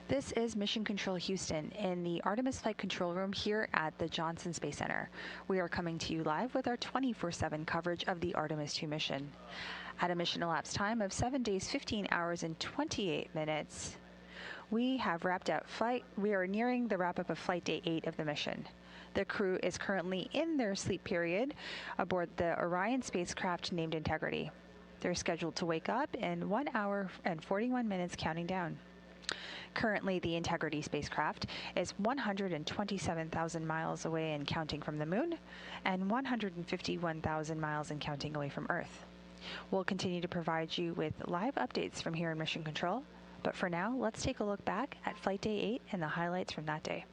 This is Mission Control Houston in the Artemis Flight Control Room here at the Johnson Space Center. We are coming to you live with our 24/7 coverage of the Artemis II mission. At a mission elapsed time of 7 days, 15 hours, and 28 minutes, we have wrapped up flight. We are nearing the wrap-up of Flight Day 8 of the mission. The crew is currently in their sleep period aboard the Orion spacecraft named Integrity. They're scheduled to wake up in 1 hour and 41 minutes counting down. Currently, the Integrity spacecraft is 127,000 miles away and counting from the moon, and 151,000 miles and counting away from Earth. We'll continue to provide you with live updates from here in Mission Control, but for now, let's take a look back at Flight Day 8 and the highlights from that day.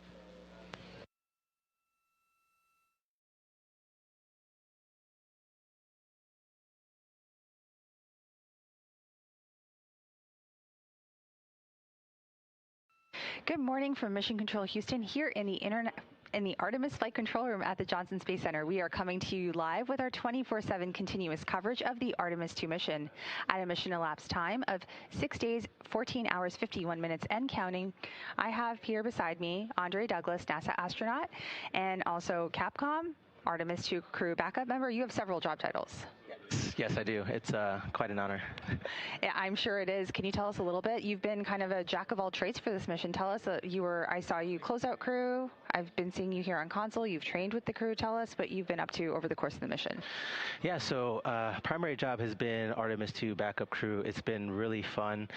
Good morning from Mission Control Houston here in the Artemis Flight Control Room at the Johnson Space Center. We are coming to you live with our 24/7 continuous coverage of the Artemis II mission. At a mission elapsed time of 6 days, 14 hours, 51 minutes and counting, I have here beside me Andre Douglas, NASA astronaut, and also Capcom Artemis II crew backup member. You have several job titles. Yes, I do. It's quite an honor. Yeah, I'm sure it is. Can you tell us a little bit? You've been kind of a jack of all trades for this mission. Tell us, I saw you closeout crew. I've been seeing you here on console. You've trained with the crew. Tell us what you've been up to over the course of the mission. Yeah, so primary job has been Artemis II backup crew. It's been really fun.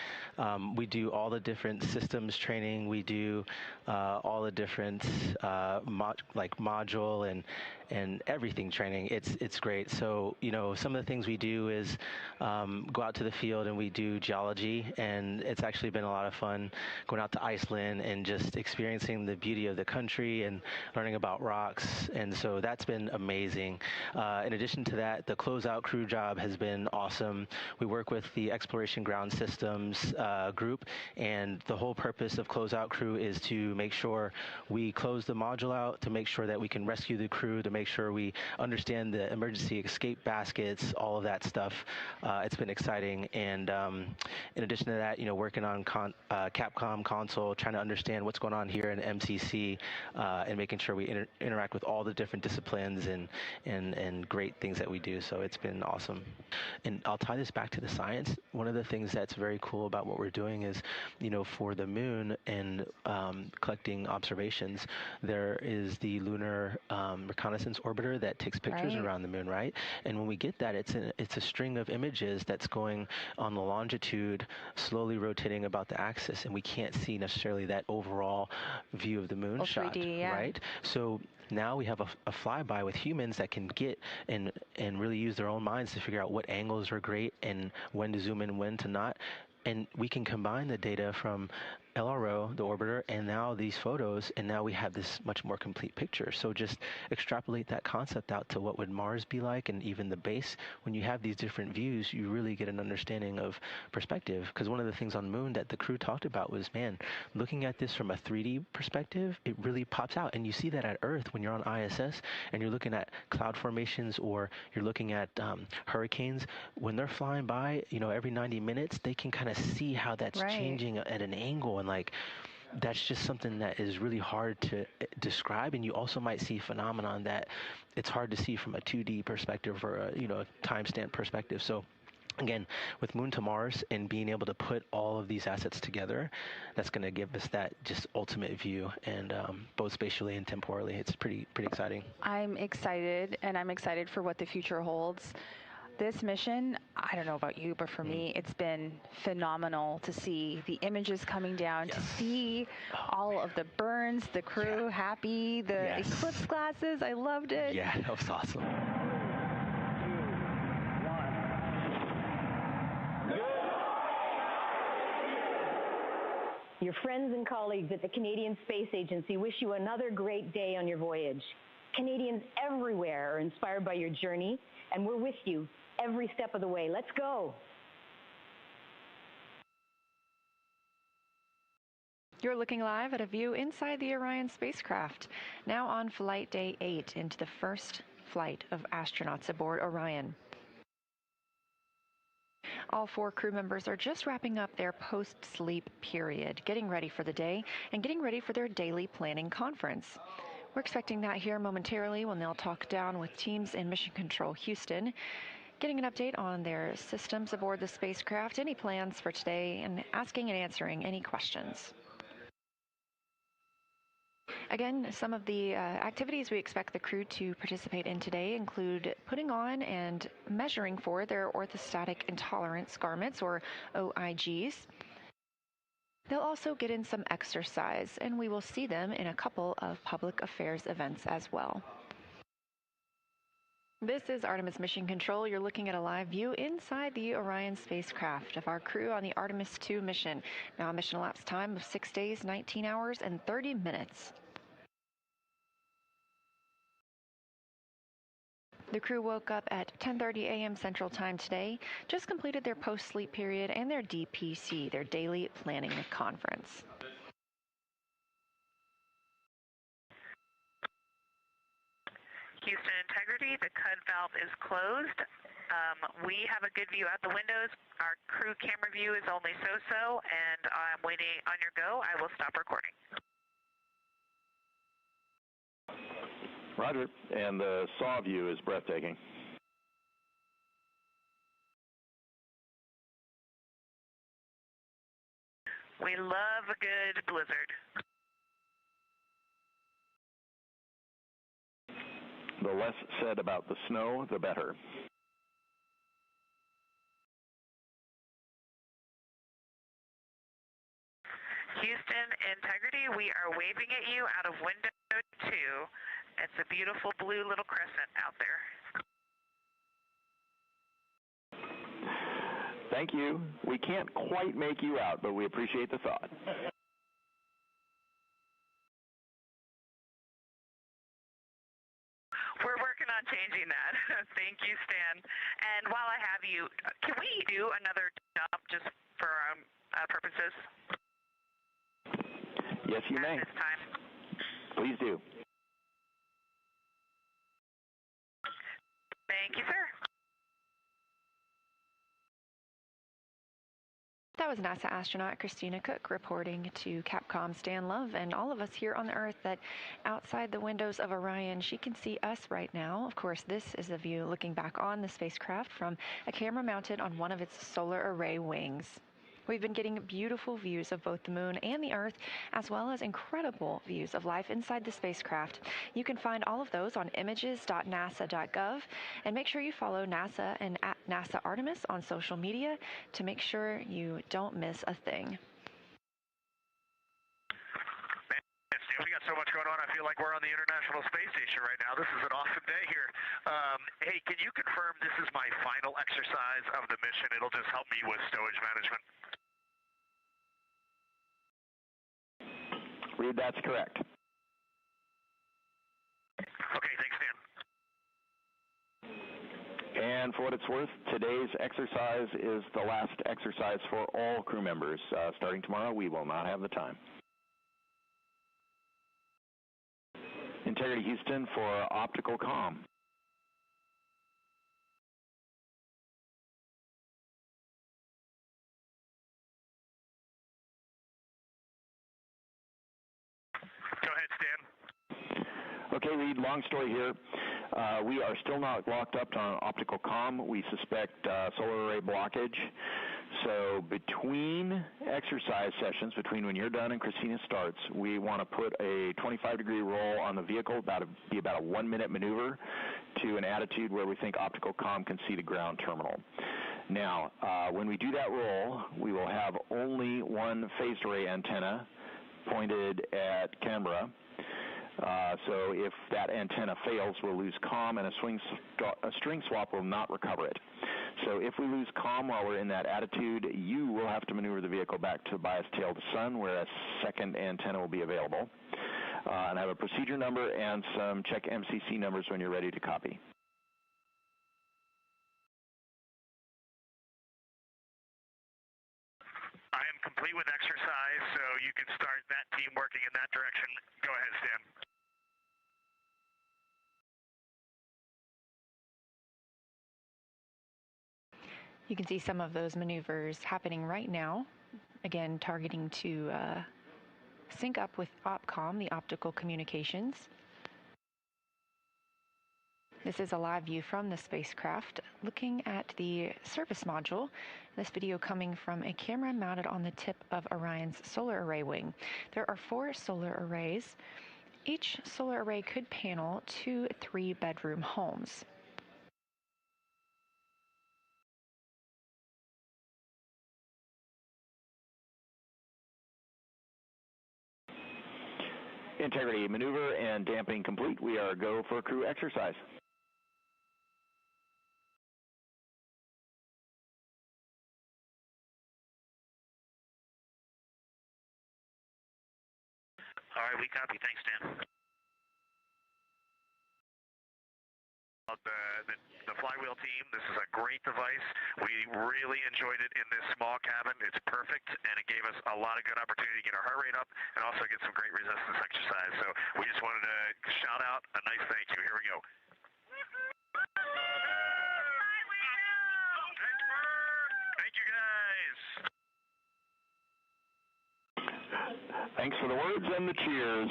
We do all the different systems training. We do all the different module and everything training. It's great. So, you know, some of the things we do is go out to the field and we do geology, and it's actually been a lot of fun going out to Iceland and just experiencing the beauty of the country and learning about rocks, and so that's been amazing. In addition to that, the closeout crew job has been awesome. We work with the Exploration Ground Systems group, and the whole purpose of closeout crew is to make sure we close the module out, to make sure that we can rescue the crew, to make sure we understand the emergency escape baskets, all of that stuff. It's been exciting, and in addition to that, you know, working on Capcom console, trying to understand what's going on here in MCC, and making sure we interact with all the different disciplines and great things that we do. So it's been awesome. And I'll tie this back to the science. One of the things that's very cool about what we're doing is, you know, for the moon and collecting observations, there is the Lunar Reconnaissance Orbiter that takes pictures around the moon, right? And when we get that, it's a string of images that's going on the longitude, slowly rotating about the axis, and we can't see necessarily that overall view of the moon shot, 3D, yeah. right? So now we have a flyby with humans that can get and really use their own minds to figure out what angles are great and when to zoom in, when to not. And we can combine the data from LRO, the orbiter, and now these photos, and now we have this much more complete picture. So just extrapolate that concept out to what would Mars be like, and even the base. When you have these different views, you really get an understanding of perspective. Because one of the things on the moon that the crew talked about was, man, looking at this from a 3D perspective, it really pops out. And you see that at Earth when you're on ISS and you're looking at cloud formations, or you're looking at hurricanes. When they're flying by, you know, every 90 minutes, they can kind of see how that's changing at an angle, and like that's just something that is really hard to describe. And you also might see a phenomenon that it's hard to see from a 2D perspective or a, you know, timestamp perspective. So again, with Moon to Mars and being able to put all of these assets together, that's going to give us that just ultimate view, and both spatially and temporally. It's pretty exciting. I'm excited, and I'm excited for what the future holds. This mission, I don't know about you, but for me, it's been phenomenal to see the images coming down, to see all of the burns, the crew happy, the eclipse glasses. I loved it. Yeah, that was awesome. Your friends and colleagues at the Canadian Space Agency wish you another great day on your voyage. Canadians everywhere are inspired by your journey, and we're with you every step of the way. Let's go. You're looking live at a view inside the Orion spacecraft, now on Flight Day 8 into the first flight of astronauts aboard Orion. All 4 crew members are just wrapping up their post-sleep period, getting ready for the day and getting ready for their daily planning conference. We're expecting that here momentarily when they'll talk down with teams in Mission Control Houston, getting an update on their systems aboard the spacecraft, any plans for today, and asking and answering any questions. Again, some of the activities we expect the crew to participate in today include putting on and measuring for their orthostatic intolerance garments, or OIGs. They'll also get in some exercise, and we will see them in a couple of public affairs events as well. This is Artemis Mission Control. You're looking at a live view inside the Orion spacecraft of our crew on the Artemis II mission. Now a mission elapsed time of 6 days, 19 hours, and 30 minutes. The crew woke up at 10:30 a.m. Central Time today, just completed their post-sleep period and their DPC, their daily planning conference. Houston Integrity, the CUD valve is closed. We have a good view out the windows. Our crew camera view is only so-so, and I'm waiting on your go. I will stop recording. Roger, and the SAW view is breathtaking. We love a good blizzard. The less said about the snow, the better. Houston Integrity, we are waving at you out of window 2. It's a beautiful blue little crescent out there. Thank you. We can't quite make you out, but we appreciate the thought. We're working on changing that. Thank you, Stan. And while I have you, can we do another jump just for our purposes? Yes, you may. At this time. Please do. Thank you, sir. That was NASA astronaut Christina Cook reporting to Capcom Stan Love and all of us here on the Earth that outside the windows of Orion, she can see us right now. Of course, this is a view looking back on the spacecraft from a camera mounted on one of its solar array wings. We've been getting beautiful views of both the moon and the Earth, as well as incredible views of life inside the spacecraft. You can find all of those on images.nasa.gov, and make sure you follow NASA and at NASA Artemis on social media to make sure you don't miss a thing. We got so much going on. I feel like we're on the International Space Station right now. This is an awesome day here. Hey, can you confirm this is my final exercise of the mission? It'll just help me with stowage management. Reed, that's correct. Okay, thanks, Dan. And for what it's worth, today's exercise is the last exercise for all crew members. Starting tomorrow, we will not have the time. Integrity Houston for optical comm. Go ahead, Stan. Okay, Reed, long story here. We are still not locked up on optical comm. We suspect solar array blockage. So between exercise sessions, between when you're done and Christina starts, we want to put a 25-degree roll on the vehicle, be about a 1-minute maneuver to an attitude where we think optical comm can see the ground terminal. Now, when we do that roll, we will have only one phased array antenna pointed at Canberra. So if that antenna fails, we'll lose comm, and a string swap will not recover it. So if we lose comm while we're in that attitude, you will have to maneuver the vehicle back to bias tail to sun, where a second antenna will be available. And I have a procedure number and some check MCC numbers when you're ready to copy. I am complete with exercise, so you can start that team working in that direction. Go ahead, Stan. You can see some of those maneuvers happening right now, again targeting to sync up with OPCOM, the optical communications. This is a live view from the spacecraft looking at the service module. This video coming from a camera mounted on the tip of Orion's solar array wing. There are 4 solar arrays. Each solar array could panel 2 3-bedroom homes. Integrity maneuver and damping complete. We are go for crew exercise. All right, we copy. Thanks, Dan. The flywheel team, this is a great device. We really enjoyed it in this small cabin. It's perfect, and it gave us a lot of good opportunity to get our heart rate up and also get some great resistance exercise. So we just wanted to shout out a nice thank you. Here we go. Thank you, guys. Thanks for the words and the cheers.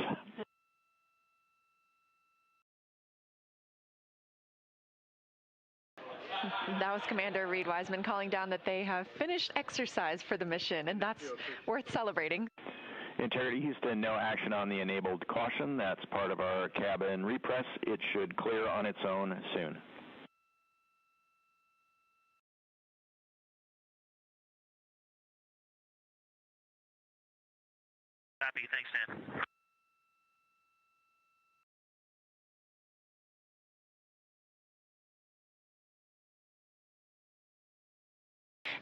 That was Commander Reed Wiseman calling down that they have finished exercise for the mission, and that's worth celebrating. Integrity Houston, no action on the enabled caution. That's part of our cabin repress. It should clear on its own soon. Happy. Thanks, Dan.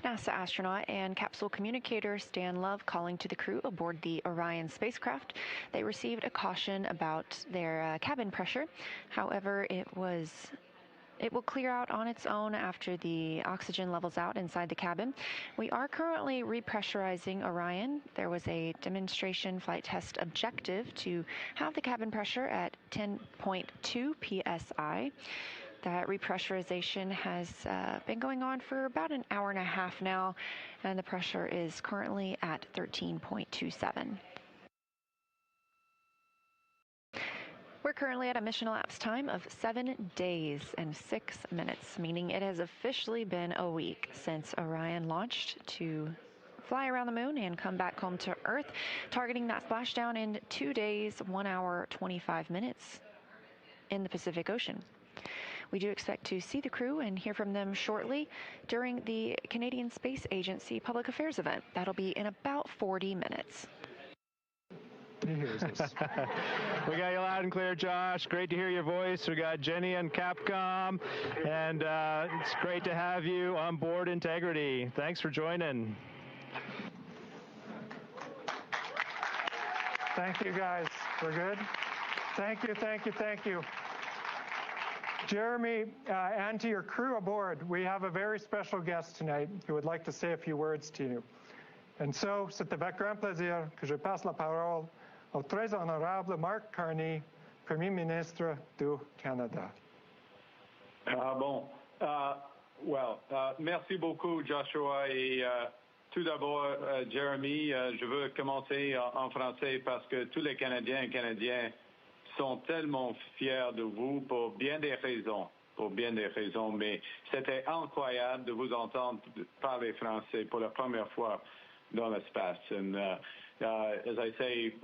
NASA astronaut and capsule communicator Stan Love calling to the crew aboard the Orion spacecraft. They received a caution about their cabin pressure. However, it will clear out on its own after the oxygen levels out inside the cabin. We are currently repressurizing Orion. There was a demonstration flight test objective to have the cabin pressure at 10.2 psi. That repressurization has been going on for about an hour and a half now, and the pressure is currently at 13.27. We're currently at a mission elapsed time of 7 days and 6 minutes, meaning it has officially been a week since Orion launched to fly around the moon and come back home to Earth, targeting that splashdown in 2 days, 1 hour, 25 minutes in the Pacific Ocean. We do expect to see the crew and hear from them shortly during the Canadian Space Agency Public Affairs event. That'll be in about 40 minutes. He hears us. We got you loud and clear, Josh. Great to hear your voice. We got Jenny and Capcom, and it's great to have you on board Integrity. Thanks for joining. Thank you, guys. We're good? Thank you, thank you, thank you. Jeremy, and to your crew aboard, we have a very special guest tonight who would like to say a few words to you. And so, c'est avec grand plaisir que je passe la parole au très honorable Mark Carney, Premier Ministre du Canada. Merci beaucoup, Joshua. Et tout d'abord, Jeremy, je veux commencer en français parce que tous les Canadiens et Canadiens sont tellement fiers de vous pour bien des raisons, mais c'était incroyable de vous entendre parler français pour la première fois dans l'espace. And as I say,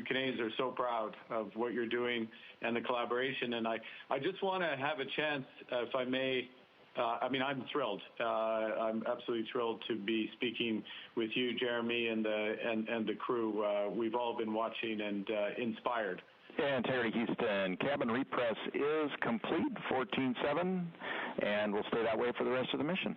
Canadians are so proud of what you're doing and the collaboration. And I just want to have a chance, if I may, I'm thrilled. I'm absolutely thrilled to be speaking with you, Jeremy, and the crew. We've all been watching and inspired. Integrity Houston, cabin repress is complete, 14-7, and we'll stay that way for the rest of the mission.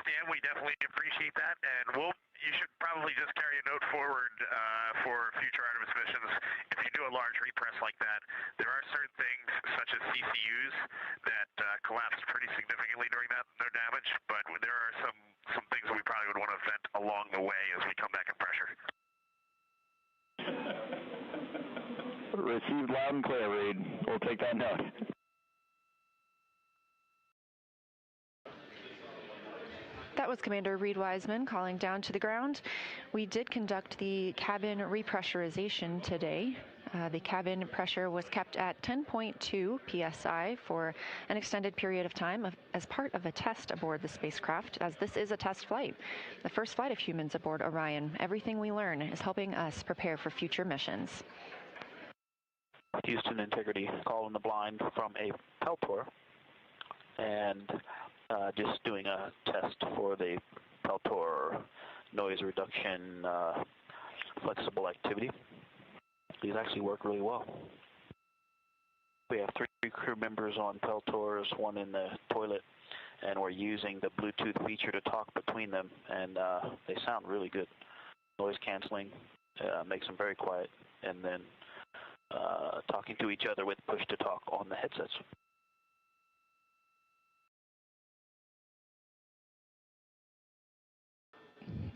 Stan, we definitely appreciate that, and you should probably just carry a note forward for future Artemis missions. If you do a large repress like that, there are certain things, such as CCUs, that collapse pretty significantly during that, no damage, but there are some things that we probably would want to vent along the way as we come back in pressure. Received loud and clear, Reed. We'll take that note. That was Commander Reed Wiseman calling down to the ground. We did conduct the cabin repressurization today. The cabin pressure was kept at 10.2 psi for an extended period of time as part of a test aboard the spacecraft, as this is a test flight, the first flight of humans aboard Orion. Everything we learn is helping us prepare for future missions. Houston Integrity, calling the blind from a Peltor, and just doing a test for the Peltor noise reduction flexible activity. These actually work really well. We have 3 crew members on Peltors, 1 in the toilet, and we're using the Bluetooth feature to talk between them, and they sound really good. Noise canceling makes them very quiet, and then talking to each other with push to talk on the headsets.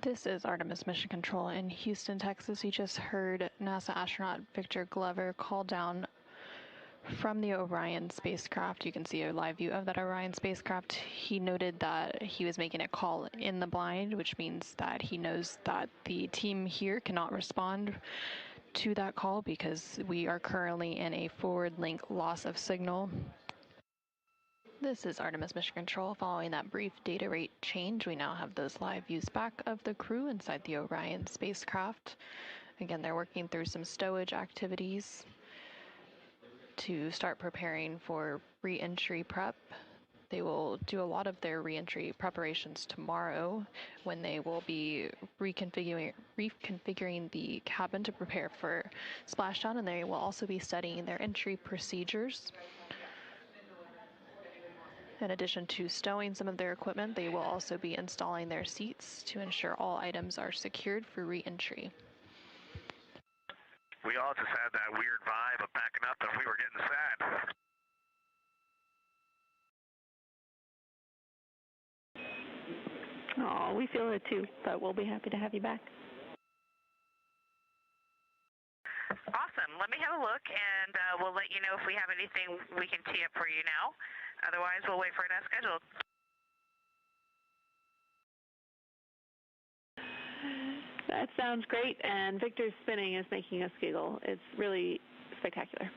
This is Artemis Mission Control in Houston, Texas. You just heard NASA astronaut Victor Glover call down from the Orion spacecraft. You can see a live view of that Orion spacecraft. He noted that he was making a call in the blind, which means that he knows that the team here cannot respond to that call because we are currently in a forward link loss of signal. This is Artemis Mission Control. Following that brief data rate change, we now have those live views back of the crew inside the Orion spacecraft. Again, they're working through some stowage activities to start preparing for re-entry prep. They will do a lot of their re-entry preparations tomorrow when they will be reconfiguring the cabin to prepare for splashdown, and they will also be studying their entry procedures. In addition to stowing some of their equipment, they will also be installing their seats to ensure all items are secured for re-entry. We all just had that weird vibe of backing up and we were getting sad. Oh, we feel it too, but we'll be happy to have you back. Awesome. Let me have a look, and we'll let you know if we have anything we can tee up for you now. Otherwise, we'll wait for it as scheduled. That sounds great, and Victor's spinning is making us giggle. It's really spectacular.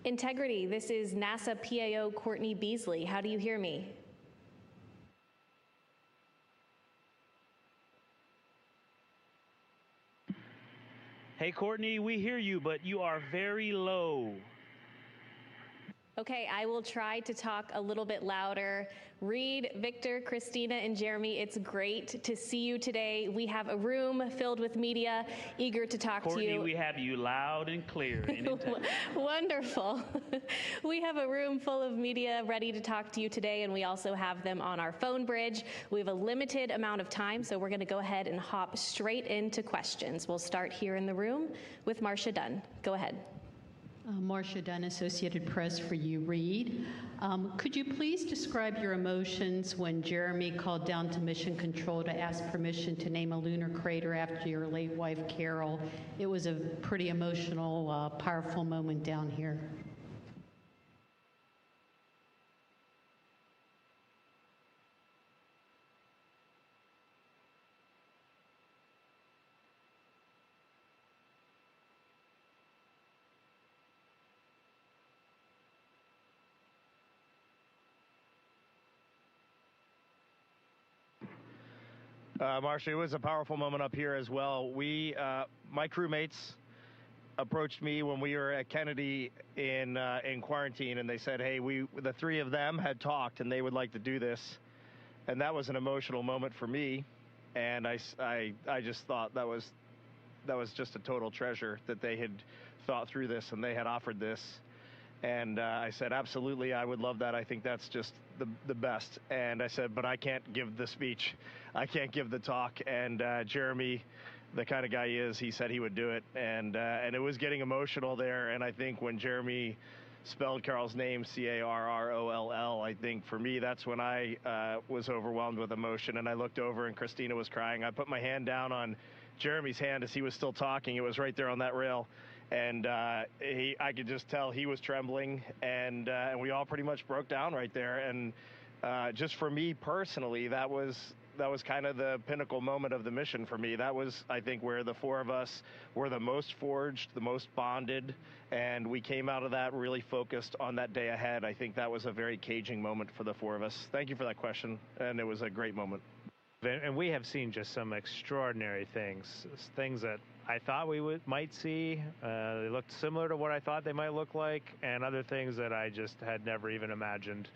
Integrity, this is NASA PAO Courtney Beasley. How do you hear me? Hey, Courtney, we hear you, but you are very low. Okay, I will try to talk a little bit louder. Reed, Victor, Christina, and Jeremy, it's great to see you today. We have a room filled with media eager to talk to you. Courtney, we have you loud and clear. Wonderful. We have a room full of media ready to talk to you today, and we also have them on our phone bridge. We have a limited amount of time, so we're going to go ahead and hop straight into questions. We'll start here in the room with Marcia Dunn. Go ahead. Marcia Dunn, Associated Press for you, Reed. Could you please describe your emotions when Jeremy called down to Mission Control to ask permission to name a lunar crater after your late wife, Carol? It was a pretty emotional, powerful moment down here. Marcia, it was a powerful moment up here as well. My crewmates approached me when we were at Kennedy in quarantine, and they said, hey, the 3 of them had talked and they would like to do this. And that was an emotional moment for me. And I just thought that was just a total treasure that they had thought through this and they had offered this. And I said, absolutely, I would love that. I think that's just the best. And I said, but I can't give the speech. I can't give the talk. And Jeremy, the kind of guy he is, he said he would do it. And it was getting emotional there. And I think when Jeremy spelled Carol's name, Carroll, I think for me, that's when I was overwhelmed with emotion. And I looked over and Christina was crying. I put my hand down on Jeremy's hand as he was still talking. It was right there on that rail. And I could just tell he was trembling, and we all pretty much broke down right there. And just for me personally, that was kind of the pinnacle moment of the mission for me. That was, I think, where the four of us were the most forged, the most bonded, and we came out of that really focused on that day ahead. I think that was a very caging moment for the four of us. Thank you for that question, and it was a great moment. And we have seen just some extraordinary things that I thought we might see. They looked similar to what I thought they might look like, and other things that I just had never even imagined.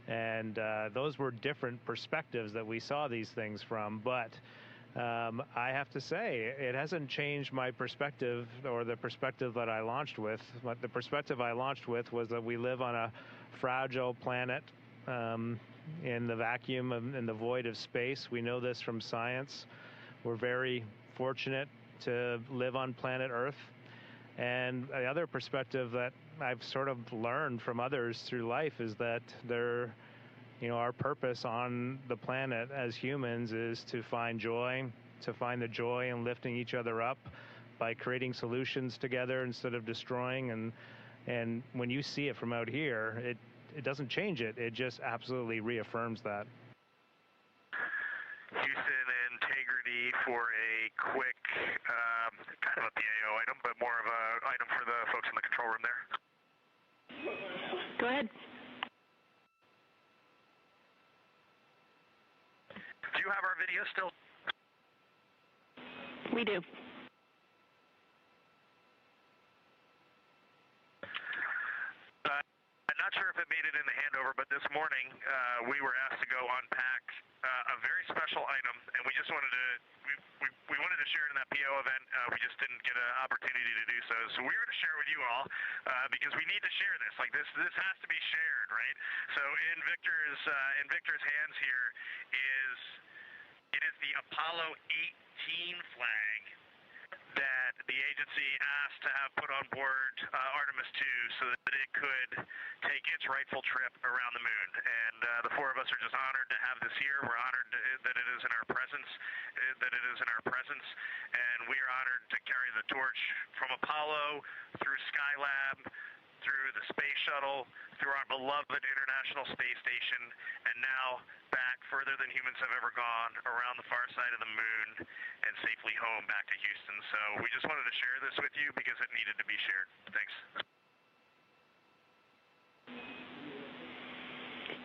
And those were different perspectives that we saw these things from. But I have to say, it hasn't changed my perspective or the perspective that I launched with. The perspective I launched with was that we live on a fragile planet in the vacuum in the void of space. We know this from science. We're very fortunate to live on planet Earth. And the other perspective that I've sort of learned from others through life is that our purpose on the planet as humans is to find joy, to find the joy in lifting each other up by creating solutions together instead of destroying. And when you see it from out here, it doesn't change it. It just absolutely reaffirms that. Houston, integrity for a quick, kind of a PAO item, but more of an item for the folks in the control room there. Go ahead. Do you have our video still? We do. I'm not sure if it made it in the handover, but this morning we were asked to go unpack a very special item, and we just wanted to we wanted to share it in that PO event. We just didn't get an opportunity to do so. So we're going to share with you all because we need to share this. Like this has to be shared, right? So in Victor's hands here is the Apollo 18 flag that the agency asked to have put on board Artemis 2 so that it could take its rightful trip around the moon. And the four of us are just honored to have this here. We're honored that it is in our presence, and we are honored to carry the torch from Apollo through Skylab, through the space shuttle, through our beloved International Space Station, and now back further than humans have ever gone, around the far side of the moon, and safely home back to Houston. So we just wanted to share this with you because it needed to be shared. Thanks.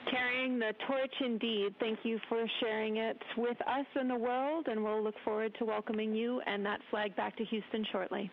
Carrying the torch indeed. Thank you for sharing it with us and the world, and we'll look forward to welcoming you and that flag back to Houston shortly.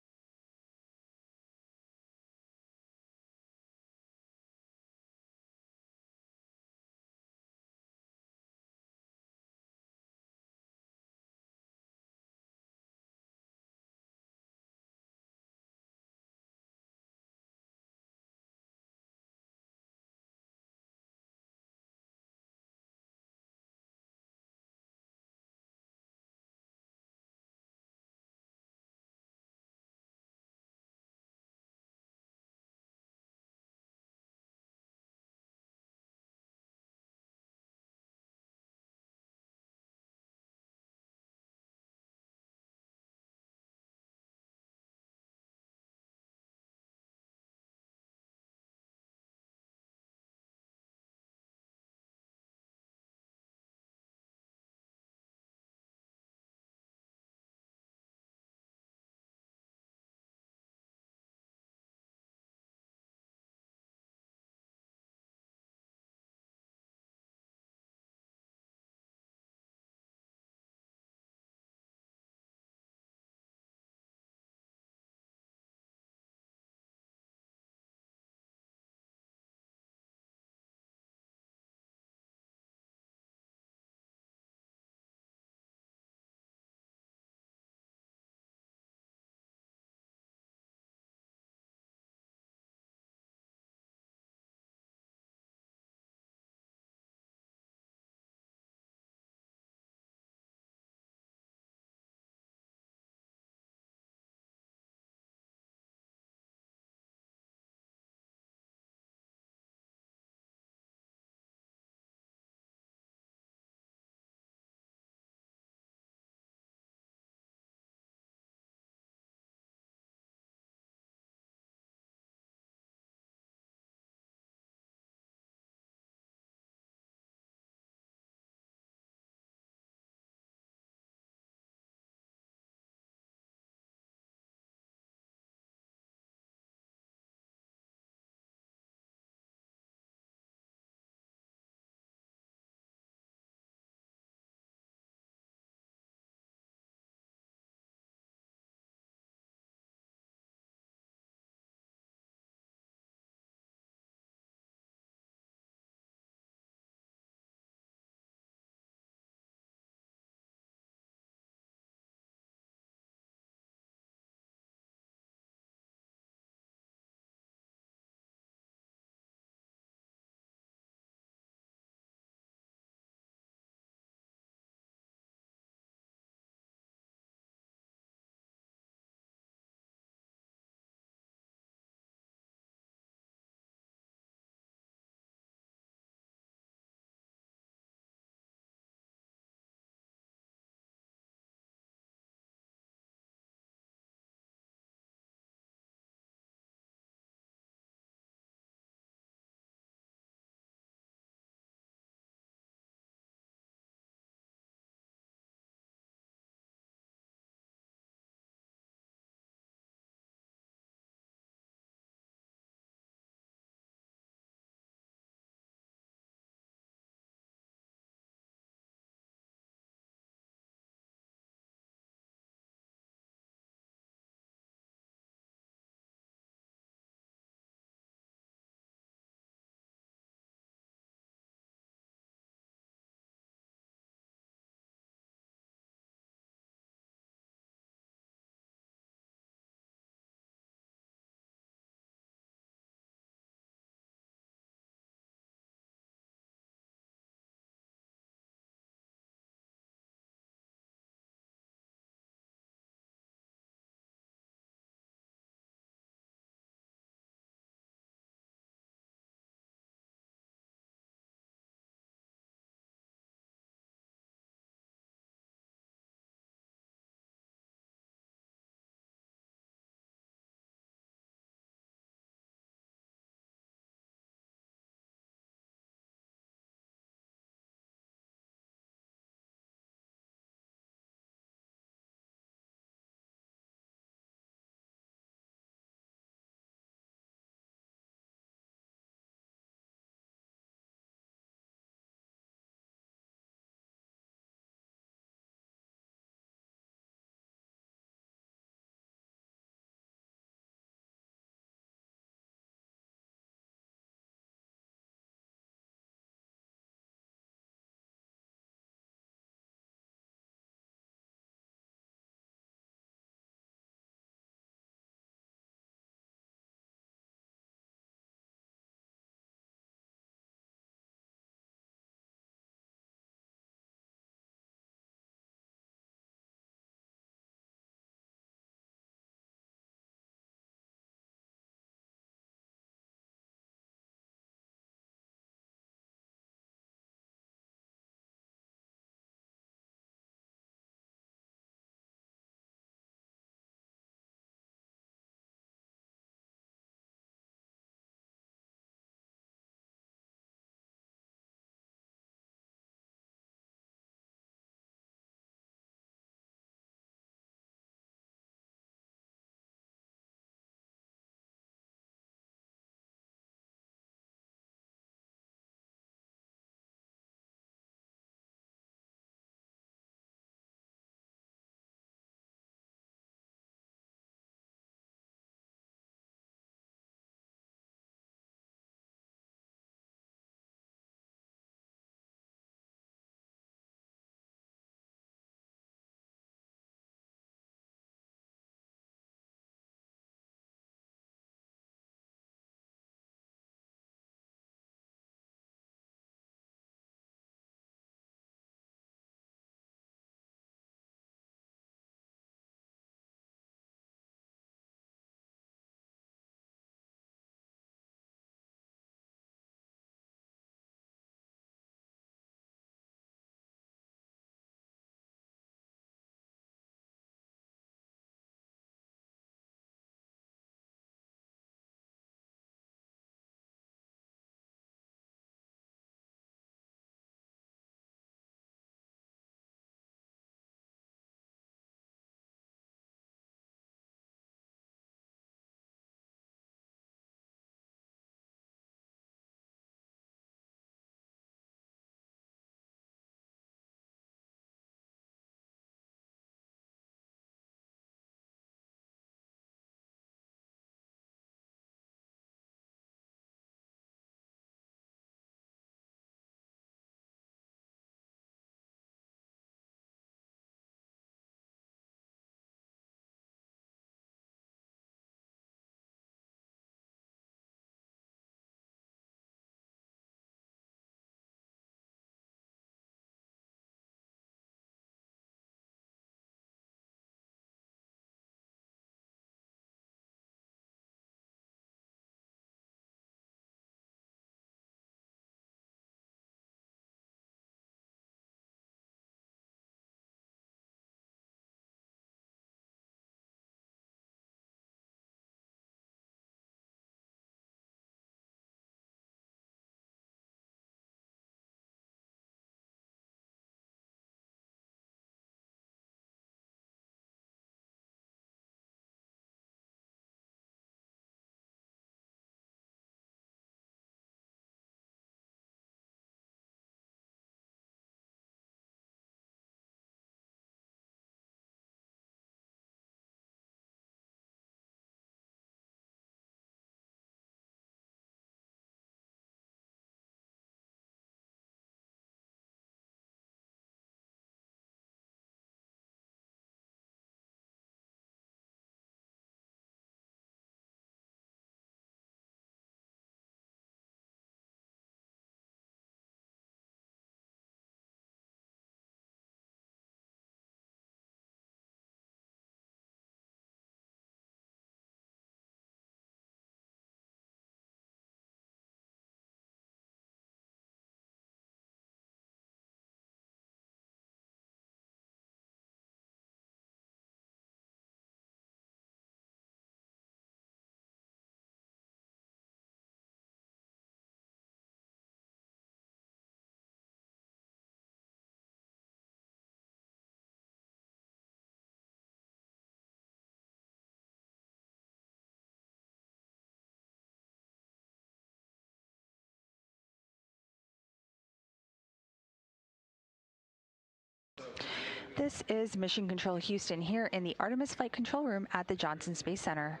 This is Mission Control Houston here in the Artemis Flight Control Room at the Johnson Space Center.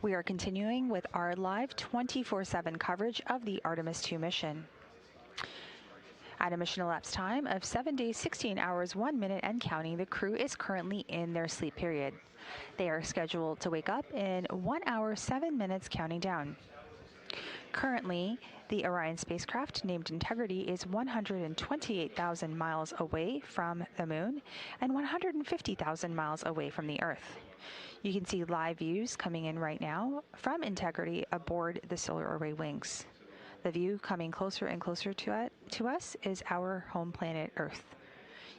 We are continuing with our live 24/7 coverage of the Artemis II mission. At a mission elapsed time of 7 days, 16 hours, 1 minute and counting, the crew is currently in their sleep period. They are scheduled to wake up in 1 hour, 7 minutes counting down. Currently, the Orion spacecraft, named Integrity, is 128,000 miles away from the Moon and 150,000 miles away from the Earth. You can see live views coming in right now from Integrity aboard the solar array wings. The view coming closer and closer to us is our home planet, Earth.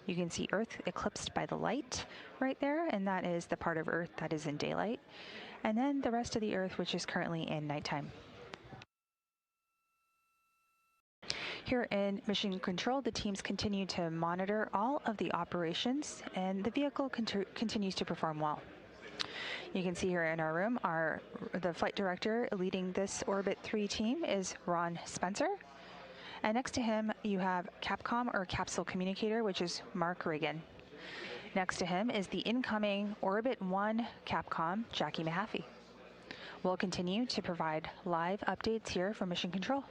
You can see Earth eclipsed by the light right there, and that is the part of Earth that is in daylight, and then the rest of the Earth, which is currently in nighttime. Here in Mission Control, the teams continue to monitor all of the operations, and the vehicle continues to perform well. You can see here in our room, the flight director leading this Orbit 3 team is Ron Spencer. And next to him, you have Capcom, or Capsule Communicator, which is Mark Reagan. Next to him is the incoming Orbit 1 Capcom, Jackie Mahaffey. We'll continue to provide live updates here from Mission Control.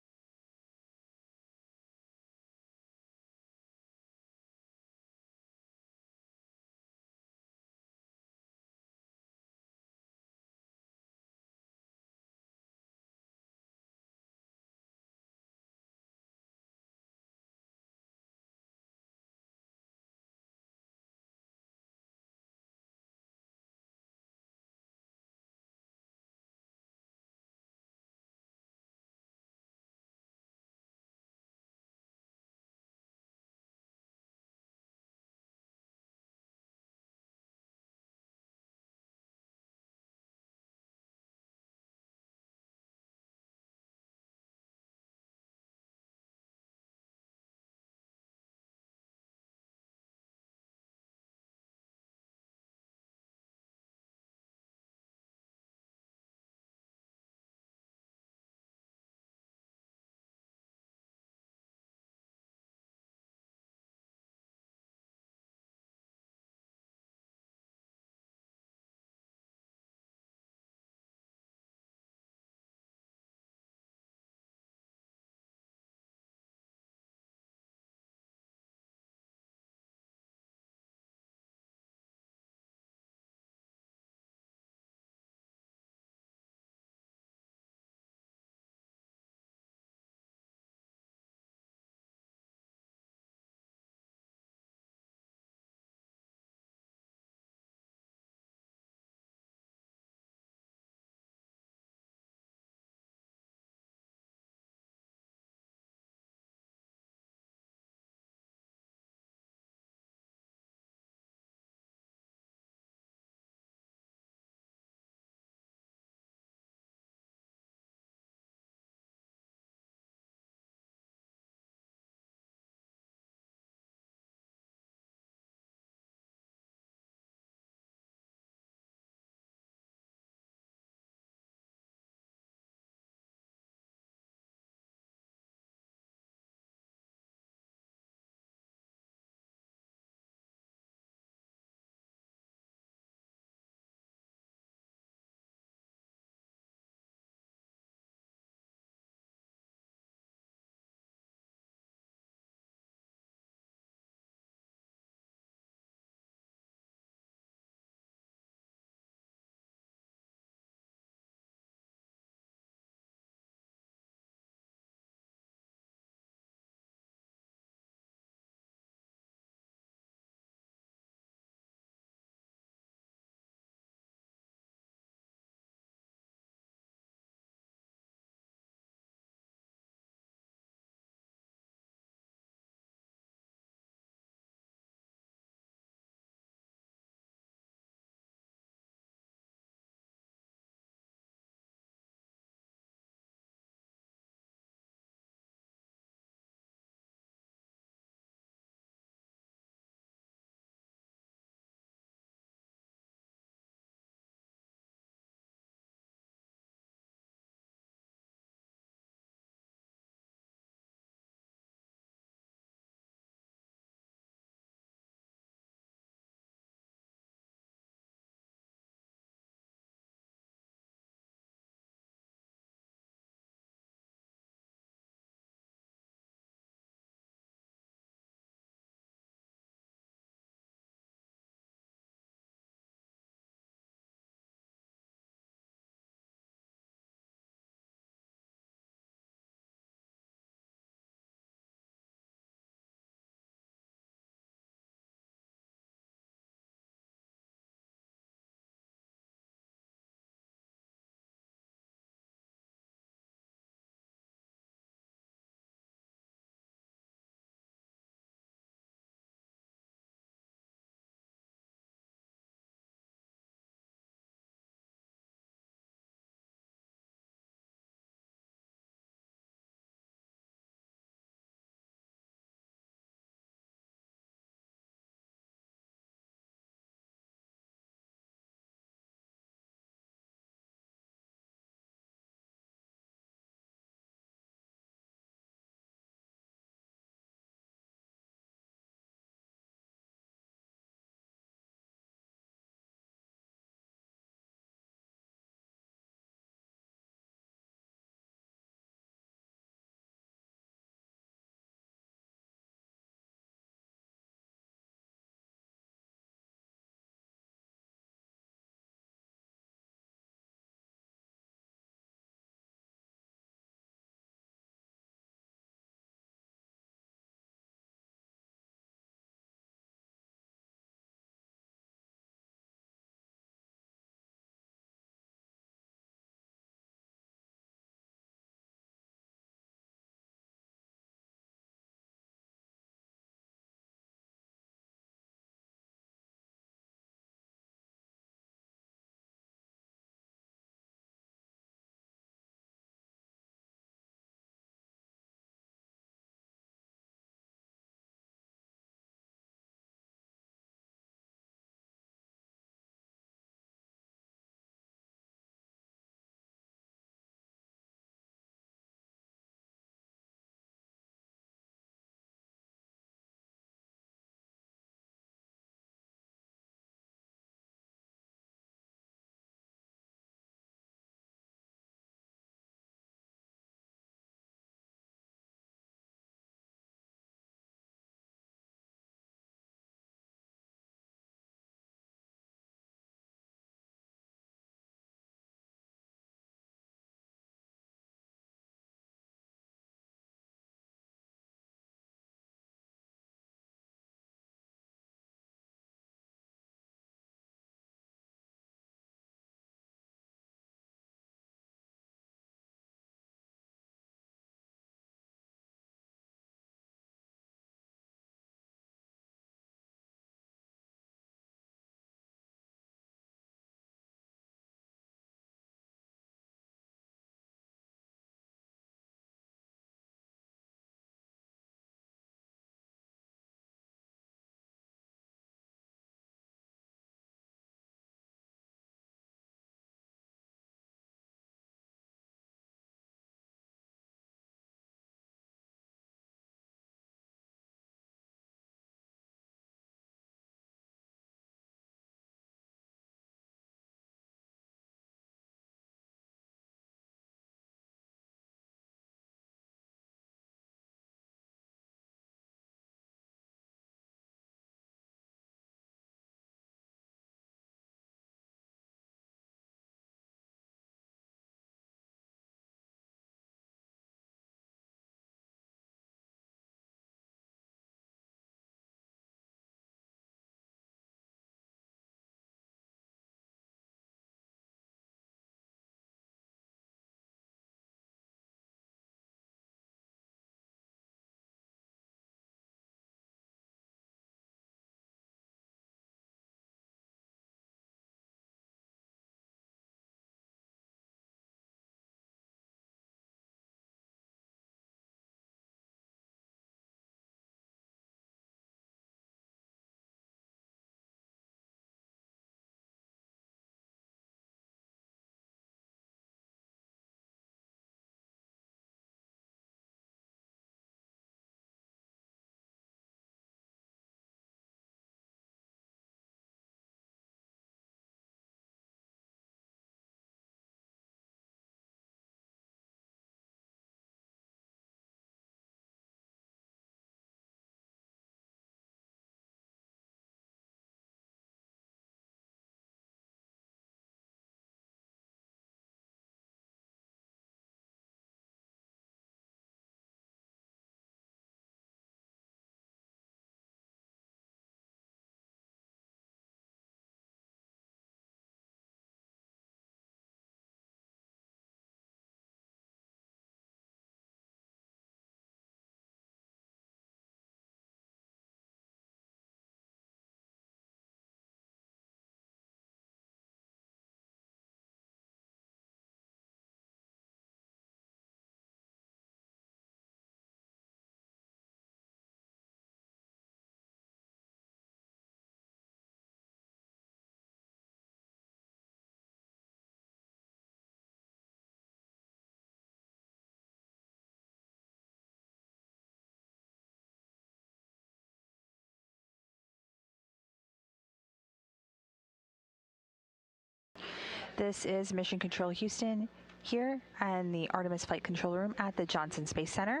This is Mission Control Houston here in the Artemis Flight Control Room at the Johnson Space Center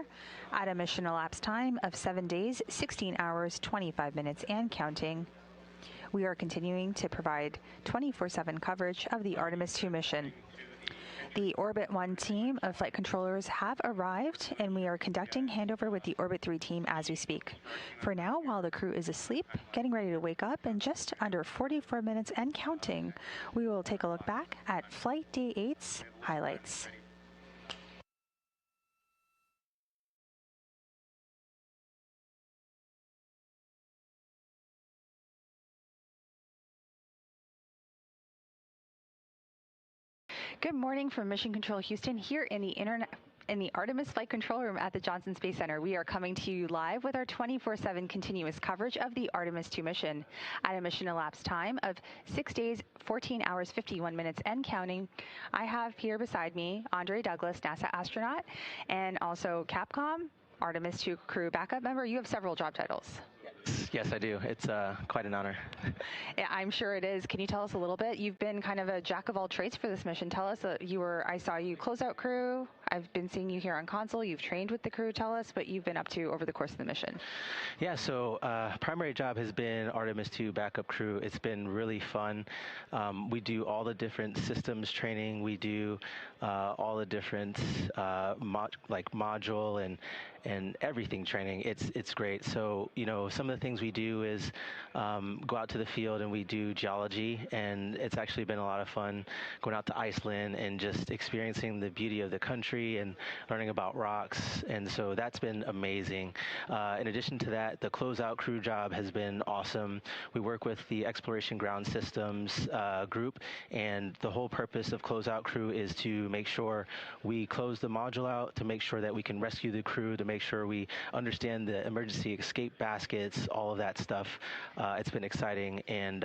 at a mission elapsed time of 7 days, 16 hours, 25 minutes, and counting. We are continuing to provide 24/7 coverage of the Artemis II mission. The Orbit 1 team of flight controllers have arrived, and we are conducting handover with the Orbit 3 team as we speak. For now, while the crew is asleep, getting ready to wake up in just under 44 minutes and counting, we will take a look back at Flight Day 8's highlights. Good morning from Mission Control Houston here in the Artemis Flight Control Room at the Johnson Space Center. We are coming to you live with our 24/7 continuous coverage of the Artemis II mission at a mission elapsed time of 6 days, 14 hours, 51 minutes, and counting. I have here beside me Andre Douglas, NASA astronaut, and also Capcom Artemis II crew backup member. You have several job titles. Yes, I do. It's quite an honor. Yeah, I'm sure it is. Can you tell us a little bit? You've been kind of a jack of all trades for this mission. Tell us, I saw you closeout crew. I've been seeing you here on console. You've trained with the crew. Tell us what you've been up to over the course of the mission. Yeah, so primary job has been Artemis II backup crew. It's been really fun. We do all the different systems training. We do all the different module and everything training. It's great. So, some of the things we do is go out to the field and we do geology, and it's actually been a lot of fun going out to Iceland and just experiencing the beauty of the country and learning about rocks, and so that's been amazing. In addition to that, the closeout crew job has been awesome. We work with the Exploration Ground Systems group, and the whole purpose of closeout crew is to make sure we close the module out, to make sure that we can rescue the crew, to make sure we understand the emergency escape baskets, all of that stuff. It's been exciting, and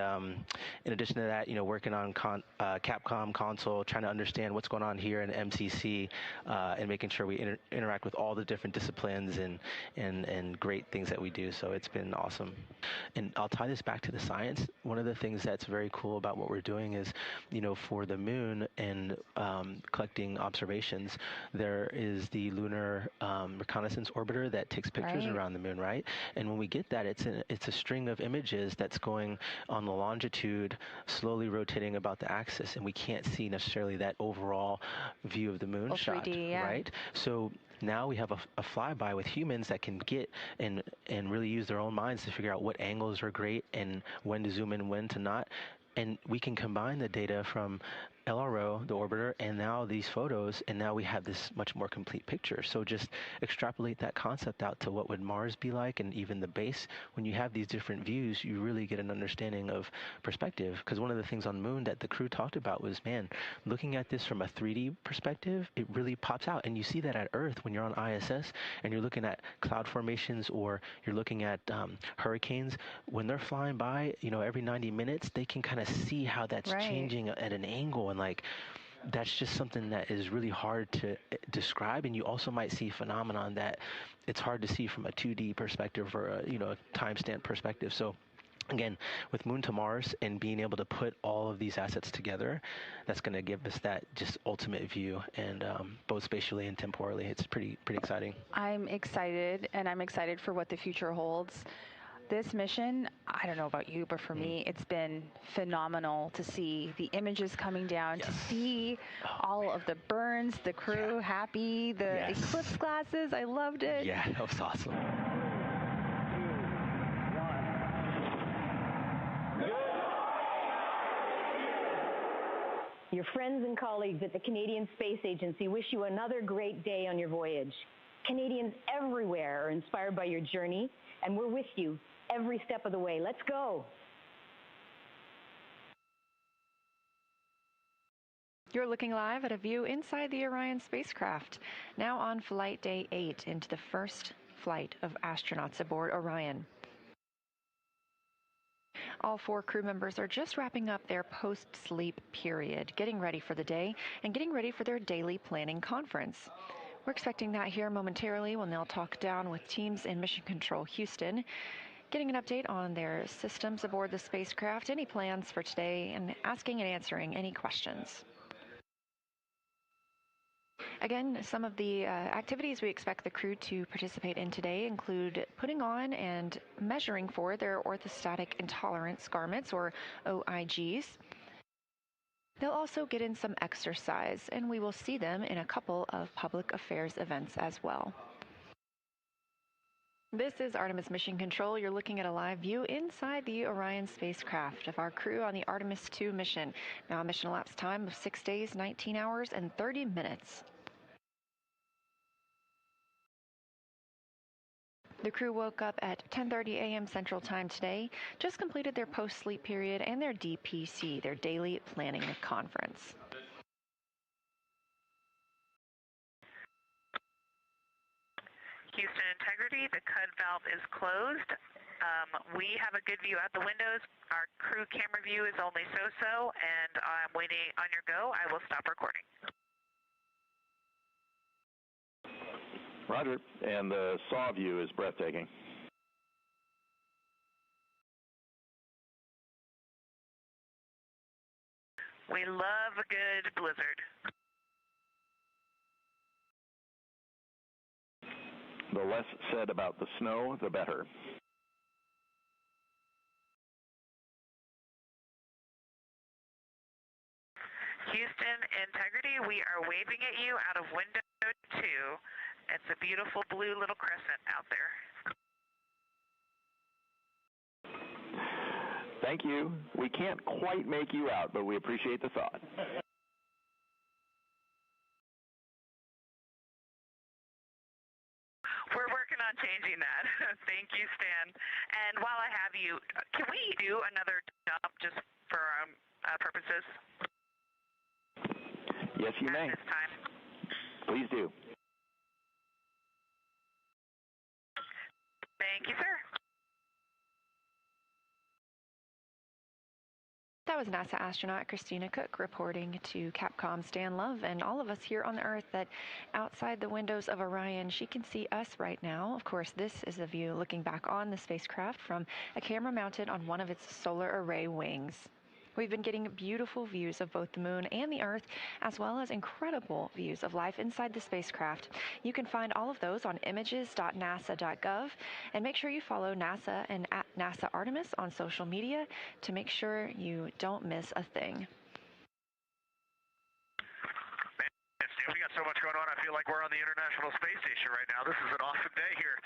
in addition to that, working on Capcom console, trying to understand what's going on here in MCC, and making sure we interact with all the different disciplines and great things that we do. So it's been awesome. And I'll tie this back to the science. One of the things that's very cool about what we're doing is, for the moon and collecting observations, there is the Lunar Reconnaissance Orbiter that takes pictures around the moon, right? And when we get that, it's a string of images that's going on the longitude, slowly rotating about the axis, and we can't see necessarily that overall view of the moon shot, 3D, yeah. right? So now we have a flyby with humans that can get and really use their own minds to figure out what angles are great and when to zoom in, when to not. And we can combine the data from LRO, the orbiter, and now these photos, and now we have this much more complete picture. So just extrapolate that concept out to what would Mars be like, and even the base. When you have these different views, you really get an understanding of perspective. Because one of the things on the moon that the crew talked about was, man, looking at this from a 3D perspective, it really pops out. And you see that at Earth when you're on ISS and you're looking at cloud formations, or you're looking at hurricanes. When they're flying by, every 90 minutes, they can kind of see how that's changing at an angle. And that's just something that is really hard to describe. And you also might see phenomenon that it's hard to see from a 2D perspective or a timestamp perspective. So again, with Moon to Mars and being able to put all of these assets together, that's going to give us that just ultimate view, and both spatially and temporally. It's pretty exciting. I'm excited, and I'm excited for what the future holds. This mission, I don't know about you, but for me, it's been phenomenal to see the images coming down, to see all of the burns, the crew happy, the eclipse glasses. I loved it. Yeah, that was awesome. Your friends and colleagues at the Canadian Space Agency wish you another great day on your voyage. Canadians everywhere are inspired by your journey, and we're with you every step of the way. Let's go. You're looking live at a view inside the Orion spacecraft, now on Flight Day 8 into the first flight of astronauts aboard Orion. All 4 crew members are just wrapping up their post-sleep period, getting ready for the day and getting ready for their daily planning conference. We're expecting that here momentarily when they'll talk down with teams in Mission Control Houston. getting an update on their systems aboard the spacecraft, any plans for today, and asking and answering any questions. Again, some of the activities we expect the crew to participate in today include putting on and measuring for their orthostatic intolerance garments, or OIGs. They'll also get in some exercise, and we will see them in a couple of public affairs events as well. This is Artemis Mission Control. You're looking at a live view inside the Orion spacecraft of our crew on the Artemis II mission. Now a mission elapsed time of 6 days, 19 hours, and 30 minutes. The crew woke up at 10:30 a.m. Central Time today, just completed their post-sleep period and their DPC, their daily planning conference. Houston Integrity, the CUD valve is closed. We have a good view out the windows. Our crew camera view is only so-so, and I'm waiting on your go. I will stop recording. Roger, and the SAW view is breathtaking. We love a good blizzard. The less said about the snow, the better. Houston Integrity, we are waving at you out of window 2. It's a beautiful blue little crescent out there. Thank you. We can't quite make you out, but we appreciate the thought. We're working on changing that. Thank you, Stan. And while I have you, can we do another jump just for purposes? Yes, you may. At this time. Please do. Thank you, sir. That was NASA astronaut Christina Cook reporting to Capcom Stan Love and all of us here on the Earth that outside the windows of Orion, she can see us right now. Of course, this is a view looking back on the spacecraft from a camera mounted on one of its solar array wings. We've been getting beautiful views of both the moon and the Earth, as well as incredible views of life inside the spacecraft. You can find all of those on images.nasa.gov, and make sure you follow NASA and at NASA Artemis on social media to make sure you don't miss a thing. We got so much going on. I feel like we're on the International Space Station right now. This is an awesome day here.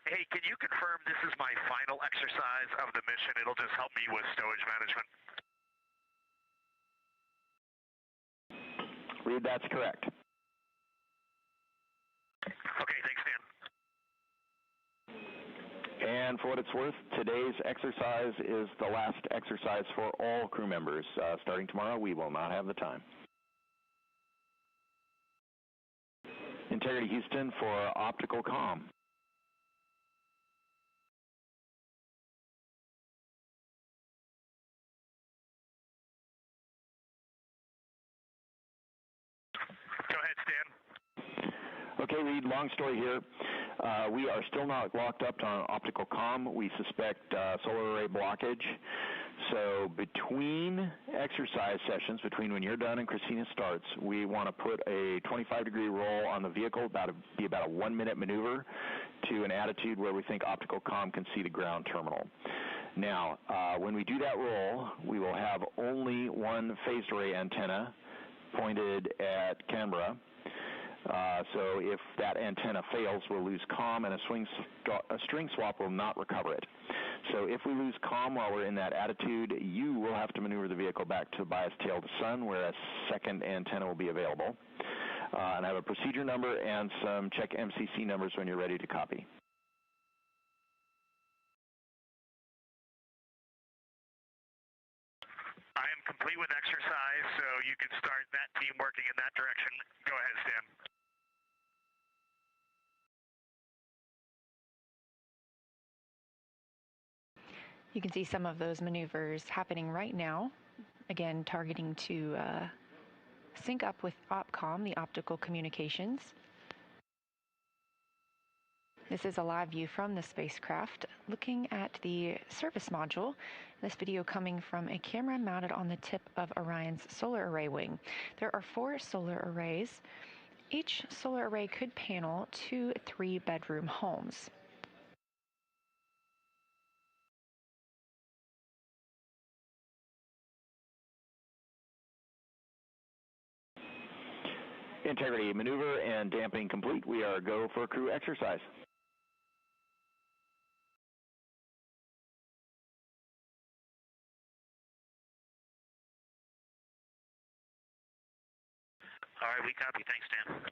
Hey, can you confirm this is my final exercise of the mission? It'll just help me with stowage management. Reed, that's correct. Okay, thanks, Dan. And for what it's worth, today's exercise is the last exercise for all crew members. Starting tomorrow, we will not have the time. Integrity Houston for optical comm. Go ahead, Stan. Okay, Reed, long story here. We are still not locked up on optical comm. We suspect solar array blockage. So between exercise sessions, between when you're done and Christina starts, we want to put a 25-degree roll on the vehicle, be about a 1-minute maneuver to an attitude where we think optical comm can see the ground terminal. Now, when we do that roll, we will have only one phased array antenna pointed at Canberra. So if that antenna fails, we'll lose comm, and a string swap will not recover it. So if we lose comm while we're in that attitude, you will have to maneuver the vehicle back to bias tail to sun, where a second antenna will be available. And I have a procedure number and some check MCC numbers when you're ready to copy. I am complete with exercise, so you can start that team working in that direction. Go ahead, Stan. You can see some of those maneuvers happening right now, again targeting to sync up with OpComm, the optical communications. This is a live view from the spacecraft looking at the service module. This video coming from a camera mounted on the tip of Orion's solar array wing. There are 4 solar arrays. Each solar array could panel 2 3-bedroom homes. Integrity maneuver and damping complete. We are go for crew exercise. All right, we copy. Thanks, Dan.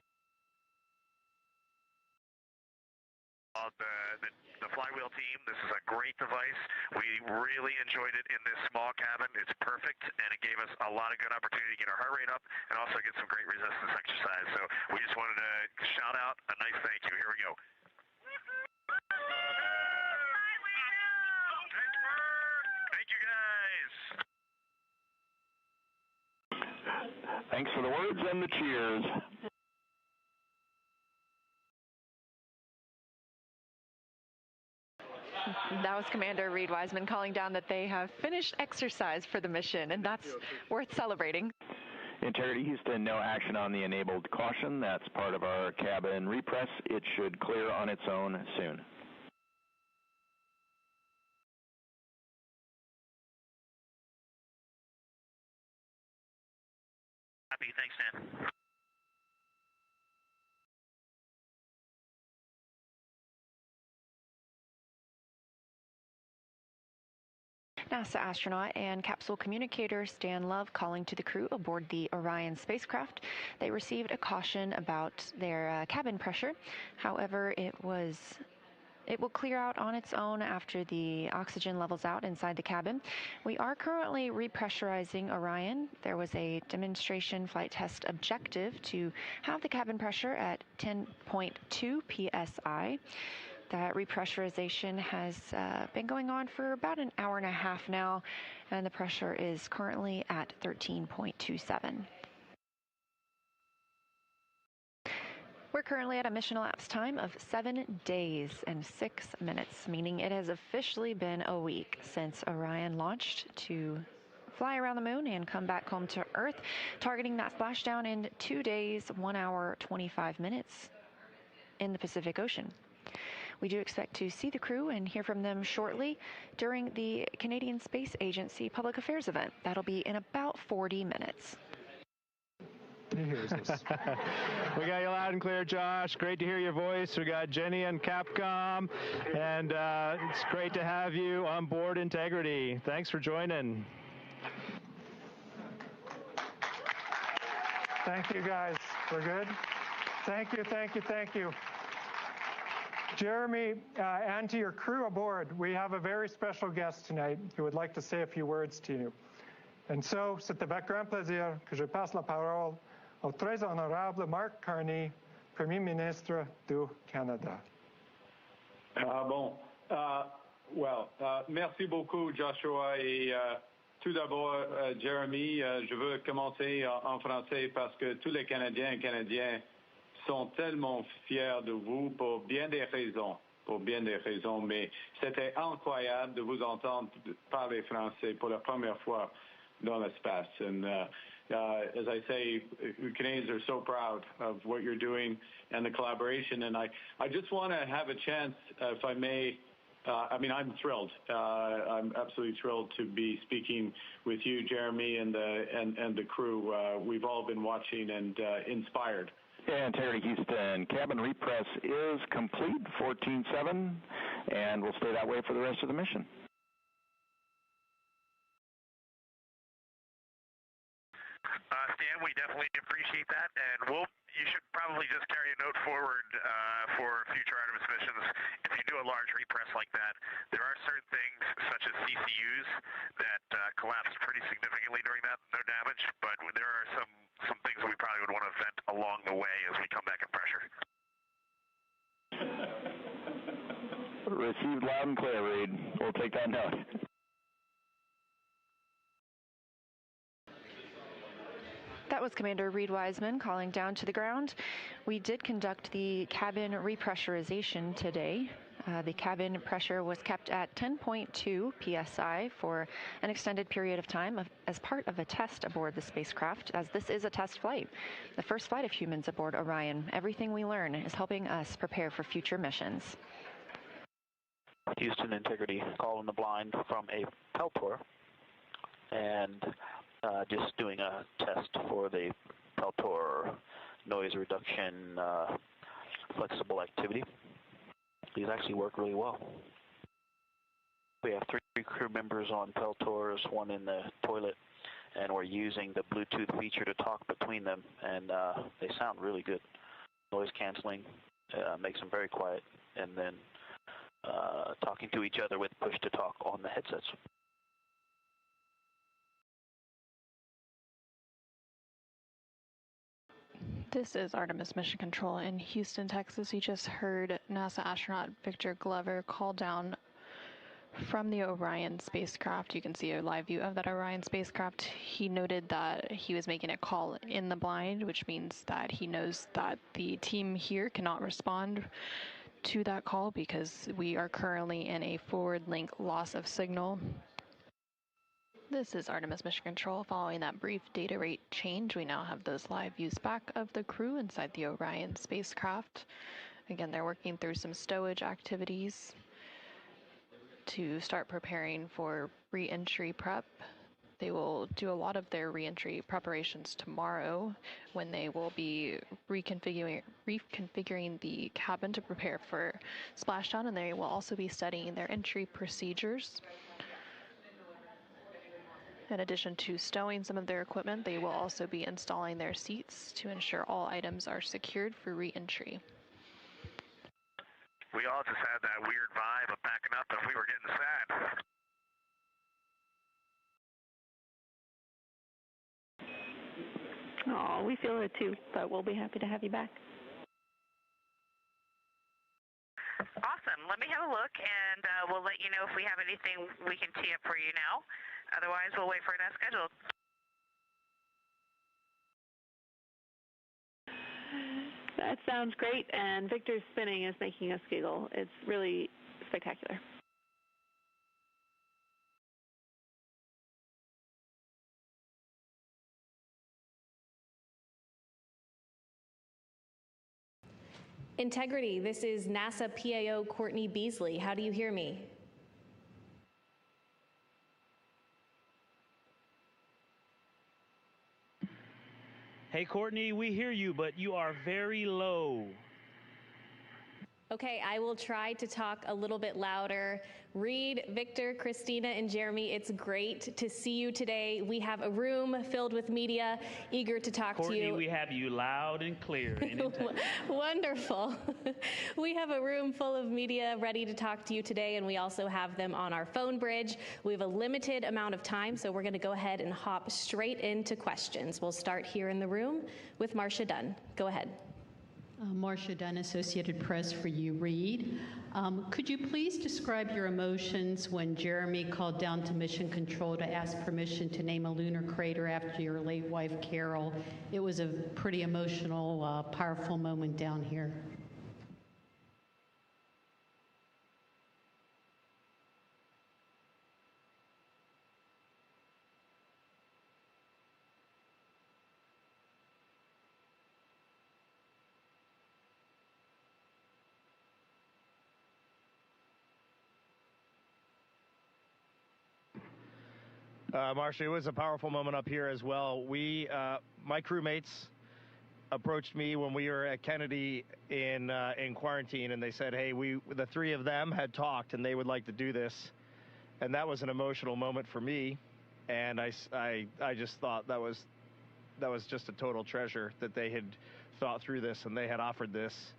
The flywheel team, this is a great device. We really enjoyed it in this small cabin. It's perfect, and it gave us a lot of good opportunity to get our heart rate up and also get some great resistance exercise. So we just wanted to shout out a nice thank you. Here we go. Thank you, guys. Thanks for the words and the cheers. That was Commander Reed Wiseman calling down that they have finished exercise for the mission, and that's worth celebrating. Integrity Houston, no action on the enabled caution. That's part of our cabin repress. It should clear on its own soon. Happy. Thanks, Dan. NASA astronaut and capsule communicator Stan Love calling to the crew aboard the Orion spacecraft. They received a caution about their cabin pressure. However, it will clear out on its own after the oxygen levels out inside the cabin. We are currently repressurizing Orion. There was a demonstration flight test objective to have the cabin pressure at 10.2 psi. That repressurization has been going on for about an hour and a half now, and the pressure is currently at 13.27. We're currently at a mission elapsed time of 7 days and 6 minutes, meaning it has officially been a week since Orion launched to fly around the moon and come back home to Earth, targeting that splashdown in 2 days, 1 hour, 25 minutes in the Pacific Ocean. We do expect to see the crew and hear from them shortly during the Canadian Space Agency Public Affairs event. That'll be in about 40 minutes. He hears us. We got you loud and clear, Josh. Great to hear your voice. We got Jenny on Capcom, and it's great to have you on board Integrity. Thanks for joining. Thank you, guys. We're good? Thank you, thank you, thank you. Jeremy, and to your crew aboard, we have a very special guest tonight who would like to say a few words to you. And so, c'est avec grand plaisir que je passe la parole au très honorable Mark Carney, Premier Ministre du Canada. Merci beaucoup, Joshua. Et tout d'abord, Jeremy, je veux commencer en français parce que tous les Canadiens et Canadiens sont tellement fiers de vous pour bien des raisons, mais c'était incroyable de vous entendre parler français pour la première fois dans l'espace. And as I say, Canadians are so proud of what you're doing and the collaboration. And I just want to have a chance, if I may, I'm thrilled. I'm absolutely thrilled to be speaking with you, Jeremy, and the crew. We've all been watching and inspired. Integrity Houston, cabin repress is complete, 14-7, and we'll stay that way for the rest of the mission. Stan, we definitely appreciate that, and you should probably just carry a note forward for future Artemis missions. If you do a large repress like that, there are certain things, such as CCUs, that collapse pretty significantly during that, no damage, but there are some things that we probably would want to vent along the way as we come back in pressure. Received loud and clear, Reed. We'll take that note. That was Commander Reed Wiseman calling down to the ground. We did conduct the cabin repressurization today. The cabin pressure was kept at 10.2 psi for an extended period of time as part of a test aboard the spacecraft, as this is a test flight, the first flight of humans aboard Orion. Everything we learn is helping us prepare for future missions. Houston Integrity calling the blind from a Peltor, and just doing a test for the Peltor noise reduction flexible activity. These actually work really well. We have 3 crew members on Peltors, 1 in the toilet, and we're using the Bluetooth feature to talk between them, and they sound really good. Noise canceling makes them very quiet, and then talking to each other with push to talk on the headsets. This is Artemis Mission Control in Houston, Texas. You just heard NASA astronaut Victor Glover call down from the Orion spacecraft. You can see a live view of that Orion spacecraft. He noted that he was making a call in the blind, which means that he knows that the team here cannot respond to that call because we are currently in a forward link loss of signal. This is Artemis Mission Control. Following that brief data rate change, we now have those live views back of the crew inside the Orion spacecraft. Again, they're working through some stowage activities to start preparing for re-entry prep. They will do a lot of their re-entry preparations tomorrow when they will be reconfiguring the cabin to prepare for splashdown, and they will also be studying their entry procedures. In addition to stowing some of their equipment, they will also be installing their seats to ensure all items are secured for re-entry. We all just had that weird vibe of backing up if we were getting sad. Oh, we feel it too, but we'll be happy to have you back. Awesome. Let me have a look, and we'll let you know if we have anything we can tee up for you now. Otherwise, we'll wait for it as scheduled. That sounds great, and Victor's spinning is making us giggle. It's really spectacular. Integrity, this is NASA PAO Courtney Beasley. How do you hear me? Hey, Courtney, we hear you, but you are very low. Okay, I will try to talk a little bit louder. Reed, Victor, Christina, and Jeremy, it's great to see you today. We have a room filled with media eager to talk Courtney, to you. we have you loud and clear. Wonderful. We have a room full of media ready to talk to you today, and we also have them on our phone bridge. We have a limited amount of time, so we're going to go ahead and hop straight into questions. We'll start here in the room with Marcia Dunn. Go ahead. Marcia Dunn, Associated Press for you, Reed. Could you please describe your emotions when Jeremy called down to Mission Control to ask permission to name a lunar crater after your late wife, Carol? It was a pretty emotional, powerful moment down here. Marcia, it was a powerful moment up here as well. My crewmates approached me when we were at Kennedy in quarantine, and they said, hey, the 3 of them had talked and they would like to do this. And that was an emotional moment for me. And I just thought that was just a total treasure that they had thought through this and they had offered this.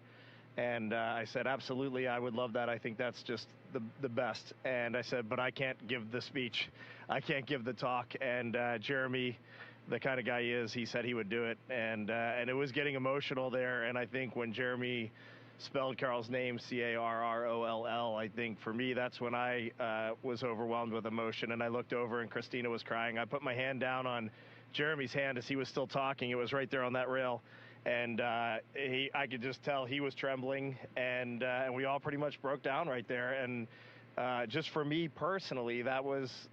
And I said, absolutely, I would love that. I think that's just the best. And I said, but I can't give the speech. I can't give the talk. And Jeremy, the kind of guy he is, he said he would do it. And it was getting emotional there. And I think when Jeremy spelled Carol's name, Carroll, I think for me, that's when I was overwhelmed with emotion. And I looked over and Christina was crying. I put my hand down on Jeremy's hand as he was still talking. It was right there on that rail. And I could just tell he was trembling, and we all pretty much broke down right there. And just for me personally, that was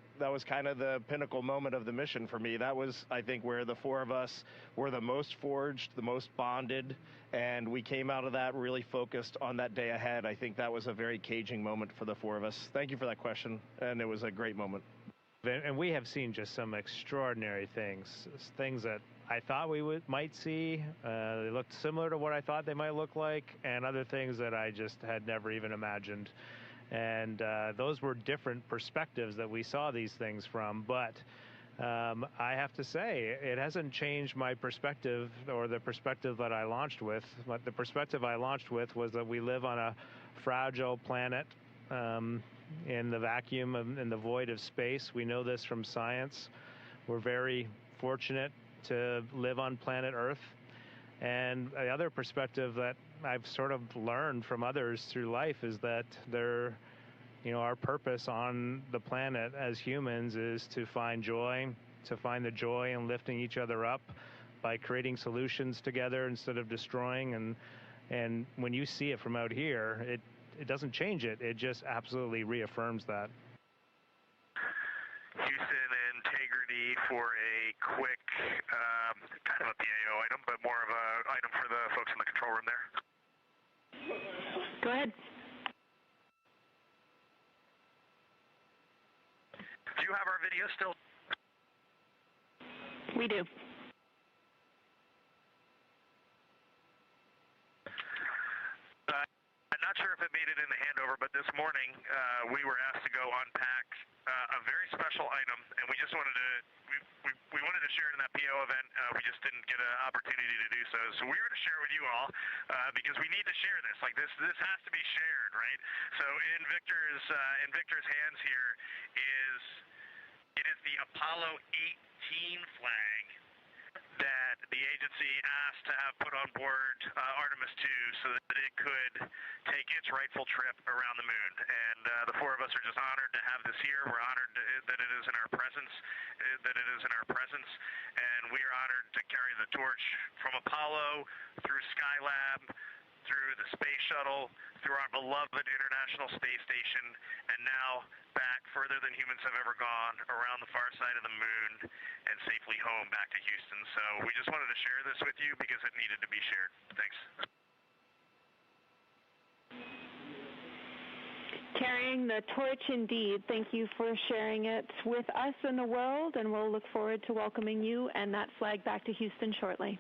kind of the pinnacle moment of the mission for me. That was, I think, where the four of us were the most forged, the most bonded, and we came out of that really focused on that day ahead. I think that was a very caging moment for the four of us. Thank you for that question, and it was a great moment. And we have seen just some extraordinary things that I thought we might see. They looked similar to what I thought they might look like, and other things that I just had never even imagined. And those were different perspectives that we saw these things from. But I have to say, it hasn't changed my perspective or the perspective that I launched with. But the perspective I launched with was that we live on a fragile planet in the vacuum, in the void of space. We know this from science. We're very fortunate to live on planet Earth. And the other perspective that I've sort of learned from others through life is that our purpose on the planet as humans is to find joy, to find the joy in lifting each other up by creating solutions together instead of destroying. And when you see it from out here, it doesn't change it. It just absolutely reaffirms that. Houston, integrity for a quick kind of a PAO item, but more of an item for the folks in the control room there. Go ahead. Do you have our video still? We do. I'm not sure if it made it in the handover, but this morning we were asked to go unpack a very special item, and we just wanted to we wanted to share it in that PO event. We just didn't get an opportunity to do so. So we were to share with you all because we need to share this. Like this has to be shared, right? So in Victor's hands here is the Apollo 18 flag that the agency asked to have put on board Artemis 2 so that it could take its rightful trip around the moon. And the four of us are just honored to have this here. We're honored that it is in our presence, and we are honored to carry the torch from Apollo through Skylab, through the space shuttle, through our beloved International Space Station, and now back further than humans have ever gone, around the far side of the moon, and safely home back to Houston. So we just wanted to share this with you because it needed to be shared. Thanks. Carrying the torch indeed. Thank you for sharing it with us and the world, and we'll look forward to welcoming you and that flag back to Houston shortly.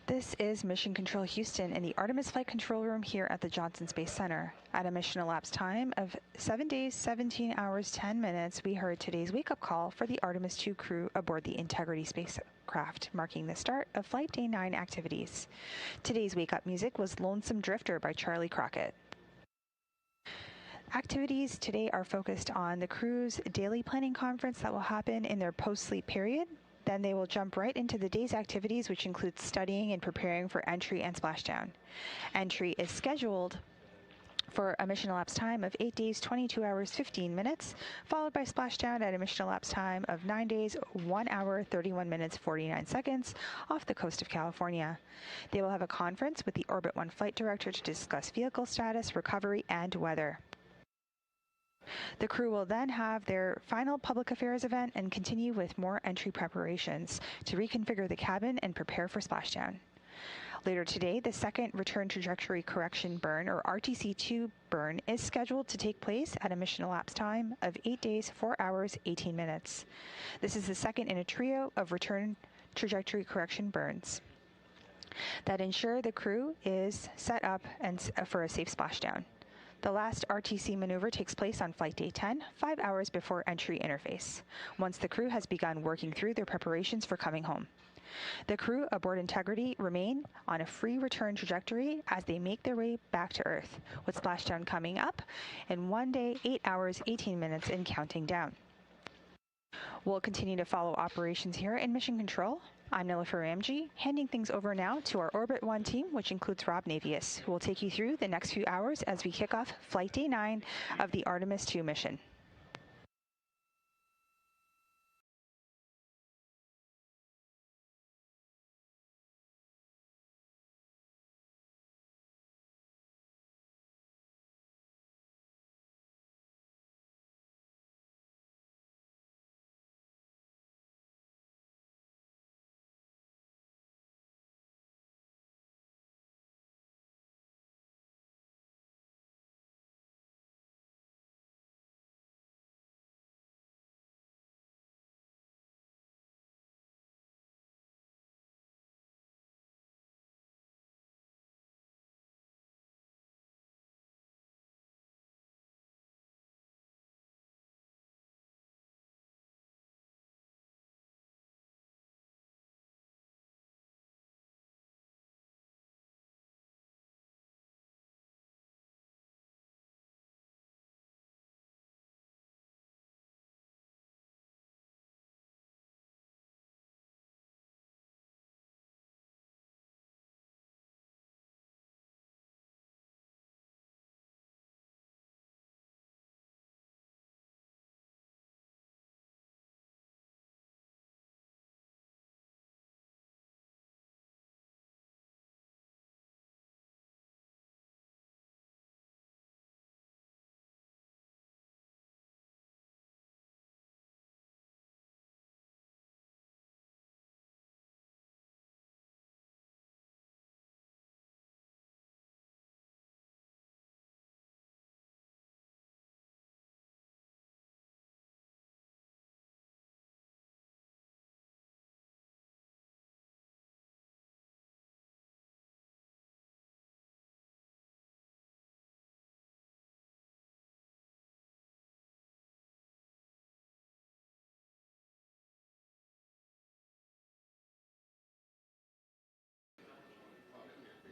This is Mission Control Houston in the Artemis Flight Control Room here at the Johnson Space Center. At a mission elapsed time of 7 days, 17 hours, 10 minutes, we heard today's wake-up call for the Artemis 2 crew aboard the Integrity spacecraft, marking the start of Flight Day 9 activities. Today's wake-up music was Lonesome Drifter by Charlie Crockett. Activities today are focused on the crew's daily planning conference that will happen in their post-sleep period. Then they will jump right into the day's activities, which includes studying and preparing for entry and splashdown. Entry is scheduled for a mission elapsed time of 8 days, 22 hours, 15 minutes, followed by splashdown at a mission elapsed time of 9 days, 1 hour, 31 minutes, 49 seconds off the coast of California. They will have a conference with the Orbit 1 flight director to discuss vehicle status, recovery, and weather. The crew will then have their final public affairs event and continue with more entry preparations to reconfigure the cabin and prepare for splashdown. Later today, the second return trajectory correction burn, or RTC-2 burn, is scheduled to take place at a mission elapsed time of 8 days, 4 hours, 18 minutes. This is the second in a trio of return trajectory correction burns that ensure the crew is set up for a safe splashdown. The last RTC maneuver takes place on Flight Day 10, 5 hours before entry interface, once the crew has begun working through their preparations for coming home. The crew aboard Integrity remain on a free return trajectory as they make their way back to Earth, with splashdown coming up in 1 day, 8 hours, 18 minutes, and counting down. We'll continue to follow operations here in Mission Control. I'm Nilofer Ramji, handing things over now to our Orbit 1 team, which includes Rob Navius, who will take you through the next few hours as we kick off Flight Day 9 of the Artemis 2 mission.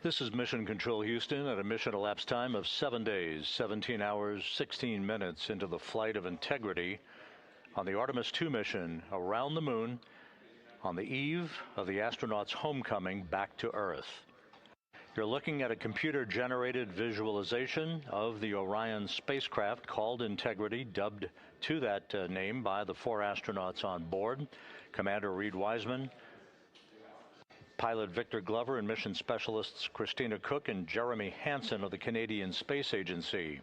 This is Mission Control Houston at a mission elapsed time of 7 days, 17 hours, 16 minutes into the flight of Integrity on the Artemis 2 mission around the moon on the eve of the astronauts' homecoming back to Earth. You're looking at a computer-generated visualization of the Orion spacecraft called Integrity, dubbed to that name by the 4 astronauts on board, Commander Reed Wiseman, Pilot Victor Glover, and mission specialists Christina Cook and Jeremy Hansen of the Canadian Space Agency.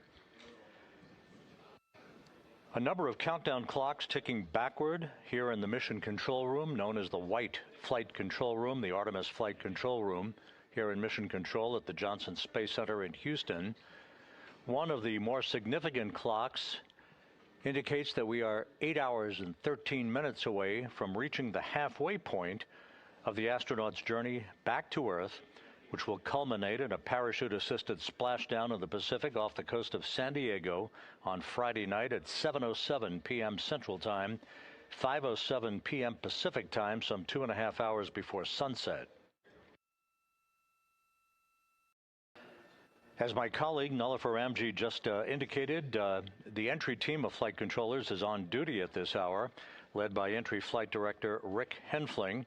A number of countdown clocks ticking backward here in the mission control room, known as the White Flight Control Room, the Artemis Flight Control Room, here in Mission Control at the Johnson Space Center in Houston. One of the more significant clocks indicates that we are 8 hours and 13 minutes away from reaching the halfway point of the astronauts' journey back to Earth, which will culminate in a parachute-assisted splashdown in the Pacific off the coast of San Diego on Friday night at 7:07 p.m. Central Time, 5:07 p.m. Pacific Time, some 2.5 hours before sunset. As my colleague Nullifer Ramji just indicated, the entry team of flight controllers is on duty at this hour, led by entry flight director Rick Henfling.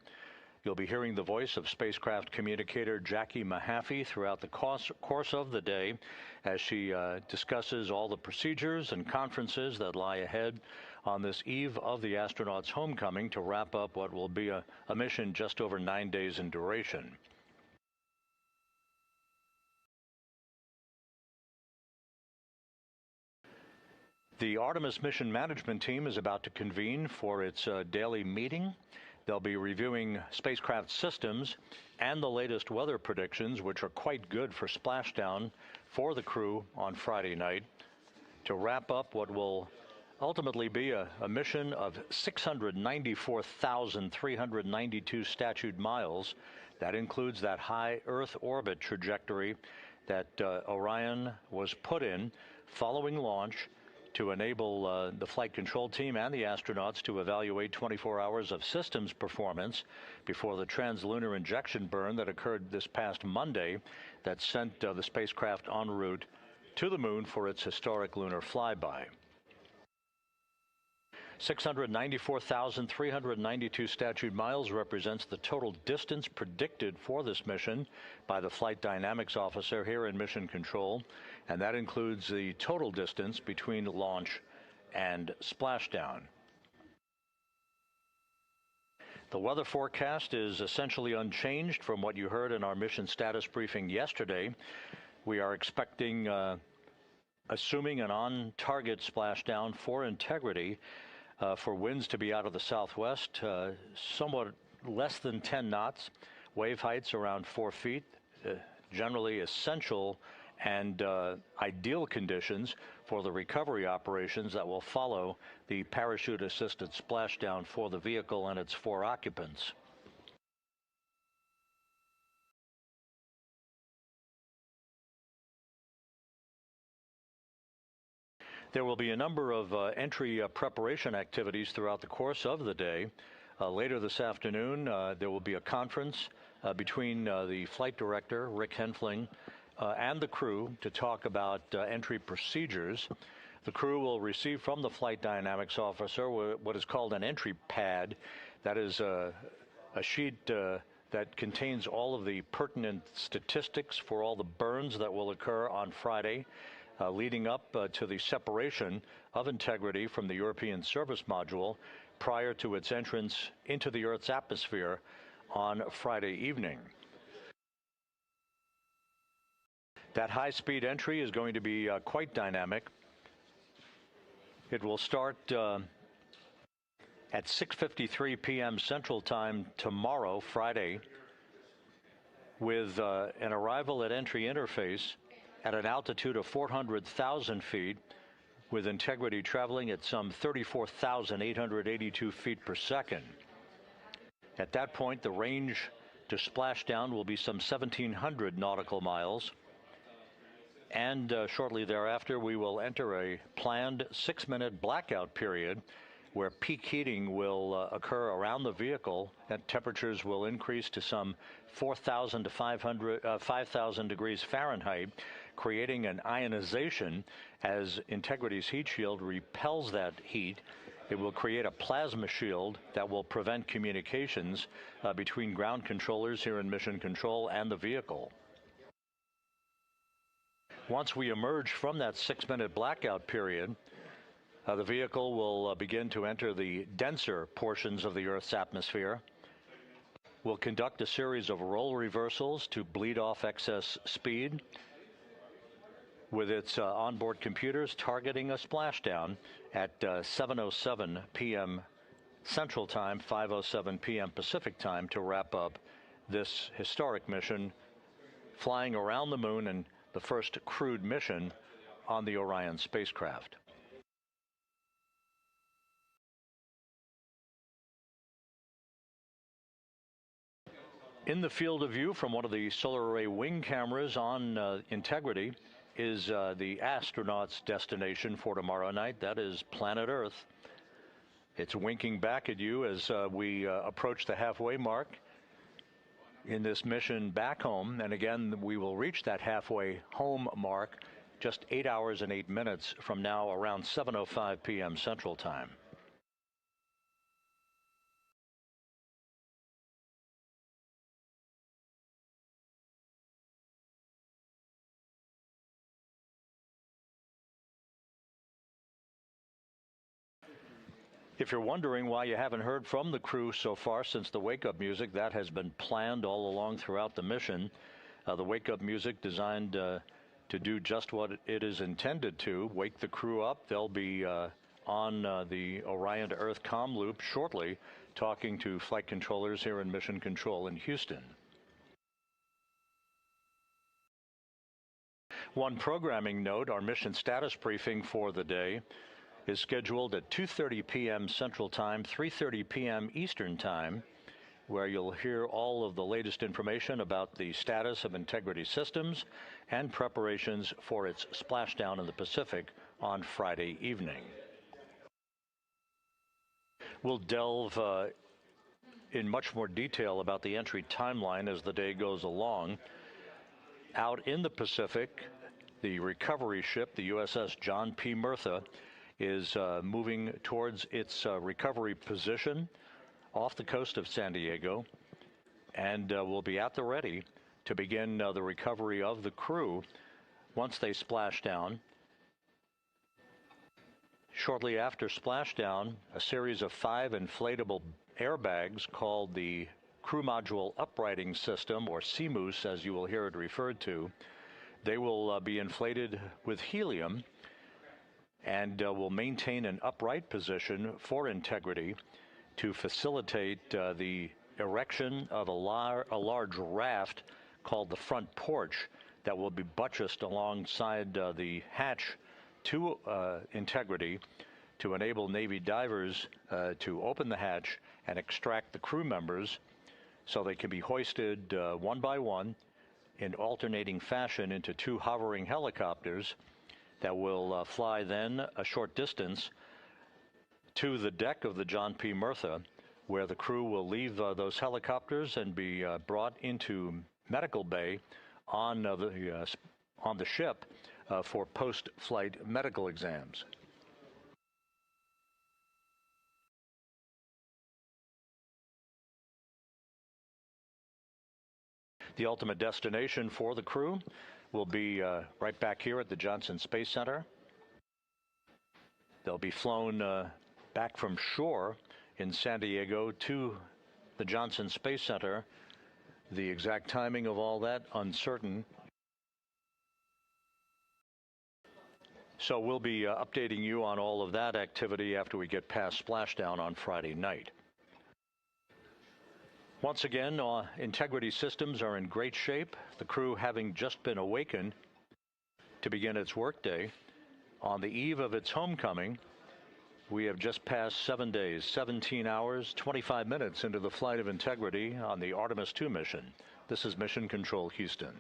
You'll be hearing the voice of spacecraft communicator Jackie Mahaffey throughout the course of the day as she discusses all the procedures and conferences that lie ahead on this eve of the astronauts' homecoming to wrap up what will be a mission just over 9 days in duration. The Artemis mission management team is about to convene for its daily meeting. They'll be reviewing spacecraft systems and the latest weather predictions, which are quite good for splashdown for the crew on Friday night, to wrap up what will ultimately be a mission of 694,392 statute miles. That includes that high Earth orbit trajectory that Orion was put in following launch to enable the flight control team and the astronauts to evaluate 24 hours of systems performance before the translunar injection burn that occurred this past Monday that sent the spacecraft en route to the moon for its historic lunar flyby. 694,392 statute miles represents the total distance predicted for this mission by the flight dynamics officer here in Mission Control, and that includes the total distance between launch and splashdown. The weather forecast is essentially unchanged from what you heard in our mission status briefing yesterday. We are expecting, assuming an on-target splashdown for integrity, for winds to be out of the southwest, somewhat less than 10 knots, wave heights around 4 feet, generally essential and ideal conditions for the recovery operations that will follow the parachute-assisted splashdown for the vehicle and its 4 occupants. There will be a number of entry preparation activities throughout the course of the day. Later this afternoon, there will be a conference between the flight director, Rick Henfling, and the crew to talk about entry procedures. The crew will receive from the flight dynamics officer what is called an entry pad. That is a sheet that contains all of the pertinent statistics for all the burns that will occur on Friday, leading up to the separation of Integrity from the European Service Module prior to its entrance into the Earth's atmosphere on Friday evening. That high-speed entry is going to be quite dynamic. It will start at 6:53 p.m. Central Time tomorrow, Friday, with an arrival at entry interface at an altitude of 400,000 feet, with Integrity traveling at some 34,882 feet per second. At that point, the range to splashdown will be some 1,700 nautical miles. And shortly thereafter, we will enter a planned 6-minute blackout period where peak heating will occur around the vehicle, and temperatures will increase to some 4,000 to 5,000 degrees Fahrenheit, creating an ionization as Integrity's heat shield repels that heat. It will create a plasma shield that will prevent communications between ground controllers here in Mission Control and the vehicle. Once we emerge from that 6-minute blackout period, the vehicle will begin to enter the denser portions of the Earth's atmosphere. We'll conduct a series of roll reversals to bleed off excess speed, with its onboard computers targeting a splashdown at 7:07 p.m. Central Time, 5:07 p.m. Pacific Time, to wrap up this historic mission, flying around the moon and the first crewed mission on the Orion spacecraft. In the field of view from one of the solar array wing cameras on Integrity is the astronauts' destination for tomorrow night. That is planet Earth. It's winking back at you as we approach the halfway mark in this mission back home. And again, we will reach that halfway home mark just 8 hours and 8 minutes from now, around 7:05 p.m. Central Time. If you're wondering why you haven't heard from the crew so far since the wake-up music, that has been planned all along throughout the mission. The wake-up music designed to do just what it is intended to, wake the crew up. They'll be on the Orion to Earth comm loop shortly, talking to flight controllers here in Mission Control in Houston. One programming note, our mission status briefing for the day is scheduled at 2:30 p.m. Central Time, 3:30 p.m. Eastern Time, where you'll hear all of the latest information about the status of Integrity Systems and preparations for its splashdown in the Pacific on Friday evening. We'll delve in much more detail about the entry timeline as the day goes along. Out in the Pacific, the recovery ship, the USS John P. Murtha, is moving towards its recovery position off the coast of San Diego, and will be at the ready to begin the recovery of the crew once they splash down. Shortly after splashdown, a series of 5 inflatable airbags called the Crew Module Uprighting System, or CMOOS as you will hear it referred to, they will be inflated with helium and will maintain an upright position for Integrity to facilitate the erection of a large raft called the front porch that will be buttressed alongside the hatch to Integrity to enable Navy divers to open the hatch and extract the crew members so they can be hoisted one by one in alternating fashion into 2 hovering helicopters that will fly then a short distance to the deck of the John P. Murtha, where the crew will leave those helicopters and be brought into medical bay on the ship for post-flight medical exams. The ultimate destination for the crew will be right back here at the Johnson Space Center. They'll be flown back from shore in San Diego to the Johnson Space Center. The exact timing of all that, uncertain. So we'll be updating you on all of that activity after we get past splashdown on Friday night. Once again, Integrity Systems are in great shape, the crew having just been awakened to begin its workday. On the eve of its homecoming, we have just passed 7 days, 17 hours, 25 minutes into the flight of Integrity on the Artemis II mission. This is Mission Control Houston.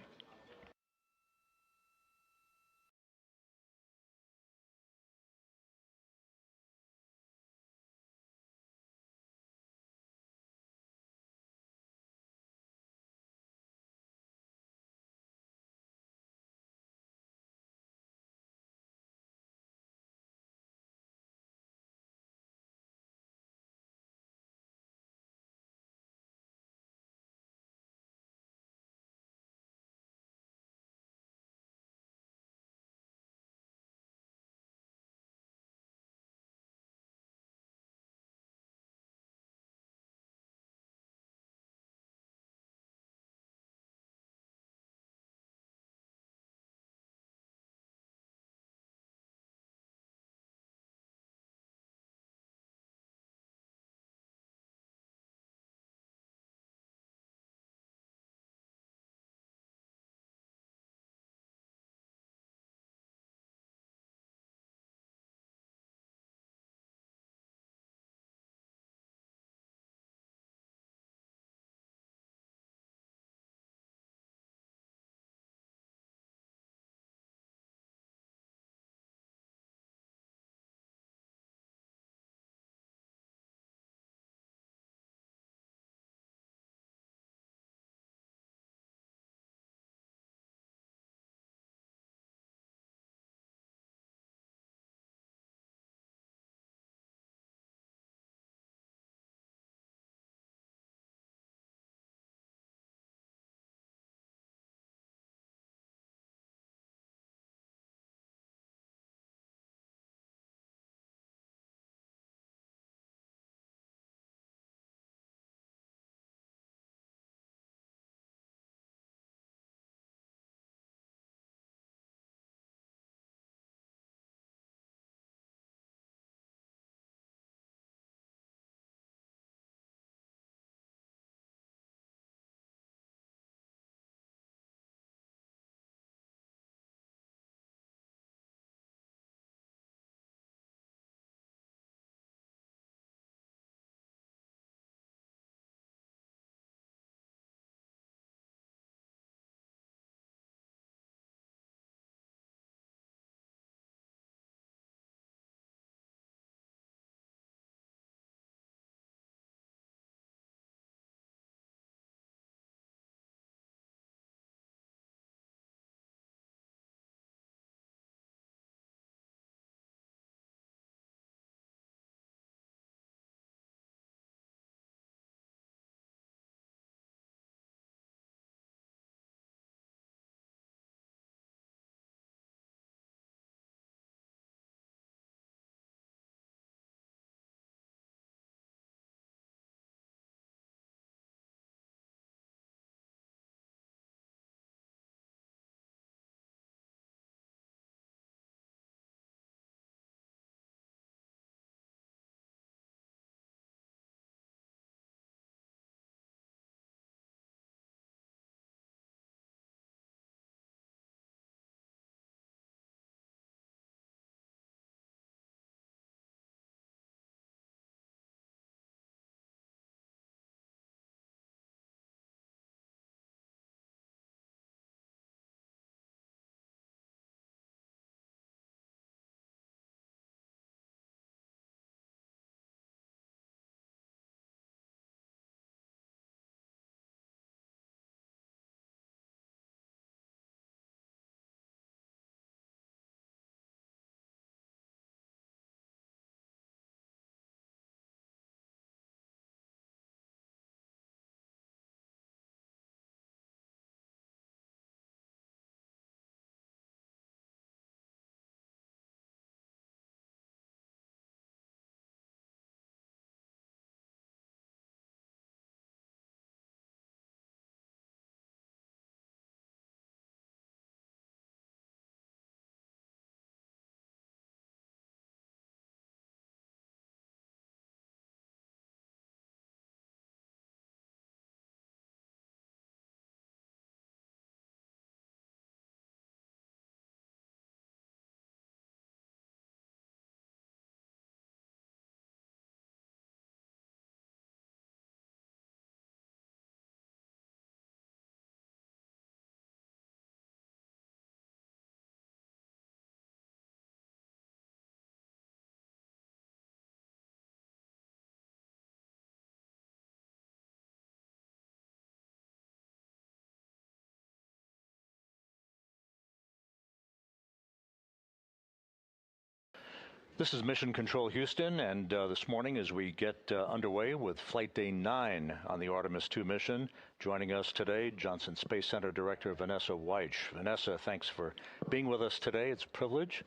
This is Mission Control Houston, and this morning as we get underway with Flight Day 9 on the Artemis II mission, joining us today, Johnson Space Center Director Vanessa Weich. Vanessa, thanks for being with us today. It's a privilege.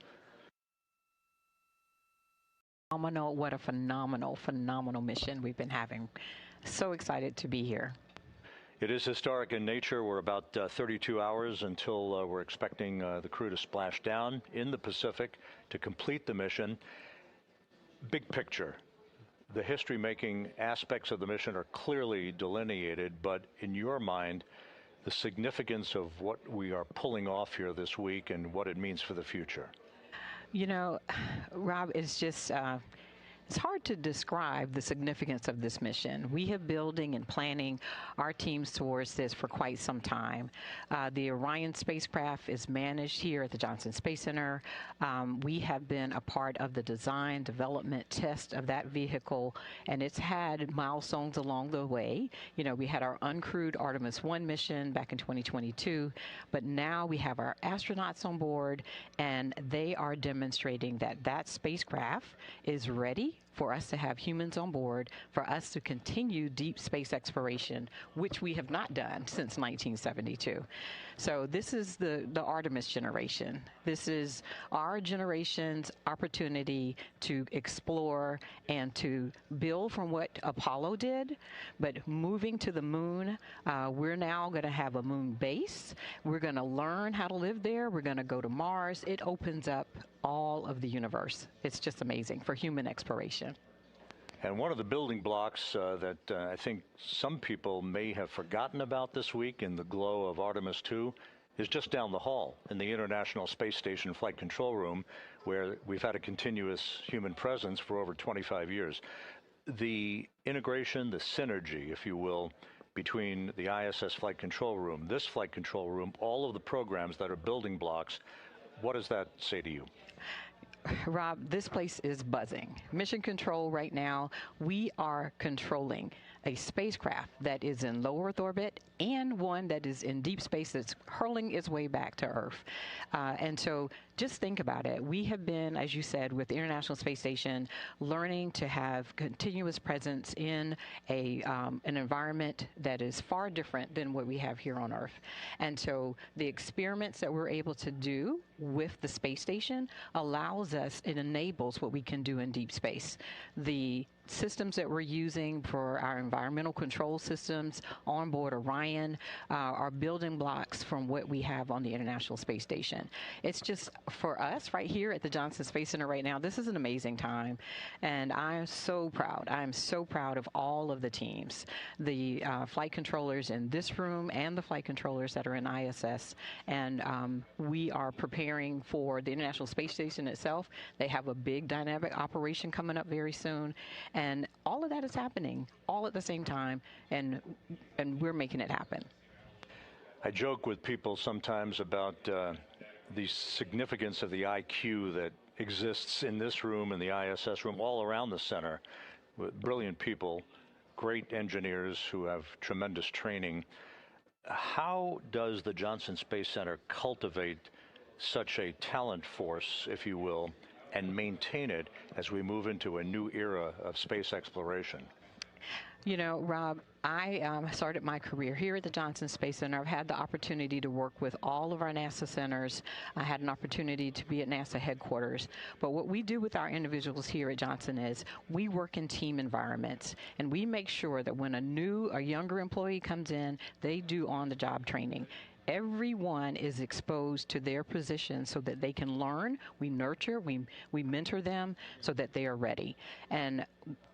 What a phenomenal mission we've been having. So excited to be here. It is historic in nature. We're about 32 hours until we're expecting the crew to splash down in the Pacific to complete the mission. Big picture, the history-making aspects of the mission are clearly delineated, but in your mind, the significance of what we are pulling off here this week and what it means for the future. You know, Rob, it's just... it's hard to describe the significance of this mission. We have building and planning our teams towards this for quite some time. The Orion spacecraft is managed here at the Johnson Space Center. We have been a part of the design, development, test of that vehicle, and it's had milestones along the way. You know, we had our uncrewed Artemis I mission back in 2022, but now we have our astronauts on board, and they are demonstrating that that spacecraft is ready for us to have humans on board, for us to continue deep space exploration, which we have not done since 1972. So this is the Artemis generation. This is our generation's opportunity to explore and to build from what Apollo did, but moving to the moon, we're now going to have a moon base. We're going to learn how to live there. We're going to go to Mars. It opens up all of the universe. It's just amazing for human exploration. And one of the building blocks that I think some people may have forgotten about this week in the glow of Artemis II is just down the hall in the International Space Station Flight Control Room, where we've had a continuous human presence for over 25 years. The integration, the synergy, if you will, between the ISS Flight Control Room, this Flight Control Room, all of the programs that are building blocks, what does that say to you? Rob, this place is buzzing. Mission Control right now, we are controlling a spacecraft that is in low Earth orbit and one that is in deep space that's hurling its way back to Earth. And so just think about it. We have been, as you said, with the International Space Station, learning to have continuous presence in an environment that is far different than what we have here on Earth. And so the experiments that we're able to do with the space station allows us, it enables what we can do in deep space. The systems that we're using for our environmental control systems on board Orion are building blocks from what we have on the International Space Station. It's just, for us right here at the Johnson Space Center right now, this is an amazing time, and I'm so proud. I'm so proud of all of the teams, the flight controllers in this room and the flight controllers that are in ISS, and we are preparing for the International Space Station itself. They have a big dynamic operation coming up very soon, and all of that is happening all at the same time, and we're making it happen. I joke with people sometimes about the significance of the IQ that exists in this room and the ISS room all around the center, with brilliant people, great engineers who have tremendous training. How does the Johnson Space Center cultivate such a talent force, if you will, and maintain it as we move into a new era of space exploration? You know, Rob, I started my career here at the Johnson Space Center. I've had the opportunity to work with all of our NASA centers. I had an opportunity to be at NASA headquarters. But what we do with our individuals here at Johnson is we work in team environments, and we make sure that when a younger employee comes in, they do on-the-job training. Everyone is exposed to their position so that they can learn. We nurture, we mentor them so that they are ready. And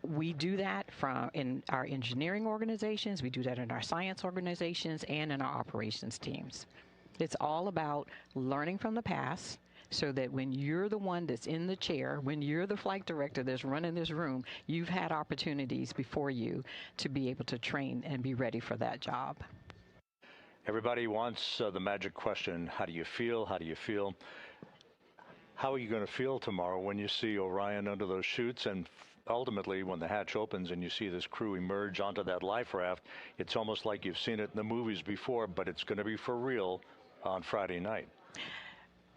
we do that in our engineering organizations, we do that in our science organizations, and in our operations teams. It's all about learning from the past so that when you're the one that's in the chair, when you're the flight director that's running this room, you've had opportunities before you to be able to train and be ready for that job. Everybody wants the magic question, how do you feel? How do you feel? How are you going to feel tomorrow when you see Orion under those chutes, and ultimately when the hatch opens and you see this crew emerge onto that life raft? It's almost like you've seen it in the movies before, but it's going to be for real on Friday night.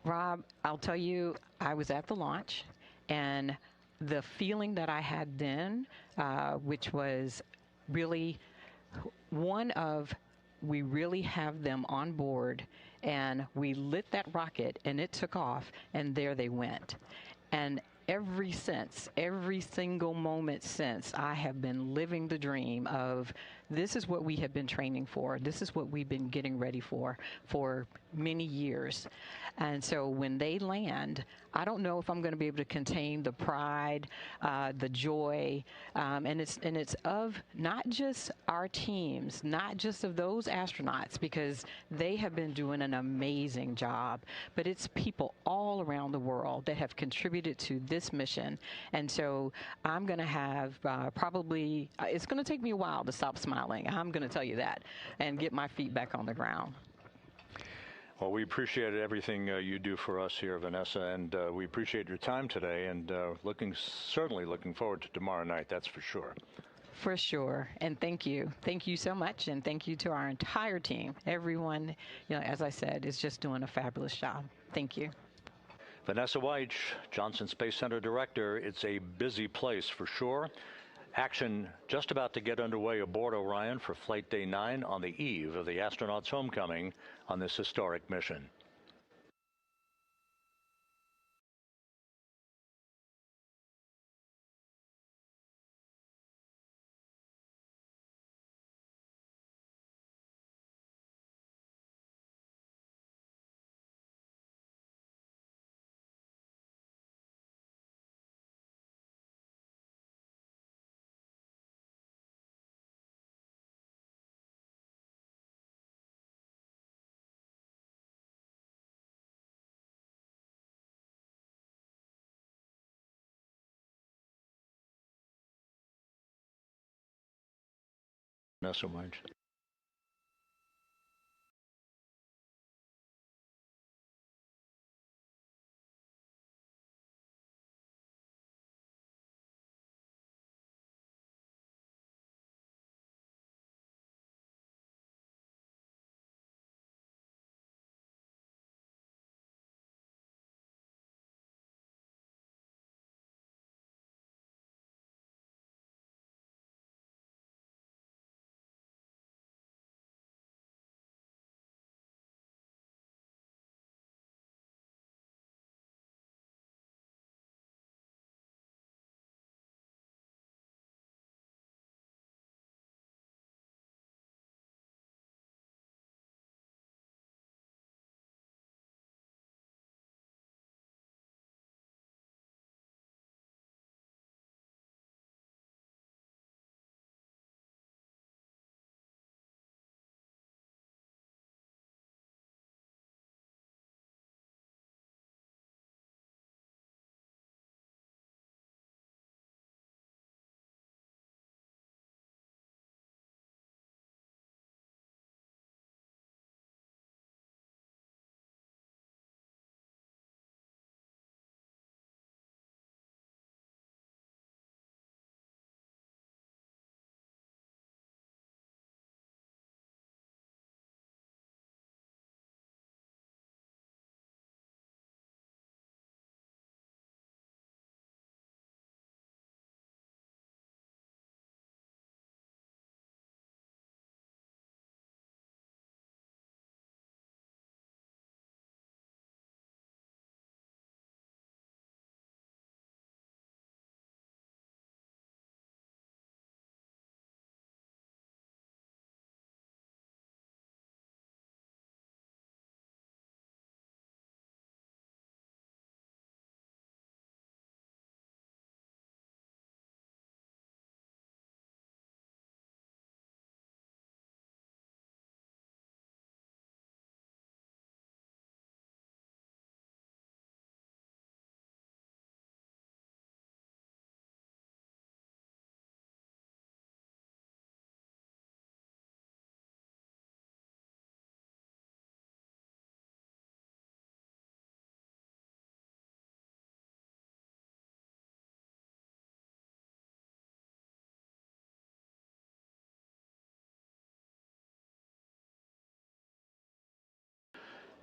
Rob, I'll tell you, I was at the launch, And the feeling that I had then, which was really one of, we really have them on board, and we lit that rocket and it took off, and there they went. And every single moment since, I have been living the dream of, this is what we have been training for. This is what we've been getting ready for many years. And so when they land, I don't know if I'm going to be able to contain the pride, the joy, and it's of not just our teams, not just of those astronauts, because they have been doing an amazing job, but it's people all around the world that have contributed to this mission. And so I'm going to have probably, it's going to take me a while to stop smiling. I'm going to tell you that, and get my feet back on the ground. Well, we appreciate everything you do for us here, Vanessa, and we appreciate your time today, and certainly looking forward to tomorrow night, that's for sure. For sure, and thank you. Thank you so much, and thank you to our entire team. Everyone, as I said, is just doing a fabulous job. Thank you. Vanessa Weich, Johnson Space Center Director. It's a busy place for sure. Action just about to get underway aboard Orion for Flight Day 9 on the eve of the astronauts' homecoming on this historic mission. Vanessa Weich.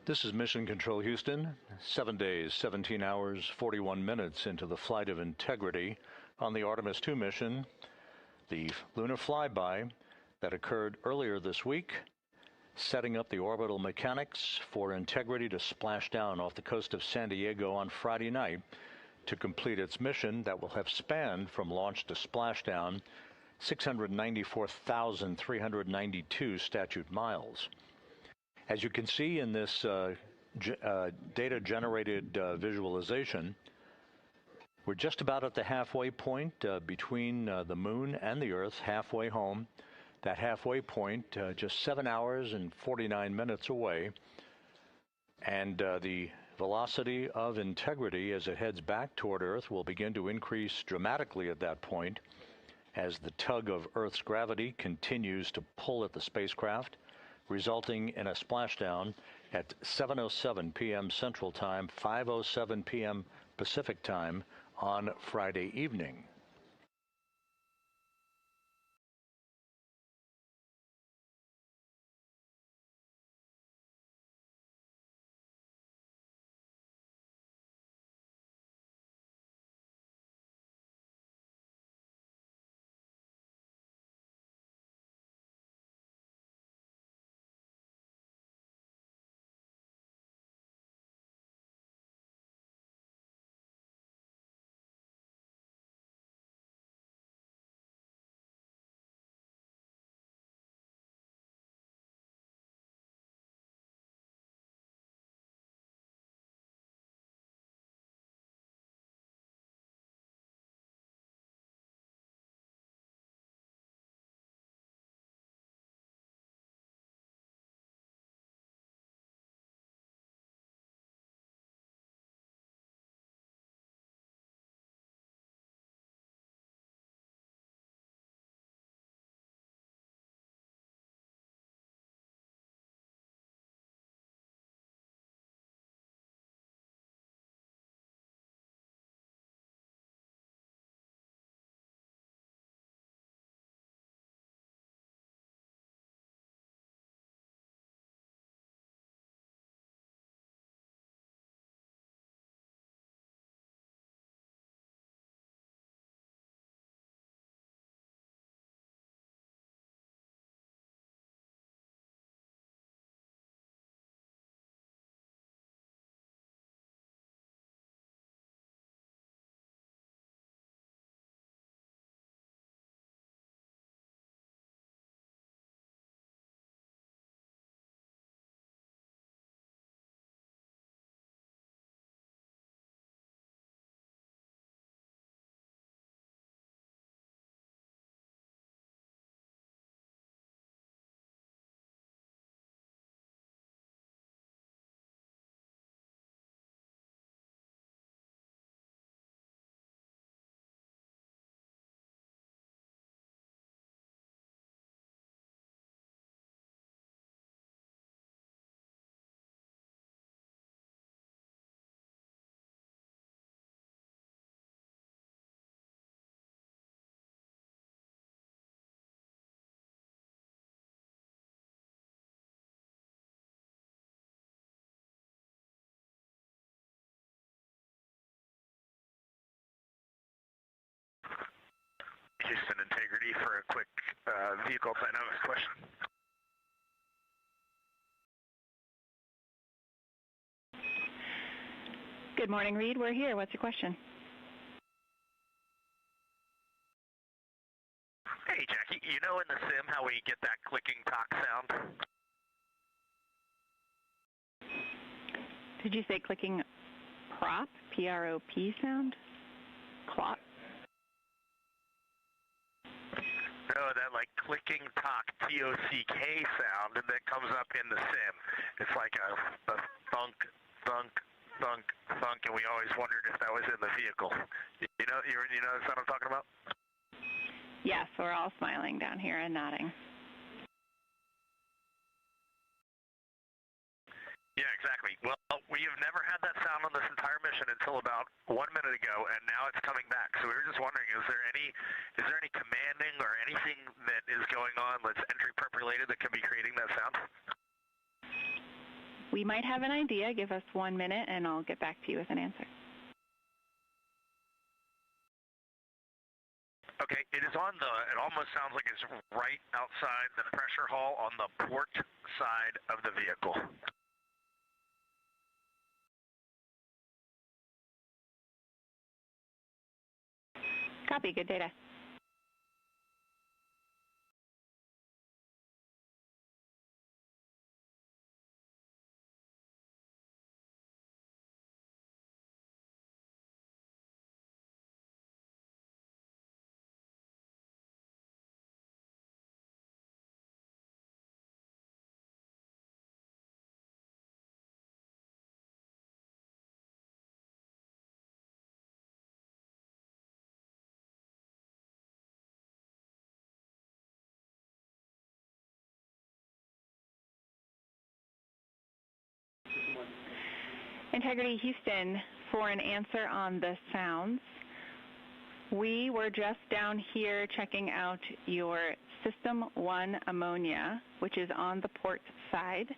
This is Mission Control Houston, 7 days, 17 hours, 41 minutes into the flight of Integrity on the Artemis II mission. The lunar flyby that occurred earlier this week, setting up the orbital mechanics for Integrity to splash down off the coast of San Diego on Friday night to complete its mission that will have spanned from launch to splashdown 694,392 statute miles. As you can see in this data-generated visualization, we're just about at the halfway point between the moon and the Earth, halfway home. That halfway point, just 7 hours and 49 minutes away. And the velocity of Integrity as it heads back toward Earth will begin to increase dramatically at that point as the tug of Earth's gravity continues to pull at the spacecraft, resulting in a splashdown at 7:07 p.m. Central Time, 5:07 p.m. Pacific Time on Friday evening. Houston Integrity for a quick vehicle dynamics question. Good morning, Reed. We're here. What's your question? Hey, Jackie. You know in the sim how we get that clicking talk sound? Did you say clicking prop? P-R-O-P sound? Clock? No, that like clicking talk T-O-C-K sound that comes up in the sim. It's like a thunk, thunk, thunk, thunk, and we always wondered if that was in the vehicle. You know the sound I'm talking about? Yes, we're all smiling down here and nodding. Yeah, exactly. Well, we have never had that sound on this entire mission until about 1 minute ago, and now it's coming back. So we were just wondering, is there any commanding or anything that is going on that's entry prep related that could be creating that sound? We might have an idea. Give us 1 minute, and I'll get back to you with an answer. Okay, it is on it almost sounds like it's right outside the pressure hull on the port side of the vehicle. Copy, good data. Integrity Houston, for an answer on the sounds. We were just down here checking out your System 1 ammonia, which is on the port side.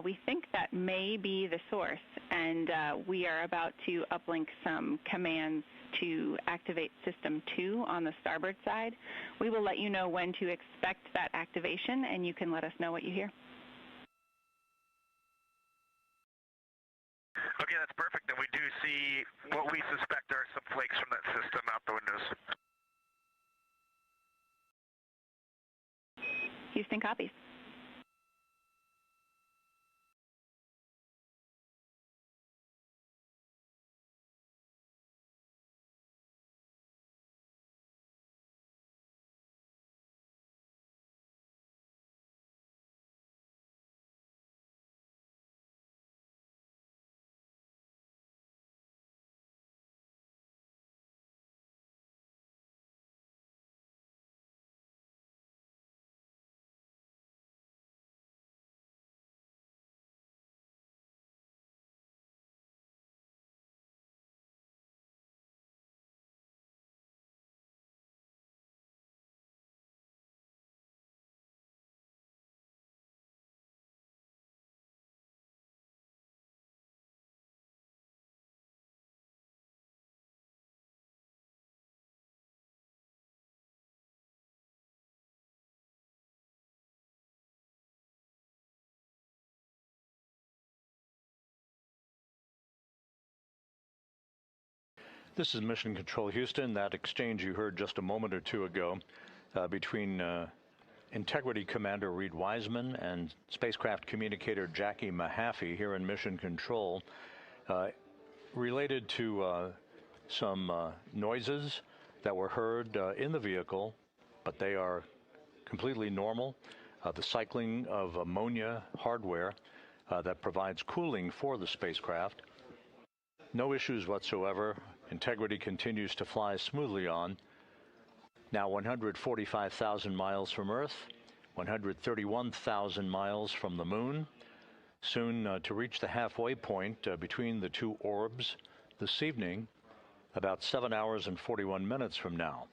We think that may be the source, and we are about to uplink some commands to activate System 2 on the starboard side. We will let you know when to expect that activation, and you can let us know what you hear. Okay, that's perfect. And we do see what we suspect are some flakes from that system out the windows. Houston copies. This is Mission Control Houston. That exchange you heard just a moment or two ago between Integrity Commander Reed Wiseman and spacecraft communicator Jackie Mahaffey here in Mission Control related to some noises that were heard in the vehicle, but they are completely normal. The cycling of ammonia hardware that provides cooling for the spacecraft. No issues whatsoever. Integrity continues to fly smoothly on. Now 145,000 miles from Earth, 131,000 miles from the Moon. Soon to reach the halfway point between the two orbs this evening, about 7 hours and 41 minutes from now.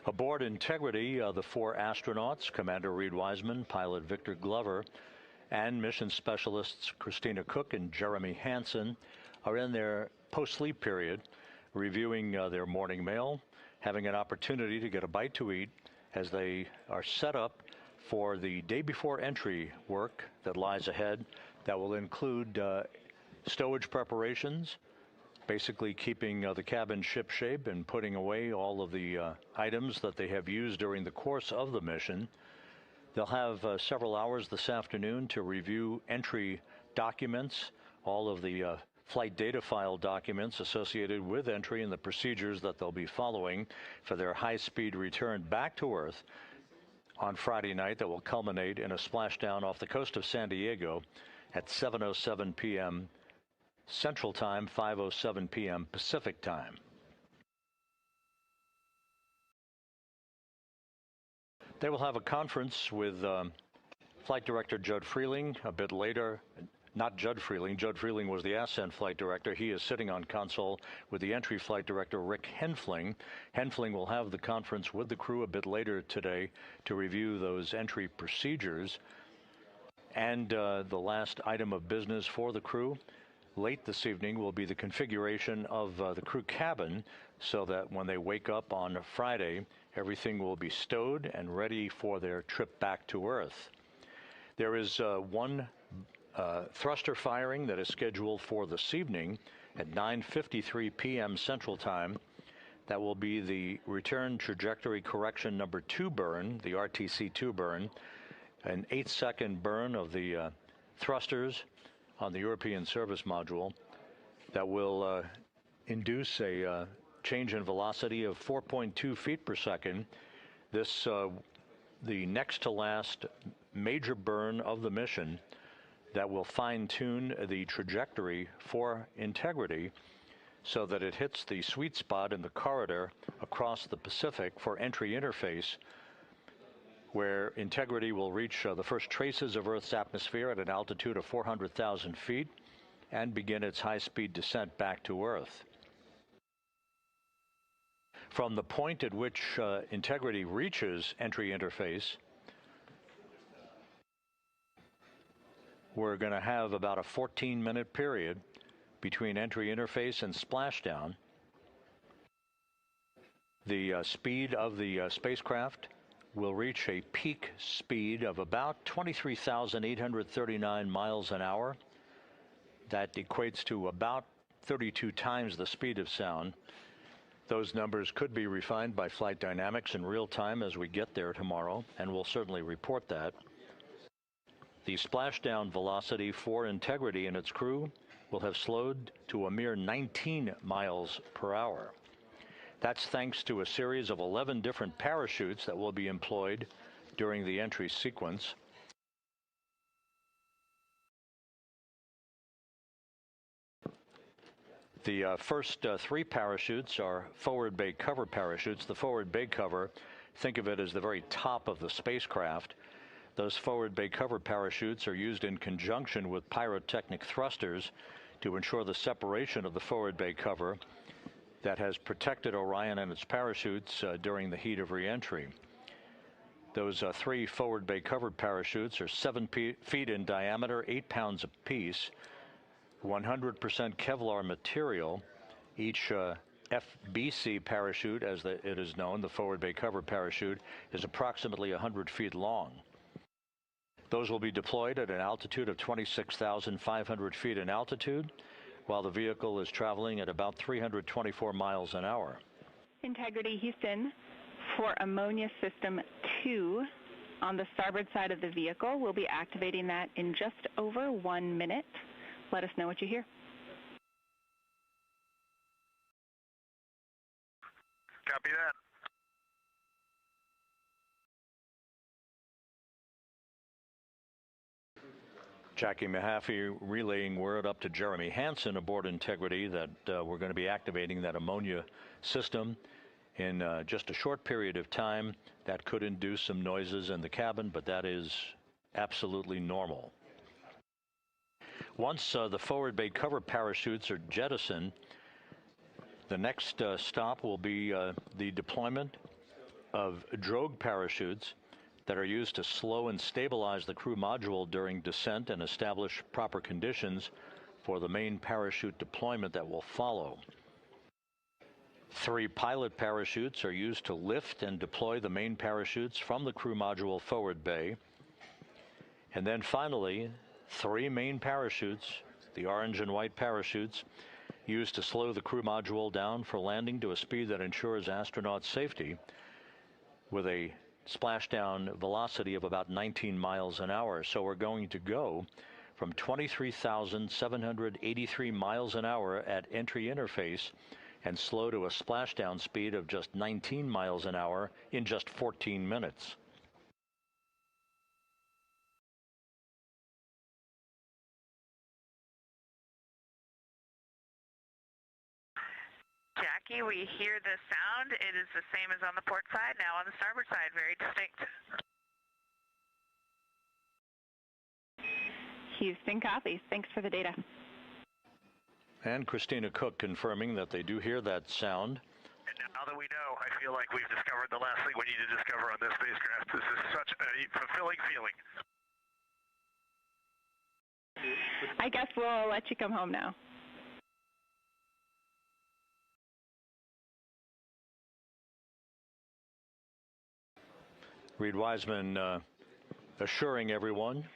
Aboard Integrity, the four astronauts, Commander Reed Wiseman, pilot Victor Glover, and mission specialists Christina Cook and Jeremy Hansen are in their post-sleep period, reviewing their morning mail, having an opportunity to get a bite to eat as they are set up for the day before entry work that lies ahead that will include stowage preparations, basically keeping the cabin ship-shape and putting away all of the items that they have used during the course of the mission. They'll have several hours this afternoon to review entry documents, all of the flight data file documents associated with entry and the procedures that they'll be following for their high-speed return back to Earth on Friday night that will culminate in a splashdown off the coast of San Diego at 7:07 p.m. Central Time, 5:07 p.m. Pacific Time. They will have a conference with Flight Director Judd Freeling a bit later. Not Judd Freeling. Judd Freeling was the Ascent Flight Director. He is sitting on console with the Entry Flight Director, Rick Henfling. Henfling will have the conference with the crew a bit later today to review those entry procedures. And the last item of business for the crew late this evening will be the configuration of the crew cabin so that when they wake up on Friday, everything will be stowed and ready for their trip back to Earth. There is one thruster firing that is scheduled for this evening at 9:53 p.m. Central Time. That will be the return trajectory correction number 2 burn, the RTC-2 burn, an 8-second burn of the thrusters on the European service module that will induce a change in velocity of 4.2 feet per second. This, the next to last major burn of the mission that will fine-tune the trajectory for integrity so that it hits the sweet spot in the corridor across the Pacific for entry interface, where integrity will reach the first traces of Earth's atmosphere at an altitude of 400,000 feet and begin its high-speed descent back to Earth. From the point at which integrity reaches entry interface, we're going to have about a 14-minute period between entry interface and splashdown. The speed of the spacecraft will reach a peak speed of about 23,839 miles an hour. That equates to about 32 times the speed of sound. Those numbers could be refined by flight dynamics in real time as we get there tomorrow, and we'll certainly report that. The splashdown velocity for Integrity and its crew will have slowed to a mere 19 miles per hour. That's thanks to a series of 11 different parachutes that will be employed during the entry sequence. The first 3 parachutes are forward bay cover parachutes. The forward bay cover, think of it as the very top of the spacecraft. Those forward bay cover parachutes are used in conjunction with pyrotechnic thrusters to ensure the separation of the forward bay cover that has protected Orion and its parachutes during the heat of re-entry. Those 3 forward bay covered parachutes are 7 feet in diameter, 8 pounds apiece, 100% Kevlar material. Each FBC parachute, as it is known, the forward bay cover parachute, is approximately 100 feet long. Those will be deployed at an altitude of 26,500 feet in altitude, while the vehicle is traveling at about 324 miles an hour. Integrity Houston, for ammonia system 2 on the starboard side of the vehicle. We'll be activating that in just over 1 minute. Let us know what you hear. Copy that. Jackie Mahaffey relaying word up to Jeremy Hansen aboard Integrity that we're going to be activating that ammonia system in just a short period of time. That could induce some noises in the cabin, but that is absolutely normal. Once the forward bay cover parachutes are jettisoned, the next stop will be the deployment of drogue parachutes that are used to slow and stabilize the crew module during descent and establish proper conditions for the main parachute deployment that will follow. 3 pilot parachutes are used to lift and deploy the main parachutes from the crew module forward bay. And then finally, 3 main parachutes, the orange and white parachutes, used to slow the crew module down for landing to a speed that ensures astronauts' safety with a splashdown velocity of about 19 miles an hour. So we're going to go from 23,783 miles an hour at entry interface and slow to a splashdown speed of just 19 miles an hour in just 14 minutes. Jackie, we hear the sound. It is the same as on the port side, now on the starboard side, very distinct. Houston copies. Thanks for the data. And Christina Cook confirming that they do hear that sound. And now that we know, I feel like we've discovered the last thing we need to discover on this spacecraft. This is such a fulfilling feeling. I guess we'll let you come home now. Reed Wiseman assuring everyone.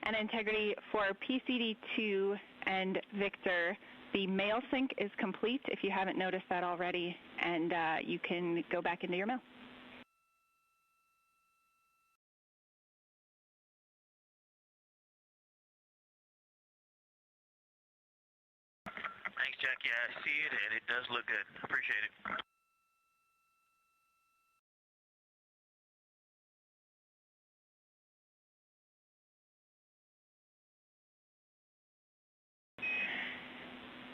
And Integrity for PCD2 and Victor, the mail sync is complete if you haven't noticed that already, and you can go back into your mail. Thanks, Jackie. I see it, and it does look good. Appreciate it.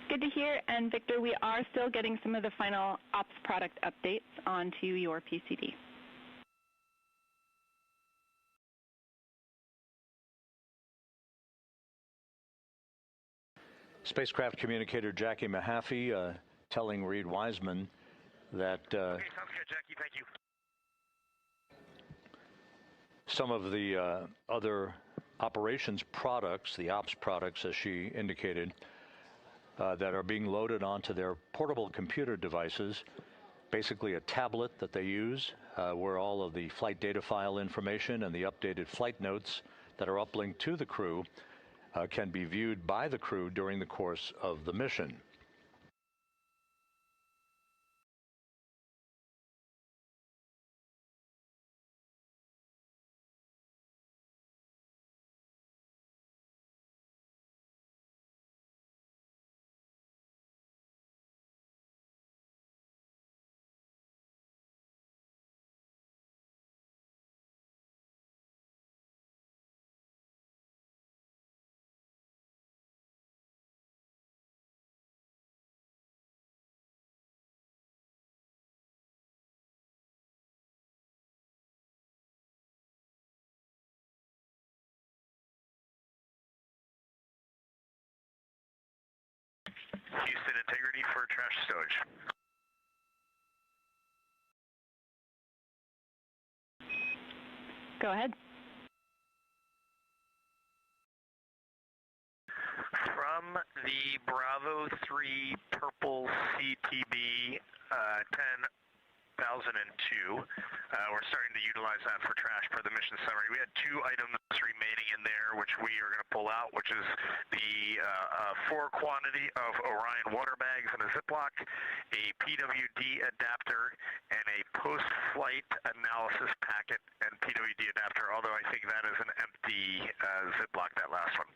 Good to hear, and Victor, we are still getting some of the final ops product updates onto your PCD. Spacecraft communicator Jackie Mahaffey telling Reed Wiseman that Okay, sounds good, Jackie. Thank you. some of the other operations products, the ops products, as she indicated, that are being loaded onto their portable computer devices, basically a tablet that they use where all of the flight data file information and the updated flight notes that are uplinked to the crew can be viewed by the crew during the course of the mission. Houston Integrity for trash stowage. Go ahead. From the Bravo 3 Purple CTB 10,002, we're starting to utilize that for trash per the mission summary. We had 2 items remaining in there, which we are going to pull out, which is the 4 quantity of Orion water bags in a Ziploc, a PWD adapter, and a post-flight analysis packet and PWD adapter, although I think that is an empty Ziploc, that last one.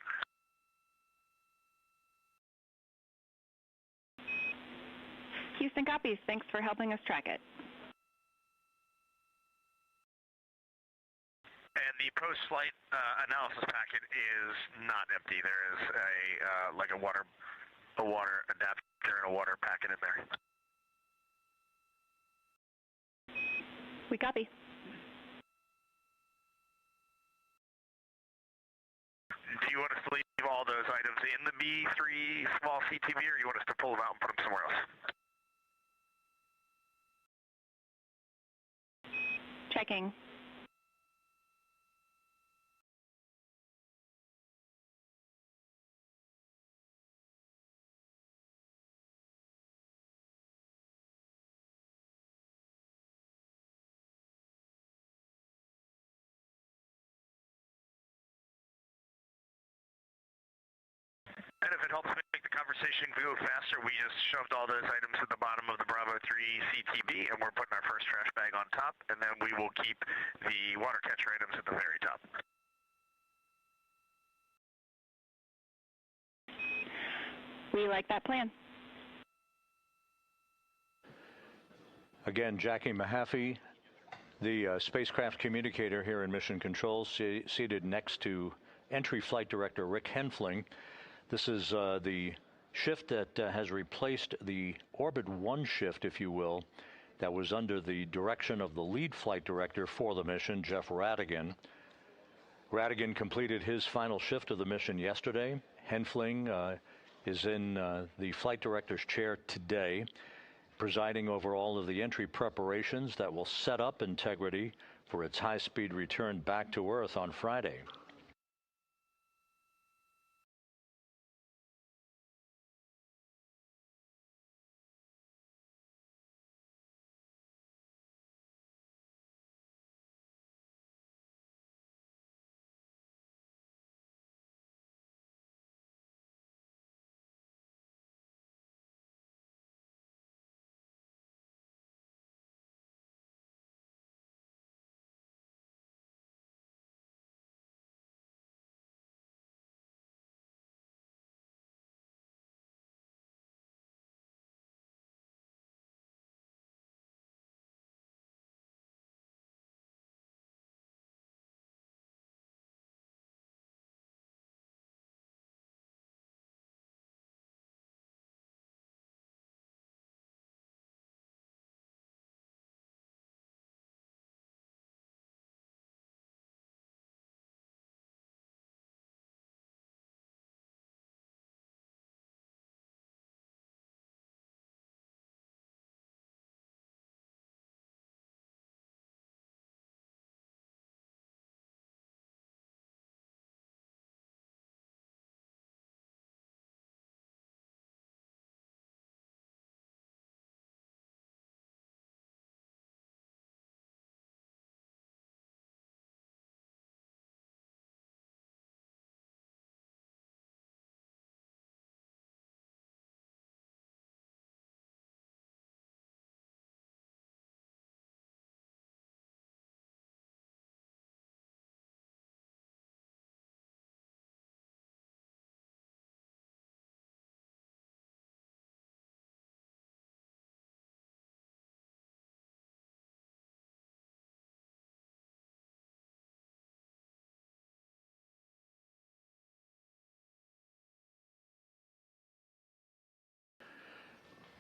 Houston copies. Thanks for helping us track it. And the post-flight analysis packet is not empty. There is a like a water adapter and a water packet in there. We copy. Do you want us to leave all those items in the B3 small CTV, or you want us to pull them out and put them somewhere else? Checking. And if it helps make the conversation go faster, we just shoved all those items at the bottom of the Bravo 3 CTB, and we're putting our first trash bag on top, and then we will keep the water catcher items at the very top. We like that plan. Again, Jackie Mahaffey, the spacecraft communicator here in Mission Control, seated next to Entry Flight Director Rick Henfling. This is the shift that has replaced the Orbit 1 shift, if you will, that was under the direction of the lead flight director for the mission, Jeff Radigan. Radigan completed his final shift of the mission yesterday. Henfling is in the flight director's chair today, presiding over all of the entry preparations that will set up Integrity for its high-speed return back to Earth on Friday.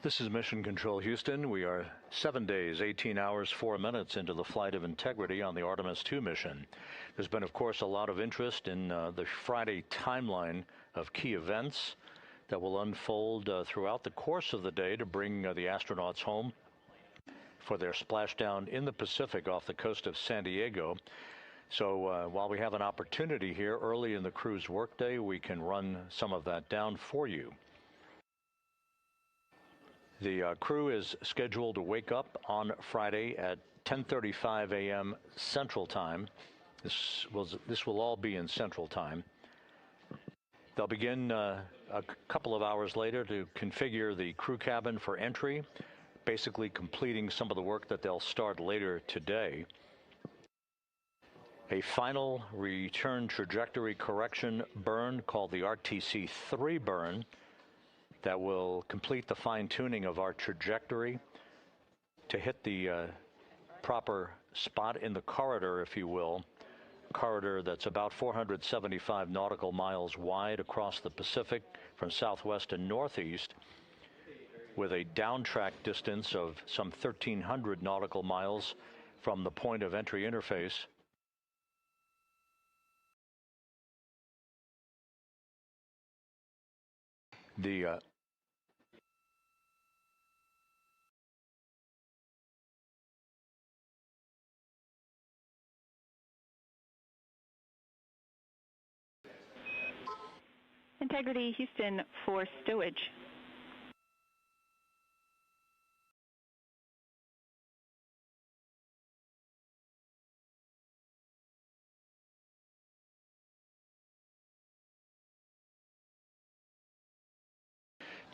This is Mission Control Houston. We are 7 days, 18 hours, 4 minutes into the flight of Integrity on the Artemis II mission. There's been, of course, a lot of interest in the Friday timeline of key events that will unfold throughout the course of the day to bring the astronauts home for their splashdown in the Pacific off the coast of San Diego. So while we have an opportunity here early in the crew's workday, we can run some of that down for you. The crew is scheduled to wake up on Friday at 10:35 a.m. Central Time. This will all be in Central Time. They'll begin a couple of hours later to configure the crew cabin for entry, basically completing some of the work that they'll start later today. A final return trajectory correction burn called the RTC-3 burn that will complete the fine-tuning of our trajectory to hit the proper spot in the corridor, if you will, corridor that's about 475 nautical miles wide across the Pacific from southwest to northeast, with a downtrack distance of some 1,300 nautical miles from the point of entry interface. The Integrity Houston for stowage.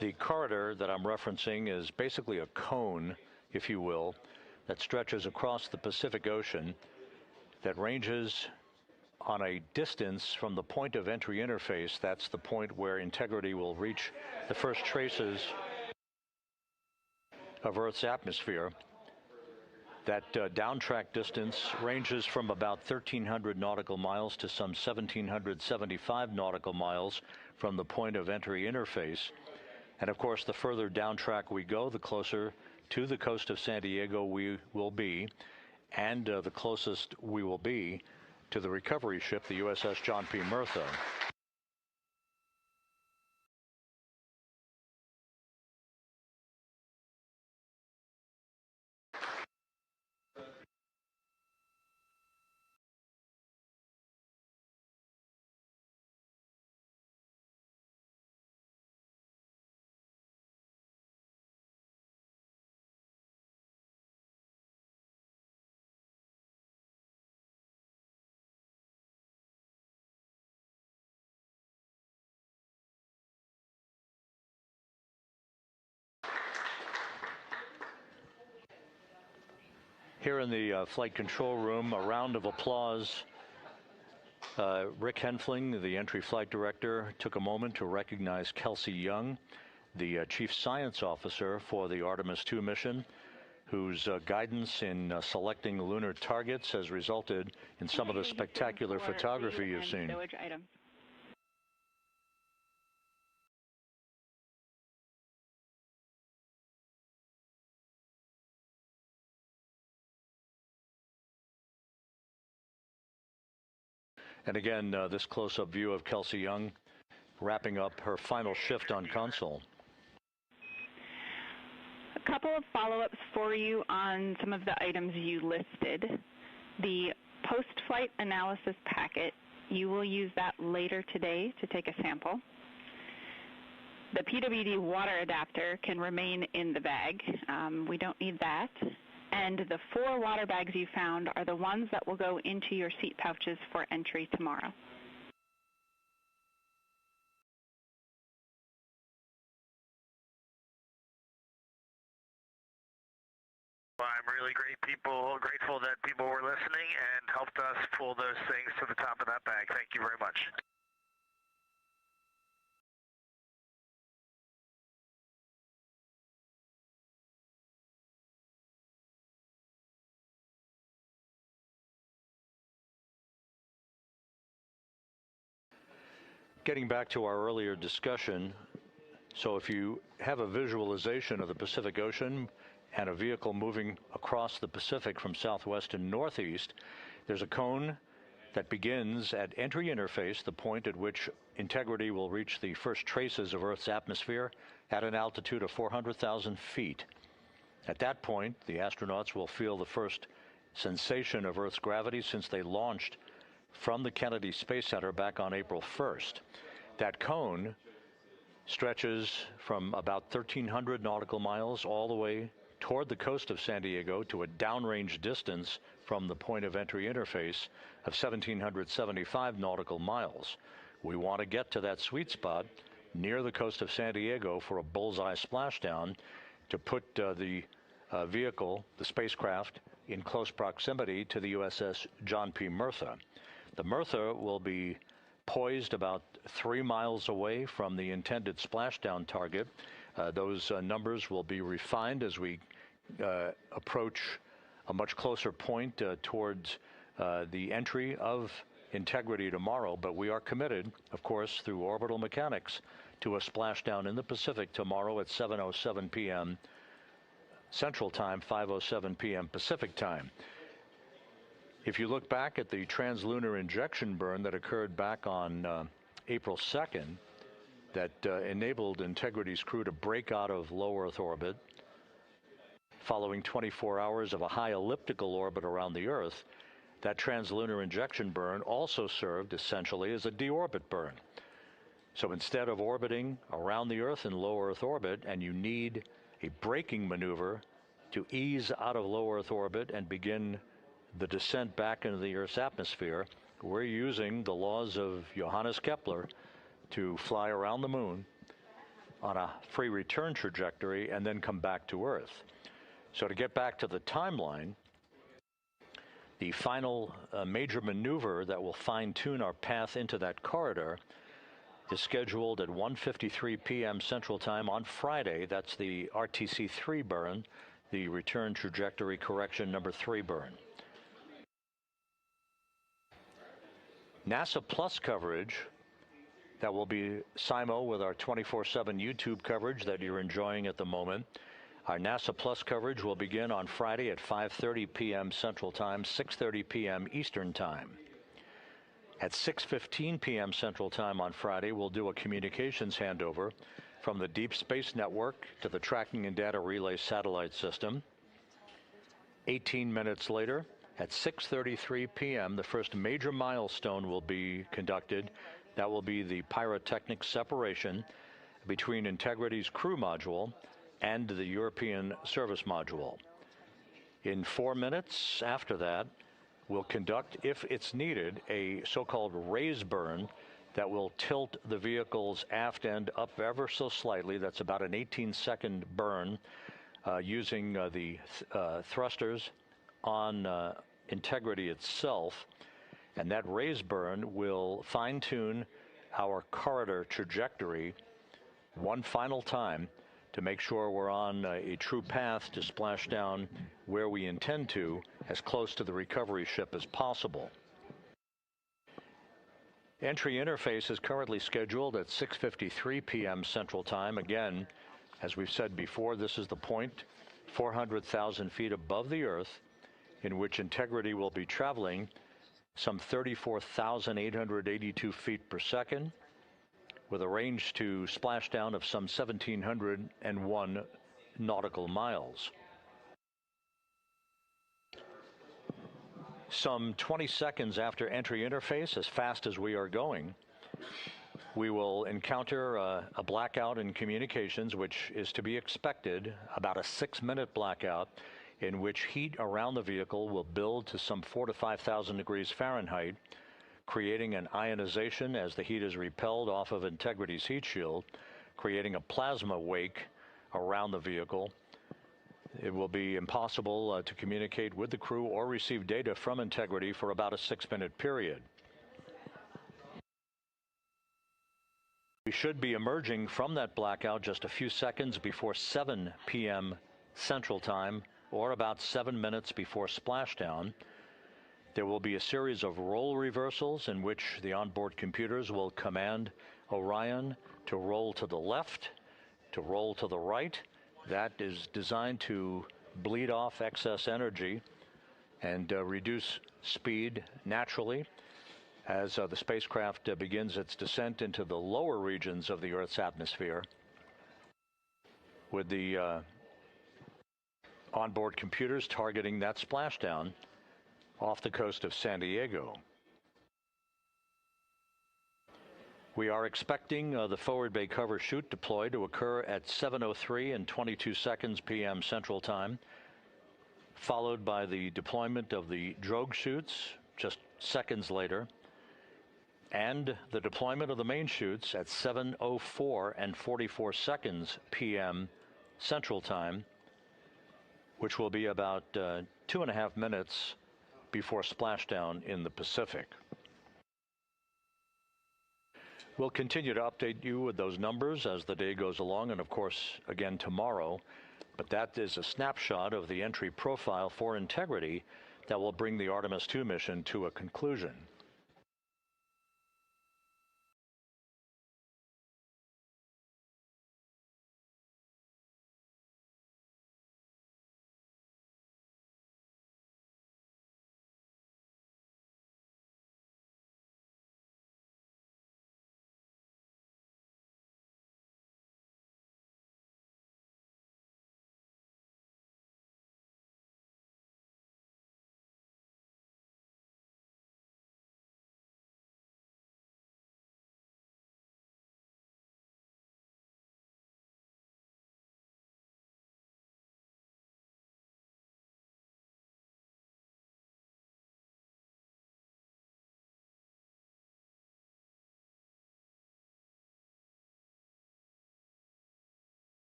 The corridor that I'm referencing is basically a cone, if you will, that stretches across the Pacific Ocean that ranges on a distance from the point of entry interface. That's the point where integrity will reach the first traces of Earth's atmosphere. That downtrack distance ranges from about 1,300 nautical miles to some 1,775 nautical miles from the point of entry interface. And of course, the further downtrack we go, the closer to the coast of San Diego we will be, and the closest we will be to the recovery ship, the USS John P. Murtha. Here in the flight control room, a round of applause. Rick Henfling, the entry flight director, took a moment to recognize Kelsey Young, the chief science officer for the Artemis II mission, whose guidance in selecting lunar targets has resulted in some of the spectacular photography you've seen. And again, this close-up view of Kelsey Young wrapping up her final shift on console. A couple of follow-ups for you on some of the items you listed. The post-flight analysis packet, you will use that later today to take a sample. The PWD water adapter can remain in the bag. We don't need that. And the 4 water bags you found are the ones that will go into your seat pouches for entry tomorrow. I'm really grateful that people were listening and helped us pull those things to the top of that bag. Thank you very much. Getting back to our earlier discussion, so if you have a visualization of the Pacific Ocean and a vehicle moving across the Pacific from southwest to northeast, there's a cone that begins at entry interface, the point at which integrity will reach the first traces of Earth's atmosphere at an altitude of 400,000 feet. At that point, the astronauts will feel the first sensation of Earth's gravity since they launched from the Kennedy Space Center back on April 1st. That cone stretches from about 1,300 nautical miles all the way toward the coast of San Diego to a downrange distance from the point of entry interface of 1,775 nautical miles. We want to get to that sweet spot near the coast of San Diego for a bullseye splashdown to put the vehicle, the spacecraft, in close proximity to the USS John P. Murtha. The Murtha will be poised about 3 miles away from the intended splashdown target. Those numbers will be refined as we approach a much closer point towards the entry of integrity tomorrow, but we are committed, of course, through orbital mechanics, to a splashdown in the Pacific tomorrow at 7:07 p.m. Central Time, 5:07 p.m. Pacific Time. If you look back at the translunar injection burn that occurred back on April 2nd, that enabled Integrity's crew to break out of low Earth orbit, following 24 hours of a high elliptical orbit around the Earth, that translunar injection burn also served essentially as a deorbit burn. So instead of orbiting around the Earth in low Earth orbit, and you need a braking maneuver to ease out of low Earth orbit and begin the descent back into the Earth's atmosphere, we're using the laws of Johannes Kepler to fly around the moon on a free return trajectory and then come back to Earth. So to get back to the timeline, the final major maneuver that will fine-tune our path into that corridor is scheduled at 1:53 p.m. Central Time on Friday. That's the RTC-3 burn, the return trajectory correction number 3 burn. NASA Plus coverage that will be SIMO with our 24/7 YouTube coverage that you're enjoying at the moment. Our NASA Plus coverage will begin on Friday at 5:30 p.m. Central Time, 6:30 p.m. Eastern Time. At 6:15 p.m. Central Time on Friday, we'll do a communications handover from the Deep Space Network to the Tracking and Data Relay Satellite System. 18 minutes later, at 6:33 p.m., the first major milestone will be conducted. That will be the pyrotechnic separation between Integrity's crew module and the European service module. In 4 minutes after that, we'll conduct, if it's needed, a so-called raise burn that will tilt the vehicle's aft end up ever so slightly. That's about an 18-second burn using the thrusters on Integrity itself. And that raise burn will fine-tune our corridor trajectory one final time to make sure we're on a true path to splash down where we intend to, as close to the recovery ship as possible. Entry interface is currently scheduled at 6:53 p.m. Central Time. Again, as we've said before, this is the point 400,000 feet above the Earth in which Integrity will be traveling some 34,882 feet per second, with a range to splashdown of some 1,701 nautical miles. Some 20 seconds after entry interface, as fast as we are going, we will encounter a blackout in communications, which is to be expected, about a 6-minute blackout, in which heat around the vehicle will build to some 4,000 to 5,000 degrees Fahrenheit, creating an ionization as the heat is repelled off of Integrity's heat shield, creating a plasma wake around the vehicle. It will be impossible to communicate with the crew or receive data from Integrity for about a 6-minute period. We should be emerging from that blackout just a few seconds before 7 p.m. Central Time, or about 7 minutes before splashdown. There will be a series of role reversals in which the onboard computers will command Orion to roll to the left, to roll to the right. That is designed to bleed off excess energy and reduce speed naturally as the spacecraft begins its descent into the lower regions of the Earth's atmosphere, with the onboard computers targeting that splashdown off the coast of San Diego. We are expecting the forward bay cover chute deploy to occur at 7:03 and 22 seconds p.m. Central Time, followed by the deployment of the drogue chutes just seconds later, and the deployment of the main chutes at 7:04 and 44 seconds p.m. Central Time, which will be about 2.5 minutes before splashdown in the Pacific. We'll continue to update you with those numbers as the day goes along, and of course again tomorrow, but that is a snapshot of the entry profile for Integrity that will bring the Artemis II mission to a conclusion.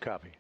Copy.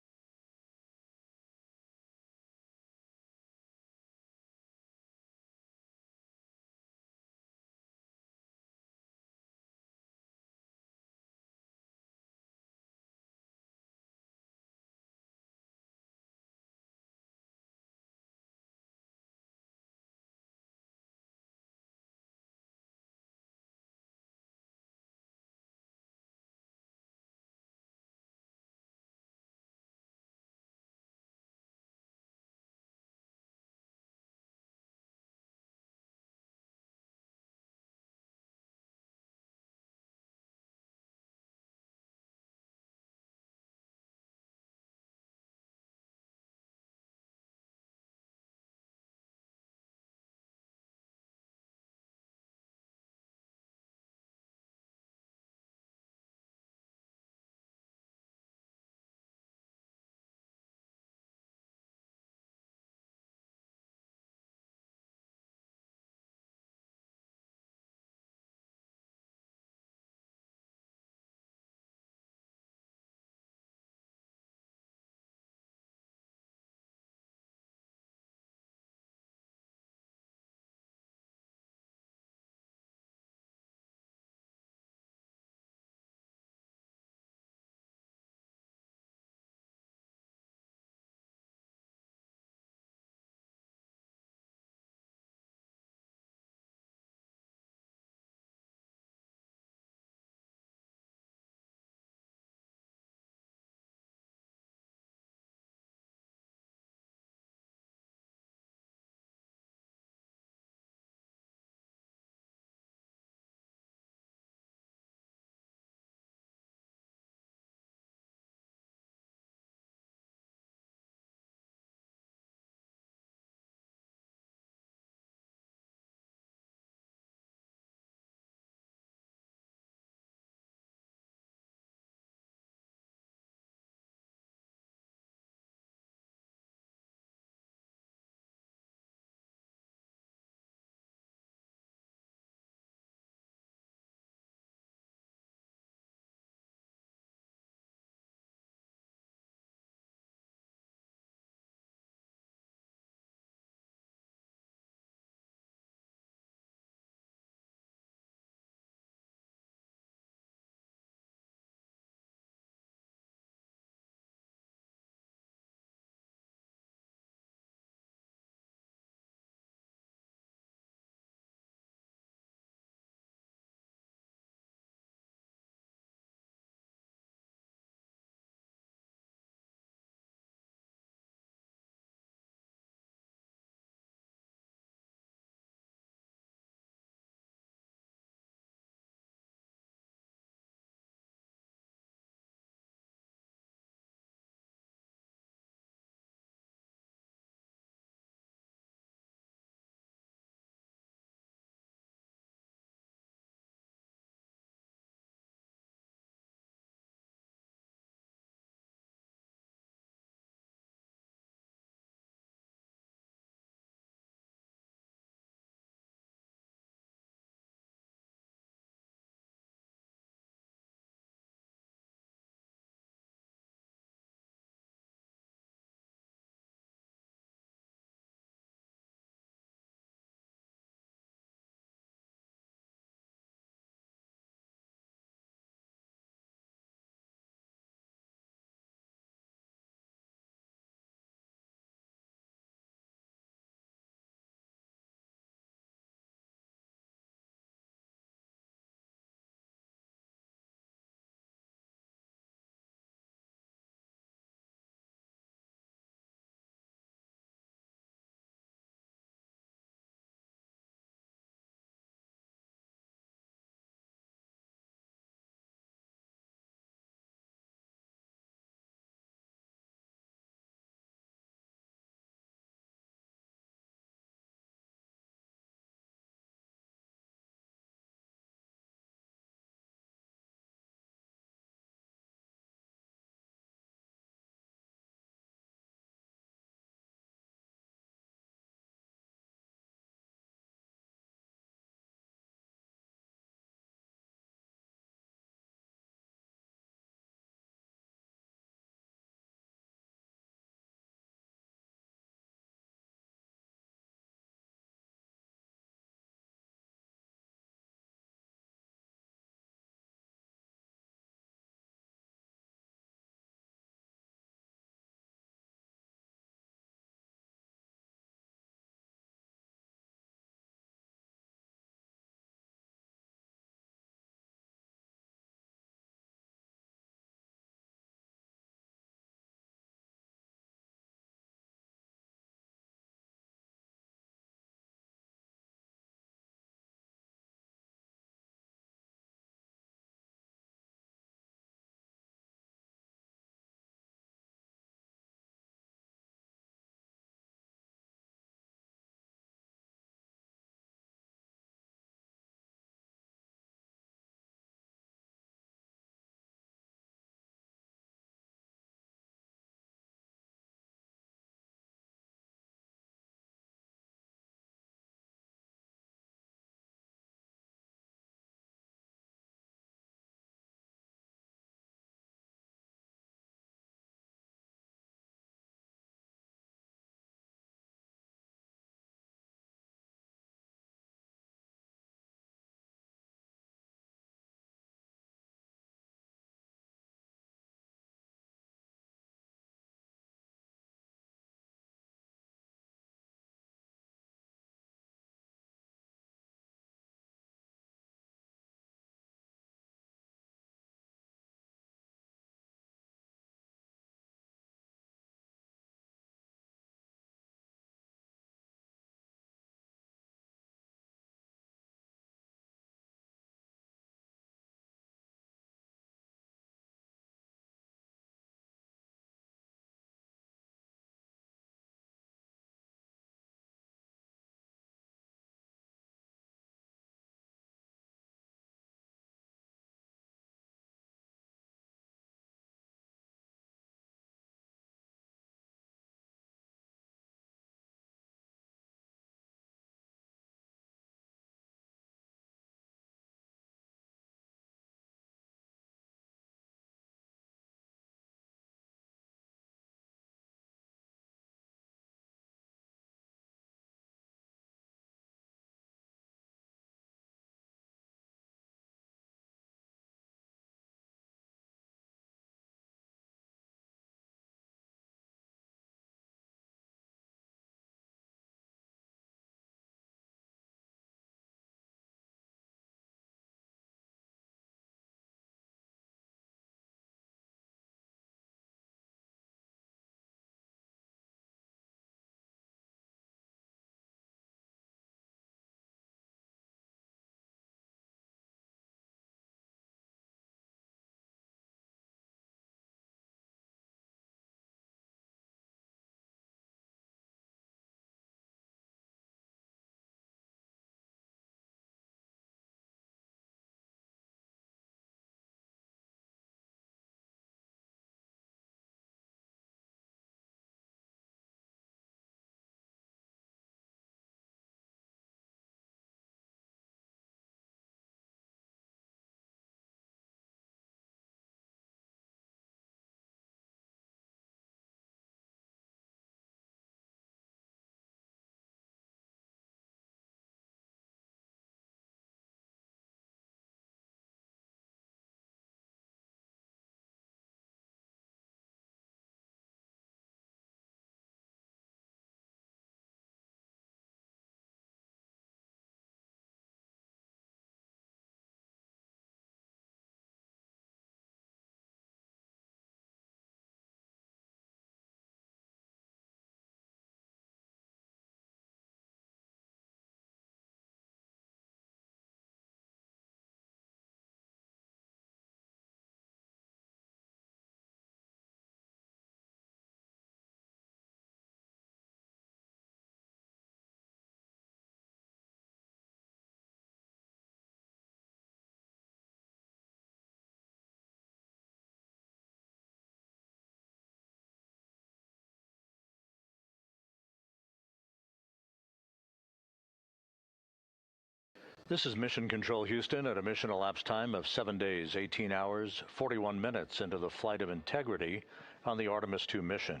This is Mission Control Houston at a mission elapsed time of 7 days, 18 hours, 41 minutes into the flight of integrity on the Artemis II mission.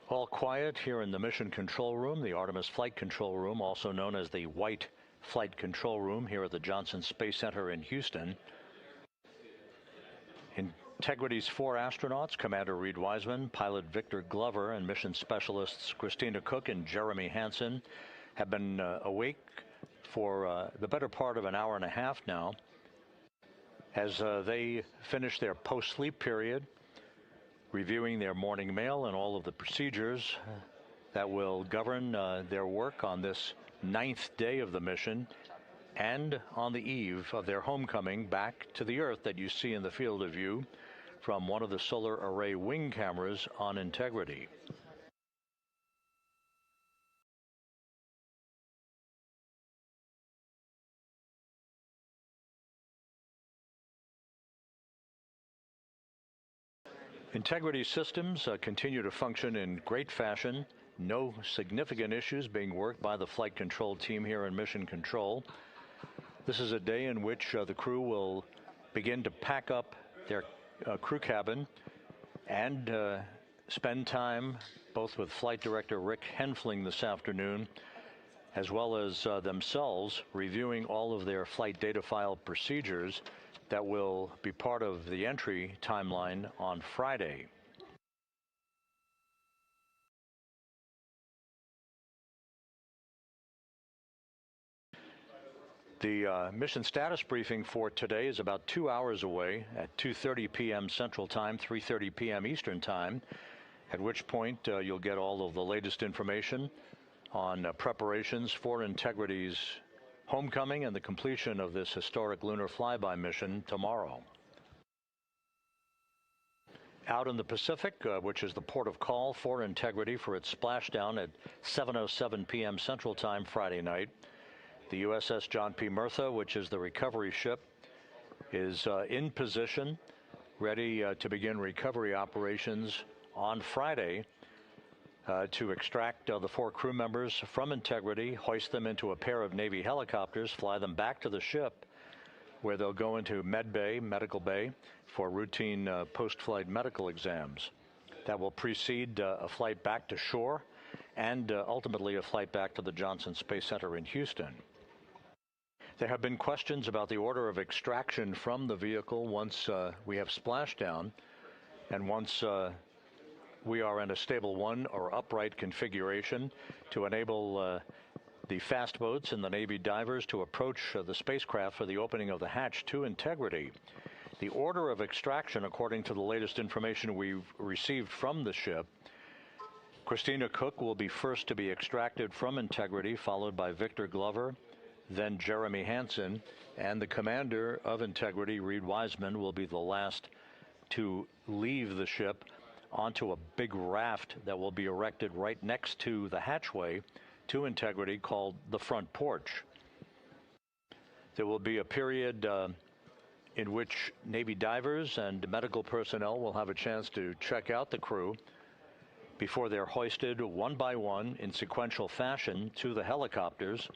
All quiet here in the Mission Control Room, the Artemis Flight Control Room, also known as the White Flight Control Room here at the Johnson Space Center in Houston. Integrity's 4 astronauts, Commander Reed Wiseman, pilot Victor Glover, and mission specialists Christina Cook and Jeremy Hansen, have been awake for the better part of an hour and a half now as they finish their post-sleep period, reviewing their morning mail and all of the procedures that will govern their work on this 9th day of the mission and on the eve of their homecoming back to the Earth that you see in the field of view from one of the solar array wing cameras on Integrity. Integrity systems continue to function in great fashion. No significant issues being worked by the flight control team here in Mission Control. This is a day in which the crew will begin to pack up their crew cabin and spend time both with Flight Director Rick Henfling this afternoon, as well as themselves reviewing all of their flight data file procedures that will be part of the entry timeline on Friday. The mission status briefing for today is about 2 hours away at 2:30 p.m. Central Time, 3:30 p.m. Eastern Time, at which point you'll get all of the latest information on preparations for Integrity's homecoming and the completion of this historic lunar flyby mission tomorrow. Out in the Pacific, which is the port of call for Integrity for its splashdown at 7:07 p.m. Central Time Friday night, the USS John P. Murtha, which is the recovery ship, is in position, ready to begin recovery operations on Friday to extract the 4 crew members from Integrity, hoist them into a pair of Navy helicopters, fly them back to the ship, where they'll go into medical bay, for routine post-flight medical exams. That will precede a flight back to shore and ultimately a flight back to the Johnson Space Center in Houston. There have been questions about the order of extraction from the vehicle once we have splashdown and once we are in a stable 1 or upright configuration to enable the fast boats and the Navy divers to approach the spacecraft for the opening of the hatch to Integrity. The order of extraction, according to the latest information we've received from the ship, Christina Cook will be first to be extracted from Integrity, followed by Victor Glover, then Jeremy Hansen, and the commander of Integrity, Reed Wiseman, will be the last to leave the ship onto a big raft that will be erected right next to the hatchway to Integrity called the front porch. There will be a period in which Navy divers and medical personnel will have a chance to check out the crew before they're hoisted one by one in sequential fashion to the helicopters.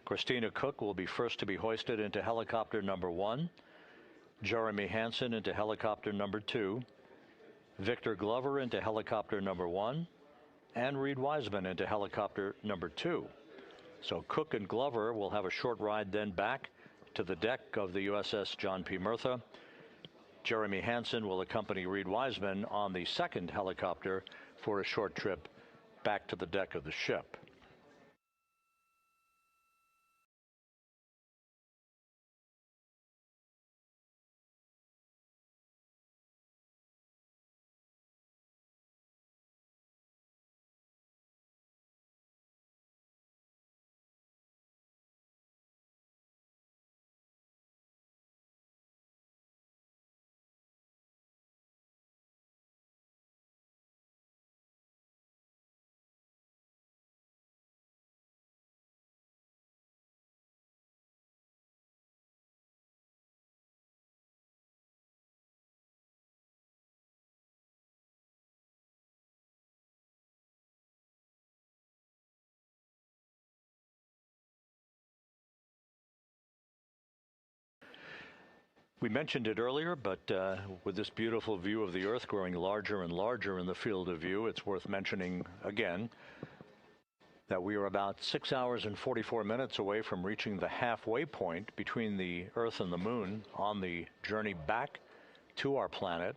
Christina Cook will be first to be hoisted into helicopter number 1, Jeremy Hansen into helicopter number 2, Victor Glover into helicopter number 1, and Reed Wiseman into helicopter number 2. So Cook and Glover will have a short ride then back to the deck of the USS John P. Murtha. Jeremy Hansen will accompany Reed Wiseman on the second helicopter for a short trip back to the deck of the ship. We mentioned it earlier, but with this beautiful view of the Earth growing larger and larger in the field of view, it's worth mentioning again that we are about 6 hours and 44 minutes away from reaching the halfway point between the Earth and the Moon on the journey back to our planet.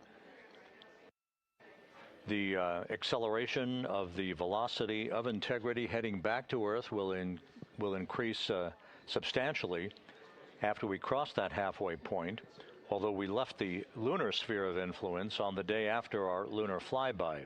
The acceleration of the velocity of integrity heading back to Earth will increase substantially after we cross that halfway point, although we left the lunar sphere of influence on the day after our lunar flyby.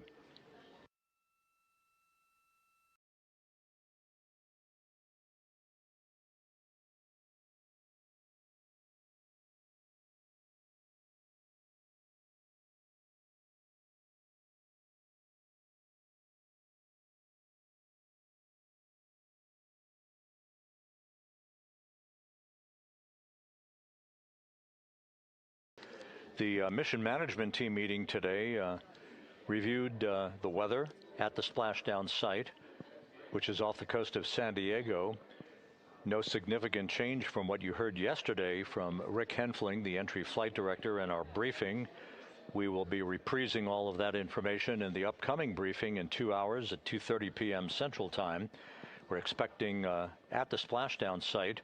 The mission management team meeting today reviewed the weather at the splashdown site, which is off the coast of San Diego. No significant change from what you heard yesterday from Rick Henfling, the entry flight director, in our briefing. We will be reprising all of that information in the upcoming briefing in 2 hours at 2:30 p.m. Central Time. We're expecting at the splashdown site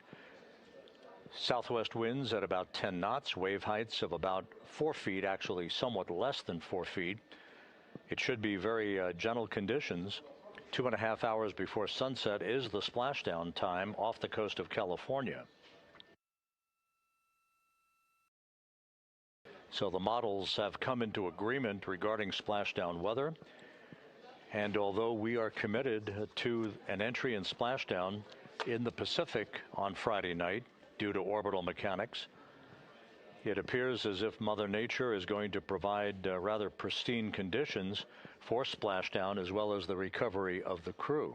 southwest winds at about 10 knots, wave heights of about 4 feet, actually somewhat less than 4 feet. It should be very gentle conditions. 2.5 hours before sunset is the splashdown time off the coast of California. So the models have come into agreement regarding splashdown weather. And although we are committed to an entry and splashdown in the Pacific on Friday night, due to orbital mechanics, it appears as if Mother Nature is going to provide rather pristine conditions for splashdown as well as the recovery of the crew.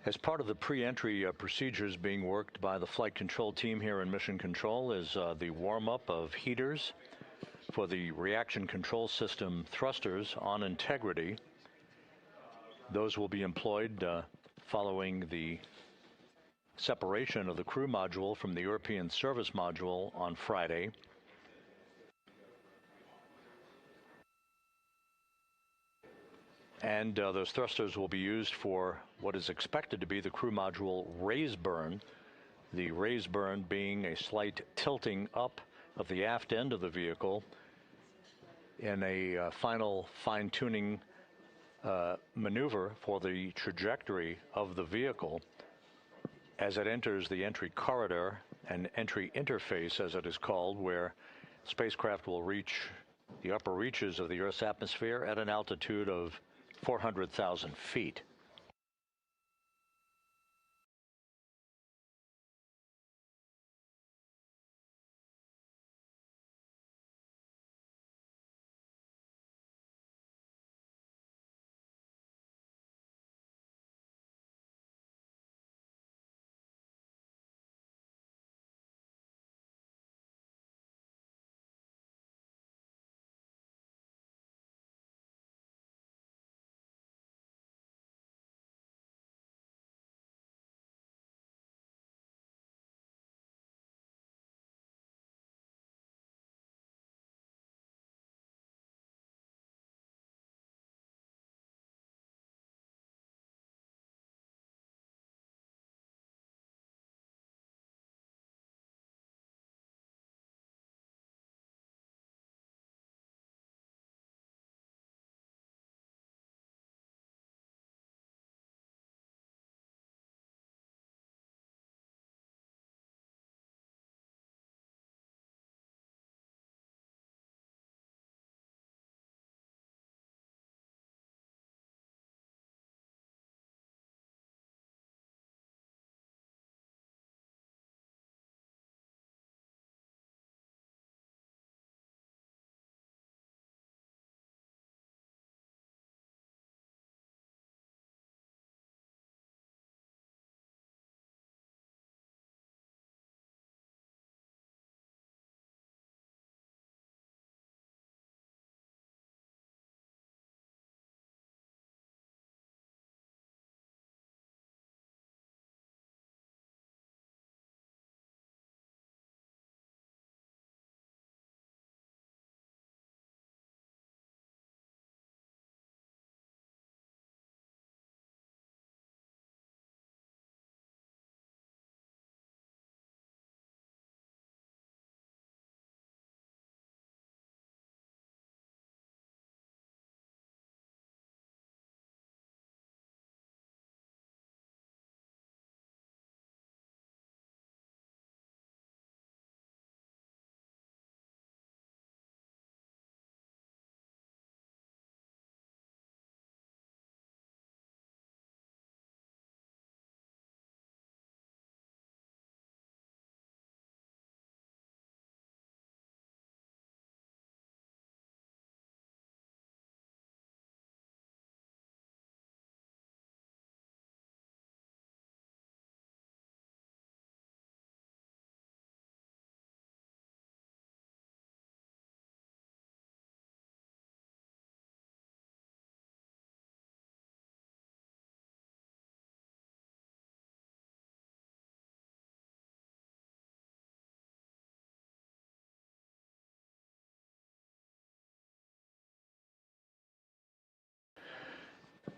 As part of the pre-entry procedures being worked by the flight control team here in Mission Control is the warm-up of heaters for the reaction control system thrusters on Integrity. Those will be employed following the separation of the crew module from the European service module on Friday. And those thrusters will be used for what is expected to be the crew module raise burn. The raise burn being a slight tilting up of the aft end of the vehicle in a final fine-tuning maneuver for the trajectory of the vehicle as it enters the entry corridor and entry interface, as it is called, where spacecraft will reach the upper reaches of the Earth's atmosphere at an altitude of 400,000 feet.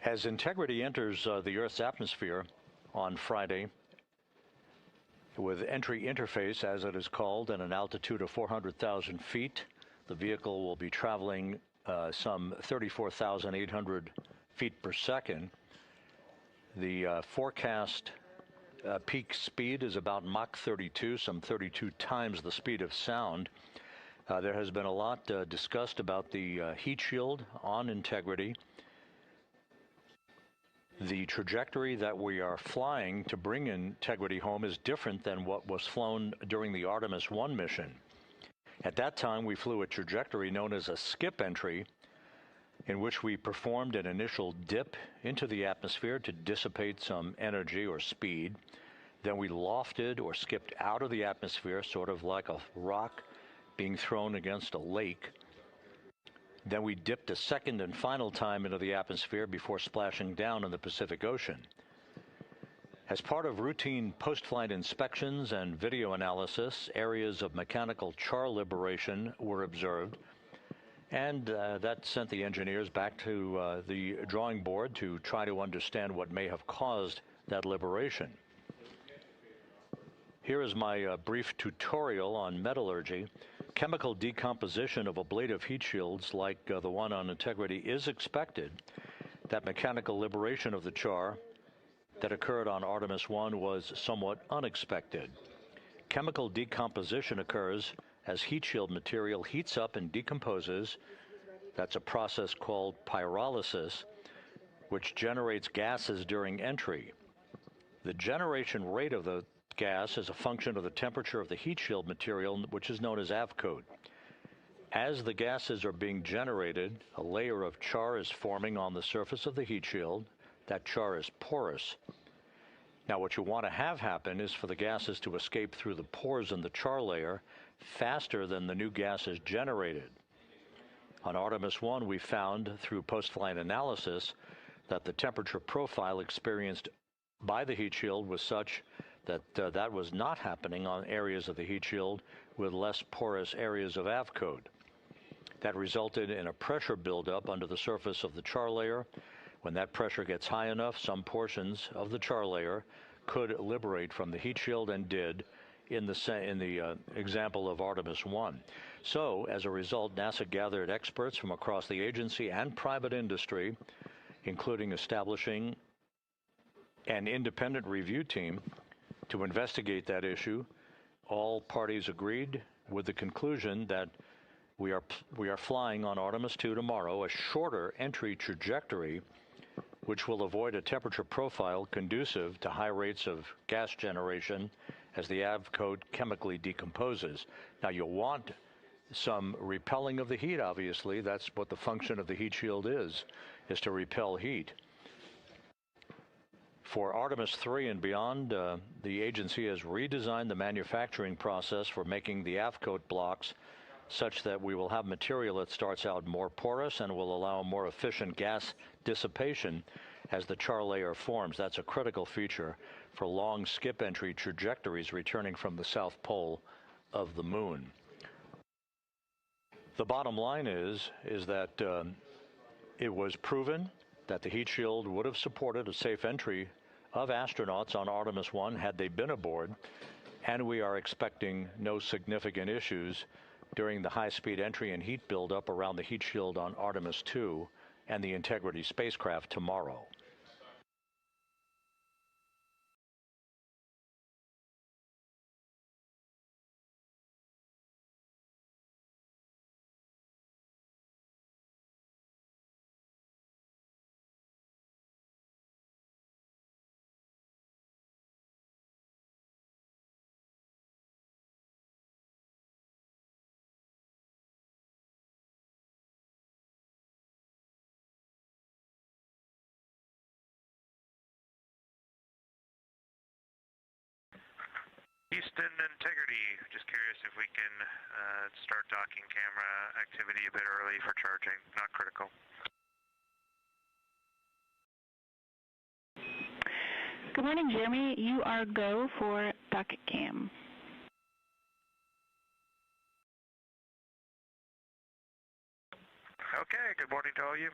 As Integrity enters the Earth's atmosphere on Friday, with entry interface, as it is called, at an altitude of 400,000 feet, the vehicle will be traveling some 34,800 feet per second. The forecast peak speed is about Mach 32, some 32 times the speed of sound. There has been a lot discussed about the heat shield on Integrity. The trajectory that we are flying to bring Integrity home is different than what was flown during the Artemis 1 mission. At that time, we flew a trajectory known as a skip entry, in which we performed an initial dip into the atmosphere to dissipate some energy or speed. Then we lofted or skipped out of the atmosphere, sort of like a rock being thrown against a lake. Then we dipped a second and final time into the atmosphere before splashing down in the Pacific Ocean. As part of routine post-flight inspections and video analysis, areas of mechanical char liberation were observed, and that sent the engineers back to the drawing board to try to understand what may have caused that liberation. Here is my brief tutorial on metallurgy. Chemical decomposition of ablative heat shields like the one on Integrity is expected. That mechanical liberation of the char that occurred on Artemis 1 was somewhat unexpected. Chemical decomposition occurs as heat shield material heats up and decomposes. That's a process called pyrolysis, which generates gases during entry. The generation rate of the gas is a function of the temperature of the heat shield material, which is known as avcode. As the gases are being generated, a layer of char is forming on the surface of the heat shield. That char is porous. Now, what you want to have happen is for the gases to escape through the pores in the char layer faster than the new gas is generated. On Artemis 1, we found through post-flight analysis that the temperature profile experienced by the heat shield was such that that was not happening on areas of the heat shield with less porous areas of avcode. That resulted in a pressure buildup under the surface of the char layer. When that pressure gets high enough, some portions of the char layer could liberate from the heat shield and did in the example of Artemis 1. So, as a result, NASA gathered experts from across the agency and private industry, including establishing an independent review team to investigate that issue. All parties agreed with the conclusion that we are flying on Artemis 2 tomorrow, a shorter entry trajectory which will avoid a temperature profile conducive to high rates of gas generation as the avcode chemically decomposes. Now, you'll want some repelling of the heat, obviously. That's what the function of the heat shield is to repel heat. For Artemis 3 and beyond, the agency has redesigned the manufacturing process for making the avcode blocks such that we will have material that starts out more porous and will allow more efficient gas dissipation as the char layer forms. That's a critical feature for long skip entry trajectories returning from the south pole of the moon. The bottom line is that it was proven that the heat shield would have supported a safe entry of astronauts on Artemis 1 had they been aboard, and we are expecting no significant issues during the high-speed entry and heat buildup around the heat shield on Artemis 2 and the Integrity spacecraft tomorrow. Houston, Integrity, just curious if we can start docking camera activity a bit early for charging, not critical. Good morning, Jeremy. You are go for dock cam. Okay, good morning to all of you.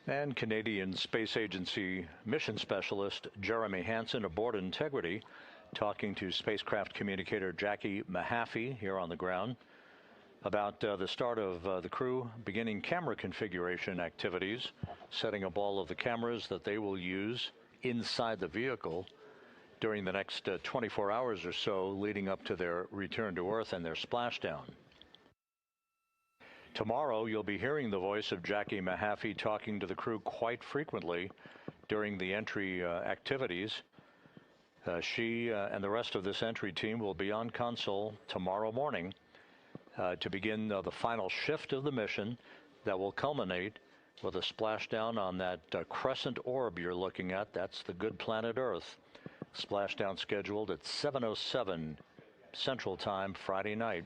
And Canadian Space Agency mission specialist Jeremy Hansen aboard Integrity talking to spacecraft communicator Jackie Mahaffey here on the ground about the start of the crew beginning camera configuration activities, setting up all of the cameras that they will use inside the vehicle during the next 24 hours or so leading up to their return to Earth and their splashdown. Tomorrow, you'll be hearing the voice of Jackie Mahaffey talking to the crew quite frequently during the entry activities. She and the rest of this entry team will be on console tomorrow morning to begin the final shift of the mission that will culminate with a splashdown on that crescent orb you're looking at. That's the good planet Earth. Splashdown scheduled at 7:07 Central Time Friday night,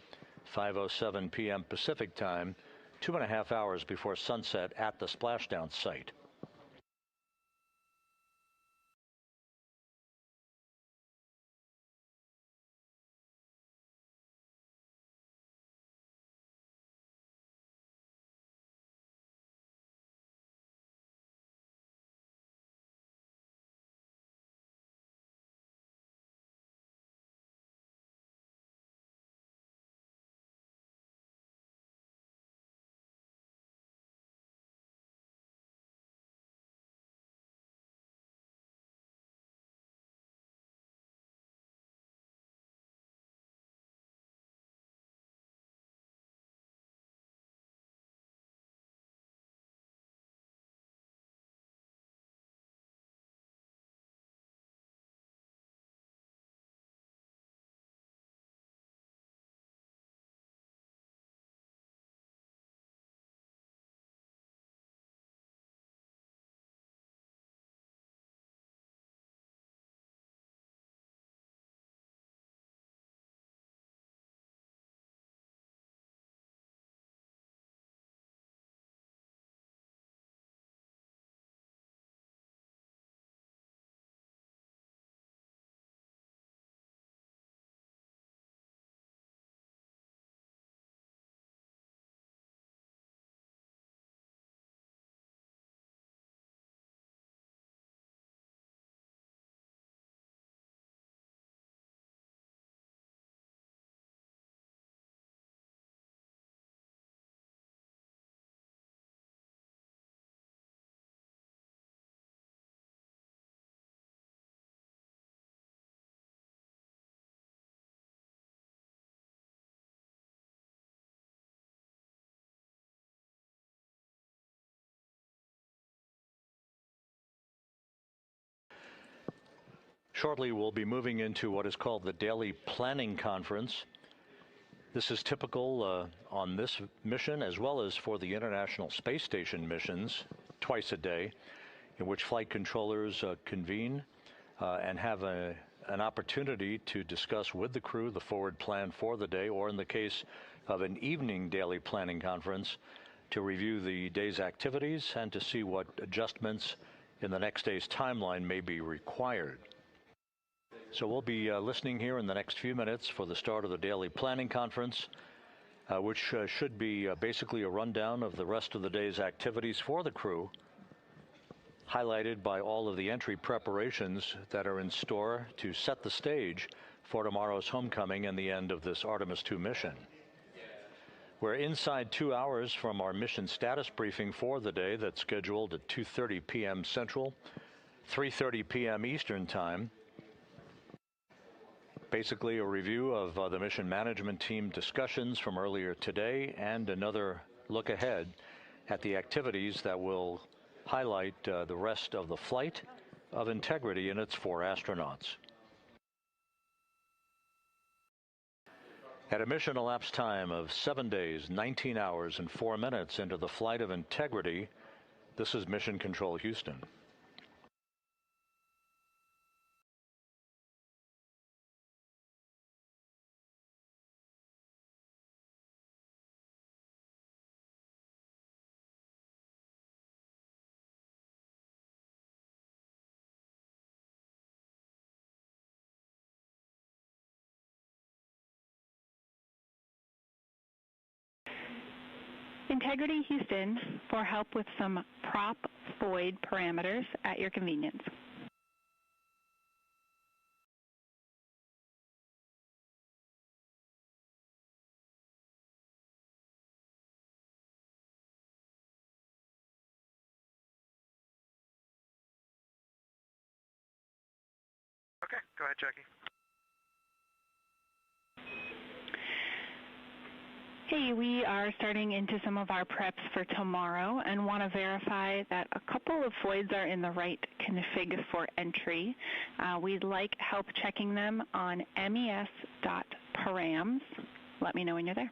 5:07 p.m. Pacific Time, 2.5 hours before sunset at the splashdown site. Shortly, we'll be moving into what is called the Daily Planning Conference. This is typical on this mission as well as for the International Space Station missions twice a day, in which flight controllers convene and have an opportunity to discuss with the crew the forward plan for the day, or in the case of an evening daily planning conference, to review the day's activities and to see what adjustments in the next day's timeline may be required. So we'll be listening here in the next few minutes for the start of the daily planning conference, which should be basically a rundown of the rest of the day's activities for the crew, highlighted by all of the entry preparations that are in store to set the stage for tomorrow's homecoming and the end of this Artemis II mission. We're inside 2 hours from our mission status briefing for the day that's scheduled at 2:30 p.m. Central, 3:30 p.m. Eastern Time. Basically a review of the mission management team discussions from earlier today and another look ahead at the activities that will highlight the rest of the flight of Integrity and its 4 astronauts. At a mission elapsed time of 7 days, 19 hours, and 4 minutes into the flight of Integrity, this is Mission Control Houston. Integrity Houston for help with some prop void parameters at your convenience. Okay, go ahead, Jackie. Hey, we are starting into some of our preps for tomorrow and want to verify that a couple of voids are in the right config for entry. We'd like help checking them on mes.params. Let me know when you're there.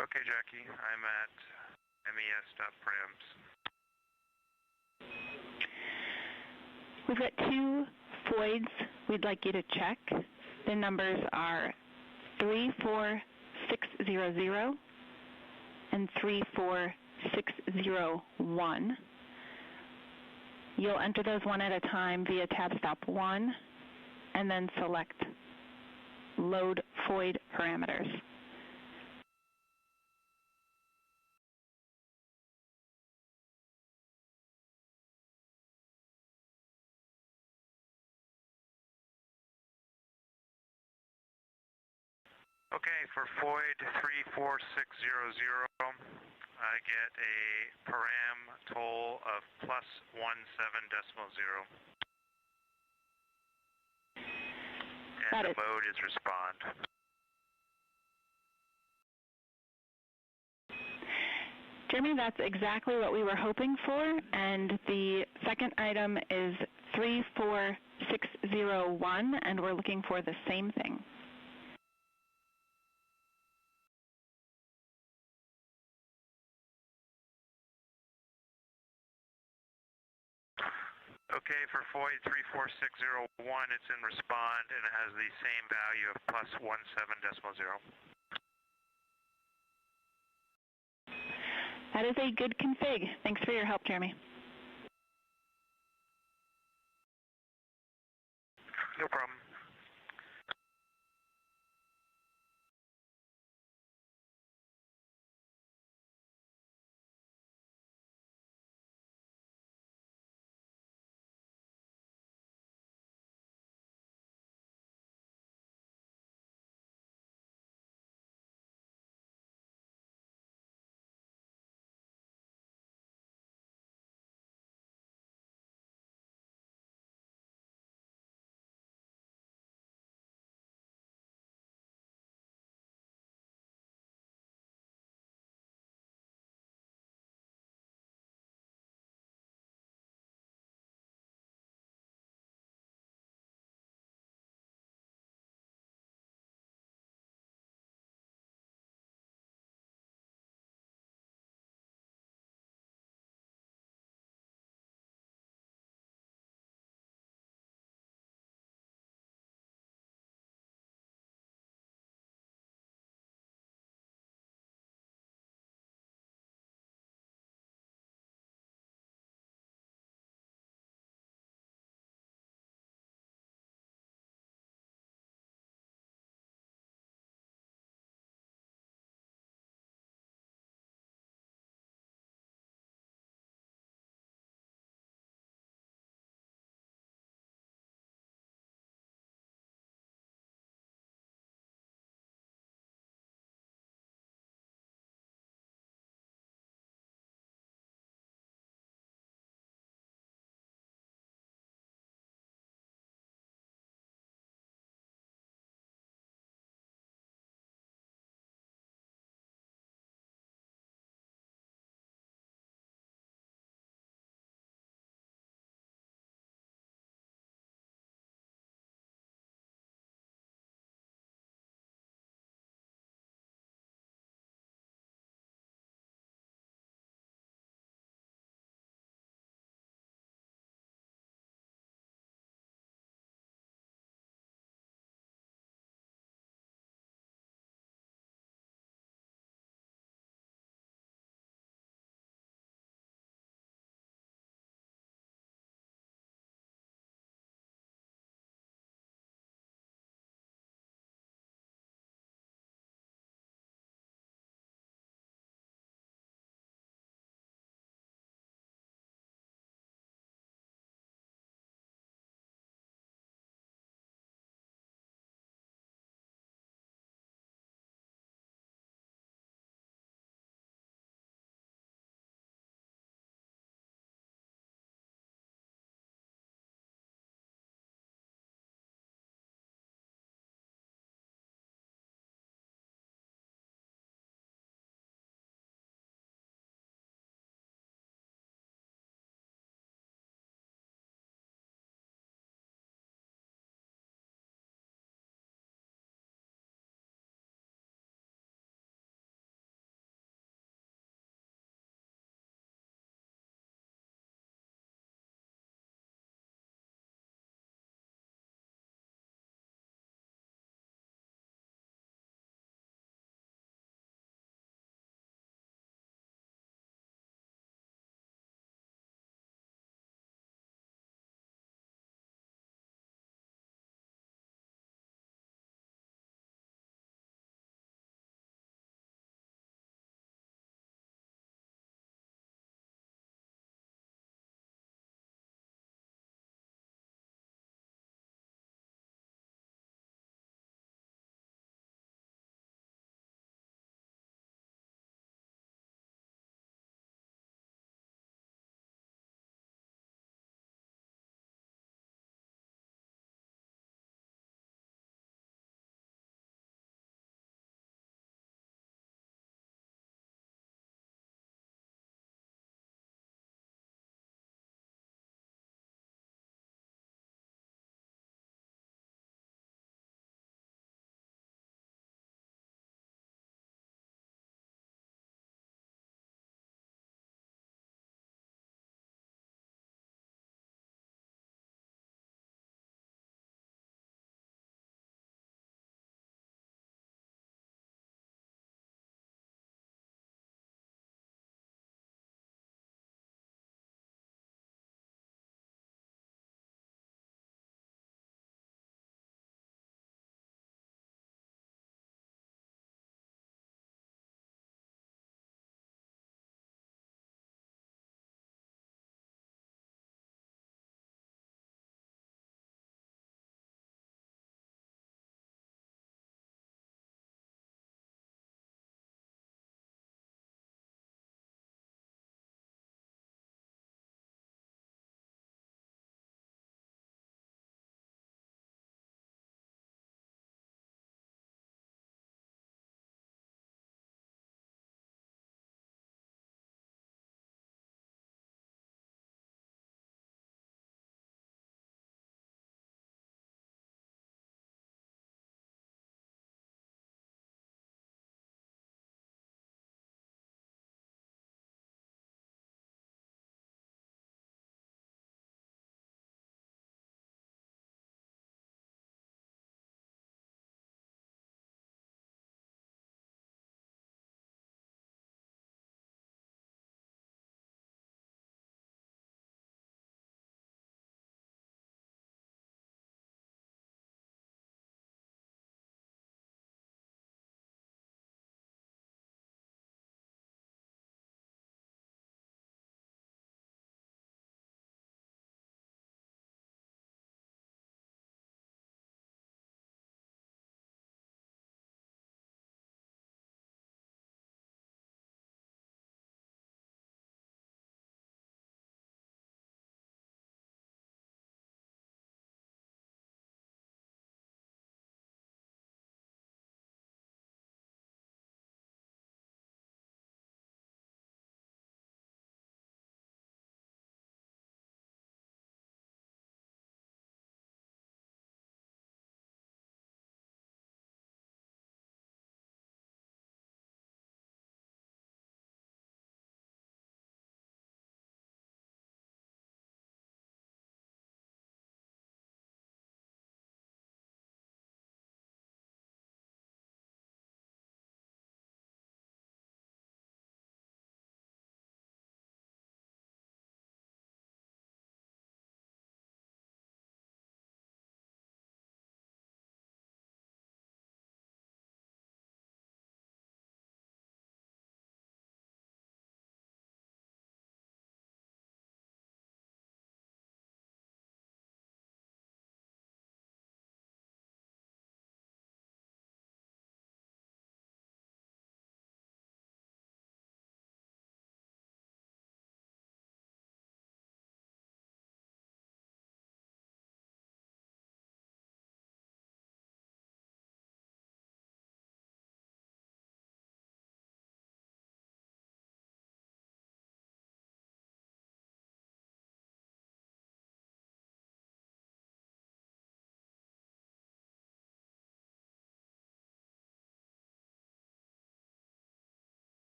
Okay, Jackie, I'm at mes.params. We've got two voids we'd like you to check. The numbers are 34600 and 34601. You'll enter those one at a time via tab stop 1 and then select Load Void Parameters. Okay, for void 34600, I get a param toll of +17.0. And the mode is respond. Jeremy, that's exactly what we were hoping for, and the second item is 34601, and we're looking for the same thing. Okay, for void 34601, it's in respond, and it has the same value of +17.0. That is a good config. Thanks for your help, Jeremy. No problem.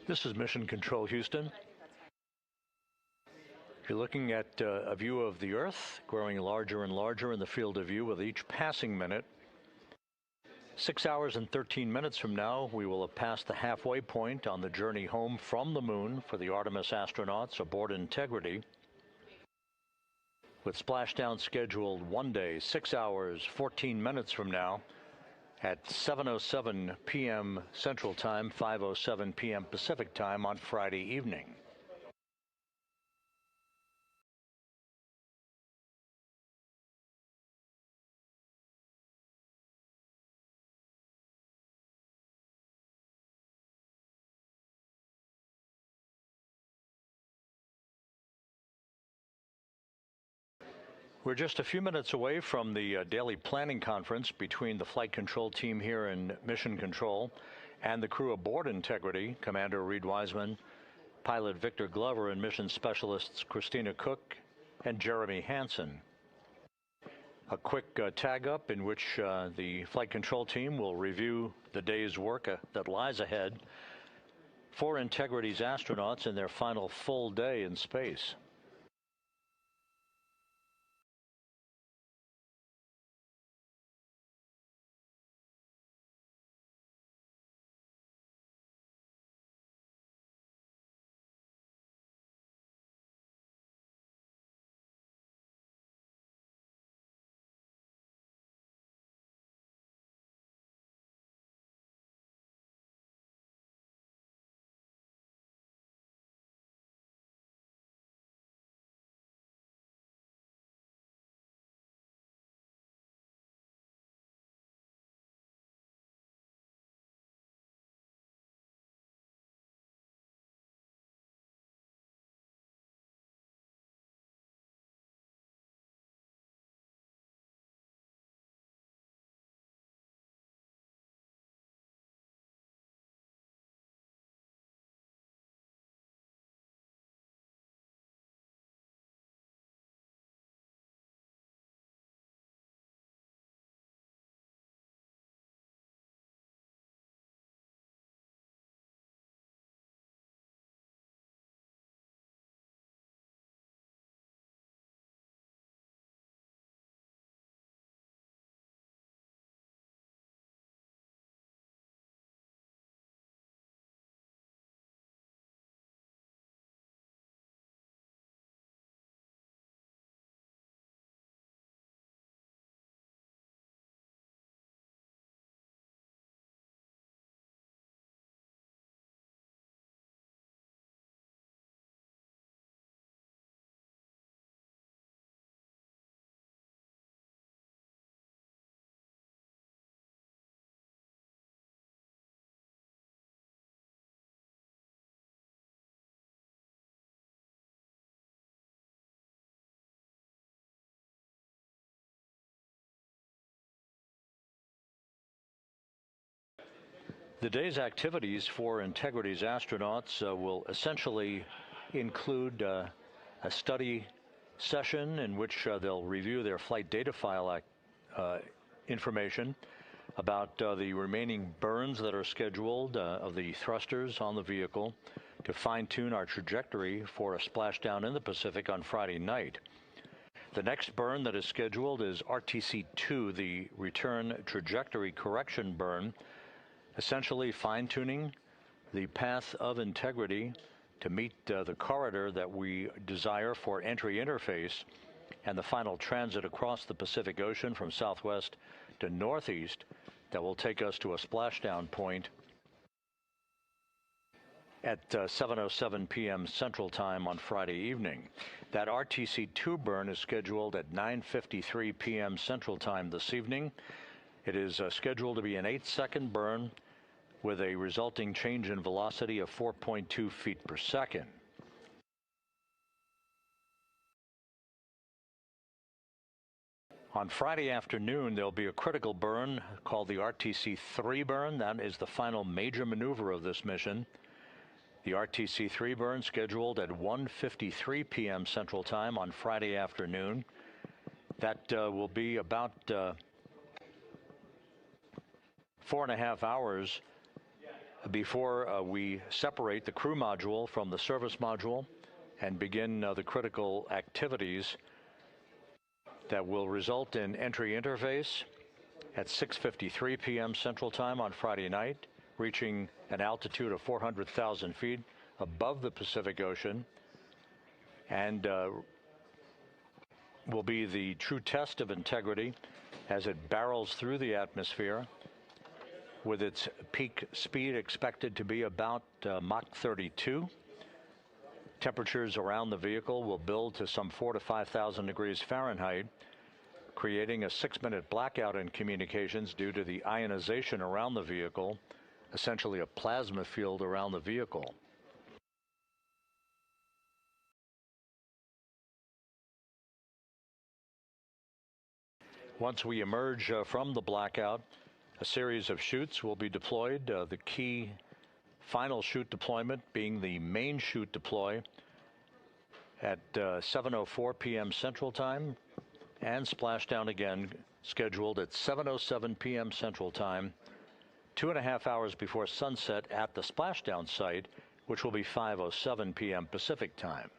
This is Mission Control Houston. You're looking at a view of the Earth growing larger and larger in the field of view with each passing minute. 6 hours and 13 minutes from now, we will have passed the halfway point on the journey home from the moon for the Artemis astronauts aboard Integrity. With splashdown scheduled one day, 6 hours, 14 minutes from now, at 7:07 p.m. Central Time, 5:07 p.m. Pacific Time on Friday evening. We're just a few minutes away from the daily planning conference between the flight control team here in Mission Control and the crew aboard Integrity, Commander Reed Wiseman, pilot Victor Glover, and mission specialists Christina Cook and Jeremy Hansen. A quick tag-up in which the flight control team will review the day's work that lies ahead for Integrity's astronauts in their final full day in space. The day's activities for Integrity's astronauts will essentially include a study session in which they'll review their flight data file information about the remaining burns that are scheduled of the thrusters on the vehicle to fine-tune our trajectory for a splashdown in the Pacific on Friday night. The next burn that is scheduled is RTC-2, the return trajectory correction burn, essentially fine-tuning the path of Integrity to meet the corridor that we desire for entry interface and the final transit across the Pacific Ocean from southwest to northeast that will take us to a splashdown point at 7:07 p.m. Central Time on Friday evening. That RTC-2 burn is scheduled at 9:53 p.m. Central Time this evening. It is scheduled to be an 8-second burn with a resulting change in velocity of 4.2 feet per second. On Friday afternoon, there'll be a critical burn called the RTC-3 burn. That is the final major maneuver of this mission. The RTC-3 burn scheduled at 1:53 p.m. Central Time on Friday afternoon. That will be about 4.5 hours before we separate the crew module from the service module and begin the critical activities that will result in entry interface at 6:53 p.m. Central Time on Friday night, reaching an altitude of 400,000 feet above the Pacific Ocean, and will be the true test of integrity as it barrels through the atmosphere, with its peak speed expected to be about Mach 32. Temperatures around the vehicle will build to some 4,000 to 5,000 degrees Fahrenheit, creating a 6-minute blackout in communications due to the ionization around the vehicle, essentially a plasma field around the vehicle. Once we emerge from the blackout, a series of chutes will be deployed, the key final chute deployment being the main chute deploy at 7:04 p.m. Central Time, and splashdown again scheduled at 7:07 p.m. Central Time, 2.5 hours before sunset at the splashdown site, which will be 5:07 p.m. Pacific Time.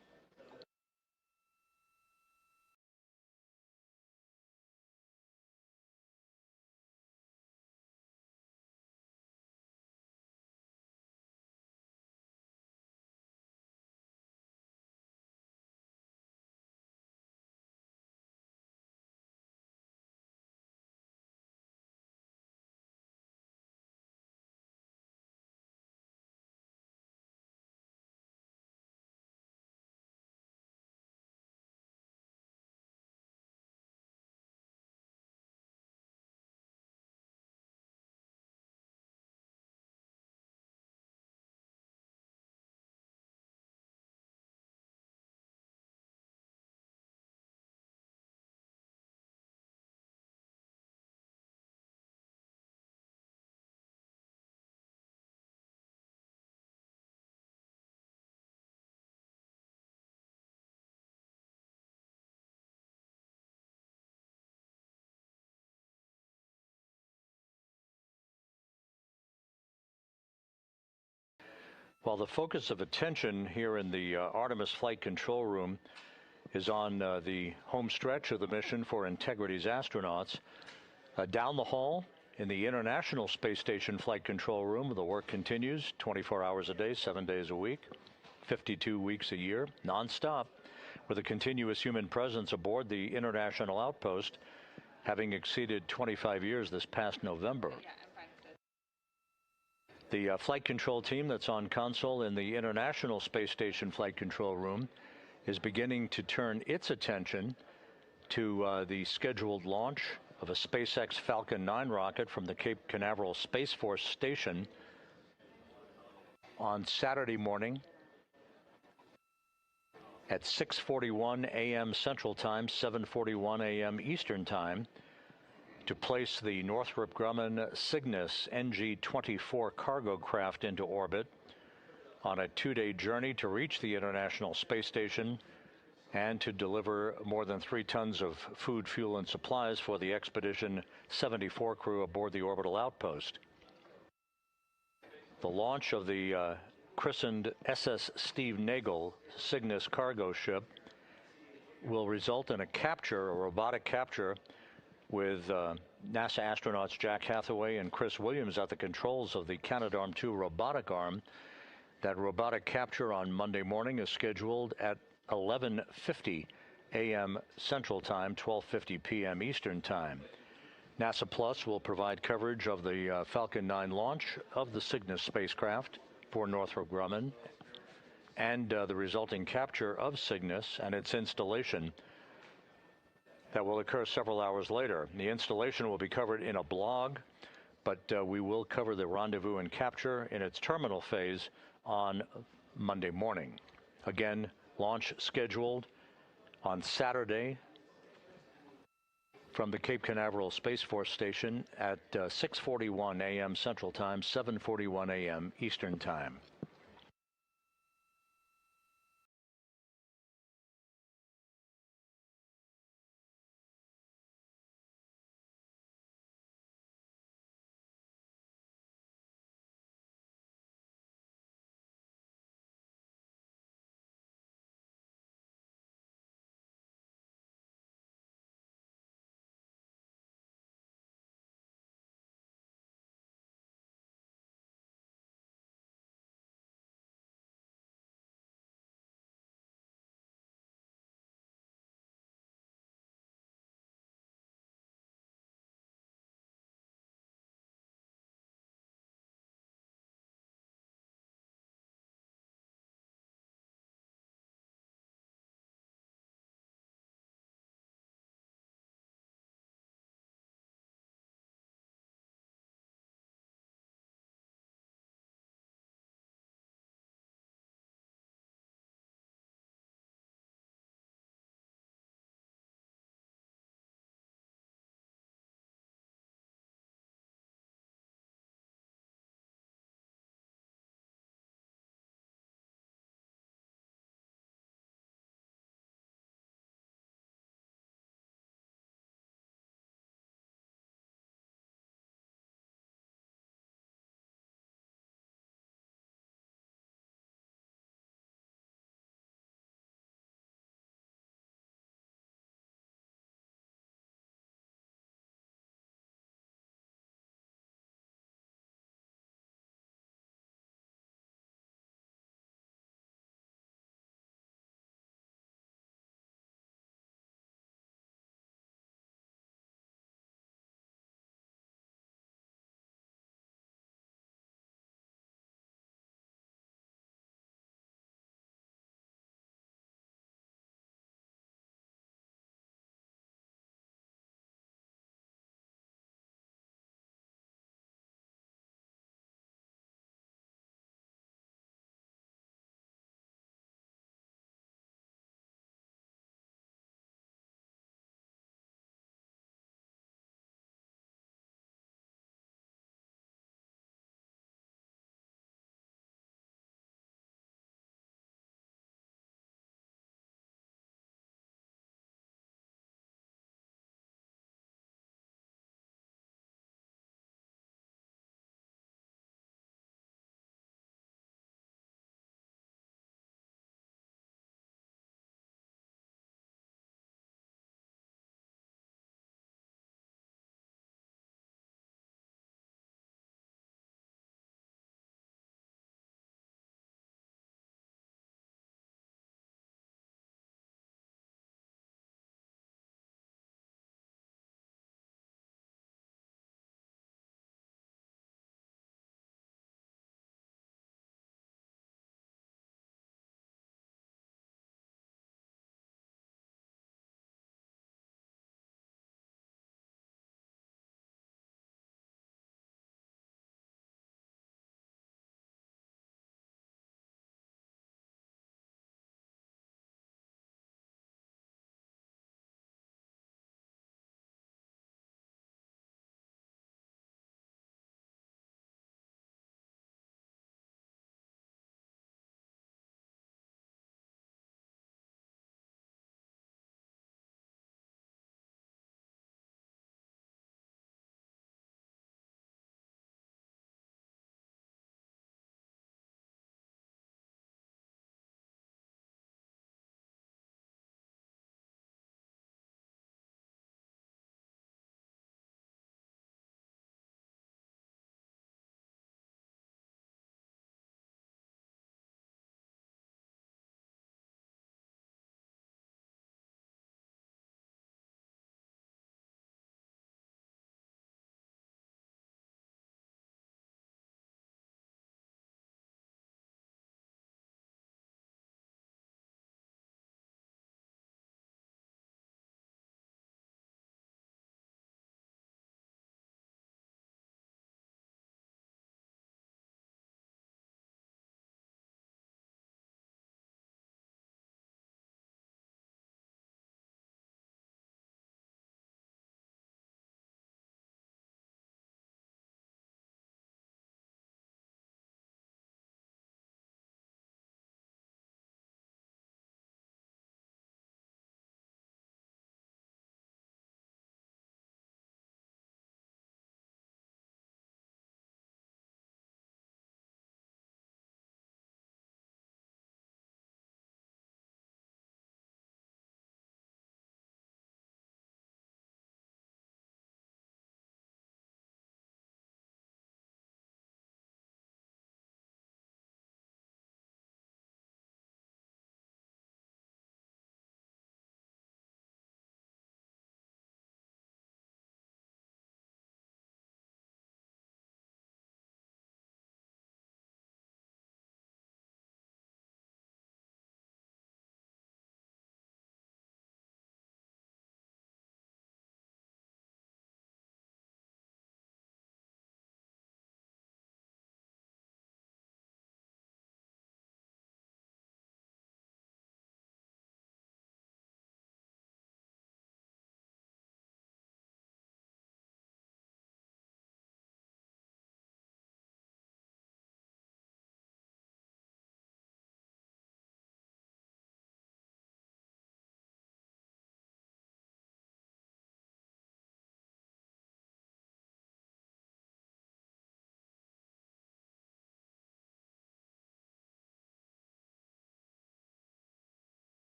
While the focus of attention here in the Artemis Flight Control Room is on the home stretch of the mission for Integrity's astronauts, down the hall in the International Space Station Flight Control Room, the work continues 24 hours a day, 7 days a week, 52 weeks a year, nonstop, with a continuous human presence aboard the International Outpost, having exceeded 25 years this past November. The flight control team that's on console in the International Space Station Flight Control Room is beginning to turn its attention to the scheduled launch of a SpaceX Falcon 9 rocket from the Cape Canaveral Space Force Station on Saturday morning at 6:41 a.m. Central Time, 7:41 a.m. Eastern Time, to place the Northrop Grumman Cygnus NG-24 cargo craft into orbit on a 2-day journey to reach the International Space Station and to deliver more than 3 tons of food, fuel, and supplies for the Expedition 74 crew aboard the orbital outpost. The launch of the christened SS Steve Nagel Cygnus cargo ship will result in a capture, a robotic capture, with NASA astronauts Jack Hathaway and Chris Williams at the controls of the Canadarm2 robotic arm. That robotic capture on Monday morning is scheduled at 11:50 a.m. Central Time, 12:50 p.m. Eastern Time. NASA Plus will provide coverage of the Falcon 9 launch of the Cygnus spacecraft for Northrop Grumman and the resulting capture of Cygnus and its installation that will occur several hours later. The installation will be covered in a blog, but we will cover the rendezvous and capture in its terminal phase on Monday morning. Again, launch scheduled on Saturday from the Cape Canaveral Space Force Station at 6:41 a.m. Central Time, 7:41 a.m. Eastern Time.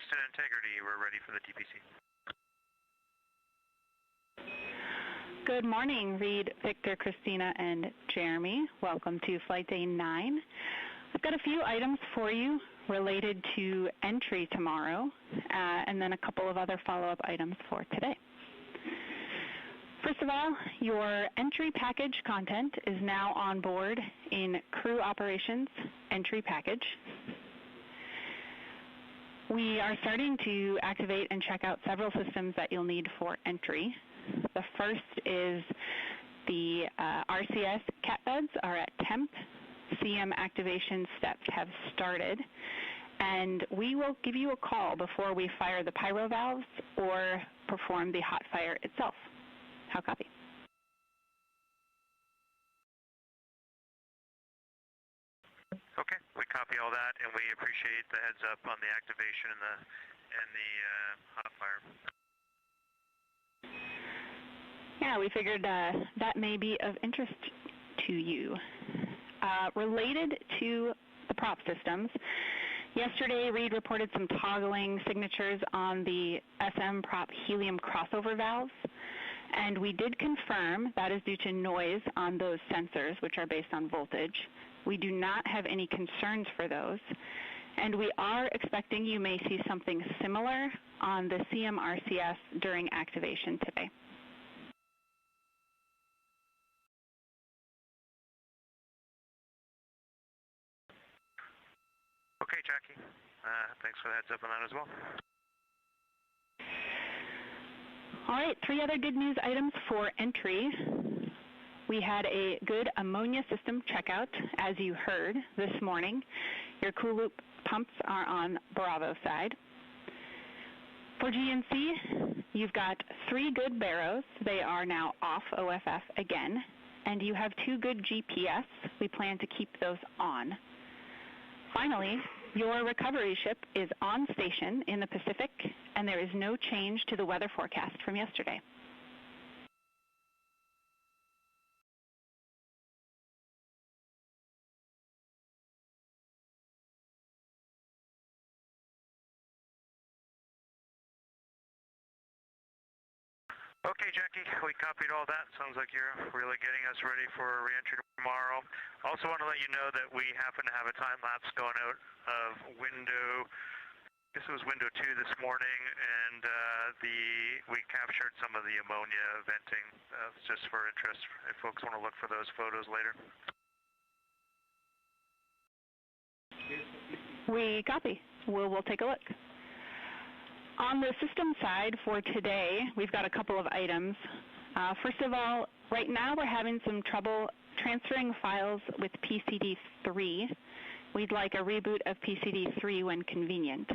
Houston, Integrity. We're ready for the TPC. Good morning, Reed, Victor, Christina, and Jeremy. Welcome to Flight Day 9. I've got a few items for you related to entry tomorrow, and then a couple of other follow-up items for today. First of all, your entry package content is now on board in Crew Operations Entry Package. We are starting to activate and check out several systems that you'll need for entry. The first is the RCS cat beds are at temp. CM activation steps have started. And we will give you a call before we fire the pyro valves or perform the hot fire itself. How copy? Okay, we copy all that, and we appreciate the heads up on the activation and the hot fire. Yeah, we figured that may be of interest to you. Related to the prop systems, yesterday Reed reported some toggling signatures on the SM prop helium crossover valves, and we did confirm that is due to noise on those sensors, which are based on voltage. We do not have any concerns for those, and we are expecting you may see something similar on the CMRCS during activation today. Okay, Jackie. Thanks for the heads up on that as well. All right, 3 other good news items for entry. We had a good ammonia system checkout, as you heard this morning. Your cool loop pumps are on Bravo side. For GNC, you've got 3 good barrows. They are now off OFF again. And you have 2 good GPS. We plan to keep those on. Finally, your recovery ship is on station in the Pacific, and there is no change to the weather forecast from yesterday. Okay, Jackie, we copied all that. Sounds like you're really getting us ready for reentry tomorrow. Also want to let you know that we happen to have a time lapse going out of window, I guess it was window 2 this morning, and we captured some of the ammonia venting, just for interest, if folks want to look for those photos later. We copy. We'll take a look. On the system side for today, we've got a couple of items. First of all, right now we're having some trouble transferring files with PCD3. We'd like a reboot of PCD3 when convenient.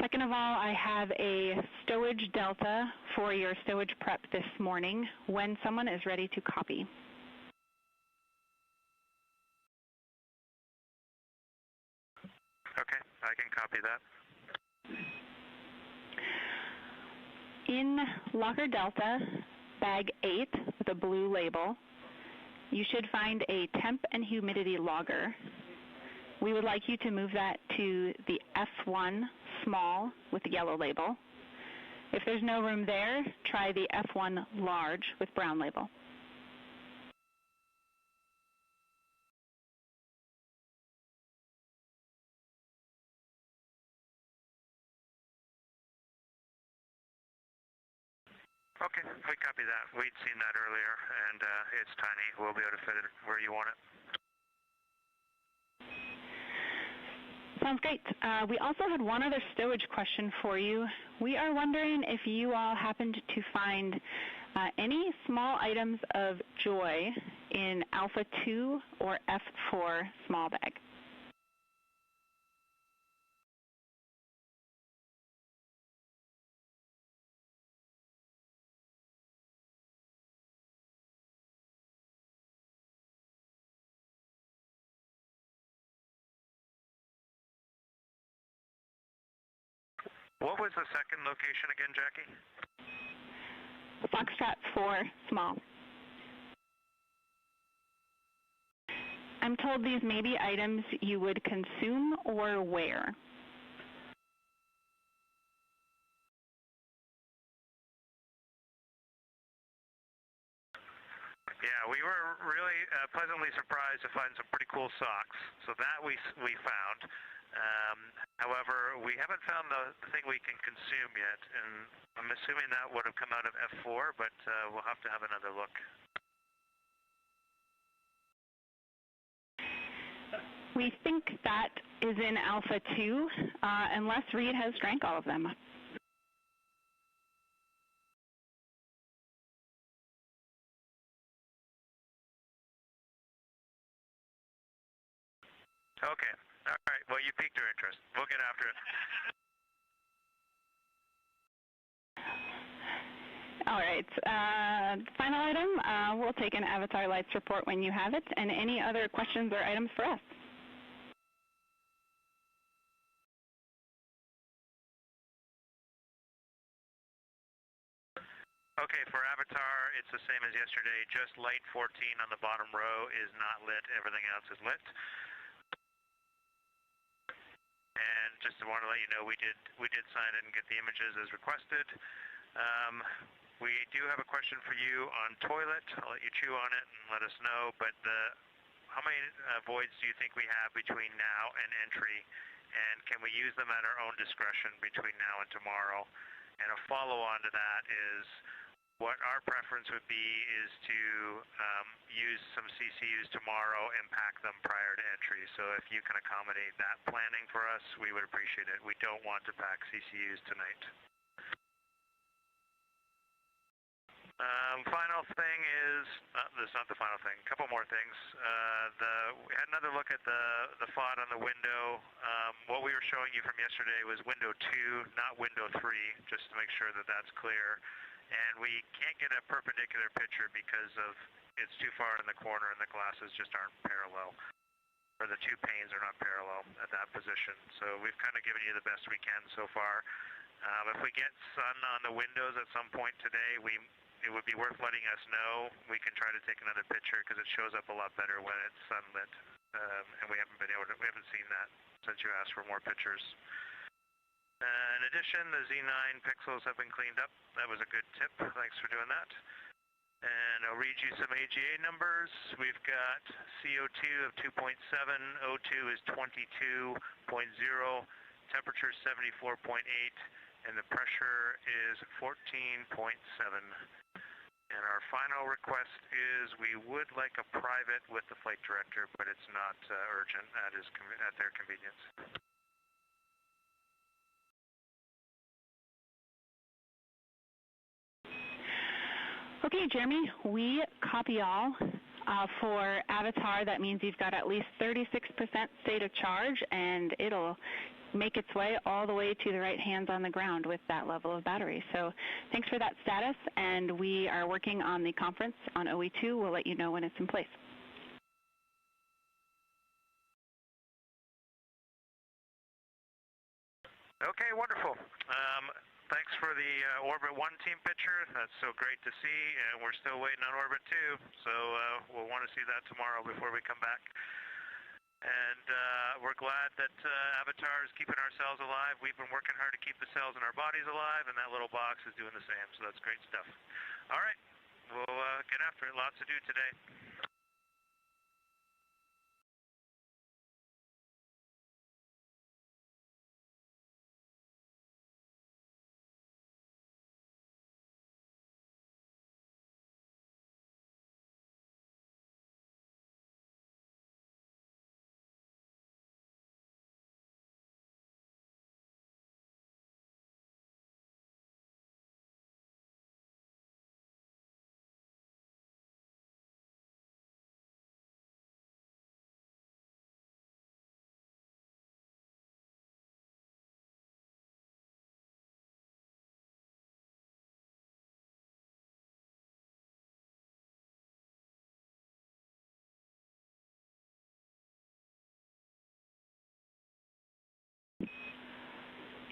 Second of all, I have a stowage delta for your stowage prep this morning when someone is ready to copy. Okay, I can copy that. In Locker Delta, bag 8 with a blue label, you should find a temp and humidity logger. We would like you to move that to the F1 small with the yellow label. If there's no room there, try the F1 large with brown label. Okay, we copy that. We'd seen that earlier, and it's tiny. We'll be able to fit it where you want it. Sounds great. We also had one other stowage question for you. We are wondering if you all happened to find any small items of joy in Alpha 2 or F4 small bag. What was the second location again, Jackie? Foxtrot 4, small. I'm told these may be items you would consume or wear. Yeah, we were really pleasantly surprised to find some pretty cool socks. So that we found. However, we haven't found the thing we can consume yet, and I'm assuming that would have come out of F4, but we'll have to have another look. We think that is in Alpha 2, unless Reed has drank all of them. Okay. All right. Well, you piqued our interest. We'll get after it. All right. Final item, we'll take an Avatar Lights report when you have it, and any other questions or items for us. Okay, for Avatar, it's the same as yesterday. Just light 14 on the bottom row is not lit. Everything else is lit. And just want to let you know, we did sign it and get the images as requested. We do have a question for you on toilet. I'll let you chew on it and let us know. But how many voids do you think we have between now and entry? And can we use them at our own discretion between now and tomorrow? And a follow-on to that is, what our preference would be is to use some CCUs tomorrow and pack them prior to entry. So if you can accommodate that planning for us, we would appreciate it. We don't want to pack CCUs tonight. Final thing is, that's not the final thing, a couple more things. We had another look at the FOD on the window. What we were showing you from yesterday was window 2, not window 3, just to make sure that that's clear. And we can't get a perpendicular picture because it's too far in the corner and the glasses just aren't parallel, or the two panes are not parallel at that position. So we've kind of given you the best we can so far. If we get sun on the windows at some point today, it would be worth letting us know. We can try to take another picture because it shows up a lot better when it's sunlit, and we haven't seen that since you asked for more pictures. In addition, the Z9 pixels have been cleaned up. That was a good tip. Thanks for doing that. And I'll read you some AGA numbers. We've got CO2 of 2.7, O2 is 22.0, temperature 74.8, and the pressure is 14.7. And our final request is we would like a private with the flight director, but it's not urgent. That is at their convenience. Okay, Jeremy, we copy all. For Avatar, that means you've got at least 36% state of charge, and it'll make its way all the way to the right hands on the ground with that level of battery. So thanks for that status, and we are working on the conference on OE2. We'll let you know when it's in place. Okay, wonderful. Thanks for the Orbit 1 team picture. That's so great to see, and we're still waiting on Orbit 2, so we'll want to see that tomorrow before we come back. And we're glad that Avatar is keeping our cells alive. We've been working hard to keep the cells in our bodies alive, and that little box is doing the same, so that's great stuff. All right, we'll get after it. Lots to do today.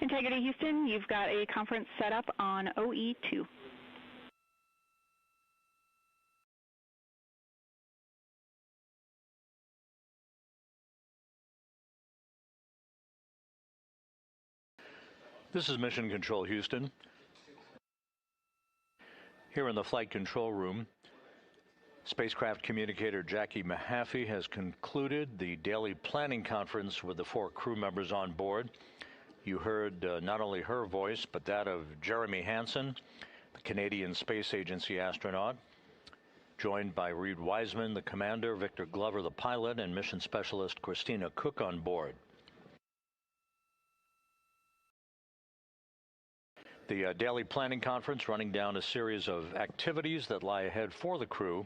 Integrity Houston, you've got a conference set up on OE2. This is Mission Control Houston. Here in the flight control room, Spacecraft communicator Jackie Mahaffey has concluded the daily planning conference with the 4 crew members on board. You heard not only her voice, but that of Jeremy Hansen, the Canadian Space Agency astronaut, joined by Reed Wiseman, the commander, Victor Glover, the pilot, and mission specialist Christina Cook on board. The daily planning conference running down a series of activities that lie ahead for the crew,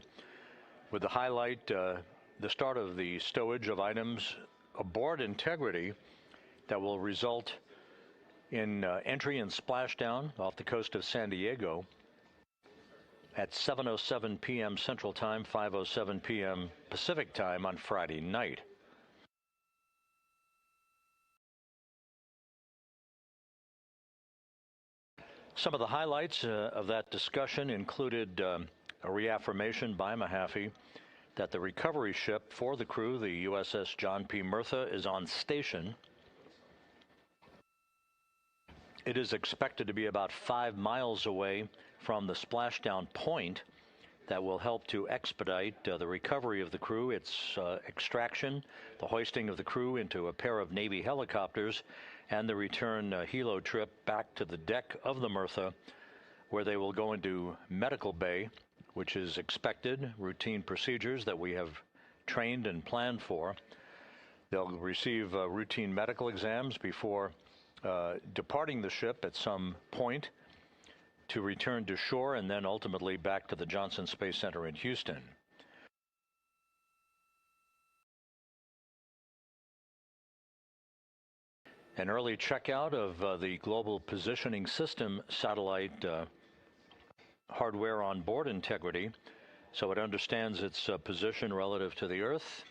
with the highlight the start of the stowage of items aboard Integrity that will result in entry and splashdown off the coast of San Diego at 7:07 p.m. Central Time, 5:07 p.m. Pacific Time on Friday night. Some of the highlights of that discussion included a reaffirmation by Mahaffey that the recovery ship for the crew, the USS John P. Murtha, is on station. It is expected to be about 5 miles away from the splashdown point that will help to expedite the recovery of the crew, its extraction, the hoisting of the crew into a pair of Navy helicopters, and the return helo trip back to the deck of the Murtha, where they will go into medical bay, which is expected, routine procedures that we have trained and planned for. They'll receive routine medical exams before departing the ship at some point to return to shore and then ultimately back to the Johnson Space Center in Houston. An early checkout of the Global Positioning System satellite hardware on board Integrity, so it understands its position relative to the Earth.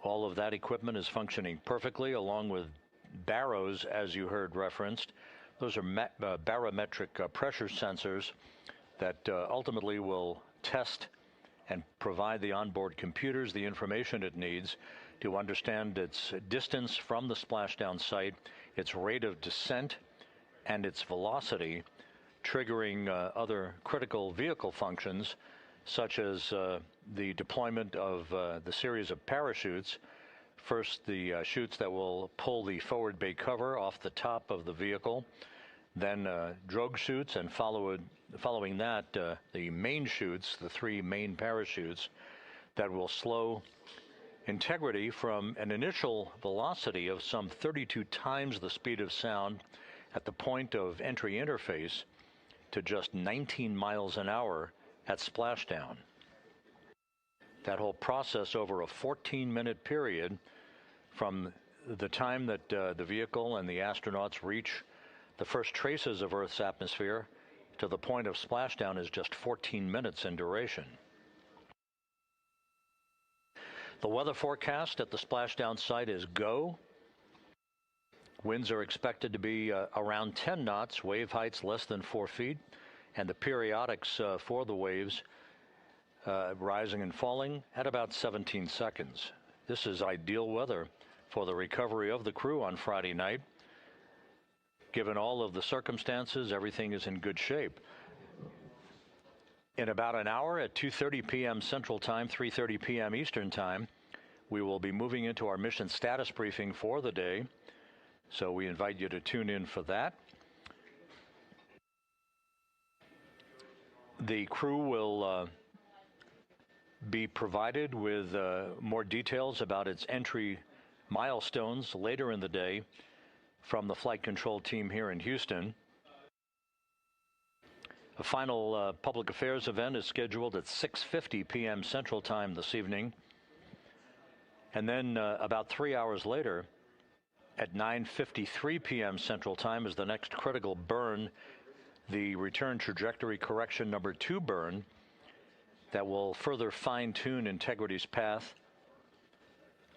All of that equipment is functioning perfectly, along with barrows, as you heard referenced. Those are barometric pressure sensors that ultimately will test and provide the onboard computers the information it needs to understand its distance from the splashdown site, its rate of descent, and its velocity, triggering other critical vehicle functions, such as the deployment of the series of parachutes. First, the chutes that will pull the forward bay cover off the top of the vehicle, then drogue chutes, and following that, the main chutes, the 3 main parachutes that will slow Integrity from an initial velocity of some 32 times the speed of sound at the point of entry interface to just 19 miles an hour at splashdown. That whole process over a 14-minute period from the time that the vehicle and the astronauts reach the first traces of Earth's atmosphere to the point of splashdown is just 14 minutes in duration. The weather forecast at the splashdown site is go. Winds are expected to be around 10 knots, wave heights less than 4 feet, and the periodics for the waves rising and falling at about 17 seconds. This is ideal weather for the recovery of the crew on Friday night. Given all of the circumstances, everything is in good shape. In about an hour at 2:30 p.m. Central Time, 3:30 p.m. Eastern Time, we will be moving into our mission status briefing for the day, so we invite you to tune in for that. The crew will be provided with more details about its entry milestones later in the day from the flight control team here in Houston. A final public affairs event is scheduled at 6:50 p.m. Central Time this evening. And then about 3 hours later, at 9:53 p.m. Central Time, is the next critical burn, the return trajectory correction number 2 burn, that will further fine-tune Integrity's path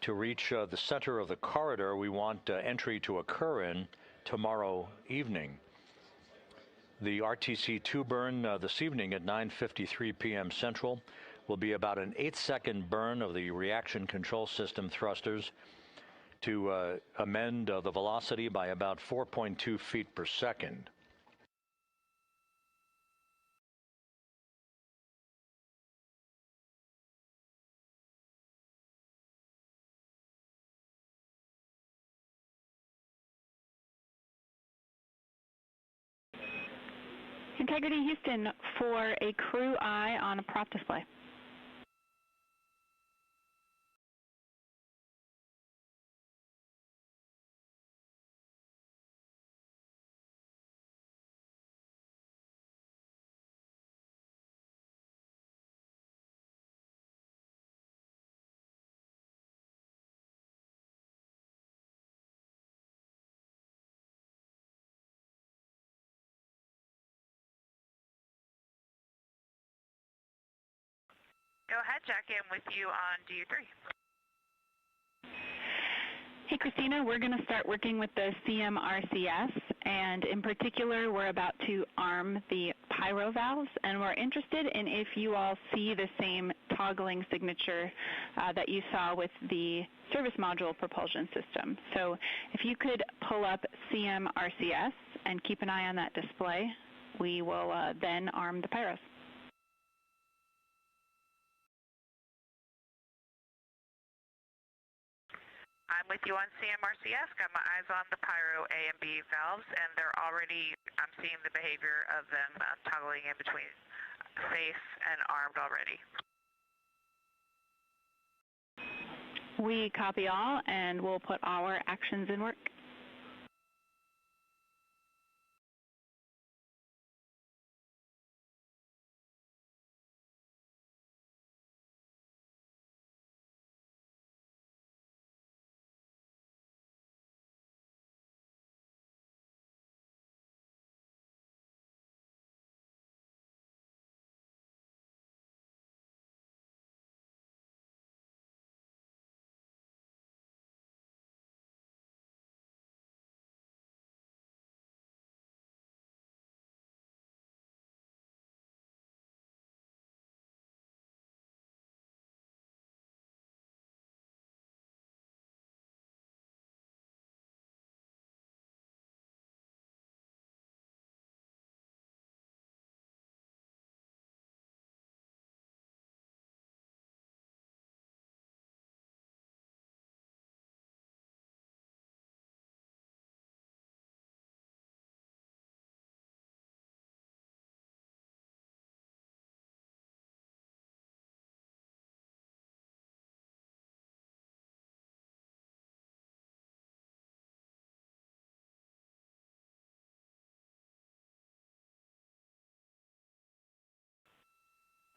to reach the center of the corridor we want entry to occur in tomorrow evening. The RTC-2 burn this evening at 9:53 p.m. Central will be about an 8-second burn of the reaction control system thrusters to amend the velocity by about 4.2 feet per second. Integrity Houston for a crew eye on a prop display. Go ahead, Jackie. I'm with you on DU3. Hey, Christina, we're going to start working with the CMRCS, and in particular, we're about to arm the pyro valves, and we're interested in if you all see the same toggling signature that you saw with the service module propulsion system. So if you could pull up CMRCS and keep an eye on that display, we will then arm the pyros. I'm with you on CMRCS. Got my eyes on the pyro A and B valves, and they're already, I'm seeing the behavior of them toggling in between safe and armed already. We copy all, and we'll put our actions in work.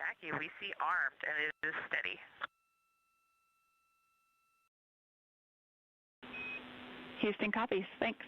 Jackie, we see armed, and it is steady. Houston copies. Thanks.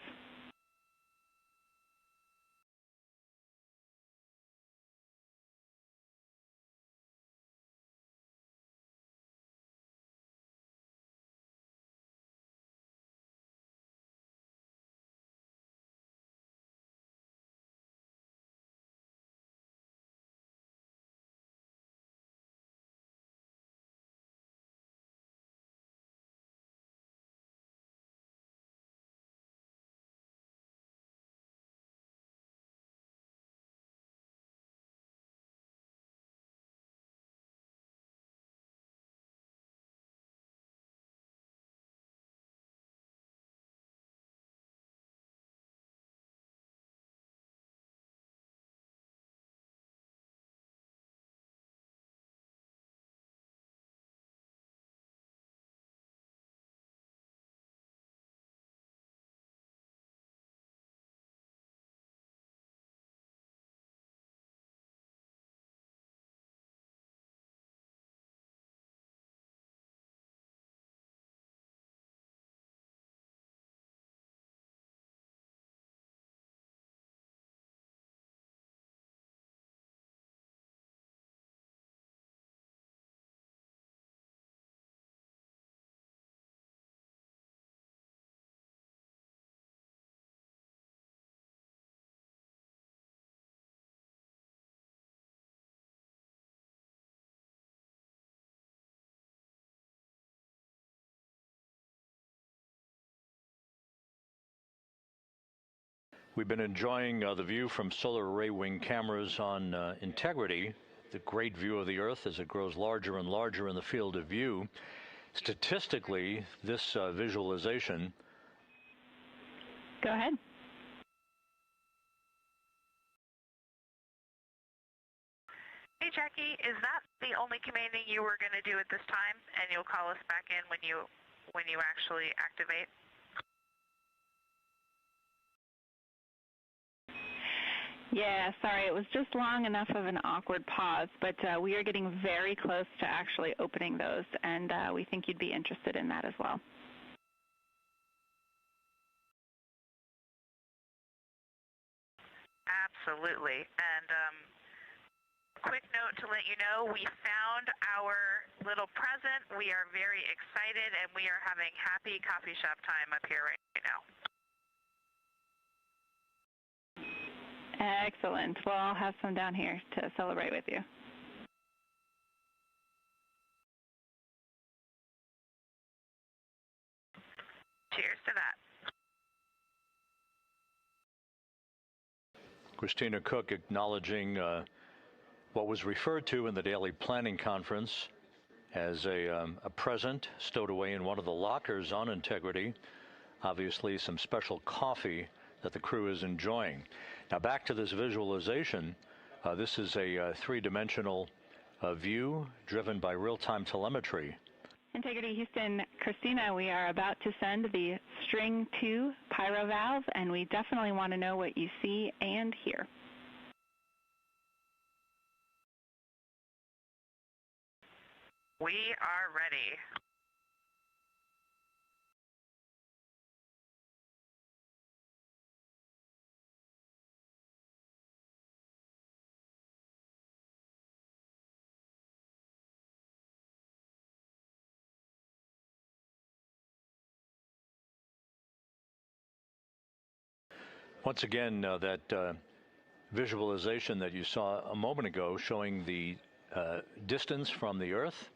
We've been enjoying the view from solar array wing cameras on Integrity, the great view of the Earth as it grows larger and larger in the field of view. Statistically, this visualization... Go ahead. Hey, Jackie, is that the only commanding you were going to do at this time, and you'll call us back in when you actually activate? Yeah, sorry, it was just long enough of an awkward pause, but we are getting very close to actually opening those, and we think you'd be interested in that as well. Absolutely. And quick note to let you know, we found our little present. We are very excited, and we are having happy coffee shop time up here right now. Excellent. Well, I'll have some down here to celebrate with you. Cheers to that. Christina Cook acknowledging what was referred to in the daily planning conference as a present stowed away in one of the lockers on Integrity. Obviously, some special coffee that the crew is enjoying. Now, back to this visualization. This is a three-dimensional view driven by real-time telemetry. Integrity Houston, Christina, we are about to send the string 2 pyro valve, and we definitely want to know what you see and hear. We are ready. Once again, that visualization that you saw a moment ago showing the distance from the Earth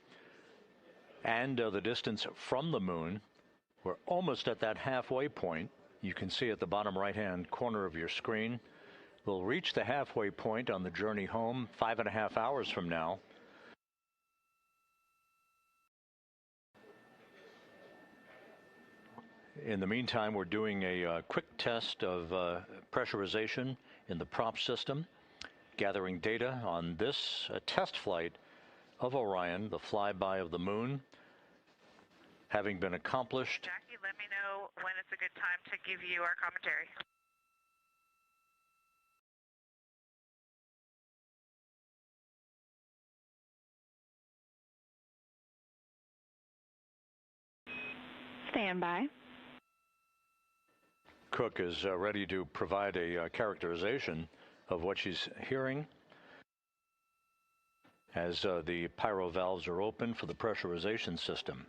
and the distance from the moon. We're almost at that halfway point. You can see at the bottom right-hand corner of your screen. We'll reach the halfway point on the journey home 5.5 hours from now. In the meantime, we're doing a quick test of pressurization in the prop system, gathering data on this test flight of Orion, the flyby of the moon, having been accomplished. Jackie, let me know when it's a good time to give you our commentary. Stand by. Cook is ready to provide a characterization of what she's hearing as the pyro valves are open for the pressurization system.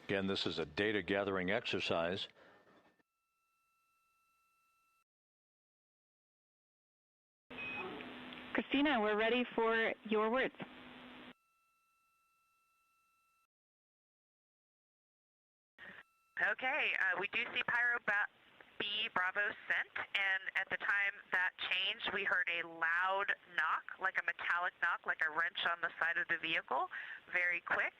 Again, this is a data gathering exercise. Christina, we're ready for your words. Okay, we do see Pyro B Bravo sent, and at the time that changed, we heard a loud knock, like a metallic knock, like a wrench on the side of the vehicle, very quick.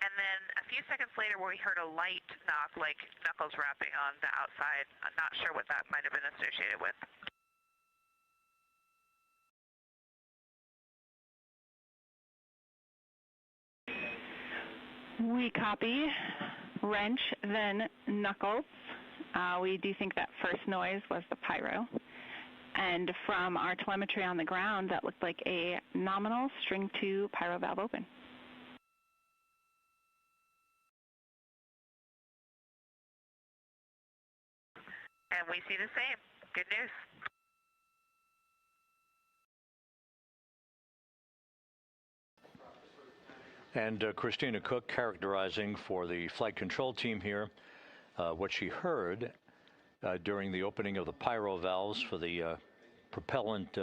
And then a few seconds later, we heard a light knock, like knuckles rapping on the outside. I'm not sure what that might have been associated with. We copy. Wrench, then knuckles. We do think that first noise was the pyro. And from our telemetry on the ground, that looked like a nominal string 2 pyro valve open. And we see the same. Good news. And Christina Cook characterizing for the flight control team here what she heard during the opening of the pyro valves for the propellant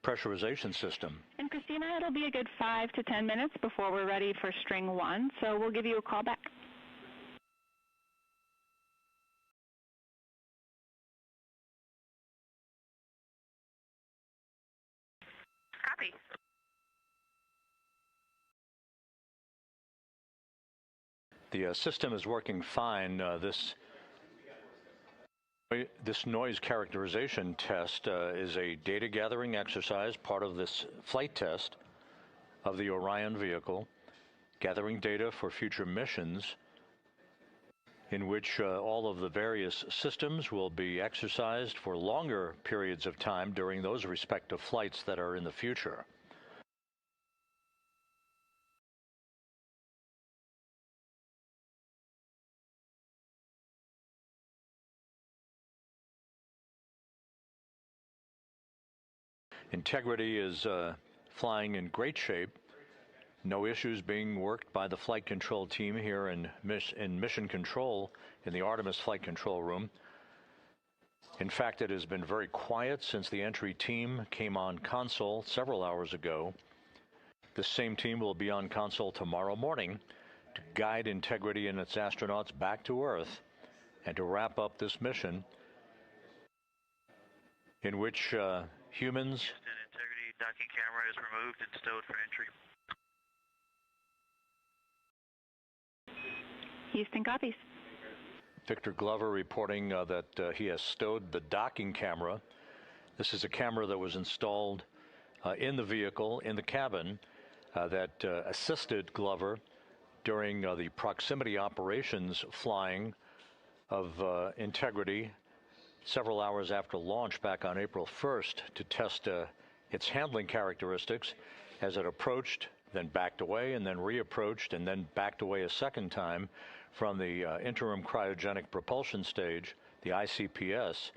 pressurization system. And Christina, it'll be a good 5 to 10 minutes before we're ready for string 1, so we'll give you a call back. Copy. The system is working fine. This noise characterization test is a data gathering exercise, part of this flight test of the Orion vehicle, gathering data for future missions in which all of the various systems will be exercised for longer periods of time during those respective flights that are in the future. Integrity is flying in great shape. No issues being worked by the flight control team here in mission control in the Artemis flight control room. In fact, it has been very quiet since the entry team came on console several hours ago. The same team will be on console tomorrow morning to guide Integrity and its astronauts back to Earth and to wrap up this mission in which humans... Integrity docking camera is removed and stowed for entry. Houston copies. Victor Glover reporting that he has stowed the docking camera. This is a camera that was installed in the vehicle, in the cabin, that assisted Glover during the proximity operations flying of Integrity several hours after launch back on April 1st to test its handling characteristics as it approached, then backed away, and then reapproached, and then backed away a second time from the interim cryogenic propulsion stage, the ICPS.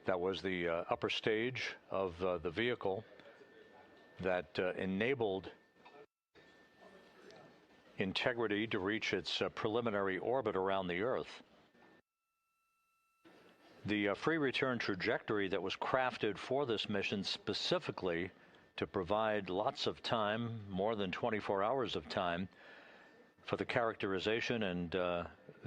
That was the upper stage of the vehicle that enabled Integrity to reach its preliminary orbit around the Earth. The free return trajectory that was crafted for this mission specifically to provide lots of time, more than 24 hours of time, for the characterization and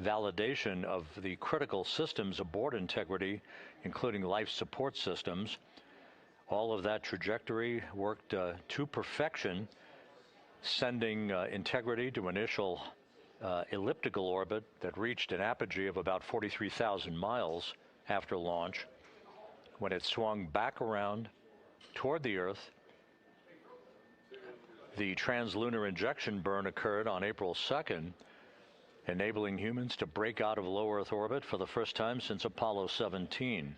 validation of the critical systems aboard Integrity, including life support systems. All of that trajectory worked to perfection, sending Integrity to initial elliptical orbit that reached an apogee of about 43,000 miles after launch, when it swung back around toward the Earth. The translunar injection burn occurred on April 2nd, enabling humans to break out of low Earth orbit for the first time since Apollo 17.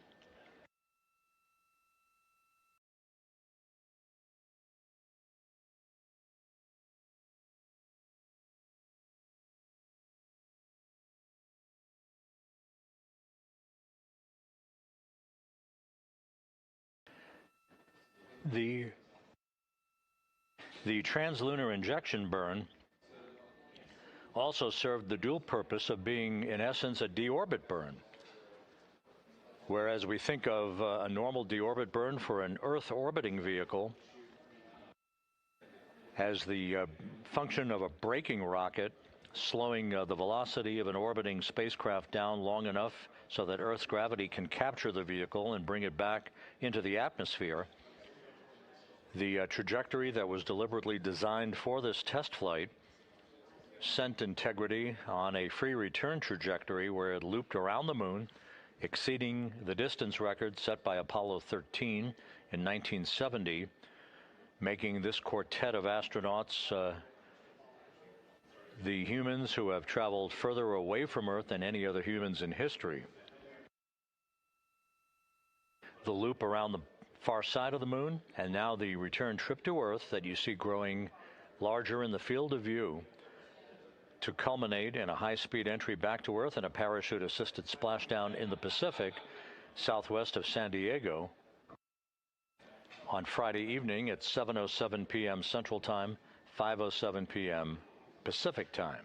The translunar injection burn also served the dual purpose of being, in essence, a deorbit burn. Whereas we think of a normal deorbit burn for an Earth orbiting vehicle as the function of a braking rocket, slowing the velocity of an orbiting spacecraft down long enough so that Earth's gravity can capture the vehicle and bring it back into the atmosphere. The trajectory that was deliberately designed for this test flight sent Integrity on a free return trajectory where it looped around the moon, exceeding the distance record set by Apollo 13 in 1970, making this quartet of astronauts the humans who have traveled further away from Earth than any other humans in history. The loop around the far side of the moon, and now the return trip to Earth that you see growing larger in the field of view to culminate in a high-speed entry back to Earth and a parachute-assisted splashdown in the Pacific southwest of San Diego on Friday evening at 7:07 p.m. Central Time, 5:07 p.m. Pacific Time.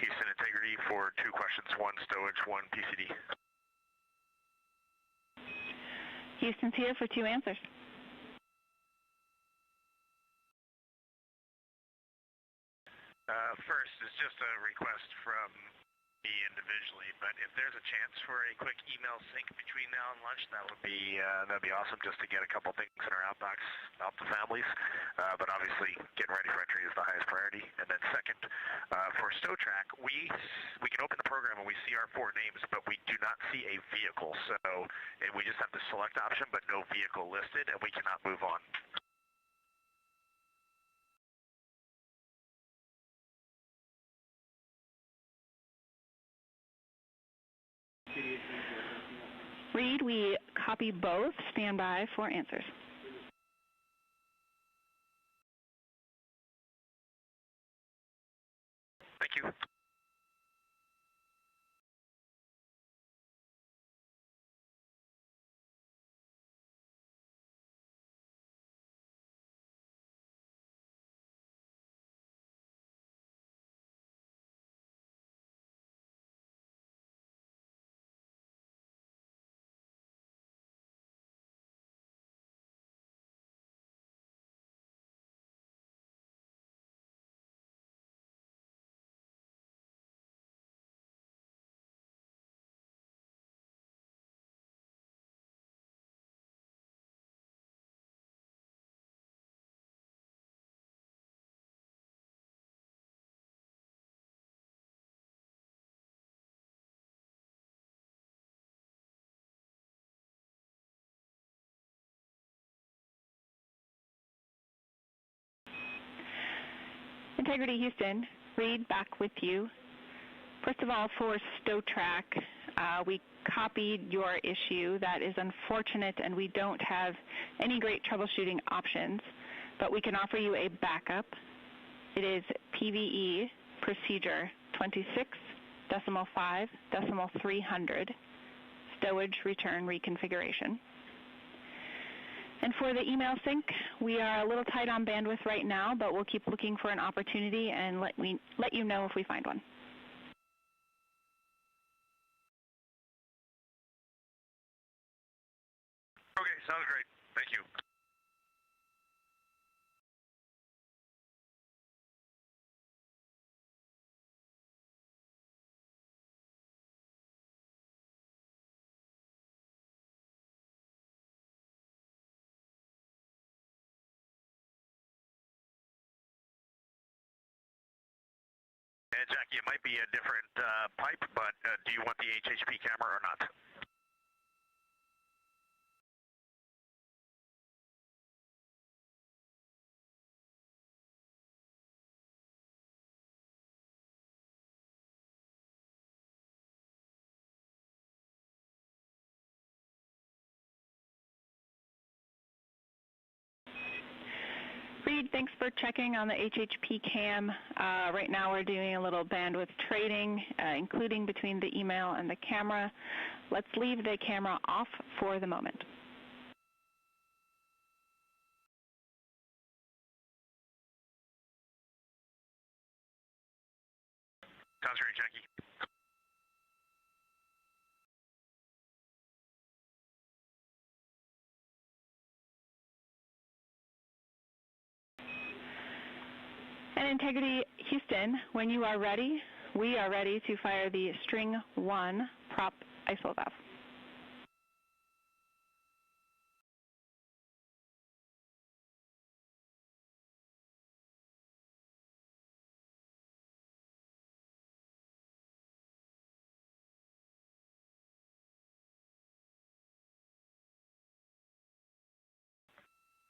Houston, Integrity for 2 questions, 1 stowage, 1 PCD. Houston's here for 2 answers. First is just a request from the individual visually, but if there's a chance for a quick email sync between now and lunch, that'd be awesome, just to get a couple things in our outbox out to families. But obviously, getting ready for entry is the highest priority. And then second, for StowTrack, we can open the program and we see our 4 names, but we do not see a vehicle. So we just have the select option, but no vehicle listed, and we cannot move on. Reed, we copy both. Stand by for answers. Thank you. Integrity Houston, Reed, back with you. First of all, for StowTrack, we copied your issue. That is unfortunate, and we don't have any great troubleshooting options, but we can offer you a backup. It is PVE procedure 26.5.300, stowage return reconfiguration. And for the email sync, we are a little tight on bandwidth right now, but we'll keep looking for an opportunity and let you know if we find one. Okay, sounds great. Thank you. And Jackie, it might be a different pipe, but do you want the HHP camera or not? Reed, thanks for checking on the HHP cam. Right now we're doing a little bandwidth trading, including between the email and the camera. Let's leave the camera off for the moment. Sounds great, Jackie. And Integrity Houston, when you are ready, we are ready to fire the string 1 prop ISO valve.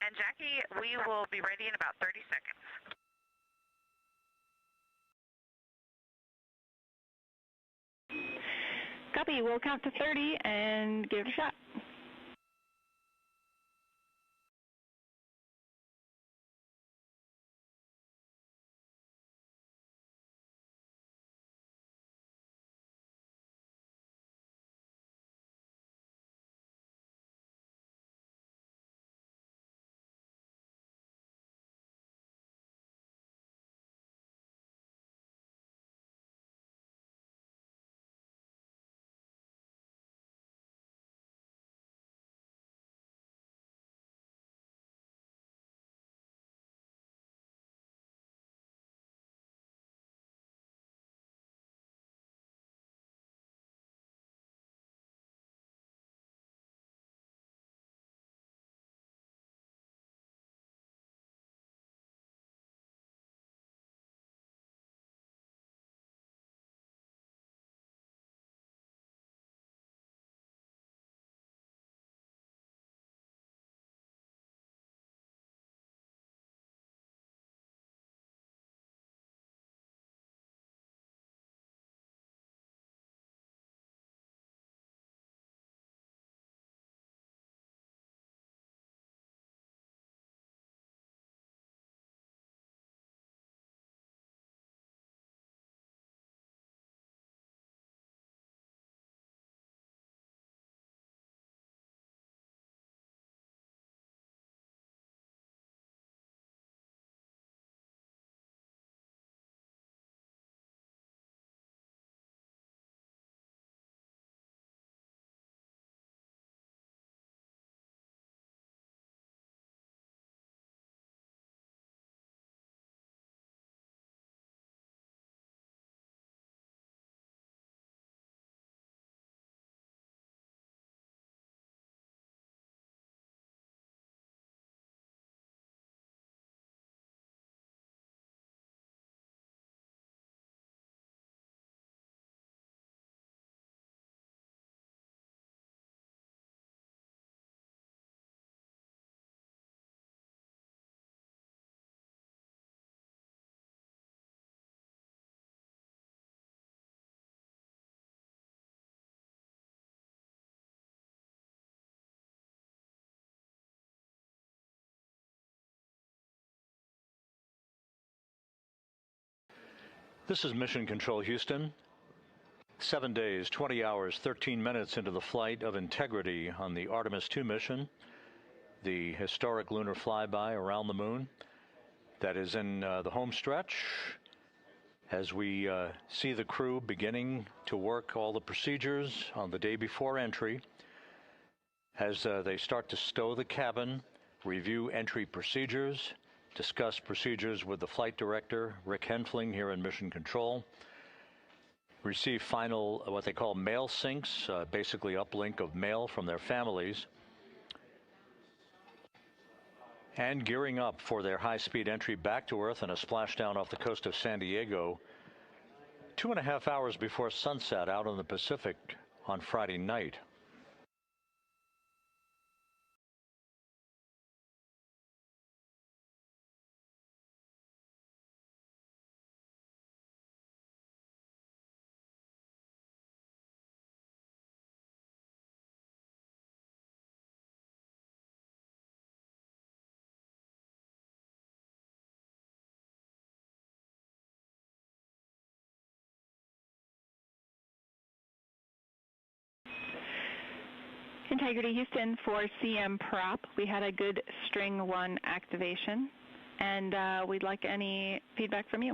And Jackie, we will be ready in about 30 seconds. Copy, we'll count to 30 and give it a shot. This is Mission Control Houston. 7 days, 20 hours, 13 minutes into the flight of Integrity on the Artemis II mission, the historic lunar flyby around the moon that is in the home stretch as we see the crew beginning to work all the procedures on the day before entry as they start to stow the cabin, review entry procedures, discuss procedures with the flight director, Rick Henfling, here in Mission Control, receive final, what they call mail syncs, basically uplink of mail from their families, and gearing up for their high-speed entry back to Earth and a splashdown off the coast of San Diego 2.5 hours before sunset out in the Pacific on Friday night. Integrity Houston for CM Prop. We had a good string 1 activation, and we'd like any feedback from you.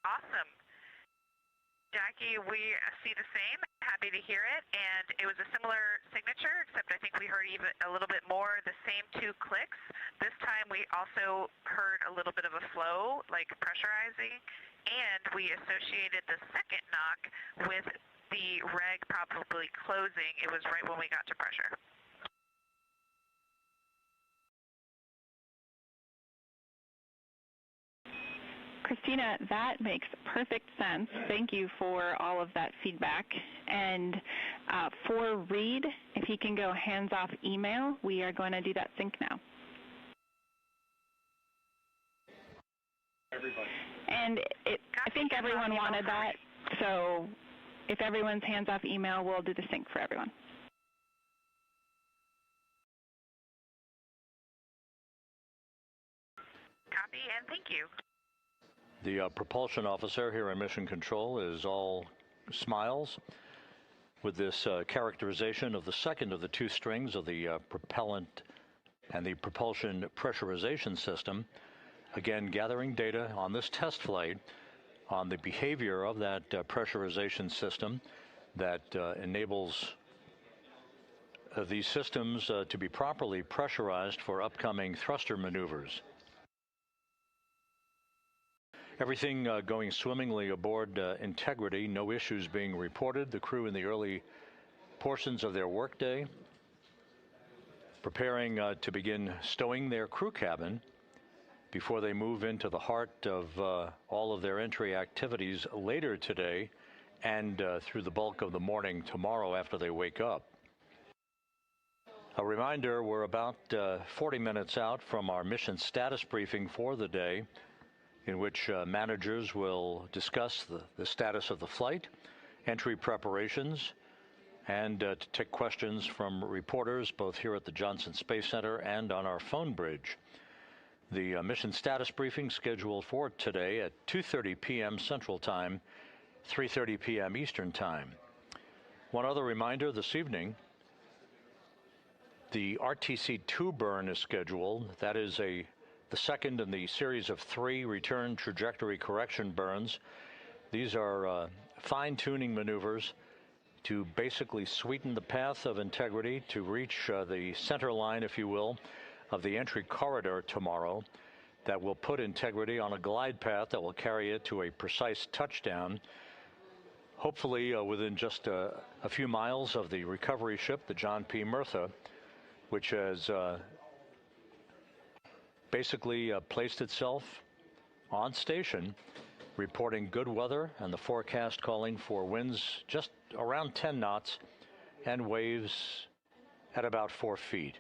Awesome. Jackie, we see the same. Happy to hear it. And it was a similar signature, except I think we heard even a little bit more, the same 2 clicks. This time we also heard a little bit of a flow, like pressurizing. And we associated the second knock with the reg probably closing. It was right when we got to pressure. Christina, that makes perfect sense. Thank you for all of that feedback. And for Reed, if he can go hands-off email, we are going to do that sync now. Everybody. And I think everyone wanted that, so if everyone's hands-off email, we'll do the sync for everyone. Copy, and thank you. The propulsion officer here in Mission Control is all smiles with this characterization of the second of the 2 strings of the propellant and the propulsion pressurization system. Again, gathering data on this test flight on the behavior of that pressurization system that enables these systems to be properly pressurized for upcoming thruster maneuvers. Everything going swimmingly aboard Integrity, no issues being reported. The crew in the early portions of their workday preparing to begin stowing their crew cabin before they move into the heart of all of their entry activities later today and through the bulk of the morning tomorrow after they wake up. A reminder, we're about 40 minutes out from our mission status briefing for the day, in which managers will discuss the status of the flight, entry preparations, and to take questions from reporters both here at the Johnson Space Center and on our phone bridge. The mission status briefing scheduled for today at 2:30 p.m. Central Time, 3:30 p.m. Eastern Time. One other reminder this evening, the RTC-2 burn is scheduled. That is the second in the series of 3 return trajectory correction burns. These are fine-tuning maneuvers to basically sweeten the path of Integrity to reach the center line, if you will, of the entry corridor tomorrow that will put Integrity on a glide path that will carry it to a precise touchdown, hopefully within just a few miles of the recovery ship, the John P. Murtha, which has basically placed itself on station, reporting good weather and the forecast calling for winds just around 10 knots and waves at about 4 feet.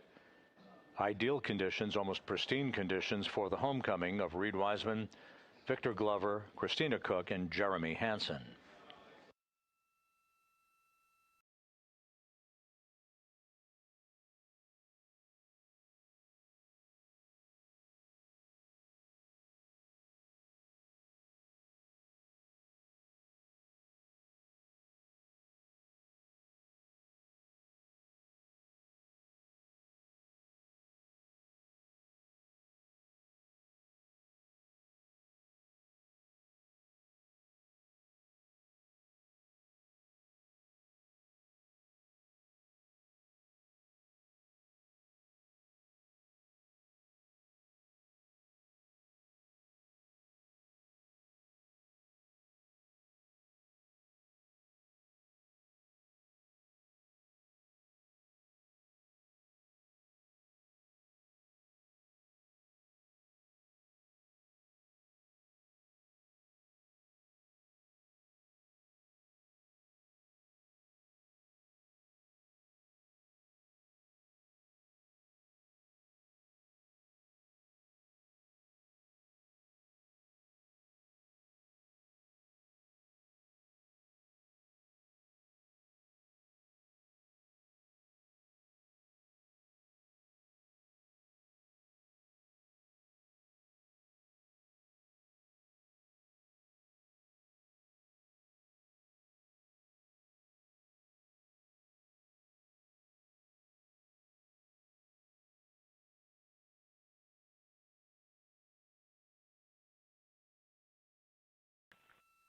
Ideal conditions, almost pristine conditions for the homecoming of Reed Wiseman, Victor Glover, Christina Cook, and Jeremy Hansen.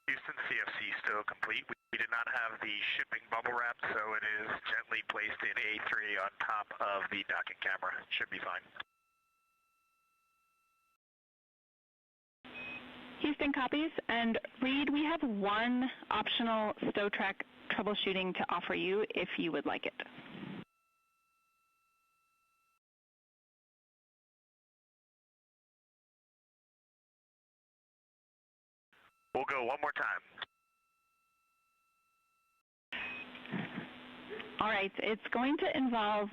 Houston, CFC still complete. We did not have the shipping bubble wrap, so it is gently placed in A3 on top of the docking camera. Should be fine. Houston copies. And Reed, we have one optional stow track troubleshooting to offer you if you would like it. We'll go one more time. All right, it's going to involve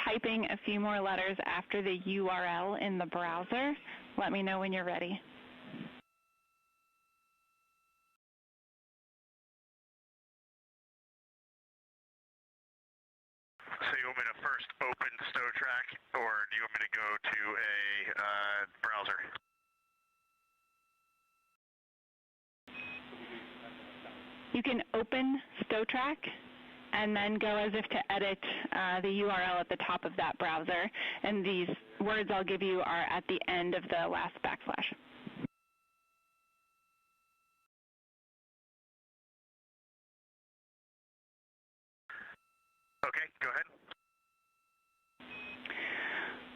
typing a few more letters after the URL in the browser. Let me know when you're ready. So you want me to first open stow track, or do you want me to go to a browser? You can open stow track and then go as if to edit the URL at the top of that browser. And these words I'll give you are at the end of the last backslash. Okay, go ahead.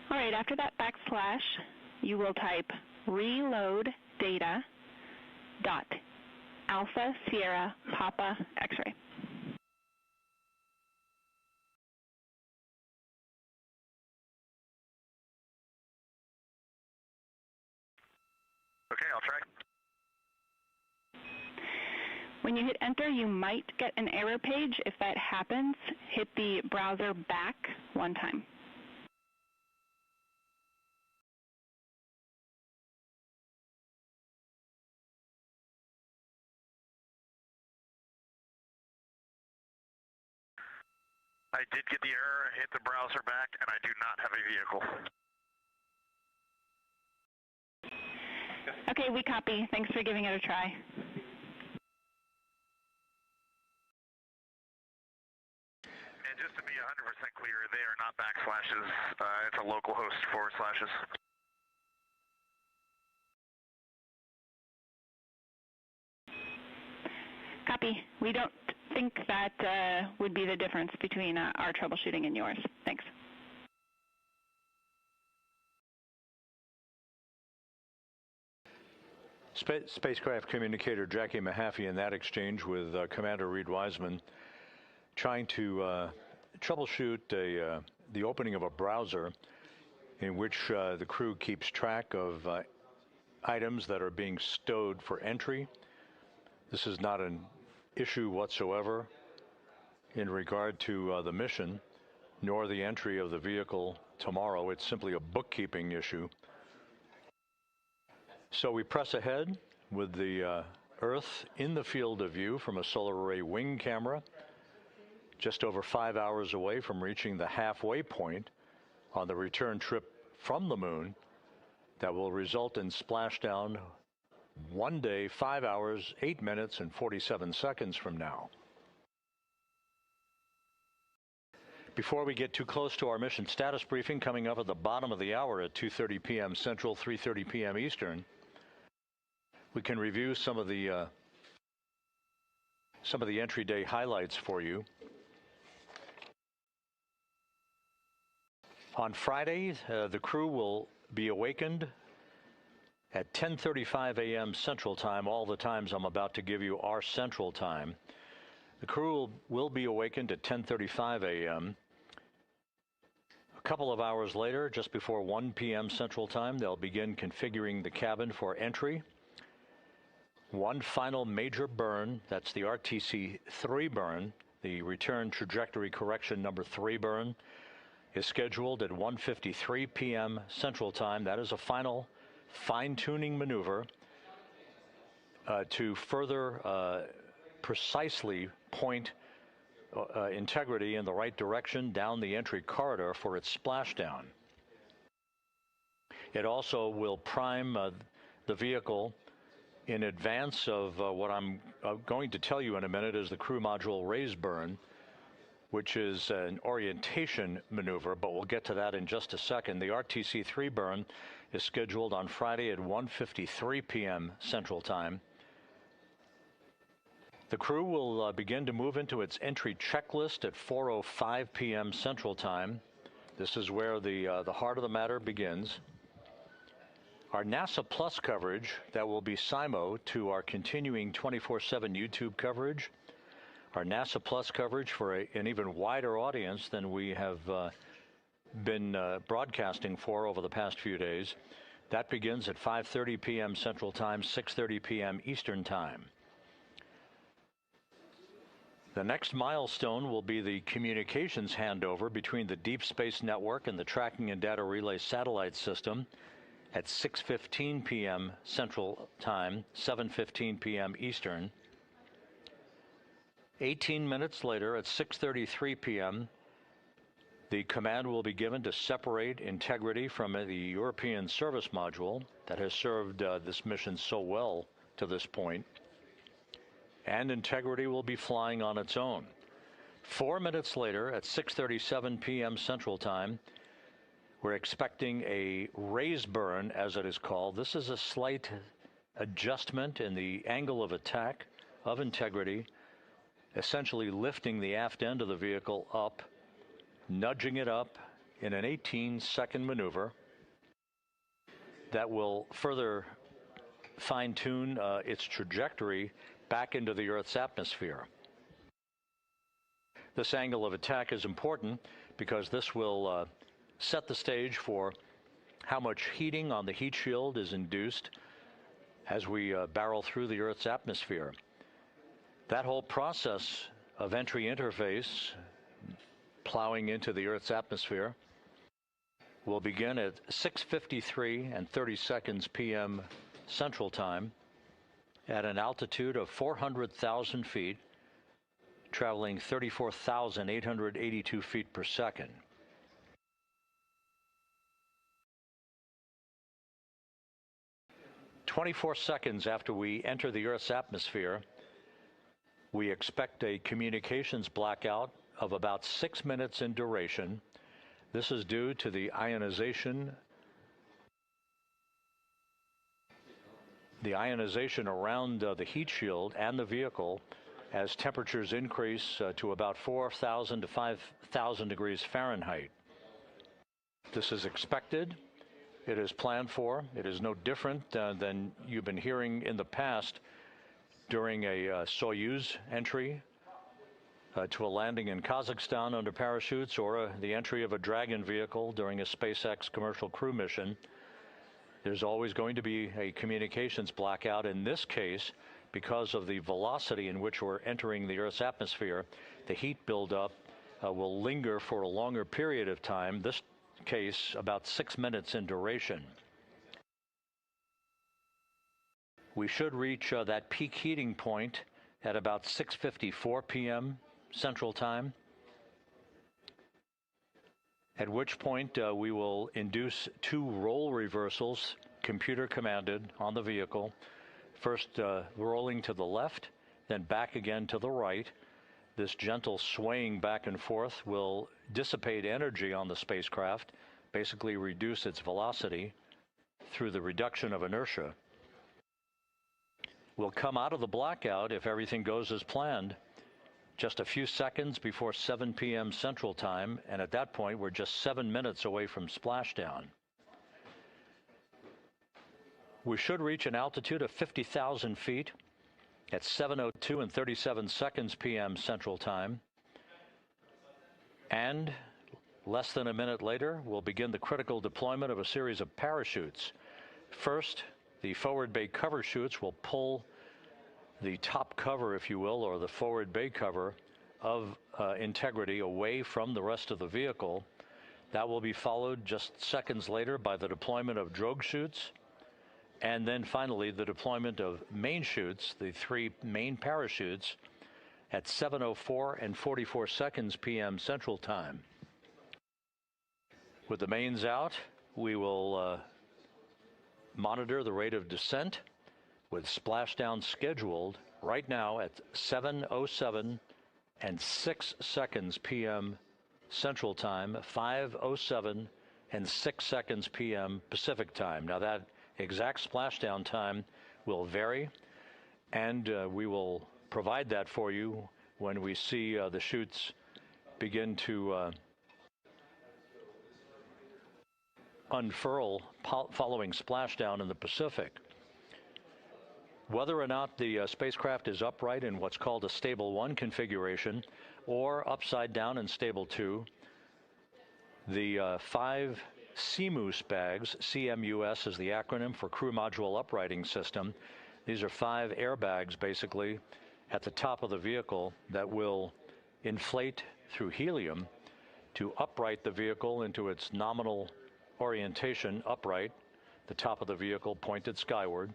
All right, after that backslash, you will type reload data dot Alpha Sierra Papa X-ray. Okay, I'll try. When you hit enter, you might get an error page. If that happens, hit the browser back one time. I did get the error, hit the browser back, and I do not have a vehicle. Okay, we copy. Thanks for giving it a try. And just to be 100% clear, they are not backslashes. It's a localhost forward slashes. Copy. We don't think that would be the difference between our troubleshooting and yours. Thanks. Spacecraft communicator Jackie Mahaffey in that exchange with Commander Reed Wiseman trying to troubleshoot the opening of a browser in which the crew keeps track of items that are being stowed for entry. This is not an issue whatsoever in regard to the mission, nor the entry of the vehicle tomorrow. It's simply a bookkeeping issue. So we press ahead with the Earth in the field of view from a solar array wing camera, just over 5 hours away from reaching the halfway point on the return trip from the moon that will result in splashdown 1 day, 5 hours, 8 minutes, and 47 seconds from now. Before we get too close to our mission status briefing coming up at the bottom of the hour at 2:30 p.m. Central, 3:30 p.m. Eastern, we can review some of the entry day highlights for you. On Friday, the crew will be awakened at 10:35 a.m. Central Time. All the times I'm about to give you are Central Time. The crew will be awakened at 10:35 a.m. A couple of hours later, just before 1 p.m. Central Time, they'll begin configuring the cabin for entry. One final major burn, that's the RTC-3 burn, the return trajectory correction number 3 burn, is scheduled at 1:53 p.m. Central Time. That is a final fine-tuning maneuver to further precisely point integrity in the right direction down the entry corridor for its splashdown. It also will prime the vehicle in advance of what I'm going to tell you in a minute is the crew module raise burn, which is an orientation maneuver, but we'll get to that in just a second. The RTC-3 burn is scheduled on Friday at 1:53 p.m. Central Time. The crew will begin to move into its entry checklist at 4:05 p.m. Central Time. This is where the heart of the matter begins. Our NASA Plus coverage that will be SIMO to our continuing 24/7 YouTube coverage. Our NASA Plus coverage for an even wider audience than we have been broadcasting for over the past few days. That begins at 5:30 p.m. Central Time, 6:30 p.m. Eastern Time. The next milestone will be the communications handover between the Deep Space Network and the Tracking and Data Relay Satellite System at 6:15 p.m. Central Time, 7:15 p.m. Eastern. 18 minutes later at 6:33 p.m., the command will be given to separate Integrity from the European Service Module that has served this mission so well to this point. And Integrity will be flying on its own. 4 minutes later, at 6:37 p.m. Central Time, we're expecting a raise burn, as it is called. This is a slight adjustment in the angle of attack of Integrity, essentially lifting the aft end of the vehicle up, nudging it up in an 18-second maneuver that will further fine-tune its trajectory back into the Earth's atmosphere. This angle of attack is important because this will set the stage for how much heating on the heat shield is induced as we barrel through the Earth's atmosphere. That whole process of entry interface, plowing into the Earth's atmosphere, will begin at 6:53 and 30 seconds p.m. Central Time at an altitude of 400,000 feet, traveling 34,882 feet per second. "24 seconds after we enter the Earth's atmosphere, we expect a communications blackout of about 6 minutes in duration. This is due to the ionization around the heat shield and the vehicle as temperatures increase to about 4,000 to 5,000 degrees Fahrenheit. This is expected. It is planned for. It is no different than you've been hearing in the past during a Soyuz entry to a landing in Kazakhstan under parachutes, or the entry of a Dragon vehicle during a SpaceX commercial crew mission. There's always going to be a communications blackout. In this case, because of the velocity in which we're entering the Earth's atmosphere, the heat buildup will linger for a longer period of time, this case about 6 minutes in duration. We should reach that peak heating point at about 6:54 p.m. Central Time, at which point we will induce 2 role reversals, computer commanded, on the vehicle. First rolling to the left, then back again to the right. This gentle swaying back and forth will dissipate energy on the spacecraft, basically reduce its velocity through the reduction of inertia. We'll come out of the blackout, if everything goes as planned, just a few seconds before 7 p.m. Central Time, and at that point we're just 7 minutes away from splashdown. We should reach an altitude of 50,000 feet at 7:02 and 37 seconds p.m. Central Time, and less than a minute later we'll begin the critical deployment of a series of parachutes. First, the forward bay cover chutes will pull the top cover, if you will, or the forward bay cover of Integrity away from the rest of the vehicle. That will be followed just seconds later by the deployment of drogue chutes, and then finally the deployment of main chutes, the 3 main parachutes, at 7:04 and 44 seconds p.m. Central Time. With the mains out, we will monitor the rate of descent, with splashdown scheduled right now at 7:07 and 6 seconds p.m. Central Time, 5:07 and 6 seconds p.m. Pacific Time. Now that exact splashdown time will vary, and we will provide that for you when we see the chutes begin to unfurl following splashdown in the Pacific. Whether or not the spacecraft is upright in what's called a stable 1 configuration or upside down in stable 2, the 5 CMUS bags, CMUS is the acronym for Crew Module Uprighting System. These are 5 airbags basically at the top of the vehicle that will inflate through helium to upright the vehicle into its nominal orientation, upright, the top of the vehicle pointed skyward.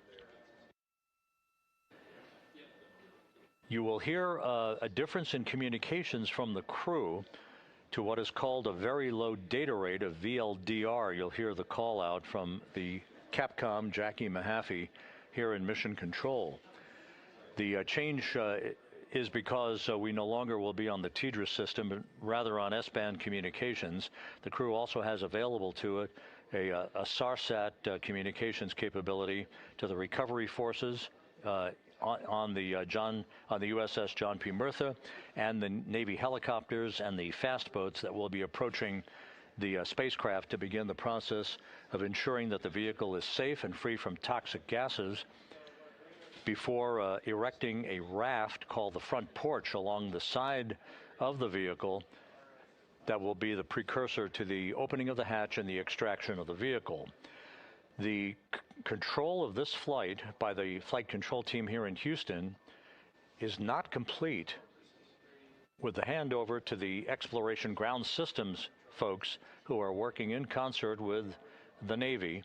You will hear a difference in communications from the crew to what is called a very low data rate of VLDR. You'll hear the call out from the Capcom Jackie Mahaffey here in Mission Control. The change is because we no longer will be on the TDRS system, but rather on S-band communications. The crew also has available to it a SARSAT communications capability to the recovery forces on the USS John P. Murtha and the Navy helicopters and the fast boats that will be approaching the spacecraft to begin the process of ensuring that the vehicle is safe and free from toxic gases before erecting a raft called the front porch along the side of the vehicle that will be the precursor to the opening of the hatch and the extraction of the vehicle. The control of this flight by the flight control team here in Houston is not complete with the handover to the Exploration Ground Systems folks who are working in concert with the Navy.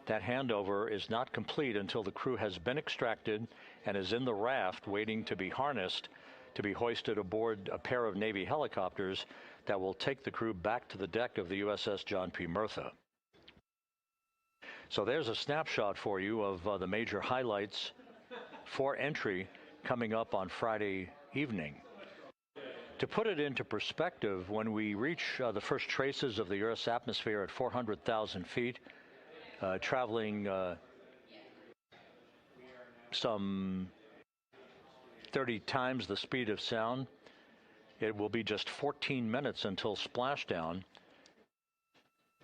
That handover is not complete until the crew has been extracted and is in the raft waiting to be harnessed to be hoisted aboard a pair of Navy helicopters that will take the crew back to the deck of the USS John P. Murtha. So there's a snapshot for you of the major highlights for entry coming up on Friday evening. To put it into perspective, when we reach the first traces of the Earth's atmosphere at 400,000 feet, traveling some 30 times the speed of sound, it will be just 14 minutes until splashdown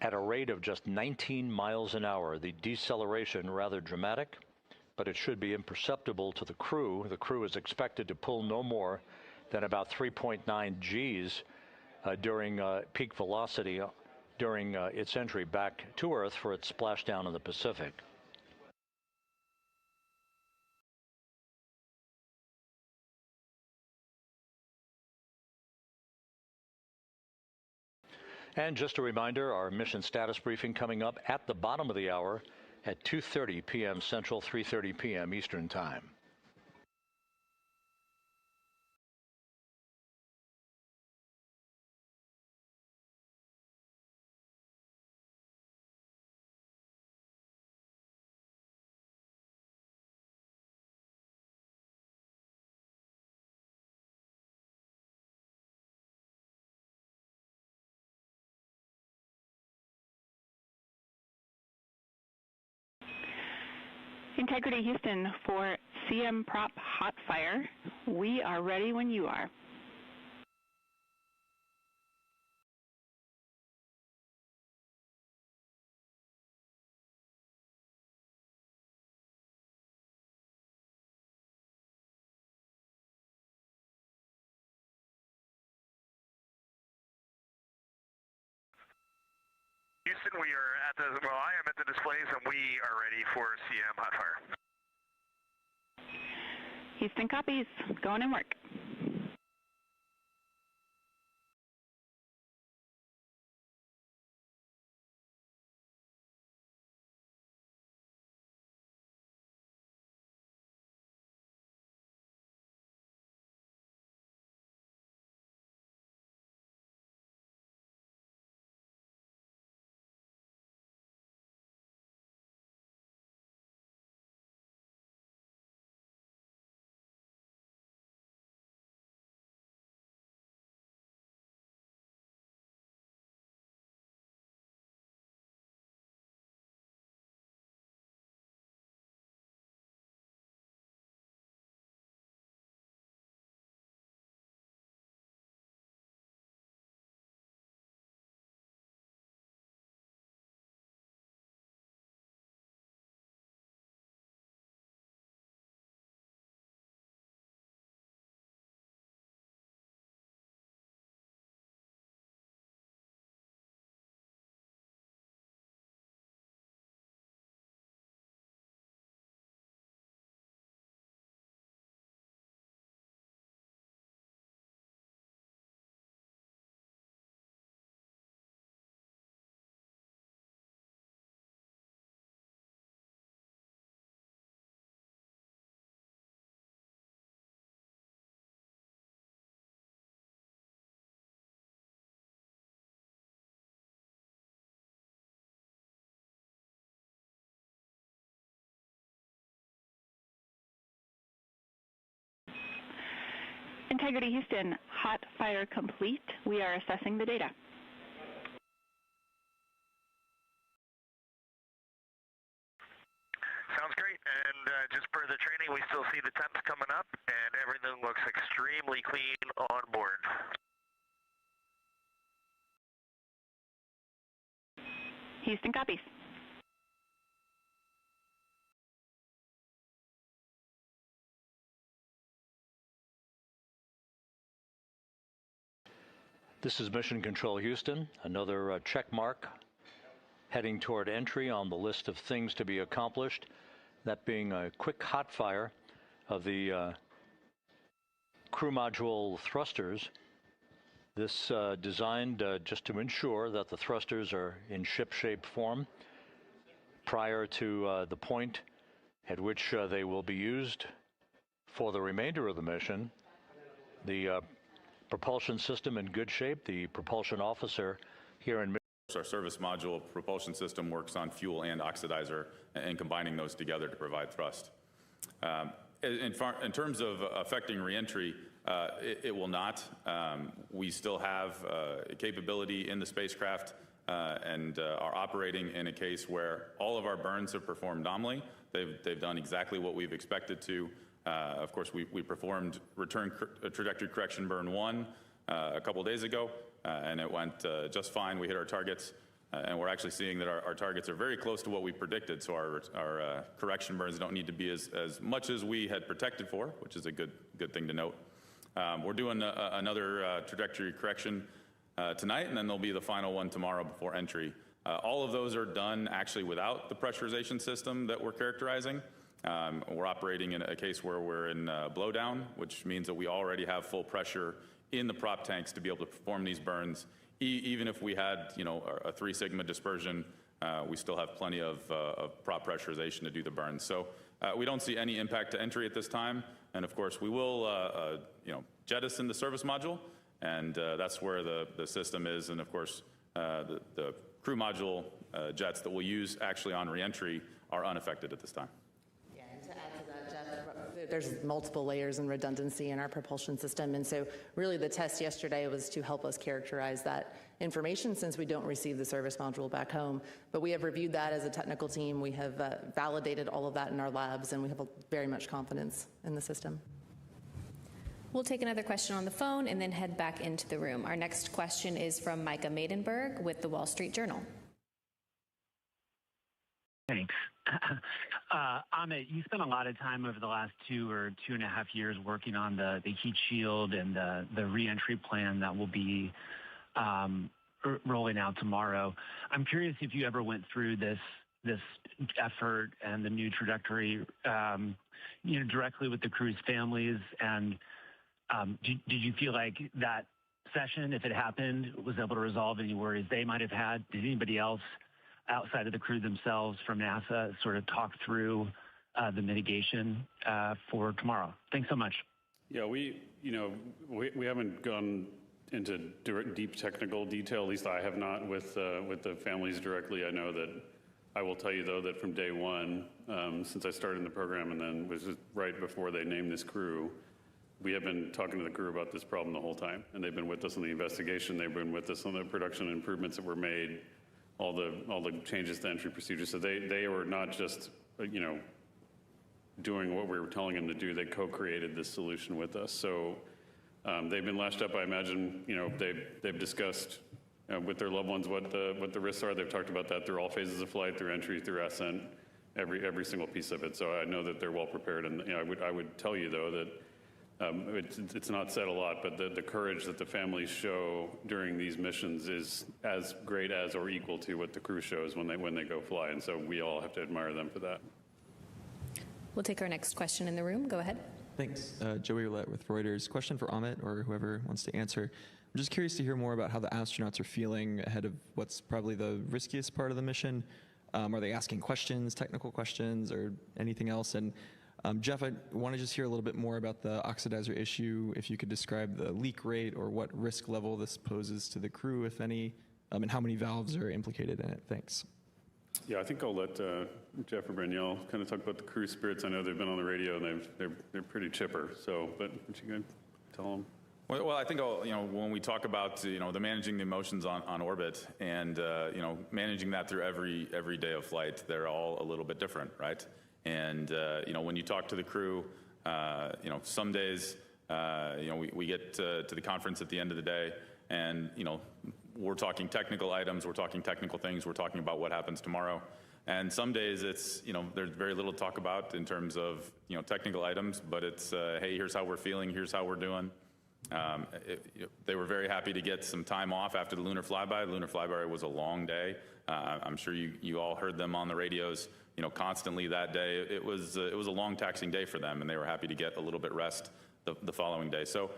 at a rate of just 19 miles an hour. The deceleration rather dramatic, but it should be imperceptible to the crew. The crew is expected to pull no more than about 3.9 Gs during peak velocity during its entry back to Earth for its splashdown in the Pacific. And just a reminder, our mission status briefing coming up at the bottom of the hour at 2:30 p.m. Central, 3:30 p.m. Eastern Time. Integrity Houston for CM Prop Hot Fire. We are ready when you are. Houston, we are at the, well, I am at the displays and we are ready for CM Hot Fire. Houston copies. Going in work. Integrity Houston, hot fire complete. We are assessing the data. Sounds great. And just per the training, we still see the temps coming up, and everything looks extremely clean on board. Houston copies. This is Mission Control Houston, another check mark heading toward entry on the list of things to be accomplished, that being a quick hot fire of the crew module thrusters. This designed just to ensure that the thrusters are in ship-shape form prior to the point at which they will be used for the remainder of the mission. The propulsion system in good shape. The propulsion officer here in our service module propulsion system works on fuel and oxidizer and combining those together to provide thrust. In terms of affecting reentry, it will not. We still have a capability in the spacecraft and are operating in a case where all of our burns have performed nominally. They've done exactly what we've expected to. Of course, we performed return trajectory correction burn 1 a couple of days ago, and it went just fine. We hit our targets, and we're actually seeing that our targets are very close to what we predicted, so our correction burns don't need to be as much as we had protected for, which is a good thing to note. We're doing another trajectory correction tonight, and then there'll be the final one tomorrow before entry. All of those are done actually without the pressurization system that we're characterizing. We're operating in a case where we're in blowdown, which means that we already have full pressure in the prop tanks to be able to perform these burns. Even if we had, a 3 sigma dispersion, we still have plenty of prop pressurization to do the burns. So we don't see any impact to entry at this time. And of course, we will, jettison the service module, and that's where the system is. And of course, the crew module jets that we'll use actually on reentry are unaffected at this time. There's multiple layers and redundancy in our propulsion system, and so really the test yesterday was to help us characterize that information since we don't receive the service module back home. But we have reviewed that as a technical team. We have validated all of that in our labs, and we have very much confidence in the system. We'll take another question on the phone and then head back into the room. Our next question is from Micah Maidenberg with the Wall Street Journal. Thanks. Amit, you spent a lot of time over the last 2 or 2.5 years working on the heat shield and the reentry plan that will be rolling out tomorrow. I'm curious if you ever went through this effort and the new trajectory, directly with the crew's families, and did you feel like that session, if it happened, was able to resolve any worries they might have had? Did anybody else outside of the crew themselves from NASA sort of talk through the mitigation for tomorrow? Thanks so much. Yeah, we haven't gone into deep technical detail. At least I have not with the families directly. I know that I will tell you though that from day one, since I started in the program and then was just right before they named this crew, we have been talking to the crew about this problem the whole time, and they've been with us on the investigation. They've been with us on the production improvements that were made. All the changes to entry procedures. So they were not just, doing what we were telling them to do. They co-created this solution with us. So they've been lashed up. I imagine, they've discussed with their loved ones what the risks are. They've talked about that through all phases of flight, through entry, through ascent, every single piece of it. So I know that they're well prepared. And I would tell you though that it's not said a lot, but the courage that the families show during these missions is as great as or equal to what the crew shows when they go fly. And so we all have to admire them for that. We'll take our next question in the room. Go ahead. Thanks. Joey Roulette with Reuters. Question for Amit or whoever wants to answer. I'm just curious to hear more about how the astronauts are feeling ahead of what's probably the riskiest part of the mission. Are they asking questions, technical questions, or anything else? And Jeff, I want to just hear a little bit more about the oxidizer issue, if you could describe the leak rate or what risk level this poses to the crew, if any, and how many valves are implicated in it. Thanks. Yeah, I think I'll let Jeff or Braniel kind of talk about the crew spirits. I know they've been on the radio and they're pretty chipper. So, but what you good? tell them? Well, I think when we talk about the managing the emotions on orbit and managing that through every day of flight, they're all a little bit different, right? And when you talk to the crew, some days we get to the conference at the end of the day, and we're talking technical items, we're talking technical things, we're talking about what happens tomorrow. And some days it's, there's very little to talk about in terms of, technical items, but it's, hey, here's how we're feeling, here's how we're doing. They were very happy to get some time off after the lunar flyby. The lunar flyby was a long day. I'm sure you all heard them on the radios, constantly that day. It was a long, taxing day for them, and they were happy to get a little bit rest the following day. So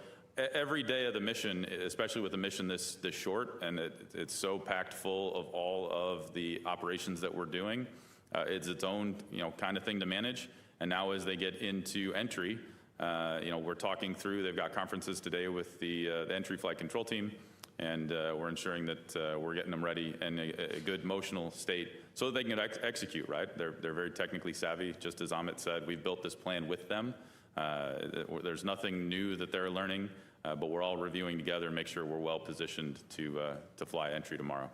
every day of the mission, especially with a mission this short, and it's so packed full of all of the operations that we're doing, it's its own kind of thing to manage. And now as they get into entry, we're talking through. They've got conferences today with the entry flight control team, and we're ensuring that we're getting them ready in a good emotional state so that they can execute. Right? They're very technically savvy. Just as Amit said, we've built this plan with them. There's nothing new that they're learning. But we're all reviewing together and make sure we're well positioned to fly entry tomorrow.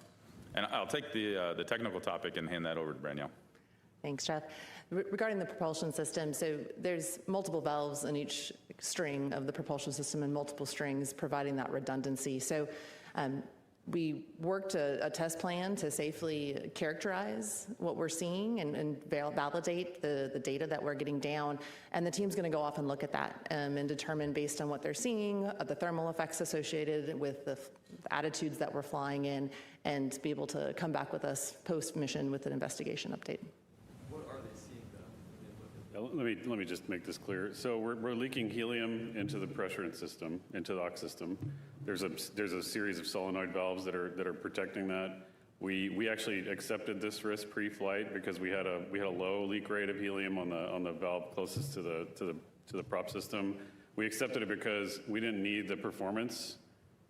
And I'll take the technical topic and hand that over to Branielle. Thanks, Jeff. Regarding the propulsion system, so there's multiple valves in each string of the propulsion system and multiple strings providing that redundancy. So we worked a test plan to safely characterize what we're seeing and validate the data that we're getting down. And the team's going to go off and look at that and determine, based on what they're seeing, the thermal effects associated with the attitudes that we're flying in, and be able to come back with us post-mission with an investigation update. What are they seeing, though? Let me just make this clear. So we're leaking helium into the pressure system, into the aux system. There's a series of solenoid valves that are protecting that. We actually accepted this risk pre-flight because we had a low leak rate of helium on the valve closest to the prop system. We accepted it because we didn't need the performance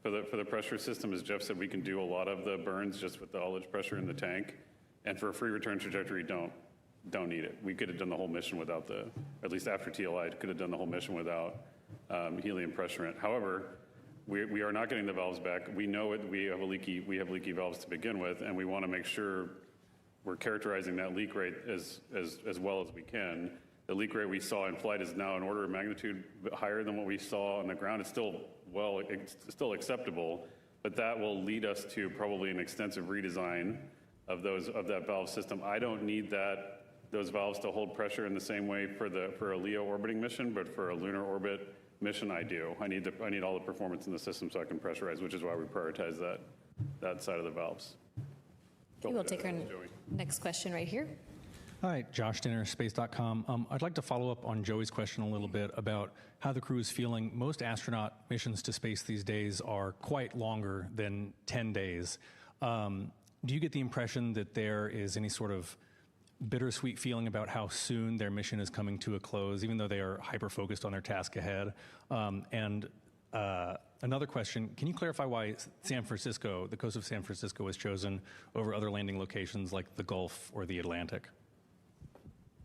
for the pressure system. As Jeff said, we can do a lot of the burns just with the ullage pressure in the tank, and for a free return trajectory, don't need it. We could have done the whole mission without at least after TLI, could have done the whole mission without helium pressurant. However, we are not getting the valves back. We know it. We have leaky valves to begin with, and we want to make sure we're characterizing that leak rate as well as we can. The leak rate we saw in flight is now an order of magnitude higher than what we saw on the ground. It's still acceptable, but that will lead us to probably an extensive redesign of that valve system. I don't need those valves to hold pressure in the same way for a LEO orbiting mission, but for a lunar orbit mission, I do. I need all the performance in the system so I can pressurize, which is why we prioritize that side of the valves. Okay, we'll take our next question right here. Hi, Josh Dinner, space.com. I'd like to follow up on Joey's question a little bit about how the crew is feeling. Most astronaut missions to space these days are quite longer than 10 days. Do you get the impression that there is any sort of bittersweet feeling about how soon their mission is coming to a close, even though they are hyper-focused on their task ahead? Another question, can you clarify why San Francisco, the coast of San Francisco, was chosen over other landing locations like the Gulf or the Atlantic?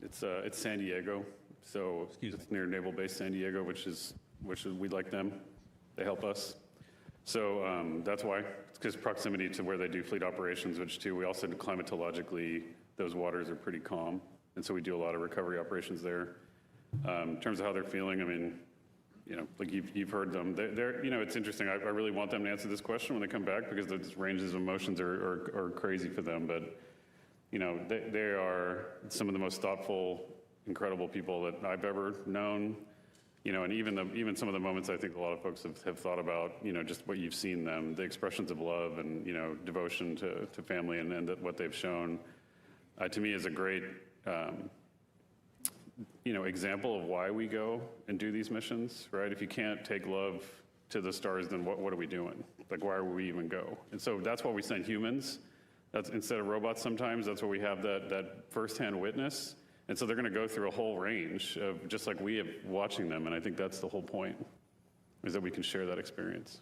It's San Diego, so it's near Naval Base San Diego, which is we like them. They help us. So that's why. It's because proximity to where they do fleet operations, which too, we also climatologically, those waters are pretty calm. And so we do a lot of recovery operations there. In terms of how they're feeling, I mean, like you've heard them. They're it's interesting. I really want them to answer this question when they come back because the ranges of emotions are crazy for them. But, they are some of the most thoughtful, incredible people that I've ever known. And even some of the moments I think a lot of folks have thought about, just what you've seen them, the expressions of love and, devotion to family and what they've shown, to me is a great, example of why we go and do these missions, right? If you can't take love to the stars, then what are we doing? Like, why would we even go? And so that's why we send humans. That's instead of robots sometimes, that's why we have that firsthand witness. And so they're going to go through a whole range of just like we have watching them. And I think that's the whole point, is that we can share that experience.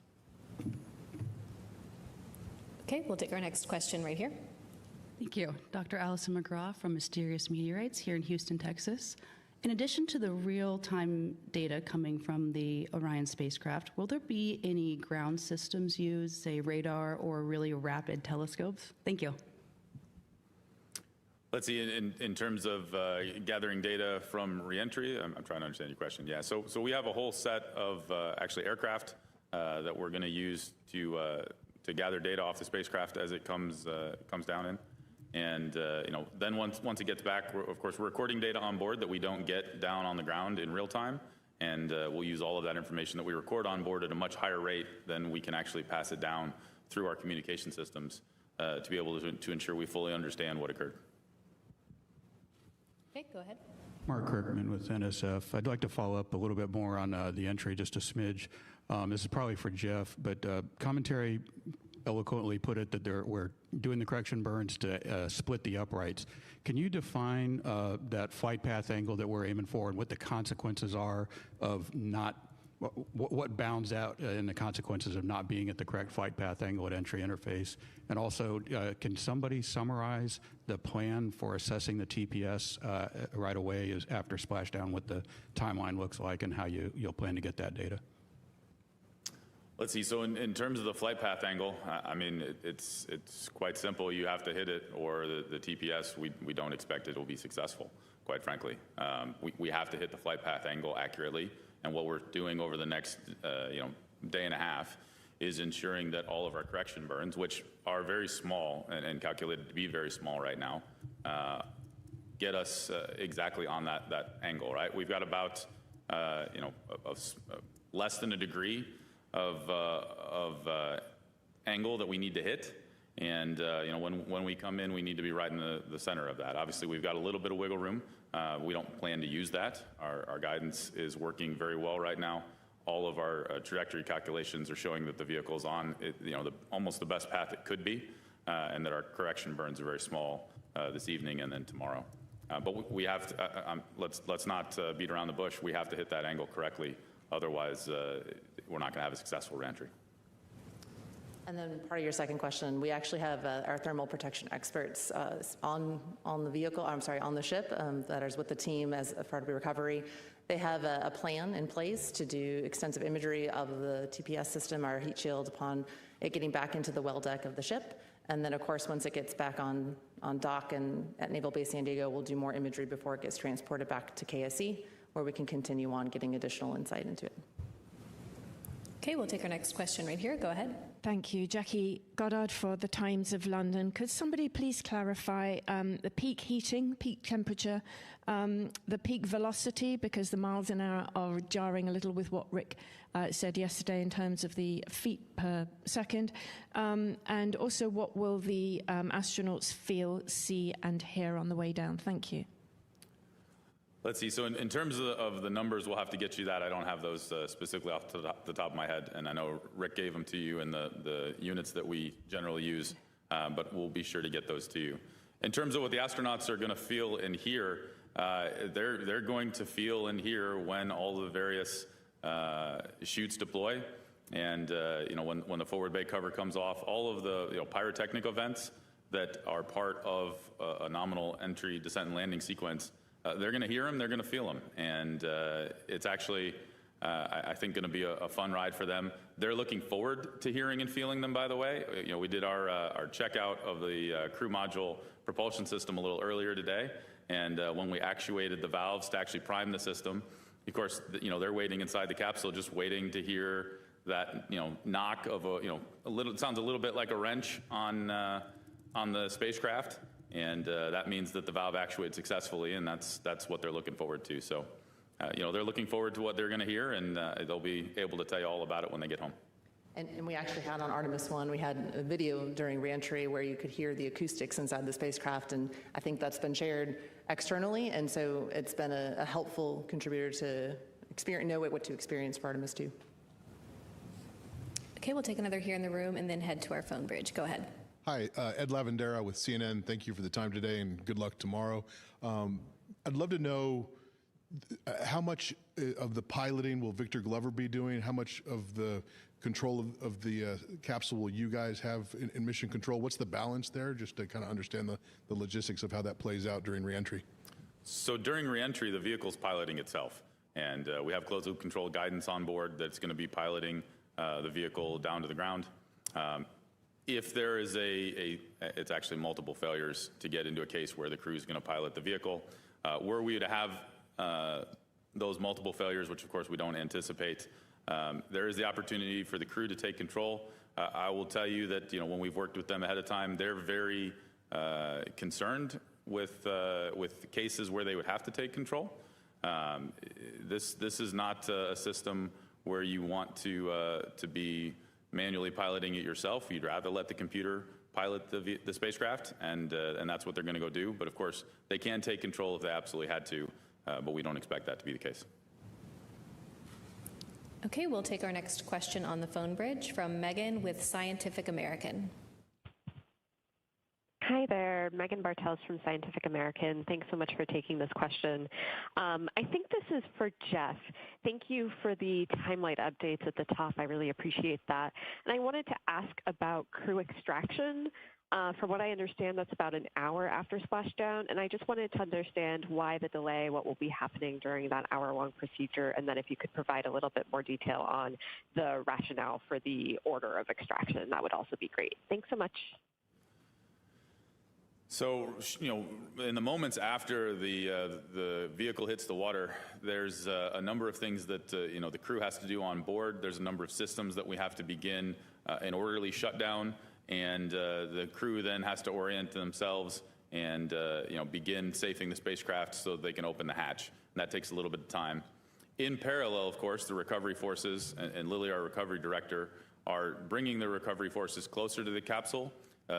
Okay, we'll take our next question right here. Thank you. Dr. Allison McGraw from Mysterious Meteorites here in Houston, Texas. In addition to the real-time data coming from the Orion spacecraft, will there be any ground systems used, say radar or really rapid telescopes? Thank you. Let's see, in terms of gathering data from reentry, I'm trying to understand your question. Yeah, so we have a whole set of actually aircraft that we're going to use to gather data off the spacecraft as it comes down in. And then once it gets back, of course, we're recording data on board that we don't get down on the ground in real time. And we'll use all of that information that we record on board at a much higher rate than we can actually pass it down through our communication systems to be able to ensure we fully understand what occurred. Okay, go ahead. Mark Kirkman with NSF. I'd like to follow up a little bit more on the entry, just a smidge. This is probably for Jeff, but commentary eloquently put it that we're doing the correction burns to split the uprights. Can you define that flight path angle that we're aiming for and what the consequences are of not, what bounds out in the consequences of not being at the correct flight path angle at entry interface? And also, can somebody summarize the plan for assessing the TPS right away after splashdown, what the timeline looks like and how you'll plan to get that data? Let's see, so in terms of the flight path angle, I mean, it's quite simple. You have to hit it, or the TPS, we don't expect it will be successful, quite frankly. We have to hit the flight path angle accurately, and what we're doing over the next day and a half is ensuring that all of our correction burns, which are very small and calculated to be very small right now, get us exactly on that angle, right? We've got about less than a degree of angle that we need to hit, and when we come in, we need to be right in the center of that. Obviously, we've got a little bit of wiggle room. We don't plan to use that. Our guidance is working very well right now. All of our trajectory calculations are showing that the vehicle's on almost the best path it could be, and that our correction burns are very small this evening and then tomorrow. But we have to. Let's not beat around the bush. We have to hit that angle correctly. Otherwise, we're not going to have a successful reentry. And then part of your second question, we actually have our thermal protection experts on the vehicle, on the ship that is with the team as part of the recovery. They have a plan in place to do extensive imagery of the TPS system, our heat shield, upon it getting back into the well deck of the ship. And then, of course, once it gets back on dock and at Naval Base San Diego, we'll do more imagery before it gets transported back to KSC, where we can continue on getting additional insight into it. Okay, we'll take our next question right here. Go ahead. Thank you. Jackie Goddard for the Times of London. Could somebody please clarify the peak heating, peak temperature, the peak velocity, because the miles an hour are jarring a little with what Rick said yesterday in terms of the feet per second, and also what will the astronauts feel, see, and hear on the way down? Thank you. Let's see, so in terms of the numbers, we'll have to get you that. I don't have those specifically off the top of my head, and I know Rick gave them to you in the units that we generally use, but we'll be sure to get those to you. In terms of what the astronauts are going to feel and hear, they're going to feel and hear when all the various chutes deploy, and when the forward bay cover comes off, all of the pyrotechnic events that are part of a nominal entry, descent, and landing sequence. They're going to hear them, they're going to feel them, and it's actually, I think, going to be a fun ride for them. They're looking forward to hearing and feeling them, by the way. We did our checkout of the crew module propulsion system a little earlier today, and when we actuated the valves to actually prime the system, of course, they're waiting inside the capsule, just waiting to hear that, knock of it sounds a little bit like a wrench on the spacecraft. And that means that the valve actuated successfully, and that's what they're looking forward to. So, they're looking forward to what they're going to hear, and they'll be able to tell you all about it when they get home. And we actually had on Artemis 1, we had a video during reentry where you could hear the acoustics inside the spacecraft, and I think that's been shared externally, and so it's been a helpful contributor to know what to experience for Artemis 2. Okay, we'll take another here in the room and then head to our phone bridge. Go ahead. Hi, Ed Lavendera with CNN. Thank you for the time today and good luck tomorrow. I'd love to know how much of the piloting will Victor Glover be doing? How much of the control of the capsule will you guys have in mission control? What's the balance there, just to kind of understand the logistics of how that plays out during reentry? So during reentry, the vehicle's piloting itself. And we have closed-loop control guidance on board that's going to be piloting the vehicle down to the ground. If there is it's actually multiple failures to get into a case where the crew is going to pilot the vehicle. Were we to have those multiple failures, which of course we don't anticipate, there is the opportunity for the crew to take control. I will tell you that when we've worked with them ahead of time, they're very concerned with cases where they would have to take control. This is not a system where you want to be manually piloting it yourself. You'd rather let the computer pilot the spacecraft, and that's what they're going to go do. But of course, they can take control if they absolutely had to, but we don't expect that to be the case. Okay, we'll take our next question on the phone bridge from Megan with Scientific American. Hi there, Megan Bartels from Scientific American. Thanks so much for taking this question. I think this is for Jeff. Thank you for the timeline updates at the top. I really appreciate that. And I wanted to ask about crew extraction. From what I understand, that's about an hour after splashdown. And I just wanted to understand why the delay, what will be happening during that hour-long procedure, and then if you could provide a little bit more detail on the rationale for the order of extraction, that would also be great. Thanks so much. So, in the moments after the vehicle hits the water, there's a number of things that, the crew has to do on board. There's a number of systems that we have to begin an orderly shutdown, and the crew then has to orient themselves and, begin safing the spacecraft so they can open the hatch. And that takes a little bit of time. In parallel, of course, the recovery forces, and Lily, our recovery director, are bringing the recovery forces closer to the capsule.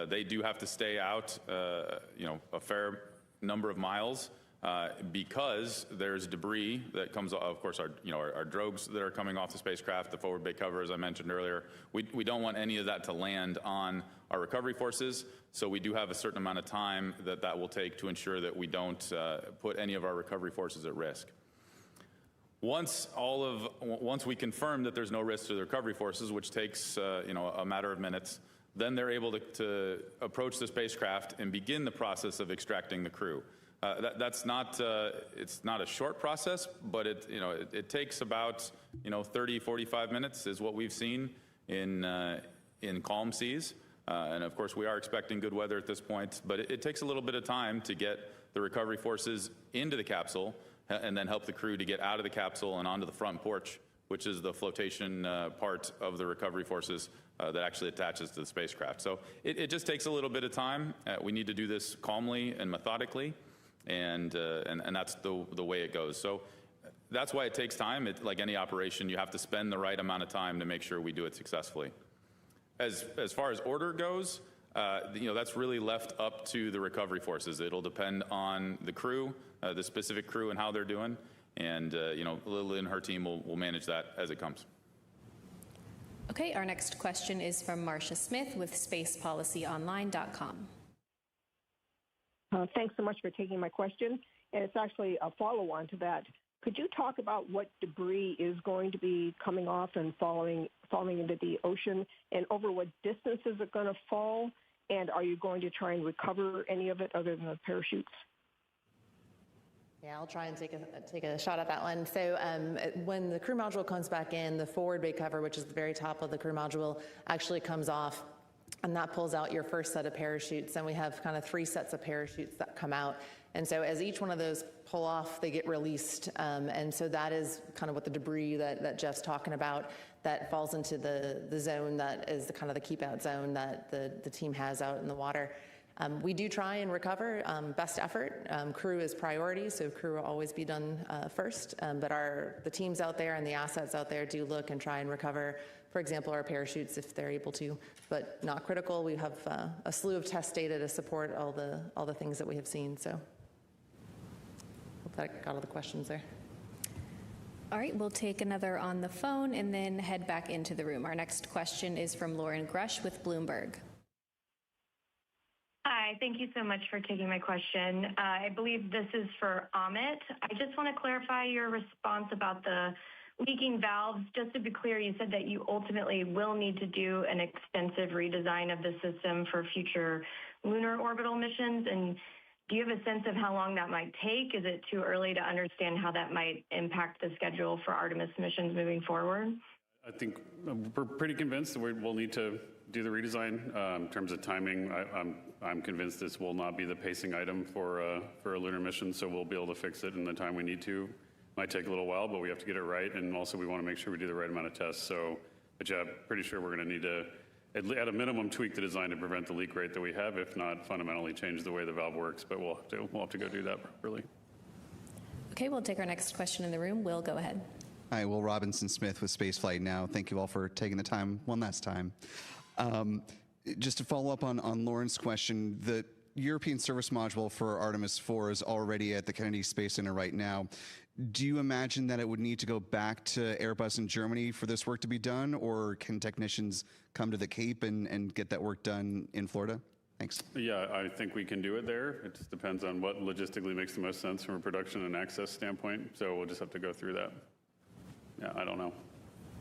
They do have to stay out, a fair number of miles because there's debris that comes, of course, our drogues that are coming off the spacecraft, the forward bay cover, as I mentioned earlier. We don't want any of that to land on our recovery forces, so we do have a certain amount of time that will take to ensure that we don't put any of our recovery forces at risk. Once we confirm that there's no risk to the recovery forces, which takes a matter of minutes, then they're able to approach the spacecraft and begin the process of extracting the crew. That's not it's not a short process, but it takes about 30, 45 minutes is what we've seen in calm seas. And of course, we are expecting good weather at this point, but it takes a little bit of time to get the recovery forces into the capsule and then help the crew to get out of the capsule and onto the front porch, which is the flotation part of the recovery forces that actually attaches to the spacecraft. So it just takes a little bit of time. We need to do this calmly and methodically, and that's the way it goes. So that's why it takes time. Like any operation, you have to spend the right amount of time to make sure we do it successfully. As far as order goes, that's really left up to the recovery forces. It'll depend on the crew, the specific crew, and how they're doing. And Lily and her team will manage that as it comes. Okay, our next question is from Marcia Smith with spacepolicyonline.com. Thanks so much for taking my question. And it's actually a follow-on to that. Could you talk about what debris is going to be coming off and falling into the ocean, and over what distances it's going to fall? And are you going to try and recover any of it other than the parachutes? Yeah, I'll try and take a shot at that one. So when the crew module comes back in, the forward bay cover, which is the very top of the crew module, actually comes off, and that pulls out your first set of parachutes. And we have kind of 3 sets of parachutes that come out. And so as each one of those pull off, they get released. And so that is kind of what the debris that Jeff's talking about that falls into the zone that is kind of the keep out zone that the team has out in the water. We do try and recover best effort. Crew is priority, so crew will always be done first. But the teams out there and the assets out there do look and try and recover, for example, our parachutes if they're able to, but not critical. We have a slew of test data to support all the things that we have seen. So hope that got all the questions there. All right, we'll take another on the phone and then head back into the room. Our next question is from Lauren Grush with Bloomberg. Hi, thank you so much for taking my question. I believe this is for Amit. I just want to clarify your response about the leaking valves. Just to be clear, you said that you ultimately will need to do an extensive redesign of the system for future lunar orbital missions. And Do you have a sense of how long that might take? Is it too early to understand how that might impact the schedule for Artemis missions moving forward? I think we're pretty convinced that we'll need to do the redesign. In terms of timing, I'm convinced this will not be the pacing item for a lunar mission, so we'll be able to fix it in the time we need to. Might take a little while, but we have to get it right, and also we want to make sure we do the right amount of tests. So, but yeah, I'm pretty sure we're going to need to, at a minimum, tweak the design to prevent the leak rate that we have, if not fundamentally change the way the valve works, but we'll have to go do that properly. Okay, we'll take our next question in the room. Will, go ahead. Hi, Will Robinson-Smith with Spaceflight Now. Thank you all for taking the time one last time. Just to follow up on Lauren's question, the European service module for Artemis 4 is already at the Kennedy Space Center right now. Do you imagine that it would need to go back to Airbus in Germany for this work to be done, or can technicians come to the Cape and get that work done in Florida? Thanks. Yeah, I think we can do it there. It just depends on what logistically makes the most sense from a production and access standpoint. So we'll just have to go through that. Yeah, I don't know,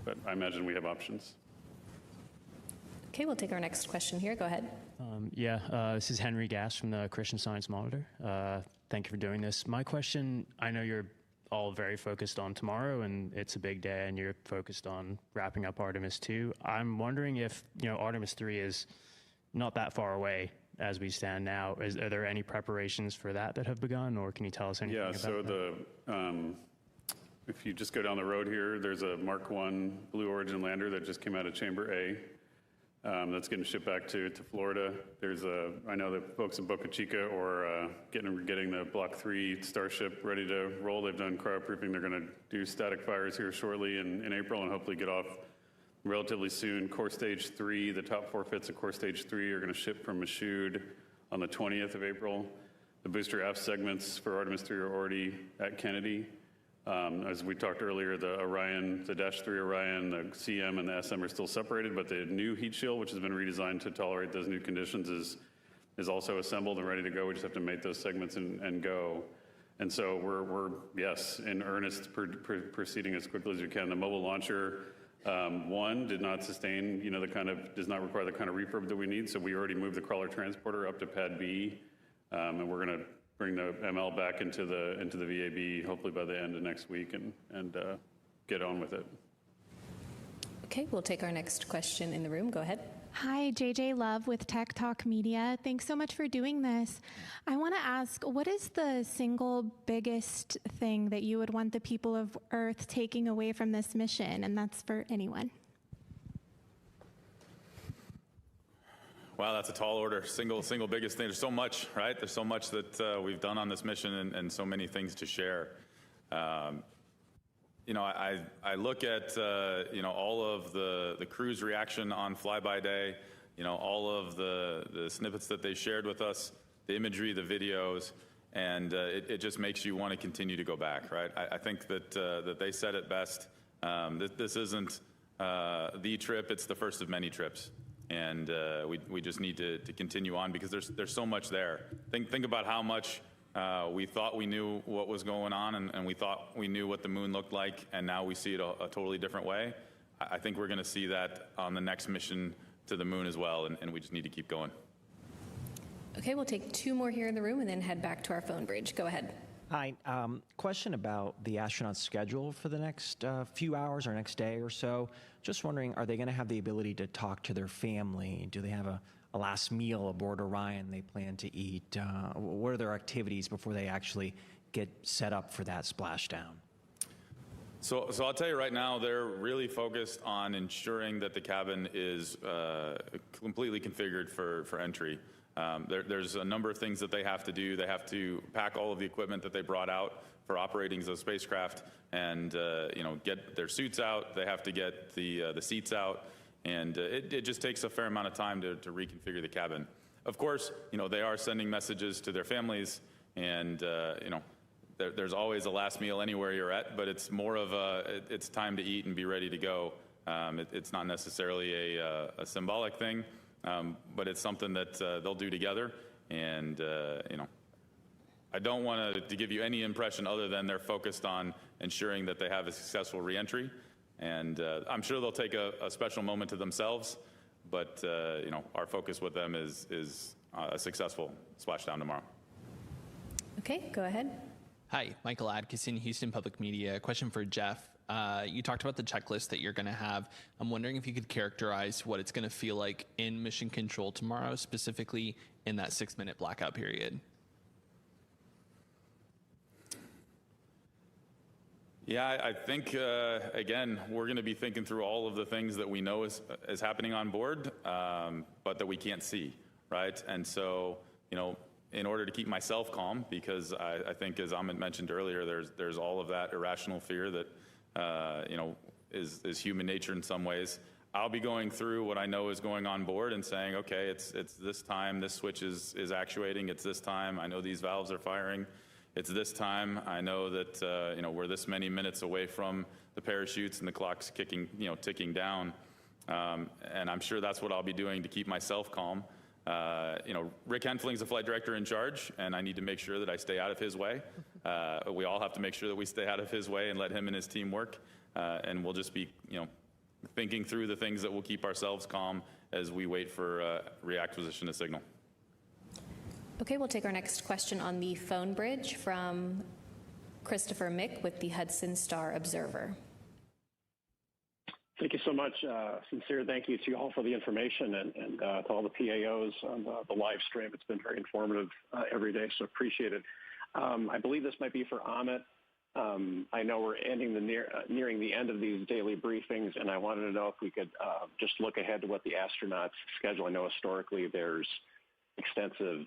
but I imagine we have options. Okay, we'll take our next question here. Go ahead. This is Henry Gass from the Christian Science Monitor. Thank you for doing this. My question, I know you're all very focused on tomorrow, and it's a big day, and you're focused on wrapping up Artemis 2. I'm wondering if, Artemis 3 is not that far away as we stand now. Are there any preparations for that have begun, or can you tell us anything about that? Yeah, so if you just go down the road here, there's a Mark 1 Blue Origin lander that just came out of Chamber A. That's getting shipped back to Florida. I know that folks in Boca Chica are getting the Block 3 Starship ready to roll. They've done cryoproofing. They're going to do static fires here shortly in April and hopefully get off relatively soon. Core Stage 3, the top 4 fits of Core Stage 3 are going to ship from Michoud on the 20th of April. The booster F segments for Artemis 3 are already at Kennedy. As we talked earlier, the Orion, the Dash 3 Orion, the CM and the SM are still separated, but the new heat shield, which has been redesigned to tolerate those new conditions, is also assembled and ready to go. We just have to mate those segments and go. And so we're yes, in earnest, proceeding as quickly as we can. The mobile launcher, one, did not sustain, does not require the kind of refurb that we need. So we already moved the crawler transporter up to Pad B, and we're going to bring the ML back into the VAB hopefully by the end of next week and get on with it. Okay, we'll take our next question in the room. Go ahead. Hi, JJ Love with Tech Talk Media. Thanks so much for doing this. I want to ask, what is the single biggest thing that you would want the people of Earth taking away from this mission? And that's for anyone. Wow, that's a tall order. Single biggest thing. There's so much, right? There's so much that we've done on this mission and so many things to share. I look at, all of the crew's reaction on flyby day, all of the snippets that they shared with us, the imagery, the videos, and it just makes you want to continue to go back, right? I think that they said it best. This isn't the trip, it's the first of many trips. And we just need to continue on because there's so much there. Think about how much we thought we knew what was going on and we thought we knew what the moon looked like, and now we see it a totally different way. I think we're going to see that on the next mission to the moon as well, and we just need to keep going. Okay, we'll take two more here in the room and then head back to our phone bridge. Go ahead. Hi, question about the astronauts' schedule for the next few hours or next day or so. Just wondering, are they going to have the ability to talk to their family? Do they have a last meal aboard Orion they plan to eat? What are their activities before they actually get set up for that splashdown? So I'll tell you right now, they're really focused on ensuring that the cabin is completely configured for entry. There's a number of things that they have to do. They have to pack all of the equipment that they brought out for operating the spacecraft and get their suits out. They have to get the seats out, and it just takes a fair amount of time to reconfigure the cabin. Of course, they are sending messages to their families, and there's always a last meal anywhere you're at, but it's more of it's time to eat and be ready to go. It's not necessarily a symbolic thing. But it's something that they'll do together, and I don't want to give you any impression other than they're focused on ensuring that they have a successful reentry, and I'm sure they'll take a special moment to themselves, but our focus with them is a successful splashdown tomorrow. Okay, go ahead. Hi, Michael Adkison, Houston Public Media. Question for Jeff. You talked about the checklist that you're going to have. I'm wondering if you could characterize what it's going to feel like in mission control tomorrow, specifically in that 6-minute blackout period. Yeah, I think, again, we're going to be thinking through all of the things that we know is happening on board, but that we can't see, right? And so, you know, in order to keep myself calm, because I think, as Amit mentioned earlier, there's all of that irrational fear that, you know, is human nature in some ways. I'll be going through what I know is going on board and saying, okay, it's this time, this switch is actuating, it's this time, I know these valves are firing. It's this time. I know that you know, we're this many minutes away from the parachutes and the clock's ticking down, and I'm sure that's what I'll be doing to keep myself calm. You know, Rick Henfling's the flight director in charge, and I need to make sure that I stay out of his way. We all have to make sure that we stay out of his way and let him and his team work, and we'll just be, you know, thinking through the things that will keep ourselves calm as we wait for reacquisition of signal. Okay, we'll take our next question on the phone bridge from Christopher Mick with the Hudson Star Observer. Thank you so much. Sincere thank you to you all for the information and to all the PAOs on the live stream. It's been very informative every day, so appreciate it. I believe this might be for Amit. I know we're nearing the end of these daily briefings, and I wanted to know if we could just look ahead to what the astronauts schedule. I know historically there's extensive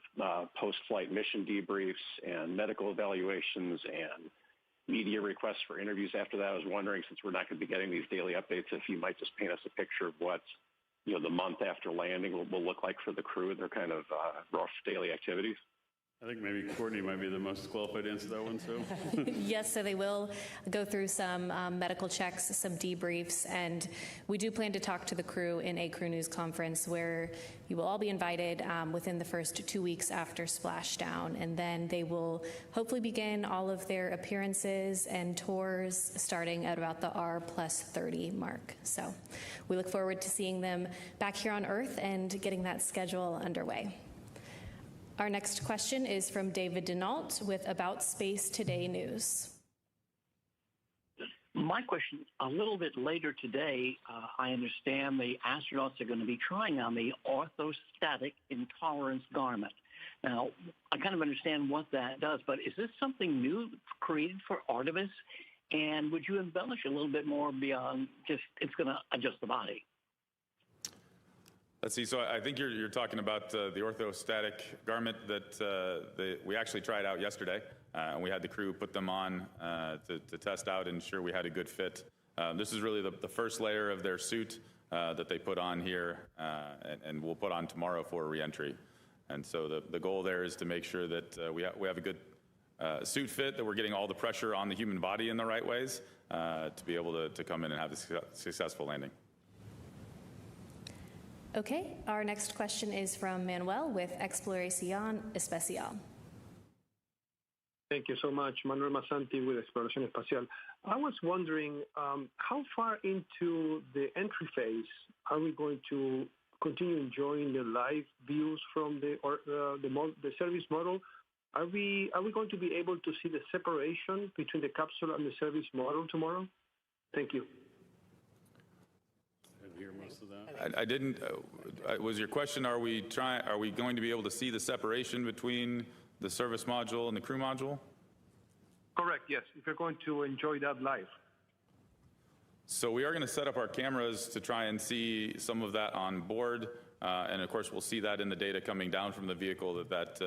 post-flight mission debriefs and medical evaluations and media requests for interviews after that. I was wondering, since we're not going to be getting these daily updates, if you might just paint us a picture of what, you know, the month after landing will look like for the crew, their kind of rough daily activities. I think maybe Courtney might be the most qualified to answer that one, so. Yes, so they will go through some medical checks, some debriefs, and we do plan to talk to the crew in a crew news conference where you will all be invited within the first 2 weeks after splashdown, and then they will hopefully begin all of their appearances and tours starting at about the R+30 mark. So we look forward to seeing them back here on Earth and getting that schedule underway. Our next question is from David Denault with About Space Today News. My question, a little bit later today, I understand the astronauts are going to be trying on the orthostatic intolerance garment. Now, I kind of understand what that does, but is this something new created for Artemis? And would you embellish a little bit more beyond just it's going to adjust the body? Let's see, so I think you're talking about the orthostatic garment that we actually tried out yesterday, and we had the crew put them on to test out and ensure we had a good fit. This is really the first layer of their suit that they put on here, and we'll put on tomorrow for re-entry. And so the goal there is to make sure that we have a good suit fit, that we're getting all the pressure on the human body in the right ways to be able to come in and have a successful landing. Okay, our next question is from Manuel with Exploración Especial. Thank you so much. Manuel Masanti with Exploración Espacial. I was wondering how far into the entry phase are we going to continue enjoying the live views from the service model? Are we going to be able to see the separation between the capsule and the service model tomorrow? Thank you. Hear most of that. I didn't. Was your question? Are we going to be able to see the separation between the service module and the crew module? Correct. Yes. If you're going to enjoy that live. So we are going to set up our cameras to try and see some of that on board, and of course we'll see that in the data coming down from the vehicle that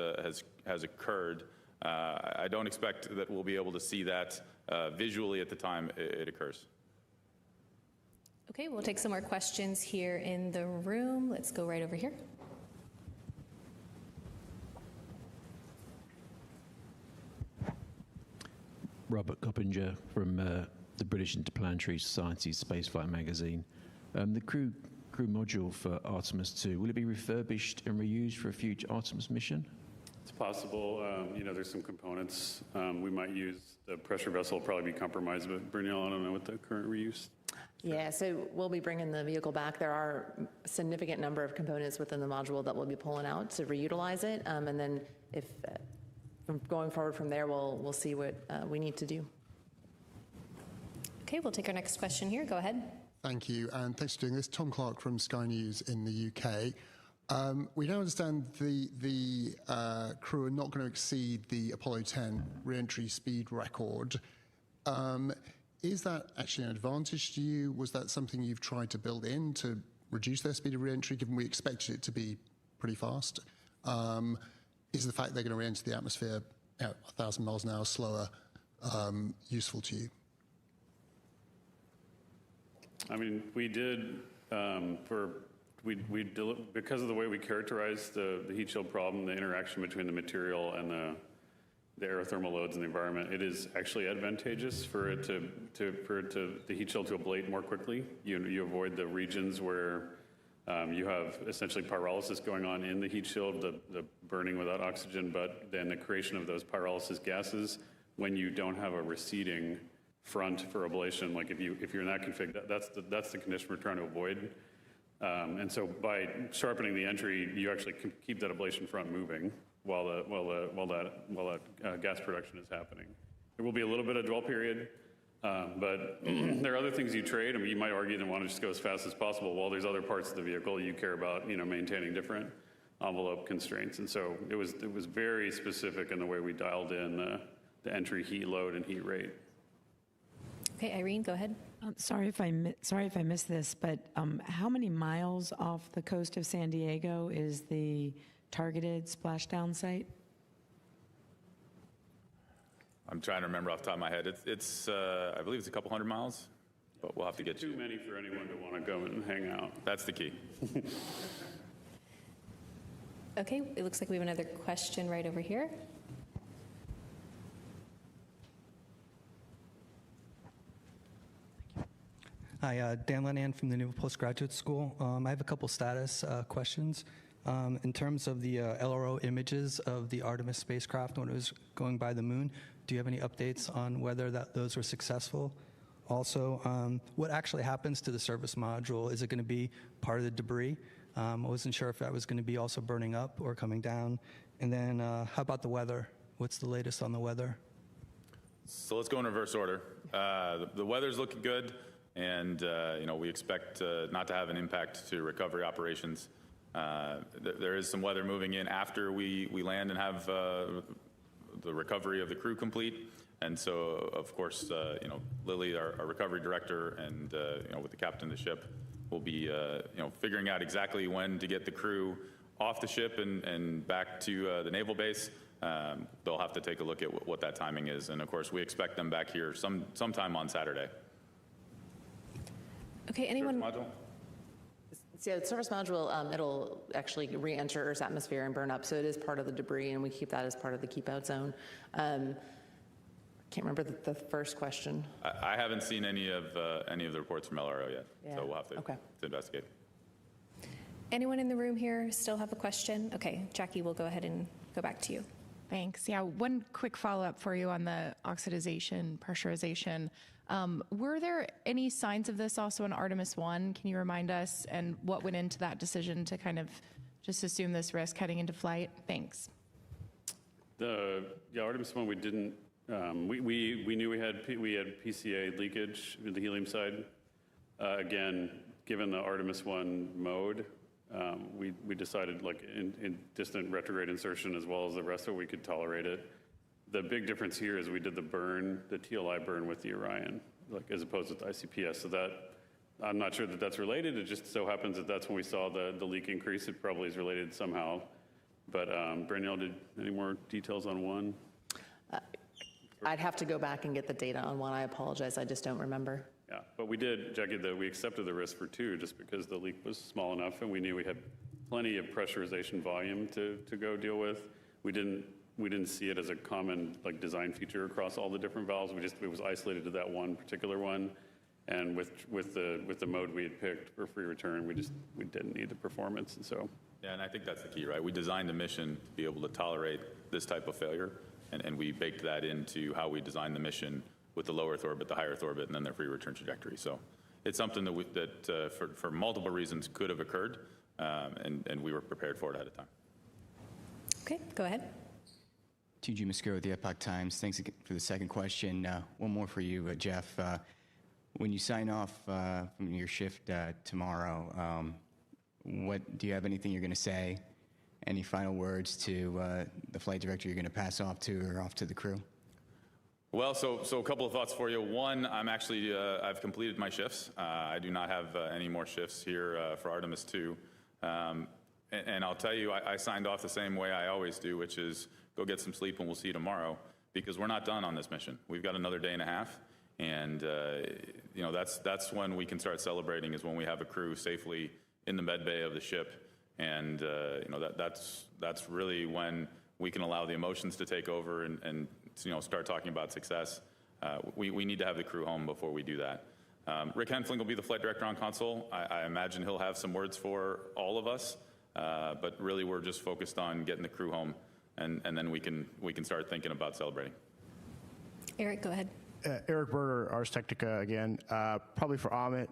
has occurred. I don't expect that we'll be able to see that visually at the time it occurs. Okay, we'll take some more questions here in the room. Let's go right over here. Robert Coppinger from the British Interplanetary Society's Spaceflight magazine. The crew module for Artemis 2, will it be refurbished and reused for a future Artemis mission? It's possible. You know, there's some components we might use. The pressure vessel will probably be compromised, but Brunel, I don't know what the current reuse. Yeah, so we'll be bringing the vehicle back. There are a significant number of components within the module that we'll be pulling out to reutilize it. And then if going forward from there, we'll see what we need to do. Okay, we'll take our next question here. Go ahead. Thank you, and thanks for doing this. Tom Clark from Sky News in the UK. We now understand the crew are not going to exceed the Apollo 10 re-entry speed record. Is that actually an advantage to you? Was that something you've tried to build in to reduce their speed of re-entry, given we expected it to be pretty fast? Is the fact they're going to re-enter the atmosphere at 1,000 miles an hour slower useful to you? I mean, we did, because of the way we characterized the heat shield problem, the interaction between the material and the aerothermal loads in the environment, it is actually advantageous for the heat shield to ablate more quickly. You avoid the regions where you have essentially pyrolysis going on in the heat shield, the burning without oxygen, but then the creation of those pyrolysis gases when you don't have a receding front for ablation. Like if you're in that config, that's the condition we're trying to avoid. And so by sharpening the entry, you actually keep that ablation front moving while that gas production is happening. There will be a little bit of dwell period, but there are other things you trade. I mean, you might argue and want to just go as fast as possible. While there's other parts of the vehicle you care about, maintaining different envelope constraints. And so it was very specific in the way we dialed in the entry heat load and heat rate. Okay, Irene, go ahead. Sorry if I missed this, but how many miles off the coast of San Diego is the targeted splashdown site? I'm trying to remember off the top of my head. It's I believe it's a couple hundred miles, but we'll have to get too many for anyone to want to go and hang out. That's the key. Okay, it looks like we have another question right over here. Hi, Dan Lenan from the Naval Postgraduate School. I have a couple status questions. In terms of the LRO images of the Artemis spacecraft when it was going by the moon, do you have any updates on whether those were successful? Also, what actually happens to the service module? Is it going to be part of the debris? I wasn't sure if that was going to be also burning up or coming down. And then how about the weather? What's the latest on the weather? So let's go in reverse order. The weather's looking good. And we expect not to have an impact to recovery operations. There is some weather moving in after we land and have the recovery of the crew complete. And so, of course, Lily, our recovery director, and with the captain of the ship, will be figuring out exactly when to get the crew off the ship and back to the naval base. They'll have to take a look at what that timing is. And of course, we expect them back here sometime on Saturday. Okay, anyone? Service module? So the service module, it'll actually re-enter Earth's atmosphere and burn up. So it is part of the debris, and we keep that as part of the keep-out zone. Can't remember the first question. I haven't seen any of the reports from LRO yet, so we'll have to investigate. Anyone in the room here still have a question? Okay, Jackie, we'll go ahead and go back to you. Thanks. Yeah, one quick follow-up for you on the oxidization, pressurization. Were there any signs of this also in Artemis 1? Can you remind us, and what went into that decision to kind of just assume this risk heading into flight? Thanks. Artemis 1, we didn't. We knew we had PCA leakage in the helium side. Again, given the Artemis 1 mode, we decided, like in distant retrograde insertion as well as the rest of it, we could tolerate it. The big difference here is we did the TLI burn with the Orion, like as opposed with the ICPS. So that, I'm not sure that that's related. It just so happens that that's when we saw the leak increase. It probably is related somehow. But Branielle, any more details on 1? I'd have to go back and get the data on 1. I apologize. I just don't remember. Yeah, but we did, Jackie, we accepted the risk for 2 just because the leak was small enough and we knew we had plenty of pressurization volume to go deal with. We didn't see it as a common design feature across all the different valves. It was isolated to that one particular one. And with the mode we had picked for free return, we didn't need the performance. And so. Yeah, and I think that's the key, right? We designed the mission to be able to tolerate this type of failure. And we baked that into how we designed the mission with the low Earth orbit, the high Earth orbit, and then their free return trajectory. So it's something that for multiple reasons could have occurred, and we were prepared for it ahead of time. Okay, go ahead. TG Mosquero with the Epoch Times. Thanks again for the second question. One more for you, Jeff. When you sign off from your shift tomorrow, what do you have anything you're going to say? Any final words to the flight director you're going to pass off to or off to the crew? Well, so a couple of thoughts for you. One, I'm actually, I've completed my shifts. I do not have any more shifts here for Artemis 2. And I'll tell you, I signed off the same way I always do, which is go get some sleep and we'll see you tomorrow, because we're not done on this mission. We've got another day and a half. And, you know, that's when we can start celebrating, is when we have a crew safely in the med bay of the ship. And, you know, that's really when we can allow the emotions to take over and you know, start talking about success. We need to have the crew home before we do that. Rick Henfling will be the flight director on console. I imagine he'll have some words for all of us, but really we're just focused on getting the crew home, and then we can start thinking about celebrating. Eric, go ahead. Eric Berger, Ars Technica again. Probably for Amit,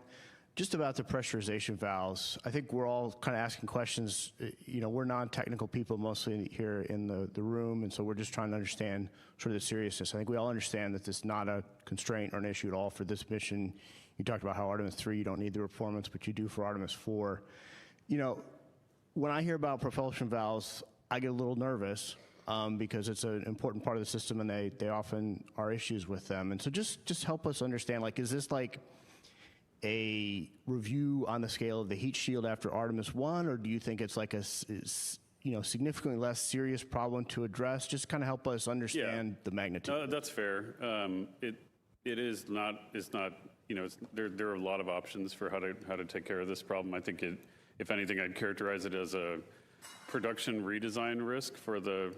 just about the pressurization valves. I think we're all kind of asking questions. You know, we're non-technical people mostly here in the room, and so we're just trying to understand sort of the seriousness. I think we all understand that this is not a constraint or an issue at all for this mission. You talked about how Artemis 3, you don't need the performance, but you do for Artemis 4. You know, when I hear about propulsion valves, I get a little nervous because it's an important part of the system, and they often are issues with them. And so just help us understand, like, is this like a review on the scale of the heat shield after Artemis 1, or do you think it's like a significantly less serious problem to address? Just kind of help us understand the magnitude. That's fair. It's not, you know, there are a lot of options for how to take care of this problem. I think if anything, I'd characterize it as a production redesign risk for the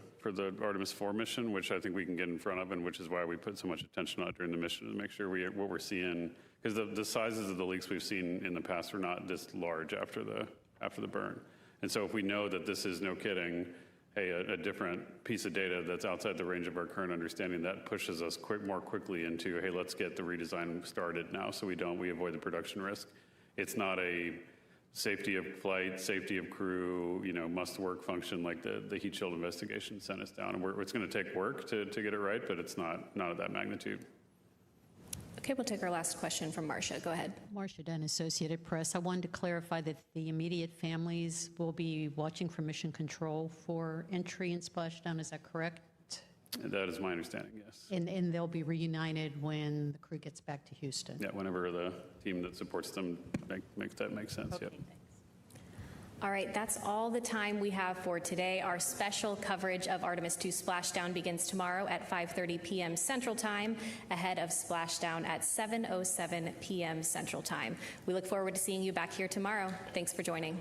Artemis 4 mission, which I think we can get in front of, and which is why we put so much attention on it during the mission, to make sure what we're seeing, because the sizes of the leaks we've seen in the past are not this large after the burn. And so if we know that this is, no kidding, a different piece of data that's outside the range of our current understanding, that pushes us more quickly into, hey, let's get the redesign started now, so we avoid the production risk. It's not a safety of flight, safety of crew, you know, must-work function like the heat shield investigation sent us down. And it's going to take work to get it right, but it's not of that magnitude. Okay, we'll take our last question from Marcia. Go ahead. Marcia Dunn, Associated Press. I wanted to clarify that the immediate families will be watching for mission control for entry and splashdown. Is that correct? That is my understanding, yes. And they'll be reunited when the crew gets back to Houston? Yeah, whenever the team that supports them makes sense, okay, yep. Thanks. All right, that's all the time we have for today. Our special coverage of Artemis 2 splashdown begins tomorrow at 5:30 p.m. Central Time, ahead of splashdown at 7:07 p.m. Central Time. We look forward to seeing you back here tomorrow. Thanks for joining.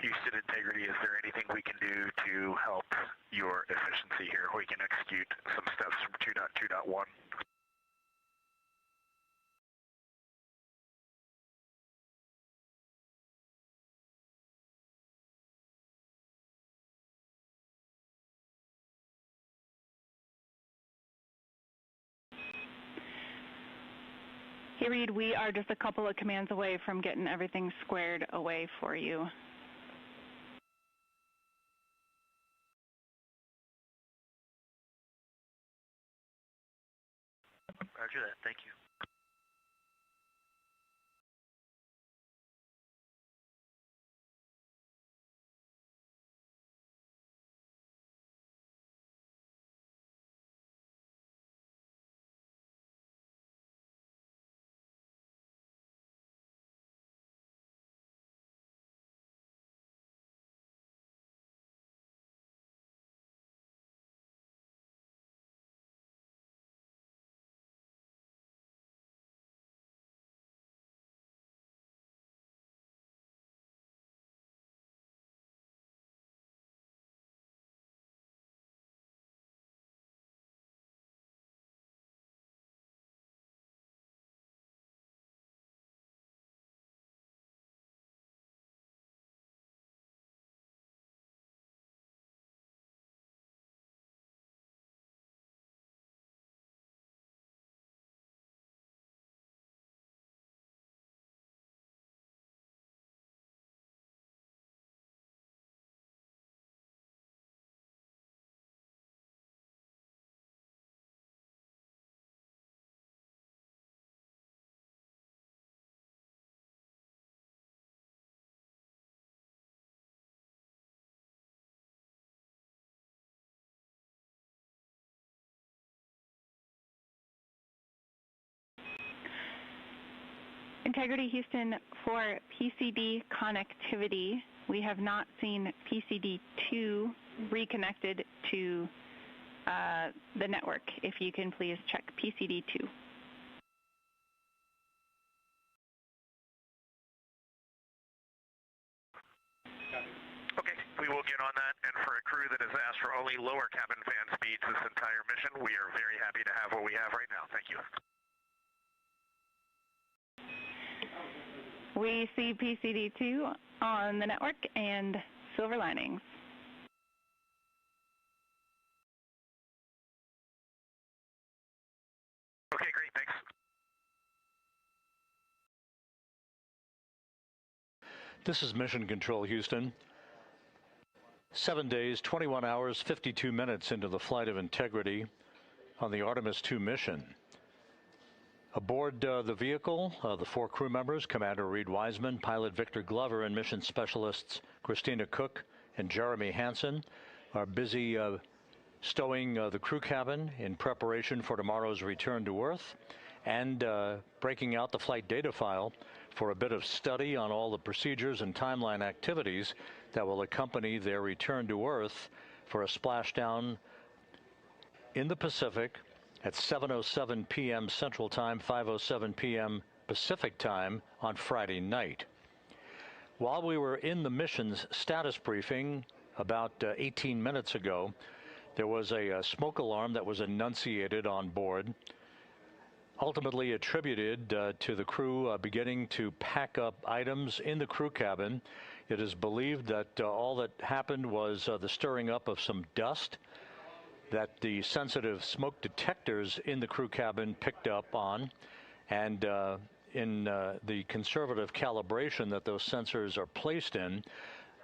Houston Integrity, is there anything we can do to help your efficiency here? We can execute some steps from 2.2.1. Hey, Reed, we are just a couple of commands away from getting everything squared away for you. Roger that. Thank you. Integrity Houston, for PCD connectivity, we have not seen PCD2 reconnected to the network. If you can please check PCD2. Okay, we will get on that. And for a crew that has asked for only lower cabin fan speeds this entire mission, we are very happy to have what we have right now. Thank you. We see PCD2 on the network and silver linings. Okay, great, thanks. This is Mission Control Houston. 7 days, 21 hours, 52 minutes into the flight of Integrity on the Artemis II mission. Aboard the vehicle, the 4 crew members, Commander Reed Wiseman, Pilot Victor Glover, and mission specialists Christina Cook and Jeremy Hansen are busy stowing the crew cabin in preparation for tomorrow's return to Earth and breaking out the flight data file for a bit of study on all the procedures and timeline activities that will accompany their return to Earth for a splashdown in the Pacific at 7:07 p.m. Central Time, 5:07 p.m. Pacific Time on Friday night. While we were in the mission's status briefing about 18 minutes ago, there was a smoke alarm that was enunciated on board, ultimately attributed to the crew beginning to pack up items in the crew cabin. It is believed that all that happened was the stirring up of some dust that the sensitive smoke detectors in the crew cabin picked up on, and in the conservative calibration that those sensors are placed in,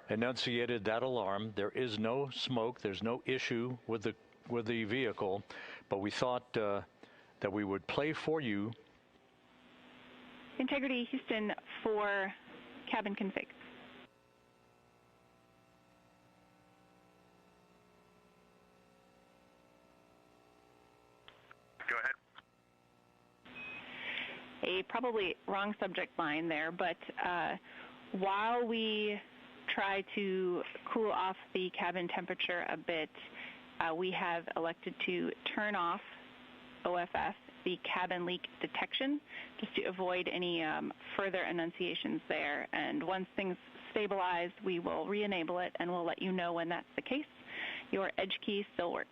enunciated that alarm. There is no smoke, there's no issue with the vehicle, but we thought that we would play for you. Integrity Houston for cabin config. Go ahead. A probably wrong subject line there, but while we try to cool off the cabin temperature a bit, we have elected to turn off OFF, the cabin leak detection, just to avoid any further enunciations there. And once things stabilized, we will re-enable it, and we'll let you know when that's the case. Your edge key still works.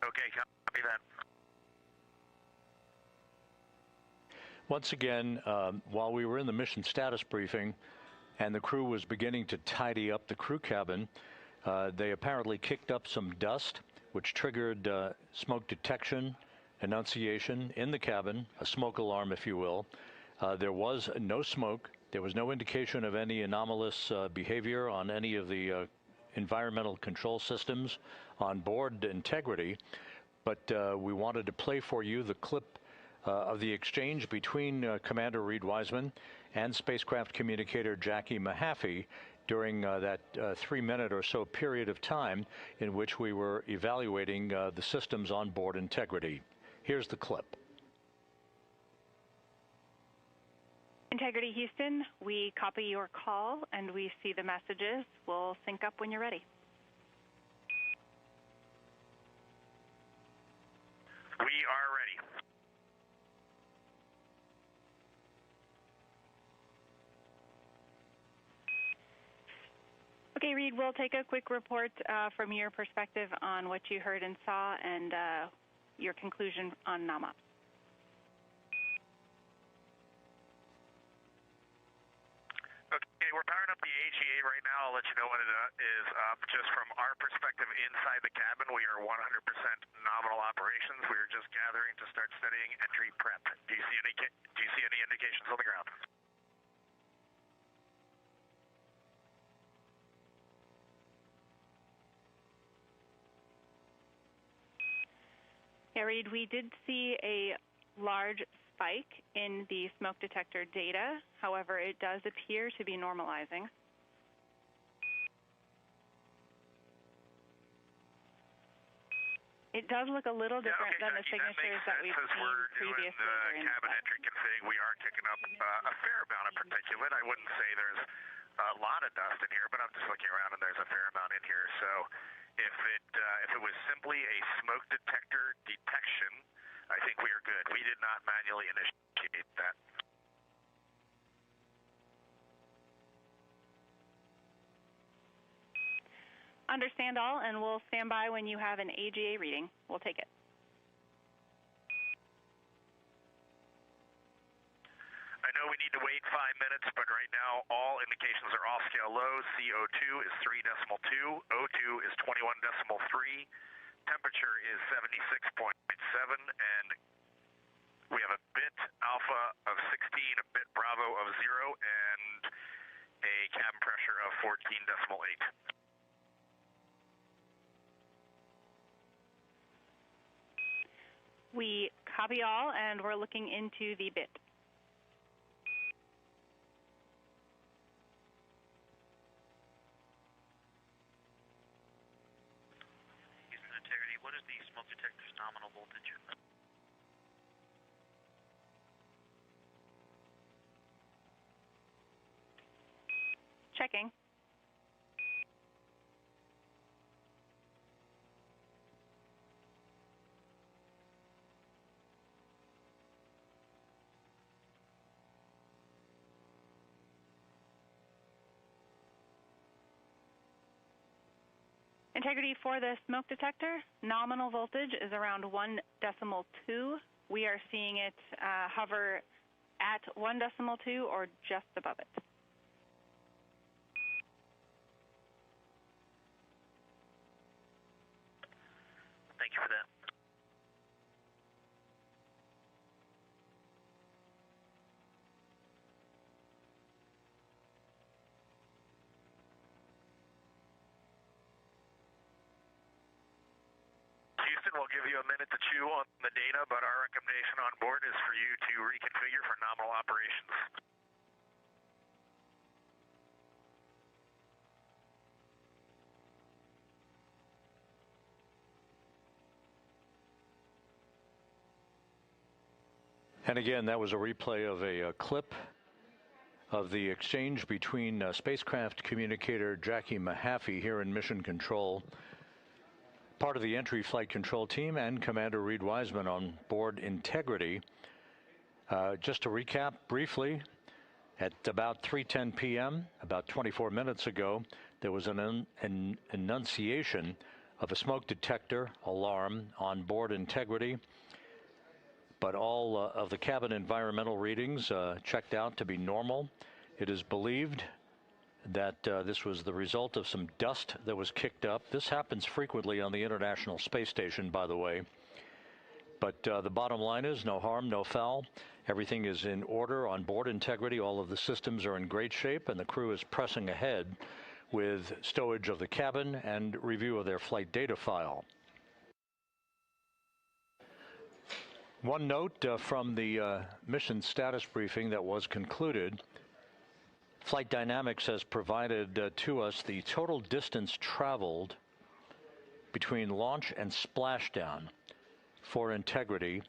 Okay, copy that. Once again, while we were in the mission status briefing and the crew was beginning to tidy up the crew cabin, they apparently kicked up some dust, which triggered smoke detection, annunciation in the cabin, a smoke alarm, if you will. There was no smoke. There was no indication of any anomalous behavior on any of the environmental control systems on board integrity, but we wanted to play for you the clip of the exchange between Commander Reed Wiseman and spacecraft communicator Jackie Mahaffey during that 3-minute or so period of time in which we were evaluating the systems on board integrity. Here's the clip. Integrity Houston, we copy your call and we see the messages. We'll sync up when you're ready. We are ready. Okay, Reed, we'll take a quick report from your perspective on what you heard and saw and your conclusion on NAMA. Okay, we're powering up the AGA right now. I'll let you know when it is up. Just from our perspective inside the cabin, we are 100% nominal operations. We are just gathering to start studying entry prep. Do you see any indications on the ground? Yeah, Reed, we did see a large spike in the smoke detector data. However, it does appear to be normalizing. It does look a little different than the signatures that we've seen previously during the cabin entry config. We are kicking up a fair amount of particulate. I wouldn't say there's a lot of dust in here, but I'm just looking around and there's a fair amount in here. So if it was simply a smoke detector detection, I think we are good. We did not manually initiate that. Understand all, and we'll stand by when you have an AGA reading. We'll take it. I know we need to wait 5 minutes, but right now all indications are off scale low. CO2 is 3.2, O2 is 21.3, temperature is 76.7, and we have a bit alpha of 16, a bit bravo of 0, and a cabin pressure of 14.8. We copy all, and we're looking into the bit. Houston Integrity, what is the smoke detector's nominal voltage? Checking. Integrity for the smoke detector, nominal voltage is around 1.2. We are seeing it hover at 1.2 or just above it. Thank you for that. Houston, we'll give you a minute to chew on the data, but our recommendation on board is for you to reconfigure for nominal operations. And again, that was a replay of a clip of the exchange between spacecraft communicator Jackie Mahaffey here in Mission Control, part of the entry flight control team, and Commander Reed Wiseman on board Integrity. Just to recap briefly, at about 3:10 p.m., about 24 minutes ago, there was an enunciation of a smoke detector alarm on board Integrity, but all of the cabin environmental readings checked out to be normal. It is believed that this was the result of some dust that was kicked up. This happens frequently on the International Space Station, by the way. But the bottom line is no harm, no foul. Everything is in order on board Integrity. All of the systems are in great shape, and the crew is pressing ahead with stowage of the cabin and review of their flight data file. One note from the mission status briefing that was concluded. Flight Dynamics has provided to us the total distance traveled between launch and splashdown for Integrity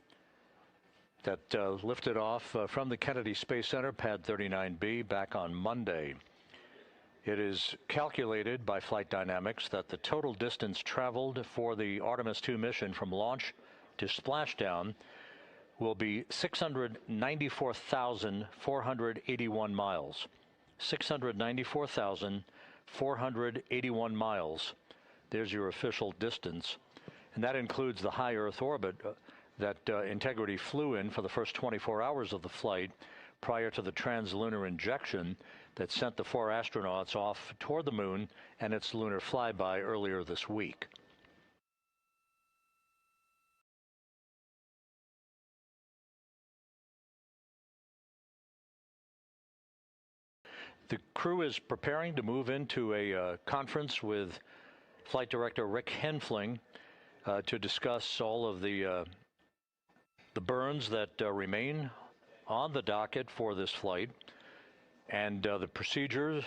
that lifted off from the Kennedy Space Center, Pad 39B, back on Monday. It is calculated by Flight Dynamics that the total distance traveled for the Artemis II mission from launch to splashdown will be 694,481 miles. 694,481 miles. There's your official distance. And that includes the high Earth orbit that Integrity flew in for the first 24 hours of the flight prior to the translunar injection that sent the 4 astronauts off toward the moon and its lunar flyby earlier this week. The crew is preparing to move into a conference with Flight Director Rick Henfling to discuss all of the burns that remain on the docket for this flight and the procedures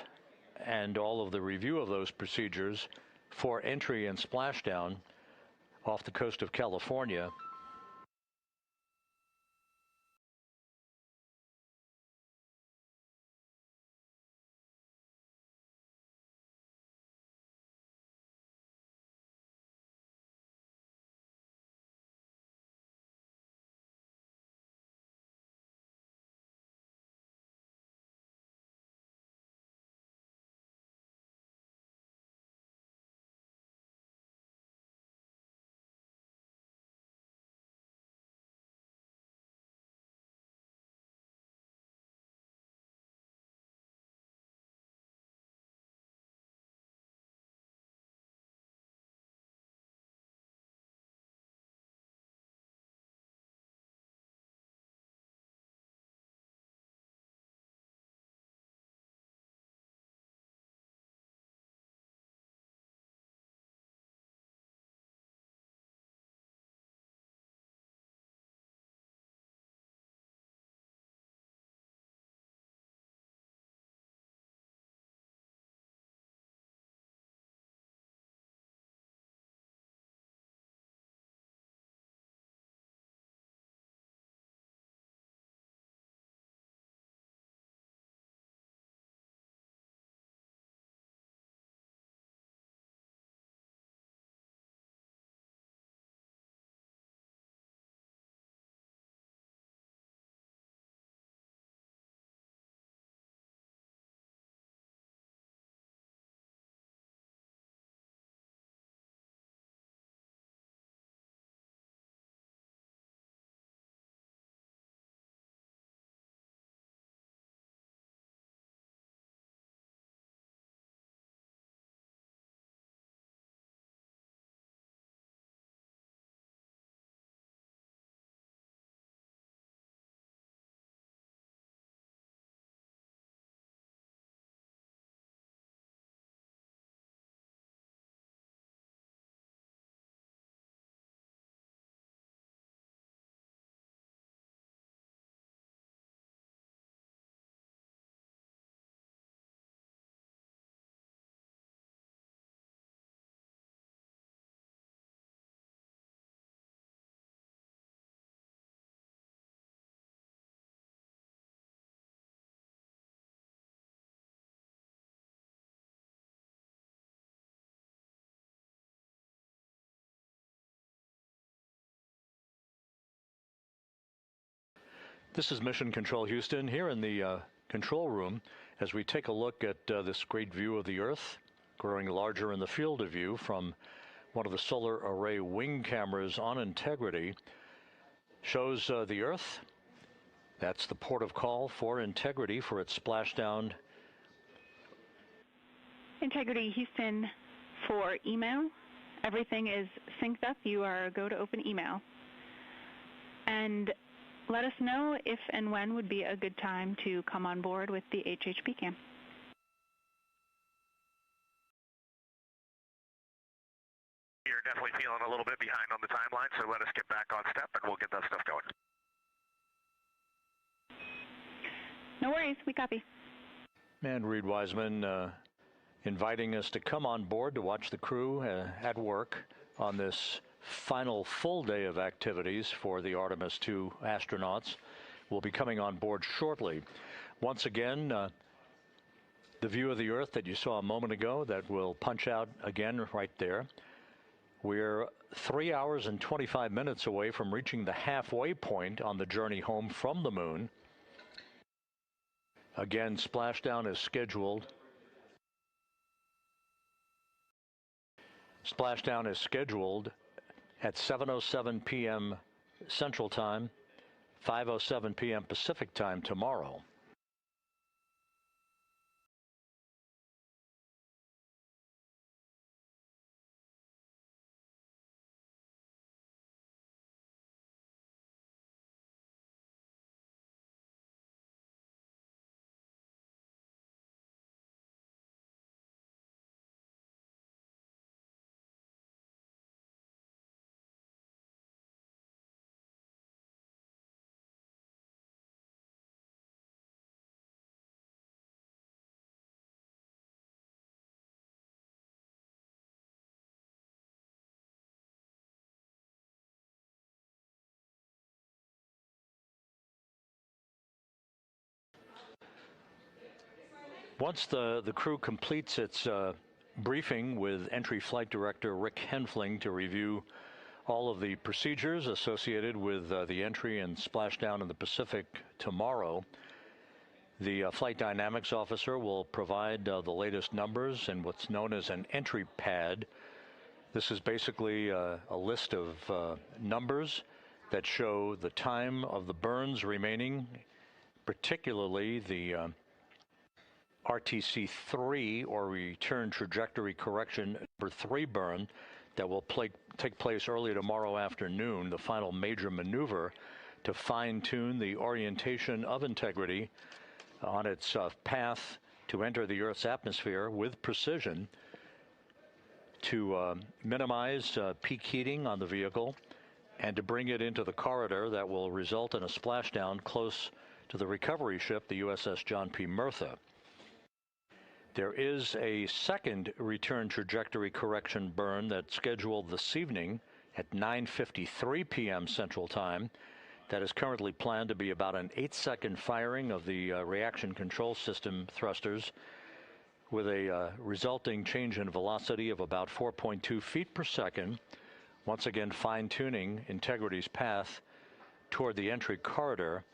and all of the review of those procedures for entry and splashdown off the coast of California. This is Mission Control Houston here in the control room as we take a look at this great view of the Earth, growing larger in the field of view from one of the solar array wing cameras on Integrity. Shows the Earth. That's the port of call for Integrity for its splashdown. Integrity Houston for email. Everything is synced up. You are go to open email. And let us know if and when would be a good time to come on board with the HHP cam. You're definitely feeling a little bit behind on the timeline, so let us get back on step and we'll get that stuff going. No worries, we copy. And Reed Wiseman inviting us to come on board to watch the crew at work on this final full day of activities for the Artemis II astronauts. Will be coming on board shortly. Once again, the view of the Earth that you saw a moment ago that will punch out again right there. We're 3 hours and 25 minutes away from reaching the halfway point on the journey home from the moon. Again, splashdown is scheduled. Splashdown is scheduled at 7:07 p.m. Central Time, 5:07 p.m. Pacific Time tomorrow. Once the crew completes its briefing with Entry Flight Director Rick Henfling to review all of the procedures associated with the entry and splashdown in the Pacific tomorrow, the Flight Dynamics Officer will provide the latest numbers and what's known as an entry pad. This is basically a list of numbers that show the time of the burns remaining, particularly the RTC-3, or Return Trajectory Correction number 3 burn, that will take place early tomorrow afternoon, the final major maneuver to fine-tune the orientation of Integrity on its path to enter the Earth's atmosphere with precision to minimize peak heating on the vehicle and to bring it into the corridor that will result in a splashdown close to the recovery ship, the USS John P. Murtha. There is a second return trajectory correction burn that's scheduled this evening at 9:53 p.m. Central Time. That is currently planned to be about an 8-second firing of the reaction control system thrusters with a resulting change in velocity of about 4.2 feet per second, once again fine-tuning Integrity's path toward the entry corridor,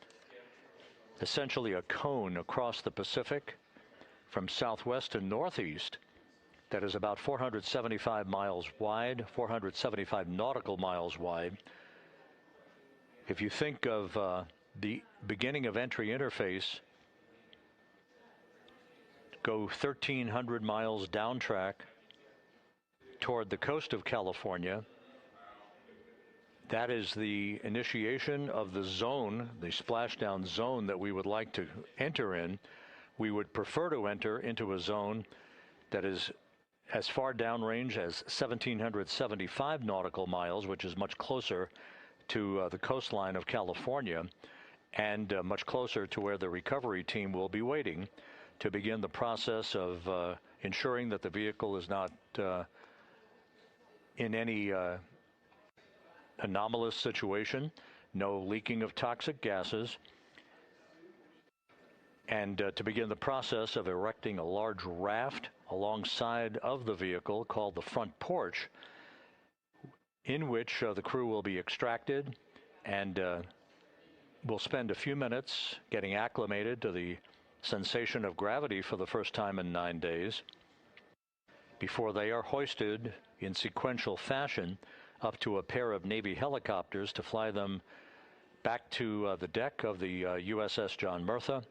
essentially a cone across the Pacific from southwest to northeast that is about 475 miles wide, 475 nautical miles wide. If you think of the beginning of entry interface, go 1,300 miles down track toward the coast of California. That is the initiation of the zone, the splashdown zone that we would like to enter in. We would prefer to enter into a zone that is as far downrange as 1,775 nautical miles, which is much closer to the coastline of California and much closer to where the recovery team will be waiting to begin the process of ensuring that the vehicle is not in any anomalous situation, no leaking of toxic gases, and to begin the process of erecting a large raft alongside of the vehicle called the front porch, in which the crew will be extracted and will spend a few minutes getting acclimated to the sensation of gravity for the first time in 9 days before they are hoisted in sequential fashion up to a pair of Navy helicopters to fly them back to the deck of the USS John Murtha,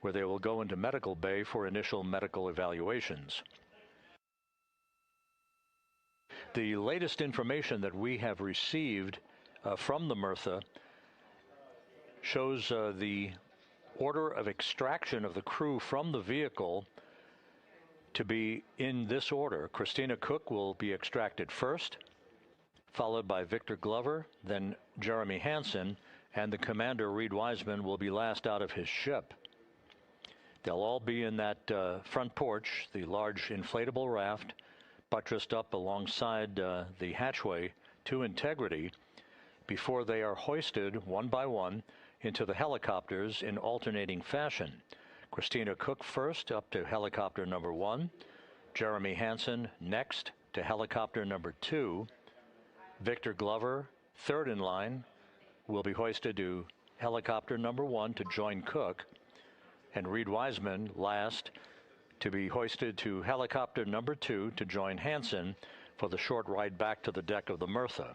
where they will go into medical bay for initial medical evaluations. The latest information that we have received from the Murtha shows the order of extraction of the crew from the vehicle to be in this order. Christina Cook will be extracted first, followed by Victor Glover, then Jeremy Hansen, and the commander, Reed Wiseman, will be last out of his ship. They'll all be in that front porch, the large inflatable raft, buttressed up alongside the hatchway to Integrity, before they are hoisted one by one into the helicopters in alternating fashion. Christina Cook first up to helicopter number 1, Jeremy Hansen next to helicopter number 2, Victor Glover, third in line, will be hoisted to helicopter number 1 to join Cook, and Reed Wiseman last to be hoisted to helicopter number 2 to join Hansen for the short ride back to the deck of the Murtha.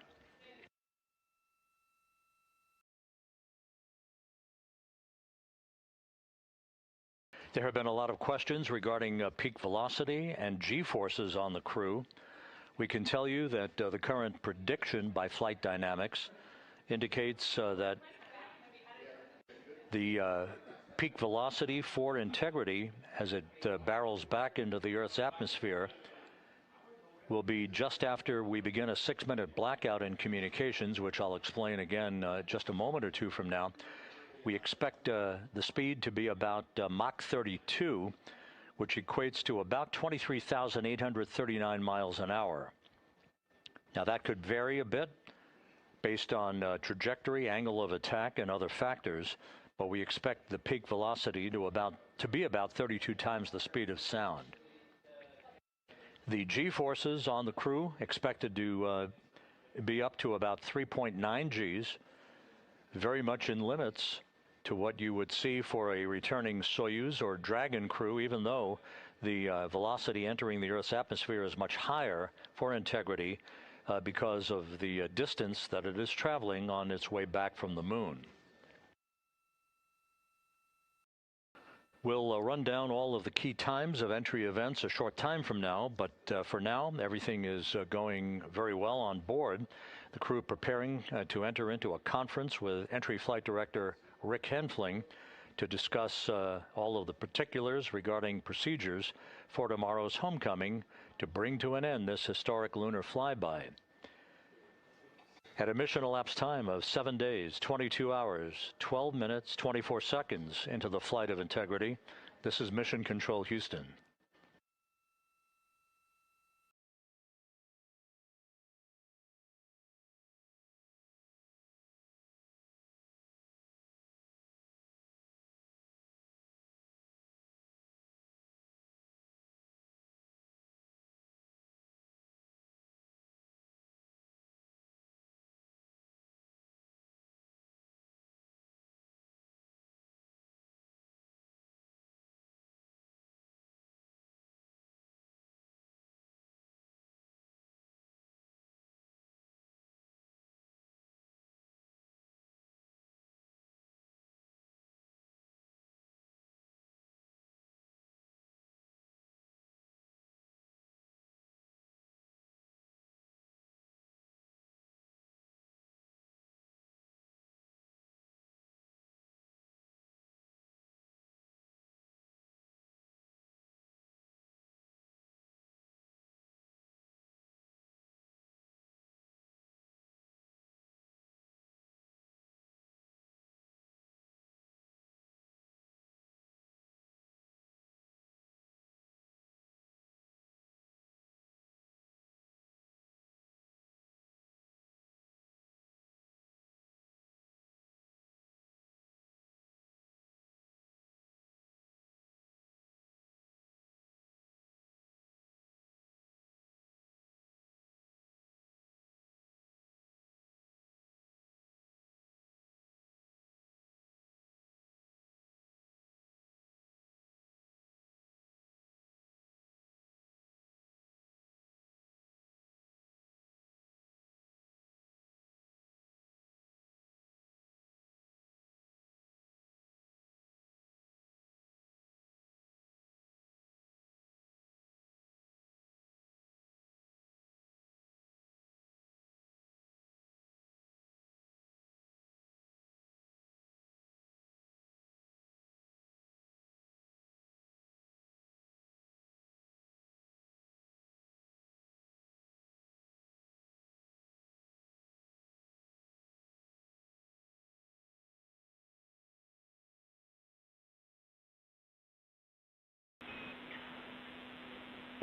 There have been a lot of questions regarding peak velocity and G-forces on the crew. We can tell you that the current prediction by Flight Dynamics indicates that the peak velocity for Integrity as it barrels back into the Earth's atmosphere will be just after we begin a 6-minute blackout in communications, which I'll explain again just a moment or two from now. We expect the speed to be about Mach 32, which equates to about 23,839 miles an hour. Now that could vary a bit based on trajectory, angle of attack, and other factors, but we expect the peak velocity to be about 32 times the speed of sound. The G-forces on the crew expected to be up to about 3.9 Gs, very much in limits to what you would see for a returning Soyuz or Dragon crew, even though the velocity entering the Earth's atmosphere is much higher for Integrity because of the distance that it is traveling on its way back from the moon. We'll run down all of the key times of entry events a short time from now, but for now, everything is going very well on board. The crew preparing to enter into a conference with Entry Flight Director Rick Henfling to discuss all of the particulars regarding procedures for tomorrow's homecoming to bring to an end this historic lunar flyby. At a mission elapsed time of 7 days, 22 hours, 12 minutes, 24 seconds into the flight of Integrity, this is Mission Control Houston.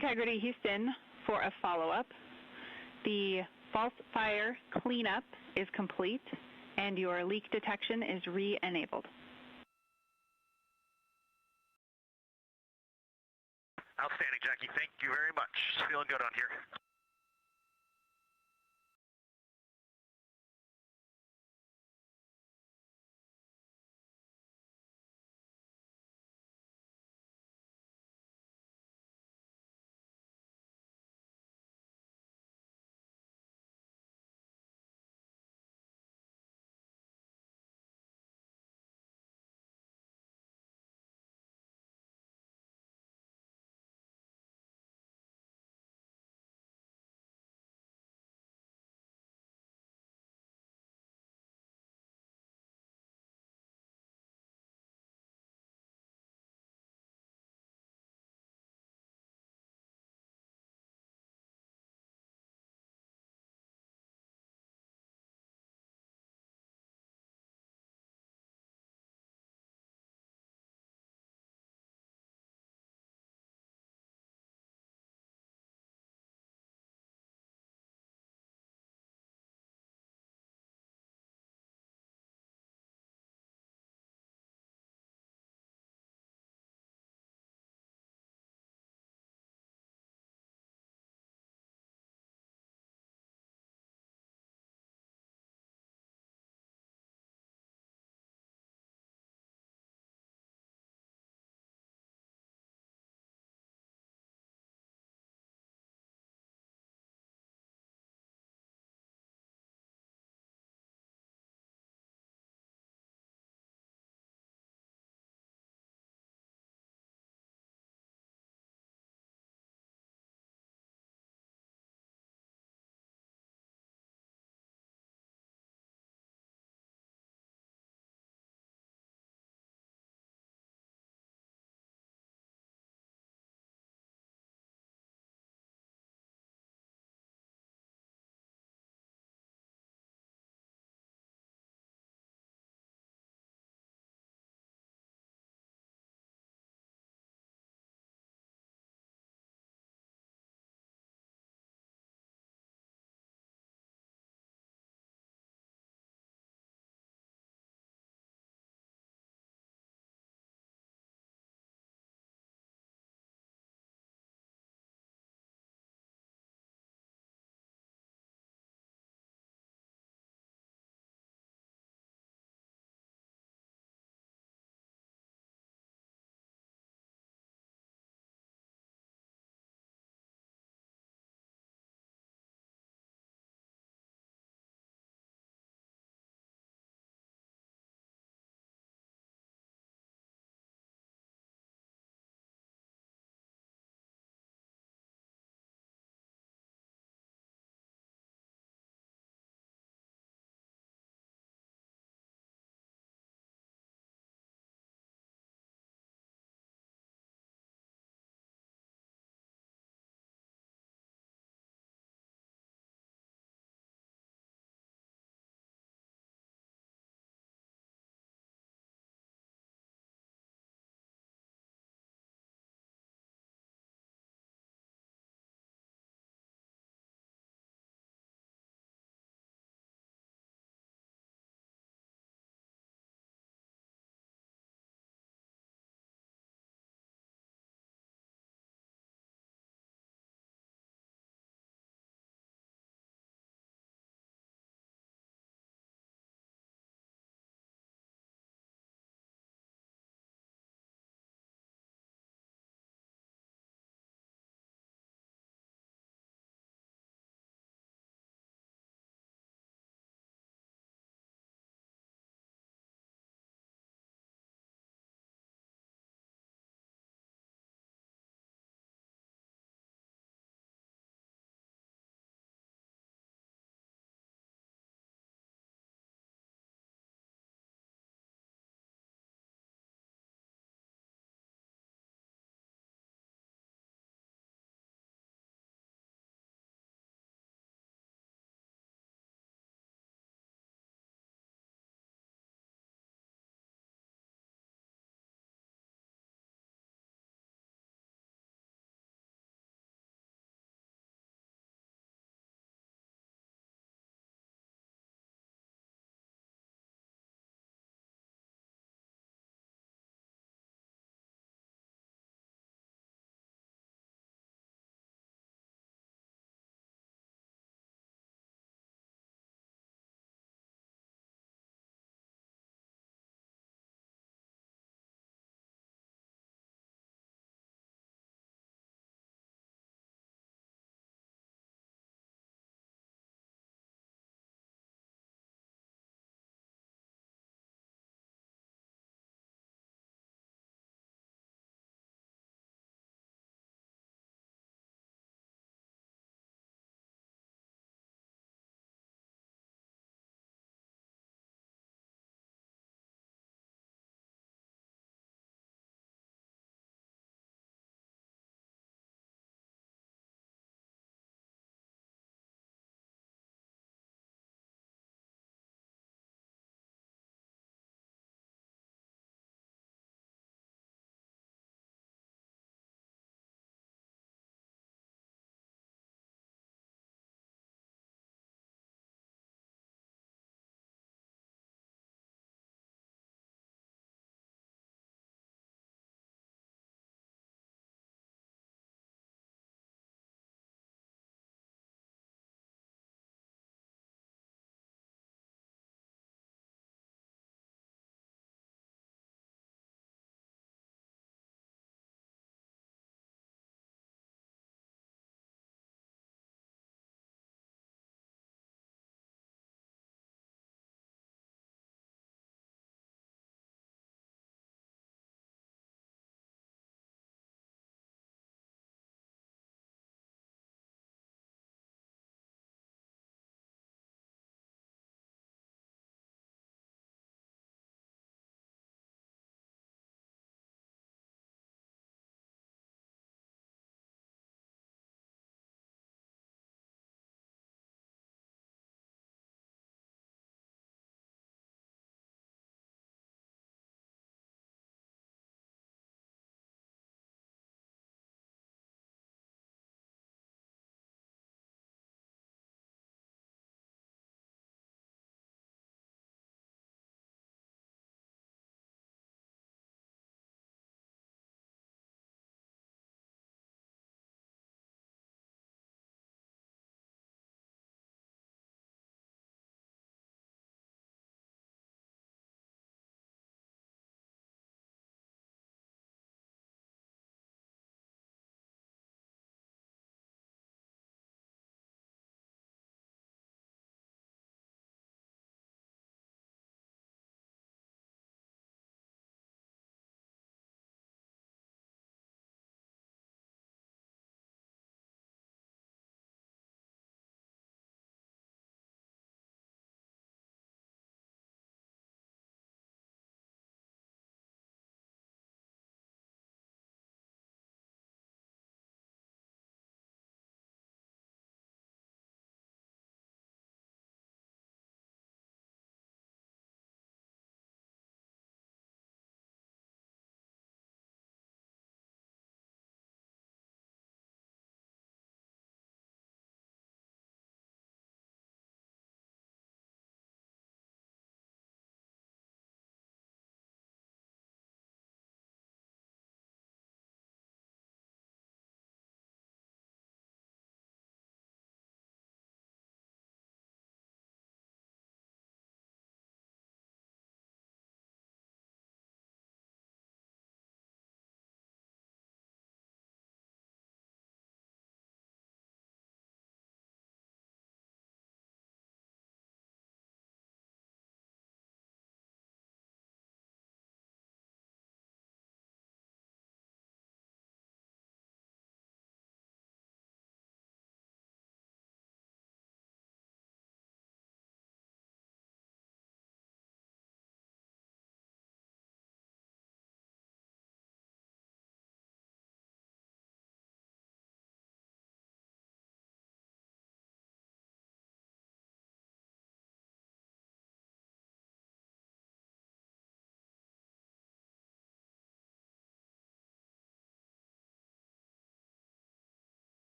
Integrity Houston for a follow-up. The false fire cleanup is complete, and your leak detection is re-enabled. Outstanding, Jackie. Thank you very much. Feeling good on here.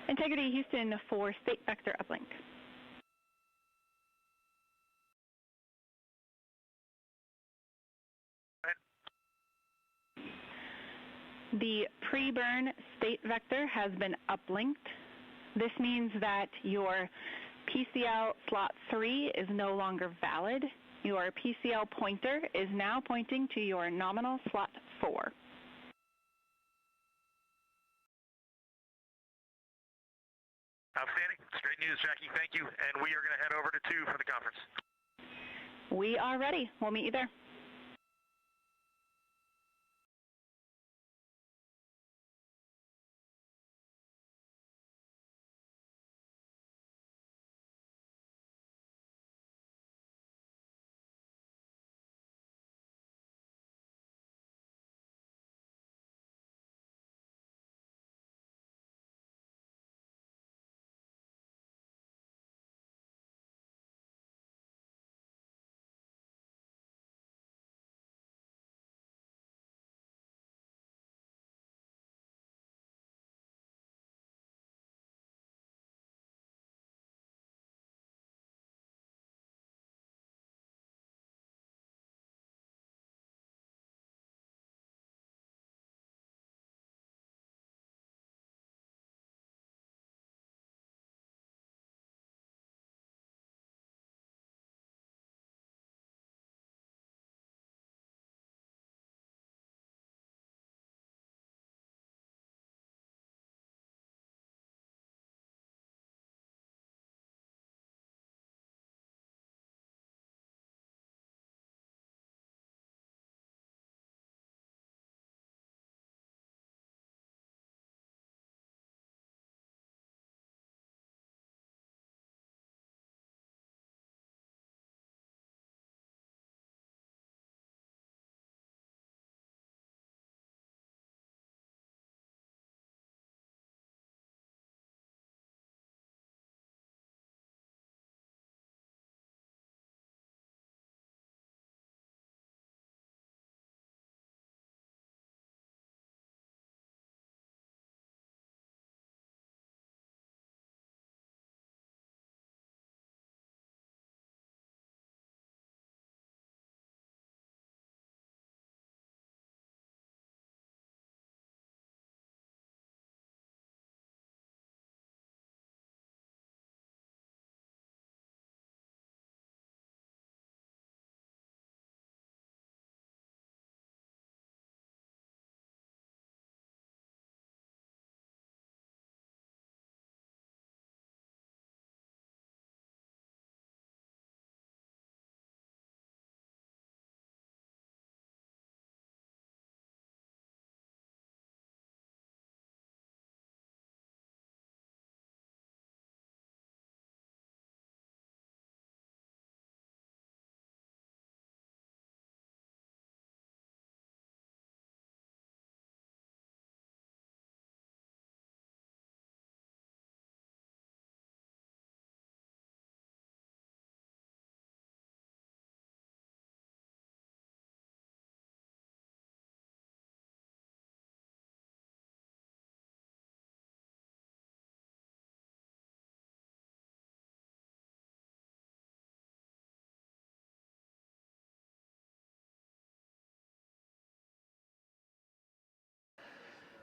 Integrity Houston for State Vector Uplink. The pre-burn state vector has been uplinked. This means that your PCL slot 3 is no longer valid. Your PCL pointer is now pointing to your nominal slot 4. Outstanding. It's great news, Jackie. Thank you. And we are going to head over to 2 for the conference. We are ready. We'll meet you there.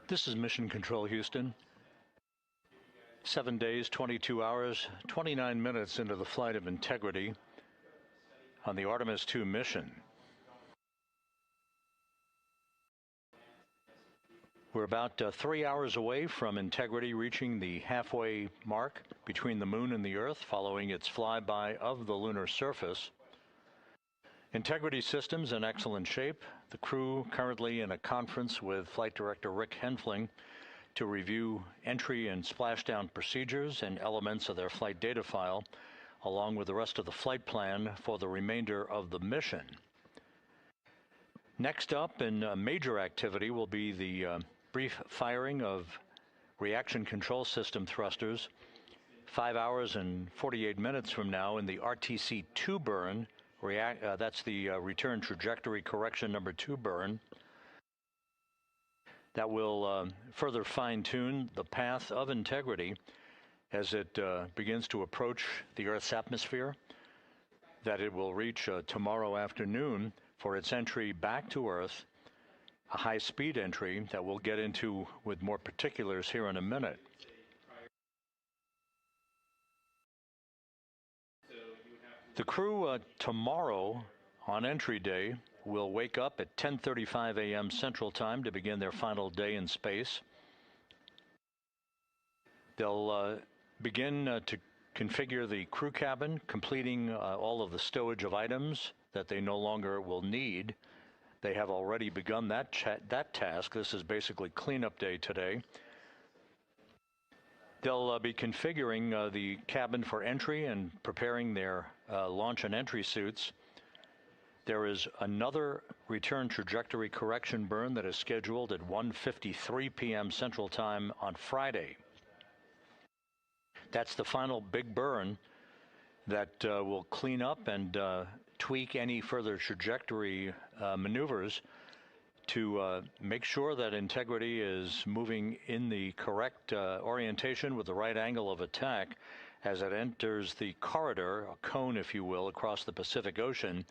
This is Mission Control Houston. 7 days, 22 hours, 29 minutes into the flight of Integrity on the Artemis II mission. We're about 3 hours away from Integrity reaching the halfway mark between the moon and the Earth following its flyby of the lunar surface. Integrity systems in excellent shape. The crew currently in a conference with Flight Director Rick Henfling to review entry and splashdown procedures and elements of their flight data file, along with the rest of the flight plan for the remainder of the mission. Next up in major activity will be the brief firing of reaction control system thrusters 5 hours and 48 minutes from now in the RTC-2 burn. That's the return trajectory correction number 2 burn. that will further fine-tune the path of Integrity as it begins to approach the Earth's atmosphere, that it will reach tomorrow afternoon for its entry back to Earth, a high-speed entry that we'll get into with more particulars here in a minute. The crew tomorrow on entry day will wake up at 10:35 a.m. Central Time to begin their final day in space. They'll begin to configure the crew cabin, completing all of the stowage of items that they no longer will need. They have already begun that task. This is basically cleanup day today. They'll be configuring the cabin for entry and preparing their launch and entry suits. There is another return trajectory correction burn that is scheduled at 1:53 p.m. Central Time on Friday. That's the final big burn that will clean up and tweak any further trajectory maneuvers to make sure that Integrity is moving in the correct orientation with the right angle of attack as it enters the corridor, a cone if you will, across the Pacific Ocean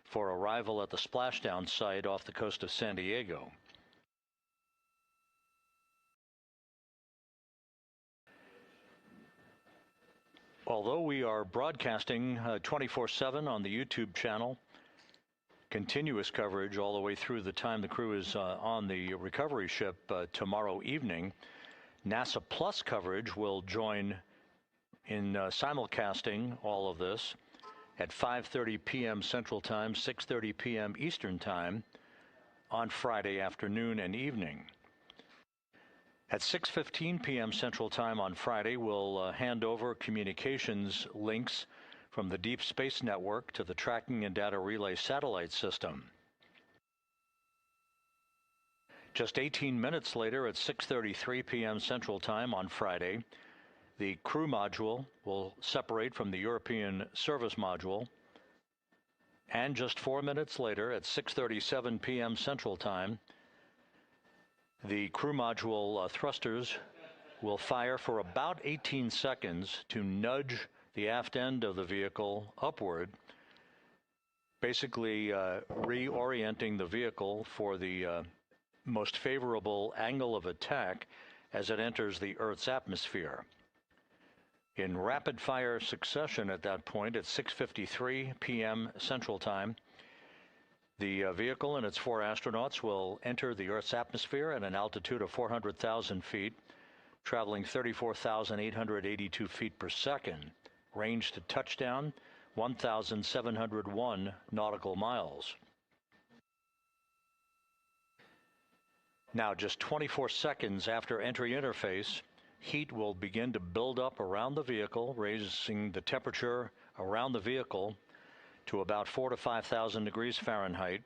for arrival at the splashdown site off the coast of San Diego. Although we are broadcasting 24/7 on the YouTube channel, continuous coverage all the way through the time the crew is on the recovery ship tomorrow evening, NASA Plus coverage will join in simulcasting all of this at 5:30 p.m. Central Time, 6:30 p.m. Eastern Time on Friday afternoon and evening. At 6:15 p.m. Central Time on Friday, we'll hand over communications links from the Deep Space Network to the Tracking and Data Relay Satellite System. Just 18 minutes later, at 6:33 p.m. Central Time on Friday, the crew module will separate from the European service module. And just 4 minutes later, at 6:37 p.m. Central Time, the crew module thrusters will fire for about 18 seconds to nudge the aft end of the vehicle upward, basically reorienting the vehicle for the most favorable angle of attack as it enters the Earth's atmosphere. In rapid-fire succession at that point, at 6:53 p.m. Central Time, the vehicle and its 4 astronauts will enter the Earth's atmosphere at an altitude of 400,000 feet, traveling 34,882 feet per second. Range to touchdown, 1,701 nautical miles. Now, just 24 seconds after entry interface, heat will begin to build up around the vehicle, raising the temperature around the vehicle to about 4,000 to 5,000 degrees Fahrenheit,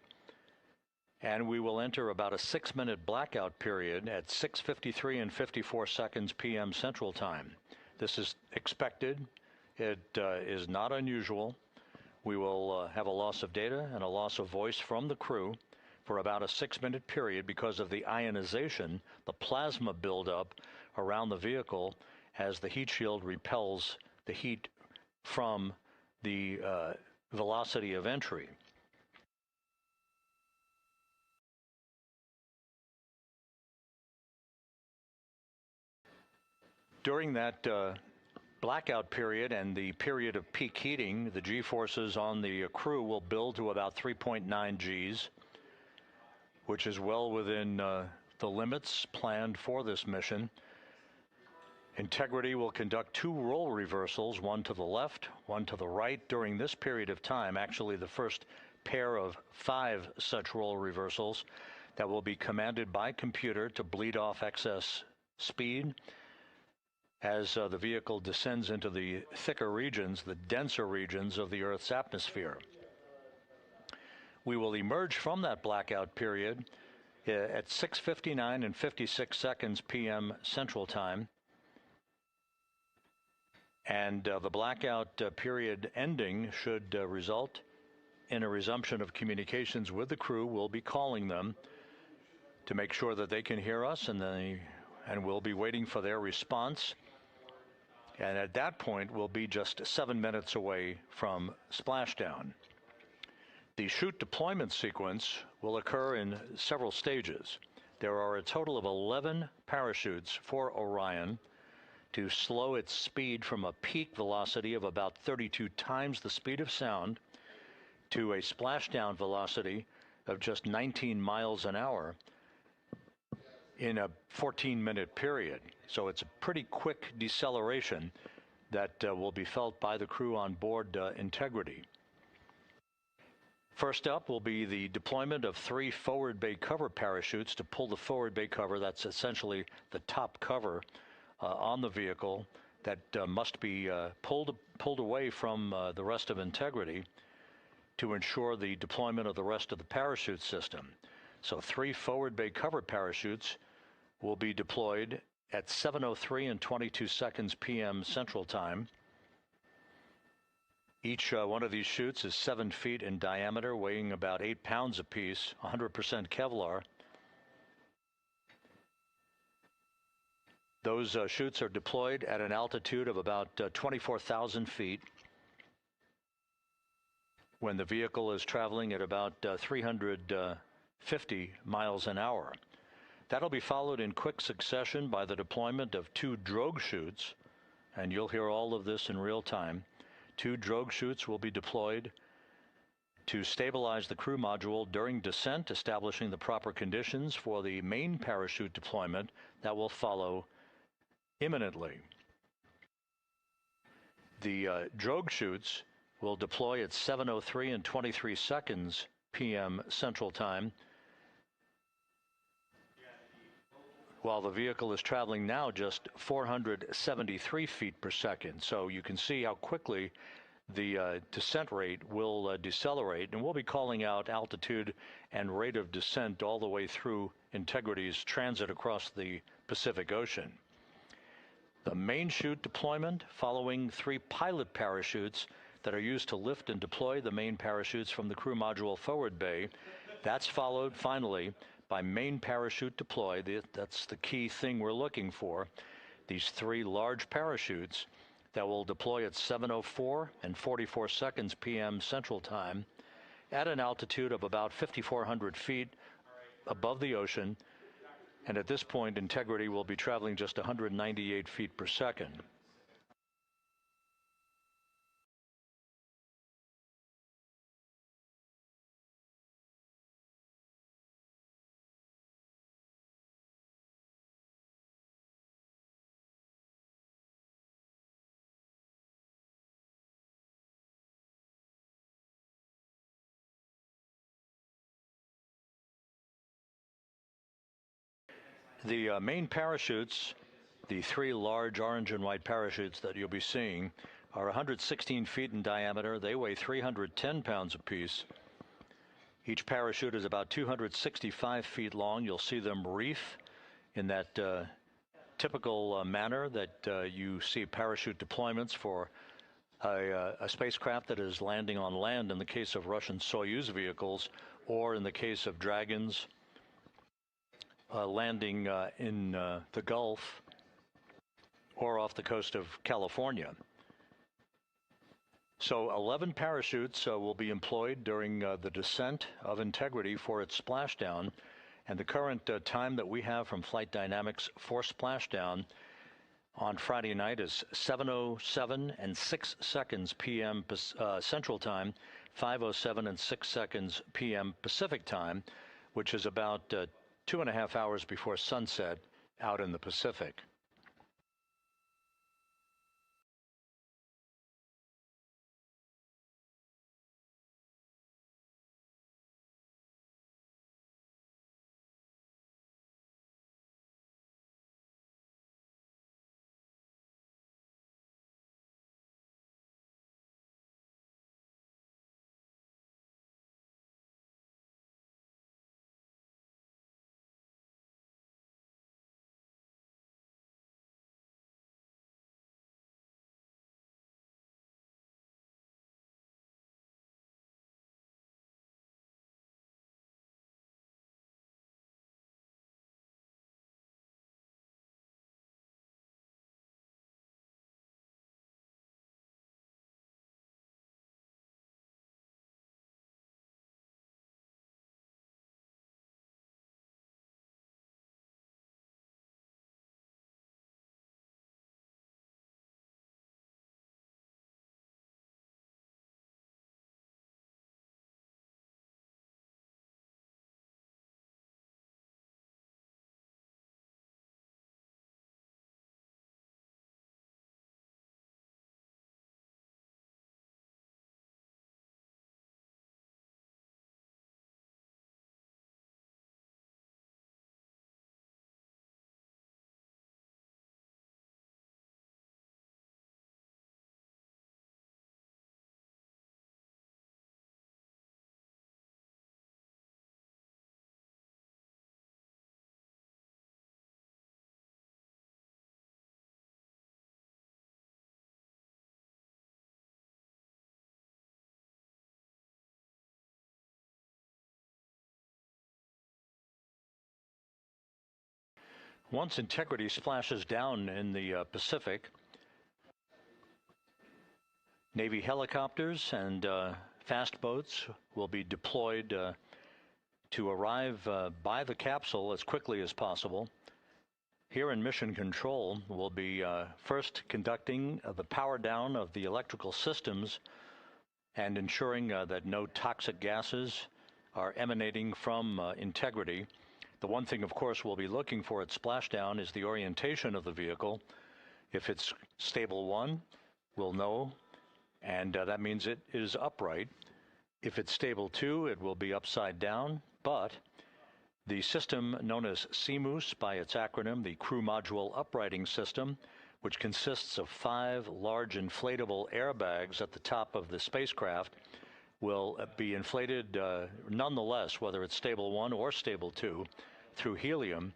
and we will enter about a 6-minute blackout period at 6:53 and 54 seconds p.m. Central Time. This is expected. It is not unusual. We will have a loss of data and a loss of voice from the crew for about a 6-minute period because of the ionization, the plasma buildup around the vehicle as the heat shield repels the heat from the velocity of entry. During that blackout period and the period of peak heating, the G-forces on the crew will build to about 3.9 Gs, which is well within the limits planned for this mission. Integrity will conduct 2 role reversals, one to the left, one to the right during this period of time, actually the first pair of 5 such role reversals that will be commanded by computer to bleed off excess speed as the vehicle descends into the thicker regions, the denser regions of the Earth's atmosphere. We will emerge from that blackout period at 6:59 and 56 seconds p.m. Central Time. And the blackout period ending should result in a resumption of communications with the crew. We'll be calling them to make sure that they can hear us, and we'll be waiting for their response. And at that point, we'll be just 7 minutes away from splashdown. The chute deployment sequence will occur in several stages. There are a total of 11 parachutes for Orion to slow its speed from a peak velocity of about 32 times the speed of sound to a splashdown velocity of just 19 miles an hour in a 14-minute period. So it's a pretty quick deceleration that will be felt by the crew on board Integrity. First up will be the deployment of 3 forward bay cover parachutes to pull the forward bay cover. That's essentially the top cover on the vehicle that must be pulled away from the rest of Integrity to ensure the deployment of the rest of the parachute system. So 3 forward bay cover parachutes will be deployed at 7:03 and 22 seconds p.m. Central Time. Each one of these chutes is 7 feet in diameter, weighing about 8 pounds apiece, 100% Kevlar. Those chutes are deployed at an altitude of about 24,000 feet when the vehicle is traveling at about 350 miles an hour. That'll be followed in quick succession by the deployment of 2 drogue chutes, and you'll hear all of this in real time. 2 drogue chutes will be deployed to stabilize the crew module during descent, establishing the proper conditions for the main parachute deployment that will follow imminently. The drogue chutes will deploy at 7:03 and 23 seconds p.m. Central Time, while the vehicle is traveling now just 473 feet per second. So you can see how quickly the descent rate will decelerate, and we'll be calling out altitude and rate of descent all the way through Integrity's transit across the Pacific Ocean. The main chute deployment following 3 pilot parachutes that are used to lift and deploy the main parachutes from the crew module forward bay. That's followed finally by main parachute deploy. That's the key thing we're looking for. These 3 large parachutes that will deploy at 7:04 and 44 seconds p.m. Central Time at an altitude of about 5,400 feet above the ocean. And at this point, Integrity will be traveling just 198 feet per second. The main parachutes, the 3 large orange and white parachutes that you'll be seeing, are 116 feet in diameter. They weigh 310 pounds apiece. Each parachute is about 265 feet long. You'll see them reef in that typical manner that you see parachute deployments for a spacecraft that is landing on land in the case of Russian Soyuz vehicles, or in the case of Dragons landing in the Gulf or off the coast of California. So 11 parachutes will be employed during the descent of Integrity for its splashdown, and the current time that we have from Flight Dynamics for splashdown on Friday night is 7:07 and 6 seconds p.m. Central Time, 5:07 and 6 seconds p.m. Pacific Time, which is about 2.5 hours before sunset out in the Pacific. Once Integrity splashes down in the Pacific, Navy helicopters and fast boats will be deployed to arrive by the capsule as quickly as possible. Here in Mission Control, we'll be first conducting the power down of the electrical systems and ensuring that no toxic gases are emanating from Integrity. The one thing, of course, we'll be looking for at splashdown is the orientation of the vehicle. If it's stable 1, we'll know, and that means it is upright. If it's stable 2, it will be upside down, but the system known as CMOOS by its acronym, the Crew Module Uprighting System, which consists of 5 large inflatable airbags at the top of the spacecraft, will be inflated nonetheless, whether it's stable 1 or stable 2, through helium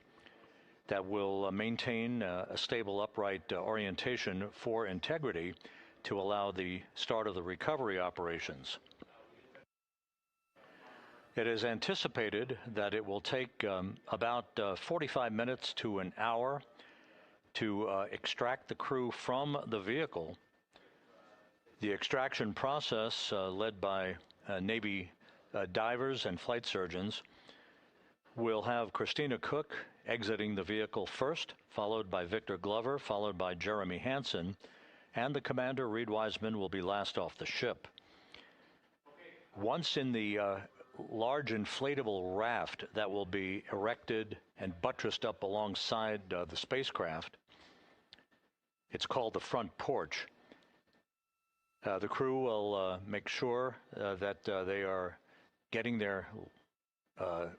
that will maintain a stable upright orientation for Integrity to allow the start of the recovery operations. It is anticipated that it will take about 45 minutes to an hour to extract the crew from the vehicle. The extraction process, led by Navy divers and flight surgeons, will have Christina Cook exiting the vehicle first, followed by Victor Glover, followed by Jeremy Hansen, and the commander, Reed Wiseman, will be last off the ship. Once in the large inflatable raft that will be erected and buttressed up alongside the spacecraft, it's called the front porch. The crew will make sure that they are getting their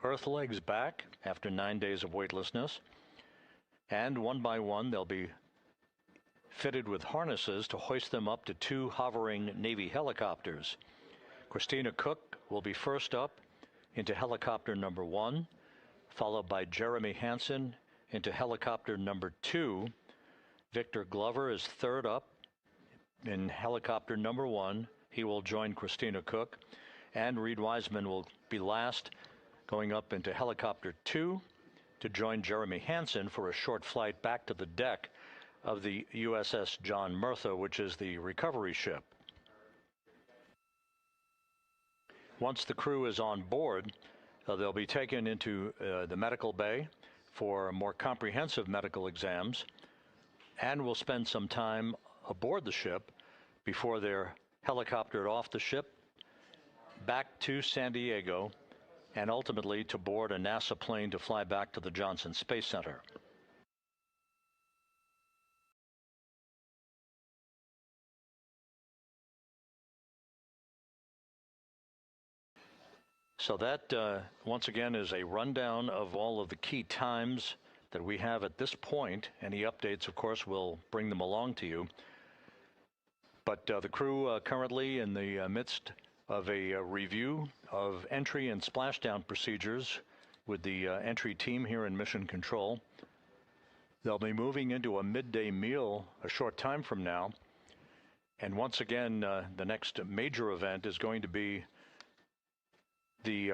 Earth legs back after 9 days of weightlessness, and one by one they'll be fitted with harnesses to hoist them up to 2 hovering Navy helicopters. Christina Cook will be first up into helicopter number 1, followed by Jeremy Hansen into helicopter number 2. Victor Glover is third up in helicopter number 1. He will join Christina Cook, and Reed Wiseman will be last, going up into helicopter 2 to join Jeremy Hansen for a short flight back to the deck of the USS John Murtha, which is the recovery ship. Once the crew is on board, they'll be taken into the medical bay for more comprehensive medical exams, and will spend some time aboard the ship before they're helicoptered off the ship back to San Diego, and ultimately to board a NASA plane to fly back to the Johnson Space Center. So that, once again, is a rundown of all of the key times that we have at this point. Any updates, of course, we'll bring them along to you. But the crew currently in the midst of a review of entry and splashdown procedures with the entry team here in Mission Control. They'll be moving into a midday meal a short time from now. And once again, the next major event is going to be the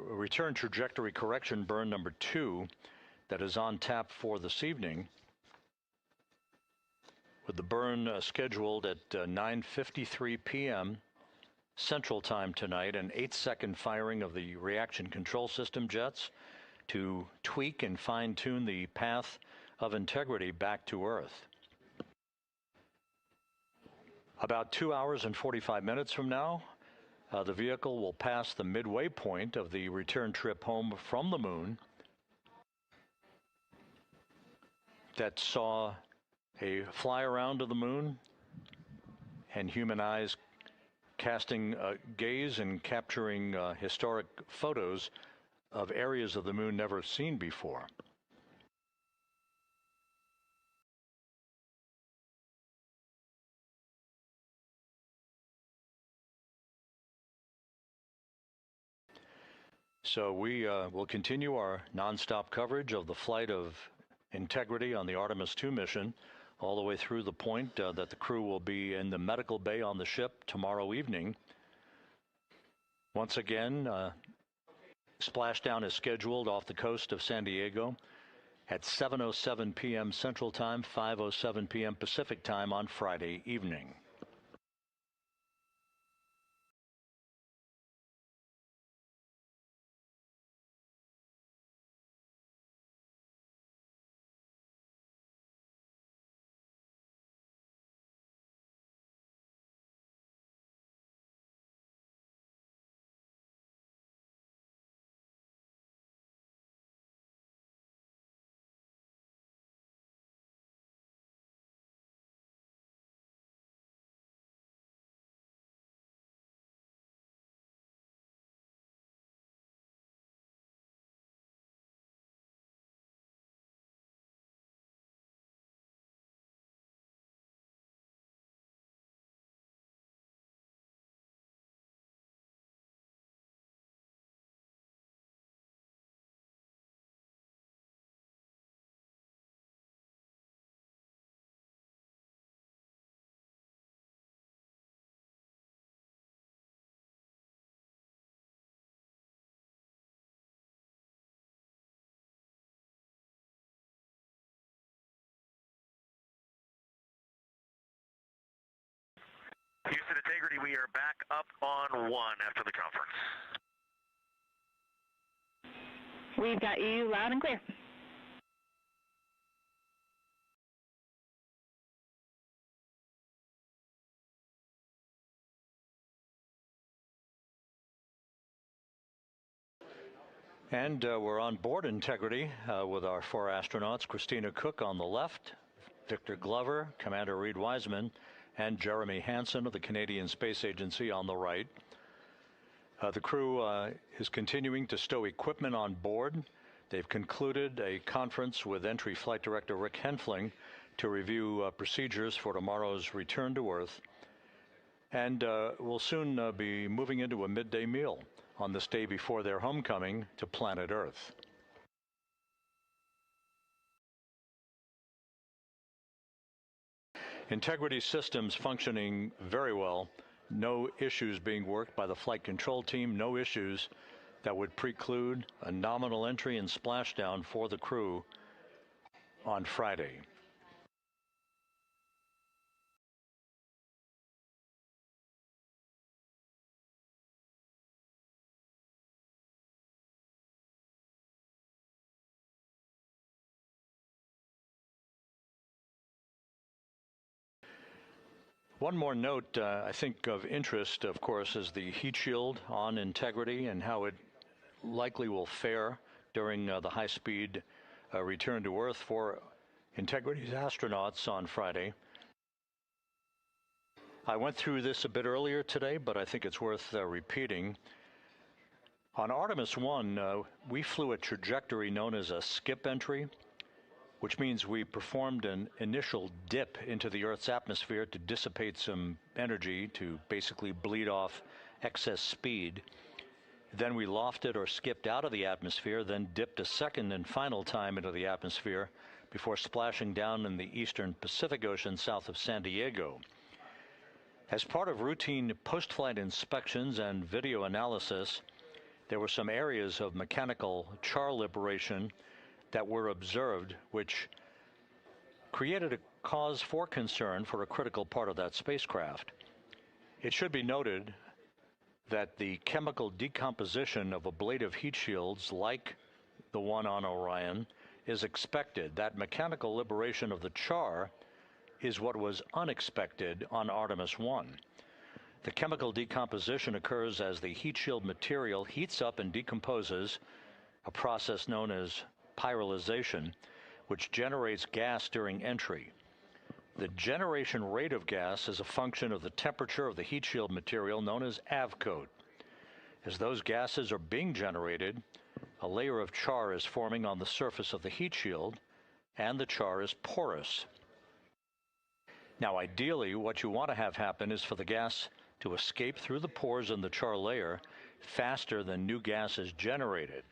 return trajectory correction burn number 2 that is on tap for this evening, with the burn scheduled at 9:53 p.m. Central Time tonight, an 8-second firing of the reaction control system jets to tweak and fine-tune the path of Integrity back to Earth. About 2 hours and 45 minutes from now, the vehicle will pass the midway point of the return trip home from the moon that saw a fly around of the moon and human eyes casting a gaze and capturing historic photos of areas of the moon never seen before. So we will continue our nonstop coverage of the flight of Integrity on the Artemis II mission, all the way through the point that the crew will be in the medical bay on the ship tomorrow evening. Once again, splashdown is scheduled off the coast of San Diego at 7:07 p.m. Central Time, 5:07 p.m. Pacific Time on Friday evening. Houston Integrity, we are back up on 1 after the conference. We've got you loud and clear. And we're on board Integrity with our 4 astronauts, Christina Cook on the left, Victor Glover, Commander Reed Wiseman, and Jeremy Hansen of the Canadian Space Agency on the right. The crew is continuing to stow equipment on board. They've concluded a conference with Entry Flight Director Rick Henfling to review procedures for tomorrow's return to Earth. And we'll soon be moving into a midday meal on this day before their homecoming to planet Earth. Integrity systems functioning very well. No issues being worked by the flight control team. No issues that would preclude a nominal entry and splashdown for the crew on Friday. One more note, I think of interest, of course, is the heat shield on Integrity and how it likely will fare during the high-speed return to Earth for Integrity's astronauts on Friday. I went through this a bit earlier today, but I think it's worth repeating. On Artemis 1, we flew a trajectory known as a skip entry, which means we performed an initial dip into the Earth's atmosphere to dissipate some energy, to basically bleed off excess speed. Then we lofted or skipped out of the atmosphere, then dipped a second and final time into the atmosphere before splashing down in the eastern Pacific Ocean south of San Diego. As part of routine post-flight inspections and video analysis, there were some areas of mechanical char liberation that were observed, which created a cause for concern for a critical part of that spacecraft. It should be noted that the chemical decomposition of ablative heat shields, like the one on Orion, is expected. That mechanical liberation of the char is what was unexpected on Artemis 1. The chemical decomposition occurs as the heat shield material heats up and decomposes, a process known as pyralization, which generates gas during entry. The generation rate of gas is a function of the temperature of the heat shield material known as avcoat. As those gases are being generated, a layer of char is forming on the surface of the heat shield, and the char is porous. Now, ideally, what you want to have happen is for the gas to escape through the pores in the char layer faster than new gas is generated.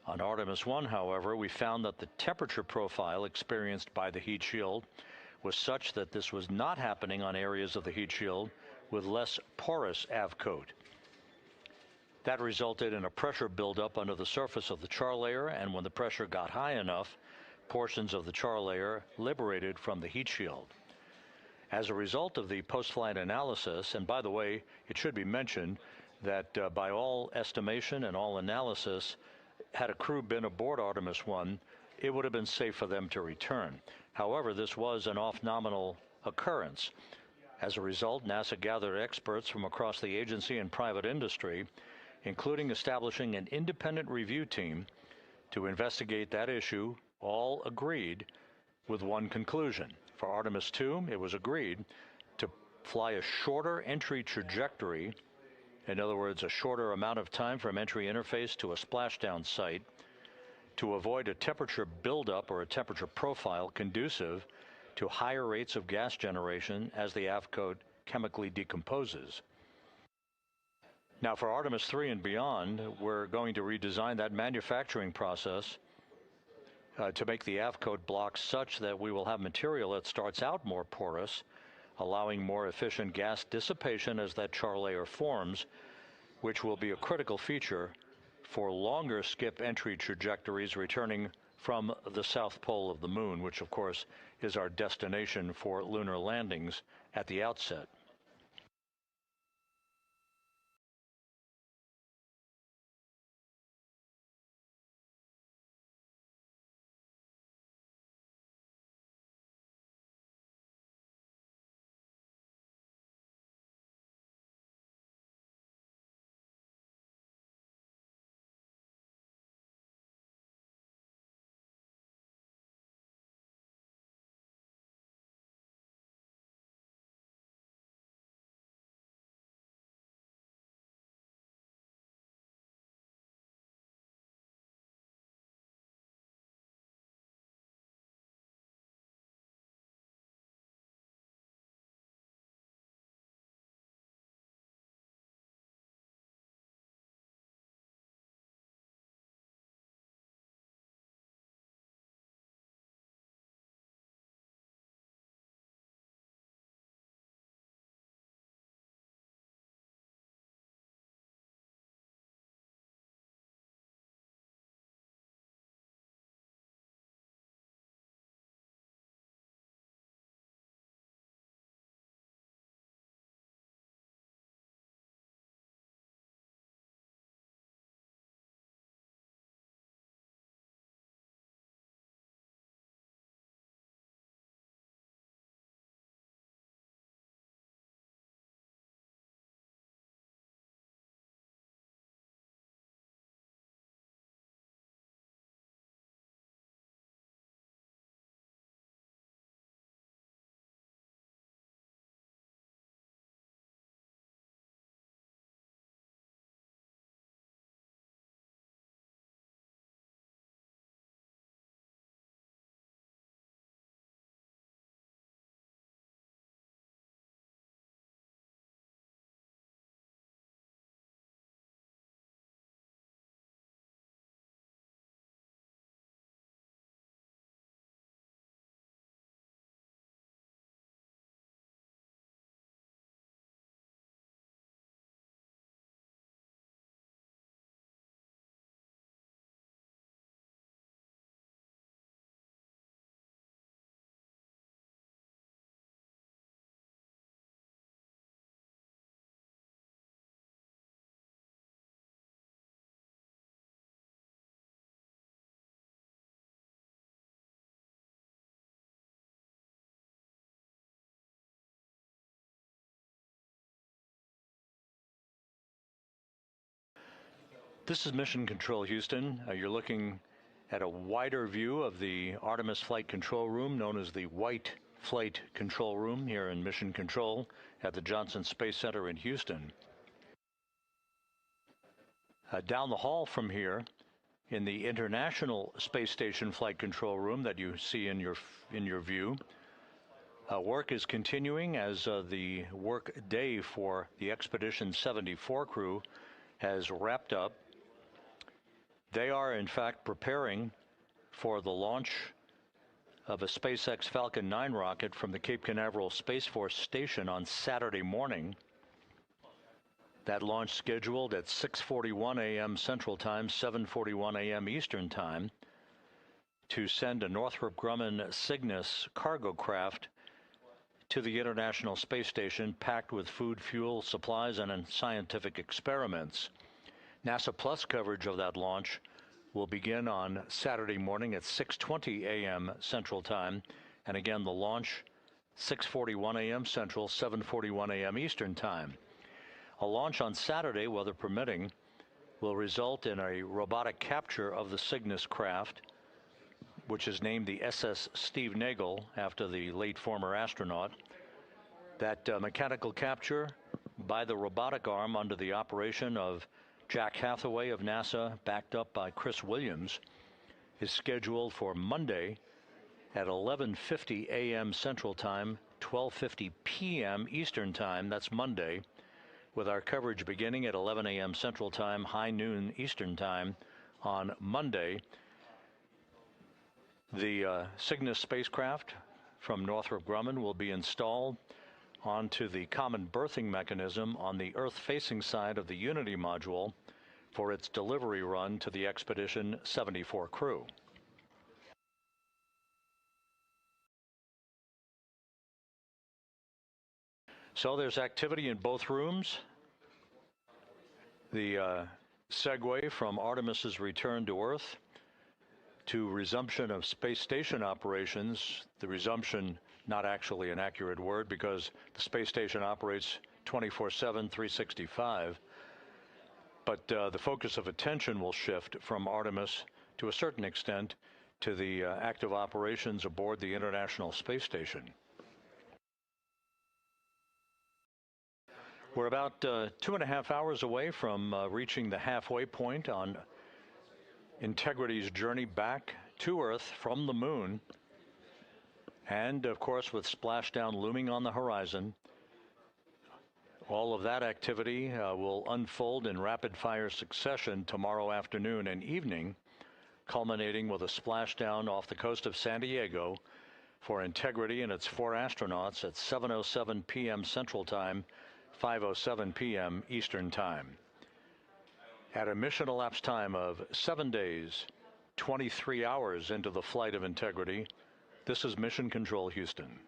On Artemis 1, however, we found that the temperature profile experienced by the heat shield was such that this was not happening on areas of the heat shield with less porous avcoat. That resulted in a pressure buildup under the surface of the char layer, and when the pressure got high enough, portions of the char layer liberated from the heat shield. As a result of the post-flight analysis, and by the way, it should be mentioned that by all estimation and all analysis, had a crew been aboard Artemis 1, it would have been safe for them to return. However, this was an off-nominal occurrence. As a result, NASA gathered experts from across the agency and private industry, including establishing an independent review team to investigate that issue. All agreed with one conclusion. For Artemis 2, it was agreed to fly a shorter entry trajectory, in other words, a shorter amount of time from entry interface to a splashdown site, to avoid a temperature buildup or a temperature profile conducive to higher rates of gas generation as the aft coat chemically decomposes. Now, for Artemis 3 and beyond, we're going to redesign that manufacturing process to make the aft coat blocks such that we will have material that starts out more porous, allowing more efficient gas dissipation as that char layer forms, which will be a critical feature for longer skip entry trajectories returning from the south pole of the moon, which of course is our destination for lunar landings at the outset. This is Mission Control Houston. You're looking at a wider view of the Artemis Flight Control Room, known as the White Flight Control Room here in Mission Control at the Johnson Space Center in Houston. Down the hall from here, in the International Space Station Flight Control Room that you see in your view, work is continuing as the work day for the Expedition 74 crew has wrapped up. They are, in fact, preparing for the launch of a SpaceX Falcon 9 rocket from the Cape Canaveral Space Force Station on Saturday morning. That launch scheduled at 6:41 a.m. Central Time, 7:41 a.m. Eastern Time. to send a Northrop Grumman Cygnus cargo craft to the International Space Station packed with food, fuel, supplies, and scientific experiments. NASA Plus coverage of that launch will begin on Saturday morning at 6:20 a.m. Central Time, and again the launch 6:41 a.m. Central, 7:41 a.m. Eastern Time. A launch on Saturday, weather permitting, will result in a robotic capture of the Cygnus craft, which is named the SS Steve Nagel after the late former astronaut. That mechanical capture by the robotic arm under the operation of Jack Hathaway of NASA, backed up by Chris Williams, is scheduled for Monday at 11:50 a.m. Central Time, 12:50 p.m. Eastern Time. That's Monday, with our coverage beginning at 11 a.m. Central Time, high noon Eastern Time on Monday. The Cygnus spacecraft from Northrop Grumman will be installed onto the common berthing mechanism on the Earth-facing side of the Unity module for its delivery run to the Expedition 74 crew. So there's activity in both rooms. The segue from Artemis's return to Earth to resumption of space station operations. The resumption, not actually an accurate word, because the space station operates 24/7, 365. But the focus of attention will shift from Artemis to a certain extent to the active operations aboard the International Space Station. We're about 2.5 hours away from reaching the halfway point on Integrity's journey back to Earth from the moon. And, of course, with splashdown looming on the horizon, all of that activity will unfold in rapid-fire succession tomorrow afternoon and evening, culminating with a splashdown off the coast of San Diego for Integrity and its 4 astronauts at 7:07 p.m. Central Time, 5:07 p.m. Eastern Time. At a mission elapsed time of 7 days, 23 hours into the flight of Integrity, this is Mission Control Houston.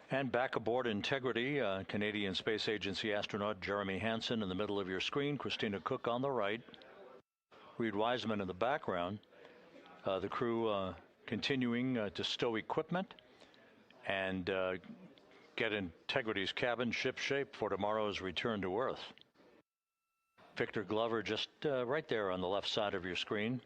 And back aboard Integrity, Canadian Space Agency astronaut Jeremy Hansen in the middle of your screen, Christina Cook on the right. Reed Wiseman in the background. The crew continuing to stow equipment and get Integrity's cabin ship-shape for tomorrow's return to Earth. Victor Glover just right there on the left side of your screen.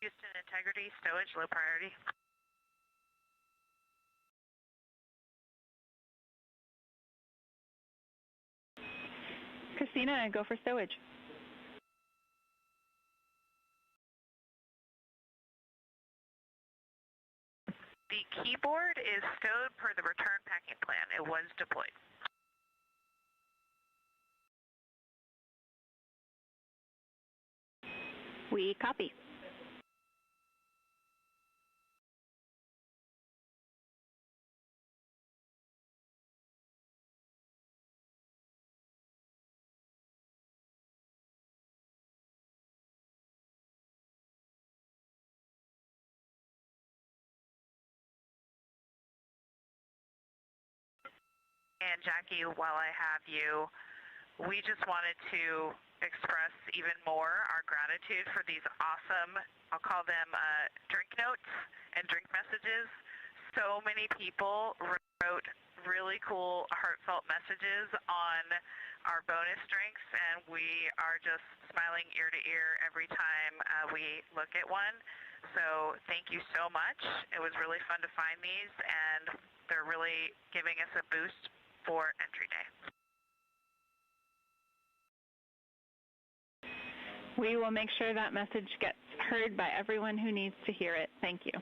Houston, Integrity, stowage, low priority. Christina, go for stowage. The keyboard is stowed per the return packing plan. It was deployed. We copy. And Jackie, while I have you, we just wanted to express even more our gratitude for these awesome, I'll call them drink notes and drink messages. So many people wrote really cool, heartfelt messages on our bonus drinks, and we are just smiling ear to ear every time we look at one. So thank you so much. It was really fun to find these, and they're really giving us a boost for entry day. We will make sure that message gets heard by everyone who needs to hear it. Thank you.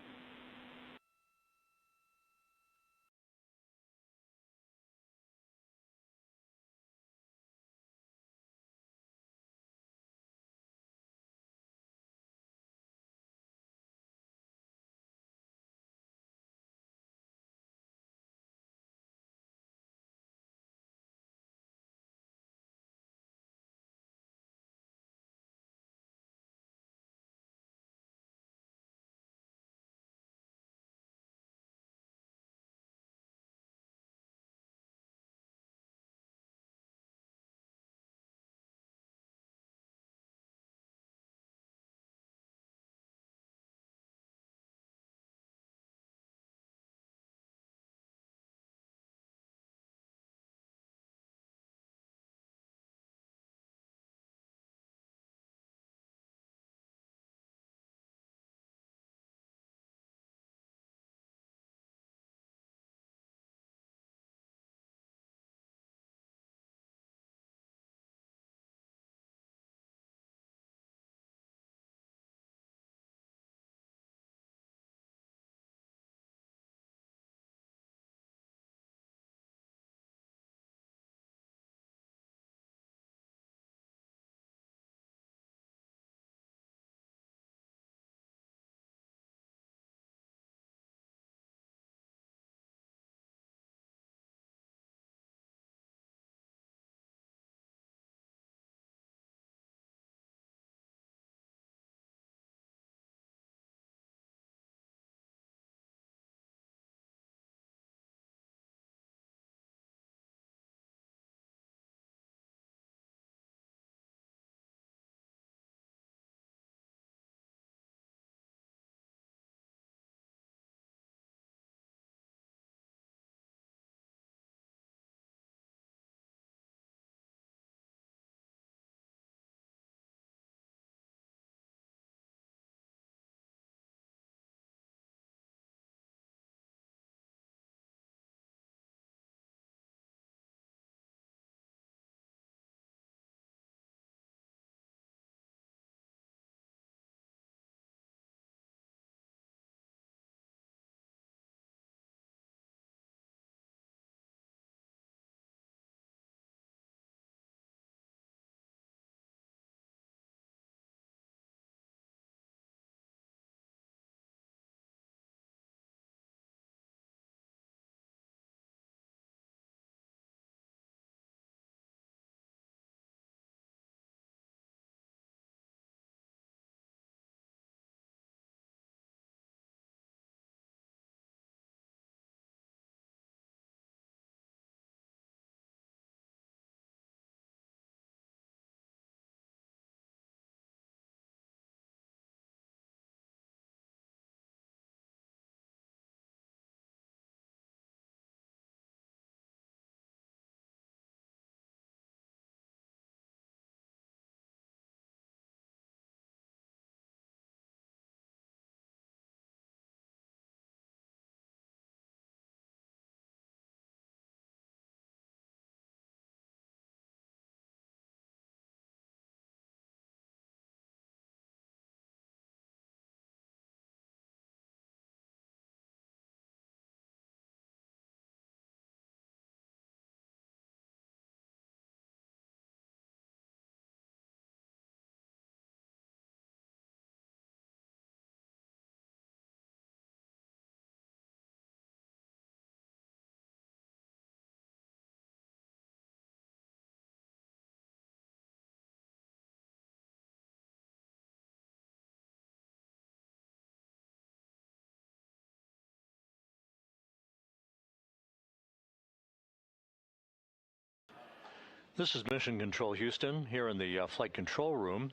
This is Mission Control Houston here in the flight control room.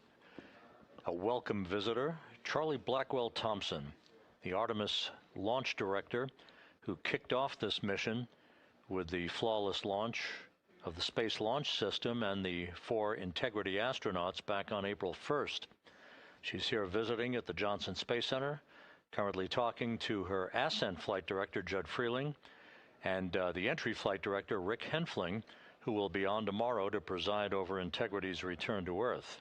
A welcome visitor, Charlie Blackwell Thompson, the Artemis launch director who kicked off this mission with the flawless launch of the Space Launch System and the 4 Integrity astronauts back on April 1st. She's here visiting at the Johnson Space Center, currently talking to her Ascent Flight Director, Judd Freeling, and the Entry Flight Director, Rick Henfling, who will be on tomorrow to preside over Integrity's return to Earth.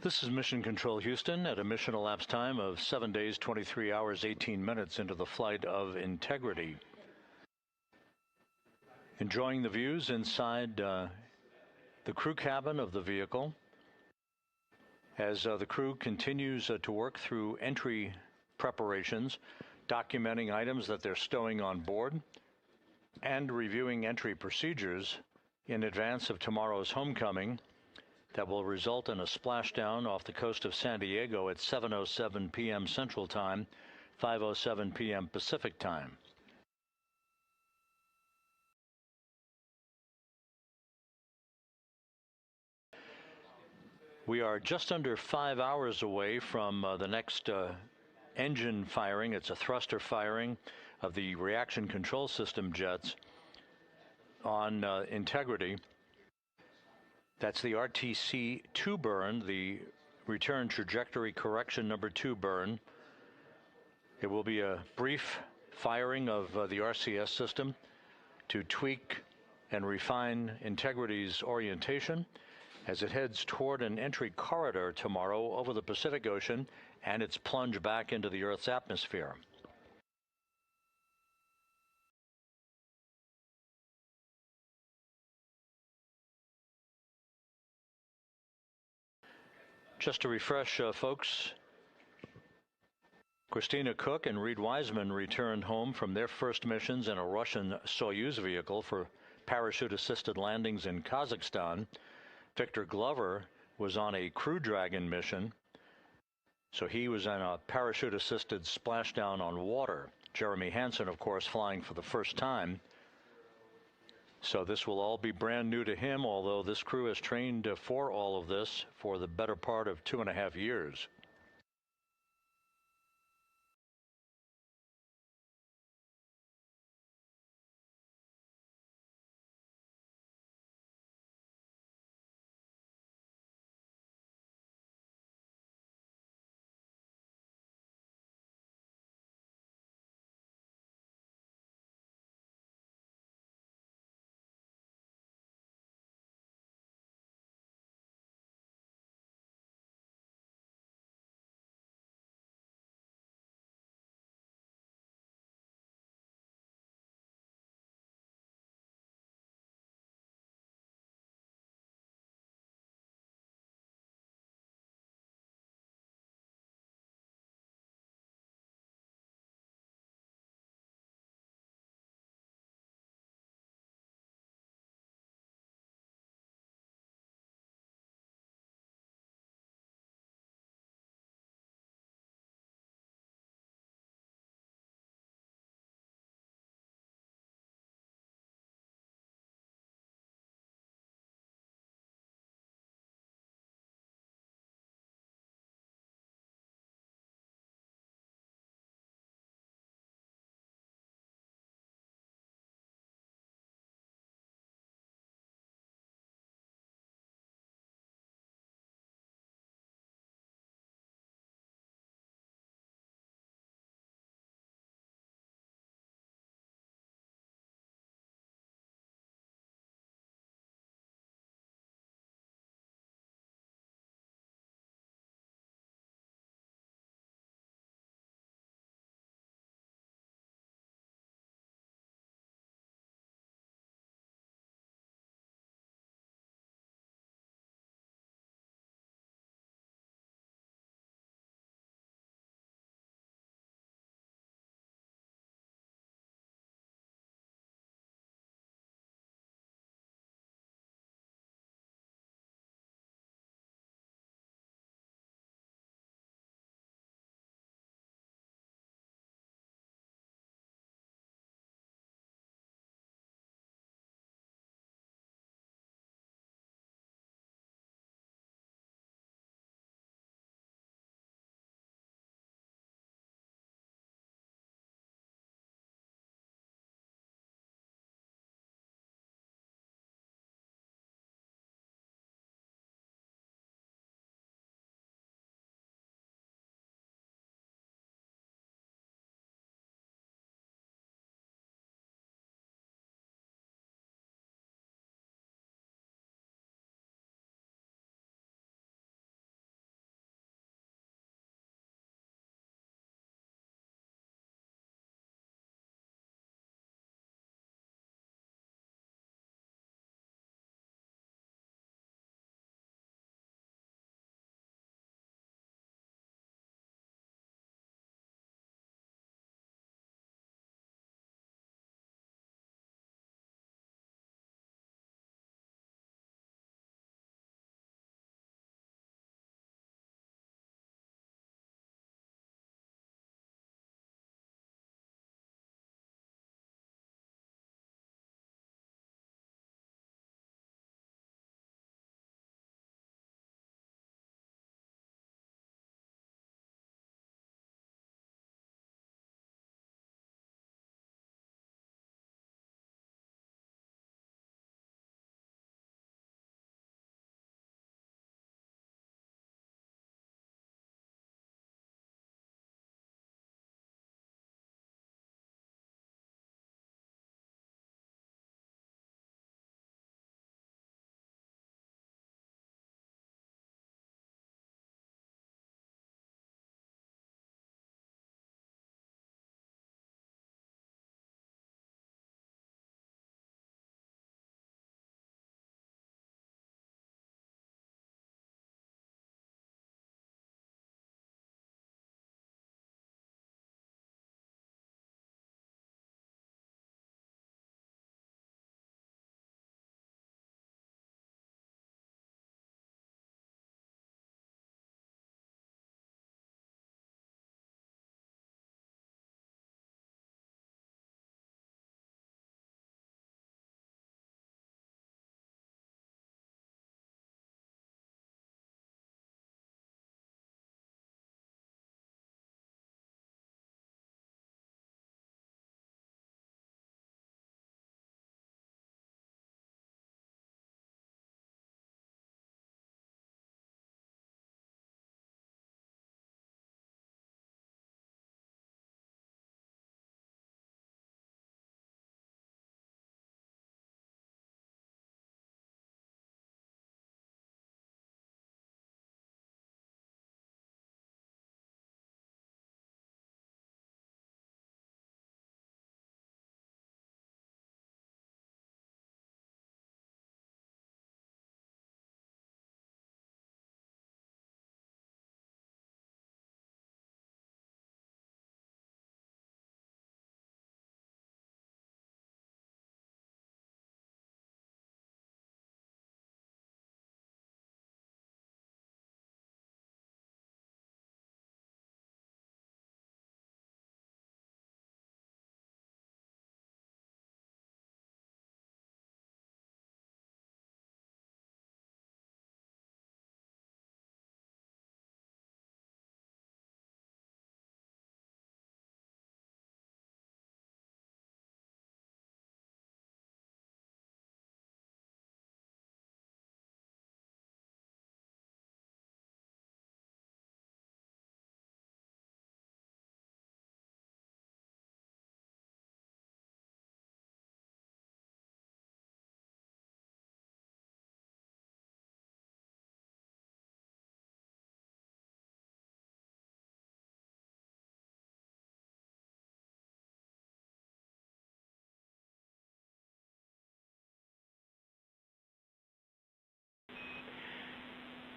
This is Mission Control Houston at a mission elapsed time of 7 days, 23 hours, 18 minutes into the flight of Integrity. Enjoying the views inside the crew cabin of the vehicle as the crew continues to work through entry preparations, documenting items that they're stowing on board, and reviewing entry procedures in advance of tomorrow's homecoming that will result in a splashdown off the coast of San Diego at 7:07 p.m. Central Time, 5:07 p.m. Pacific Time. We are just under 5 hours away from the next engine firing. It's a thruster firing of the reaction control system jets on Integrity. That's the RTC-2 burn, the return trajectory correction number 2 burn. It will be a brief firing of the RCS system to tweak and refine Integrity's orientation as it heads toward an entry corridor tomorrow over the Pacific Ocean and its plunge back into the Earth's atmosphere. Just to refresh folks, Christina Cook and Reed Wiseman returned home from their first missions in a Russian Soyuz vehicle for parachute-assisted landings in Kazakhstan. Victor Glover was on a Crew Dragon mission, so he was in a parachute-assisted splashdown on water. Jeremy Hansen, of course, flying for the first time. So this will all be brand new to him, although this crew has trained for all of this for the better part of 2.5 years.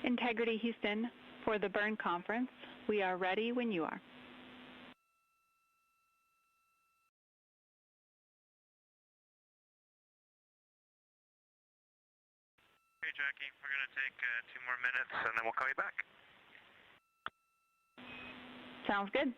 Integrity Houston, for the burn conference, we are ready when you are. Okay, Jackie, we're going to take 2 more minutes and then we'll call you back. Sounds good.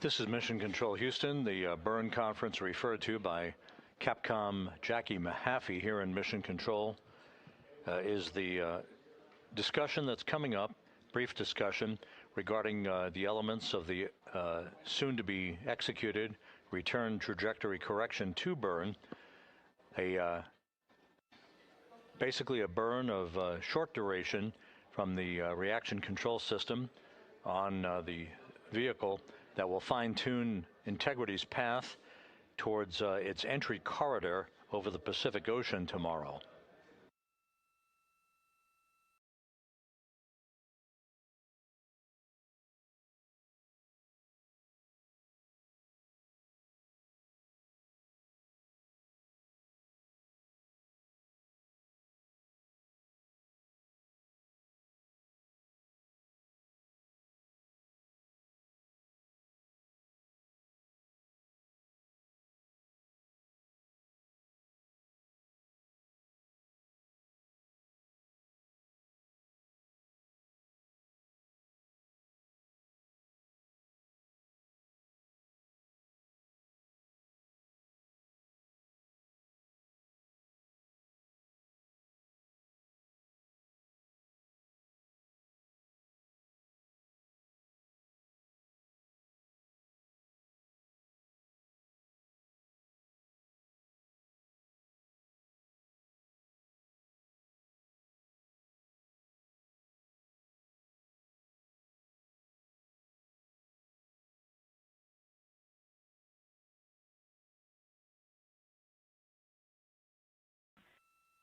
This is Mission Control Houston, the burn conference referred to by Capcom Jackie Mahaffey here in Mission Control is the discussion that's coming up, brief discussion regarding the elements of the soon-to-be executed return trajectory correction to burn, basically a burn of short duration from the reaction control system on the vehicle that will fine-tune Integrity's path towards its entry corridor over the Pacific Ocean tomorrow.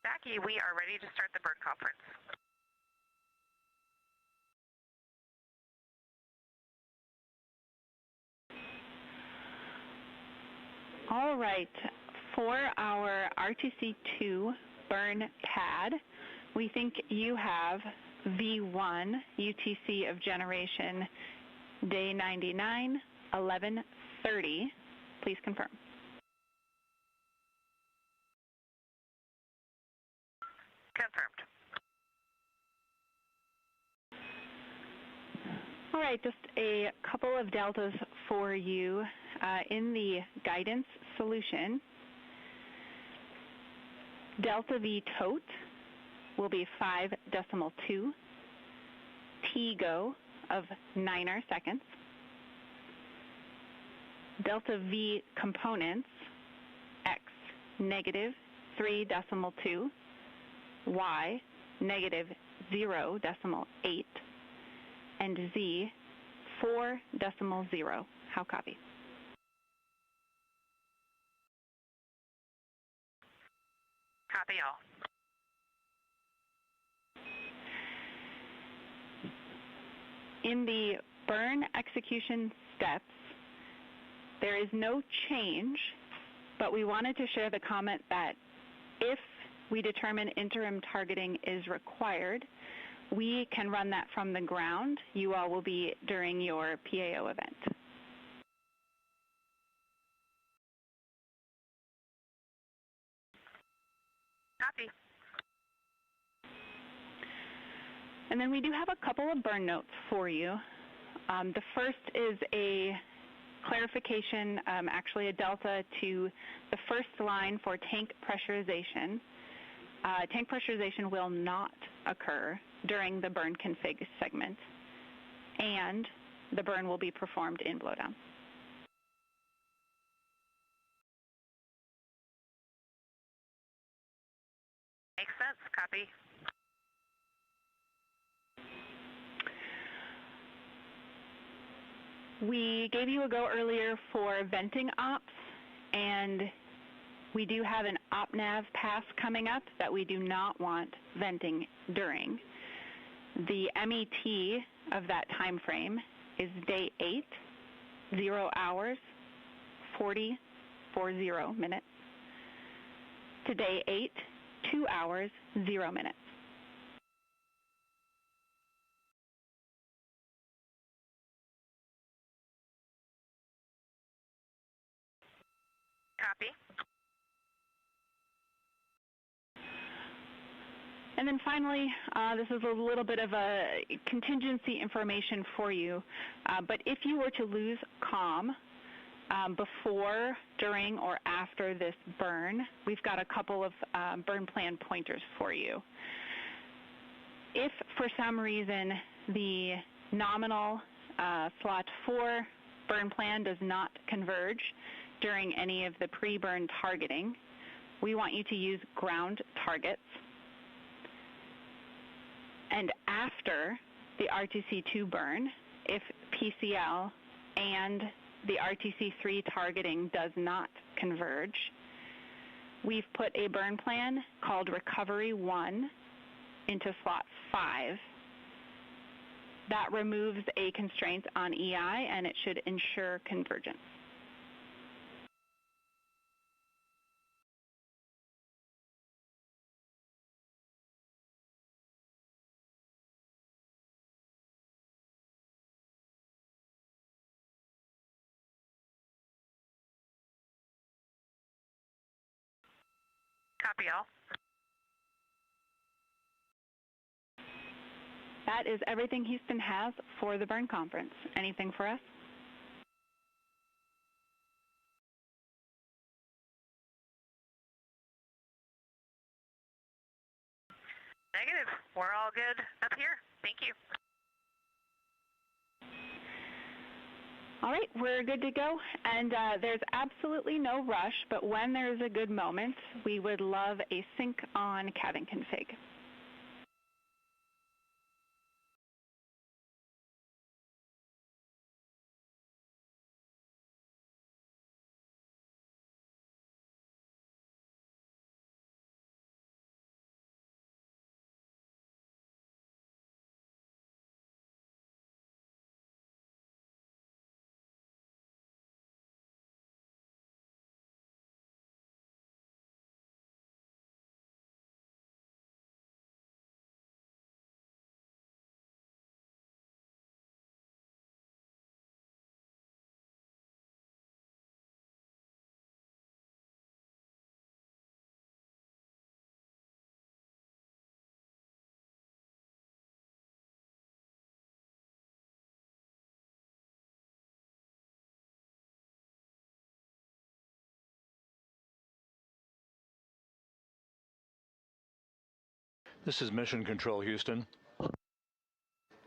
Jackie, we are ready to start the burn conference. All right, for our RTC2 burn pad, we think you have V1 UTC of generation day 99, 11:30. Please confirm. Confirmed. All right, just a couple of deltas for you in the guidance solution. Delta V tote will be 5.2, T-go of 9 seconds. Delta V components, X negative 3.2, Y negative 0.8, and Z 4.0. How copy? Copy all. In the burn execution steps, there is no change, but we wanted to share the comment that if we determine interim targeting is required, we can run that from the ground. You all will be during your PAO event. Copy. And then we do have a couple of burn notes for you. The first is a clarification, actually a delta to the first line for tank pressurization. Tank pressurization will not occur during the burn config segment, and the burn will be performed in blowdown. Makes sense. Copy. We gave you a go earlier for venting ops, and We do have an OpNav pass coming up that we do not want venting during. The MET of that time frame is day 8, 0 hours, 40 minutes, to day 8, 2 hours, 0 minutes. Copy. And then finally, this is a little bit of a contingency information for you, but if you were to lose comm before, during, or after this burn, we've got a couple of burn plan pointers for you. If for some reason the nominal slot 4 burn plan does not converge during any of the pre-burn targeting, we want you to use ground targets. And after the RTC2 burn, if PCL and the RTC3 targeting does not converge, we've put a burn plan called Recovery 1 into slot 5. That removes a constraint on EI, and it should ensure convergence. Copy all. That is everything Houston has for the burn conference. Anything for us? Negative. We're all good up here. Thank you. All right, we're good to go, and there's absolutely no rush, but when there's a good moment, we would love a sync on cabin config. This is Mission Control Houston.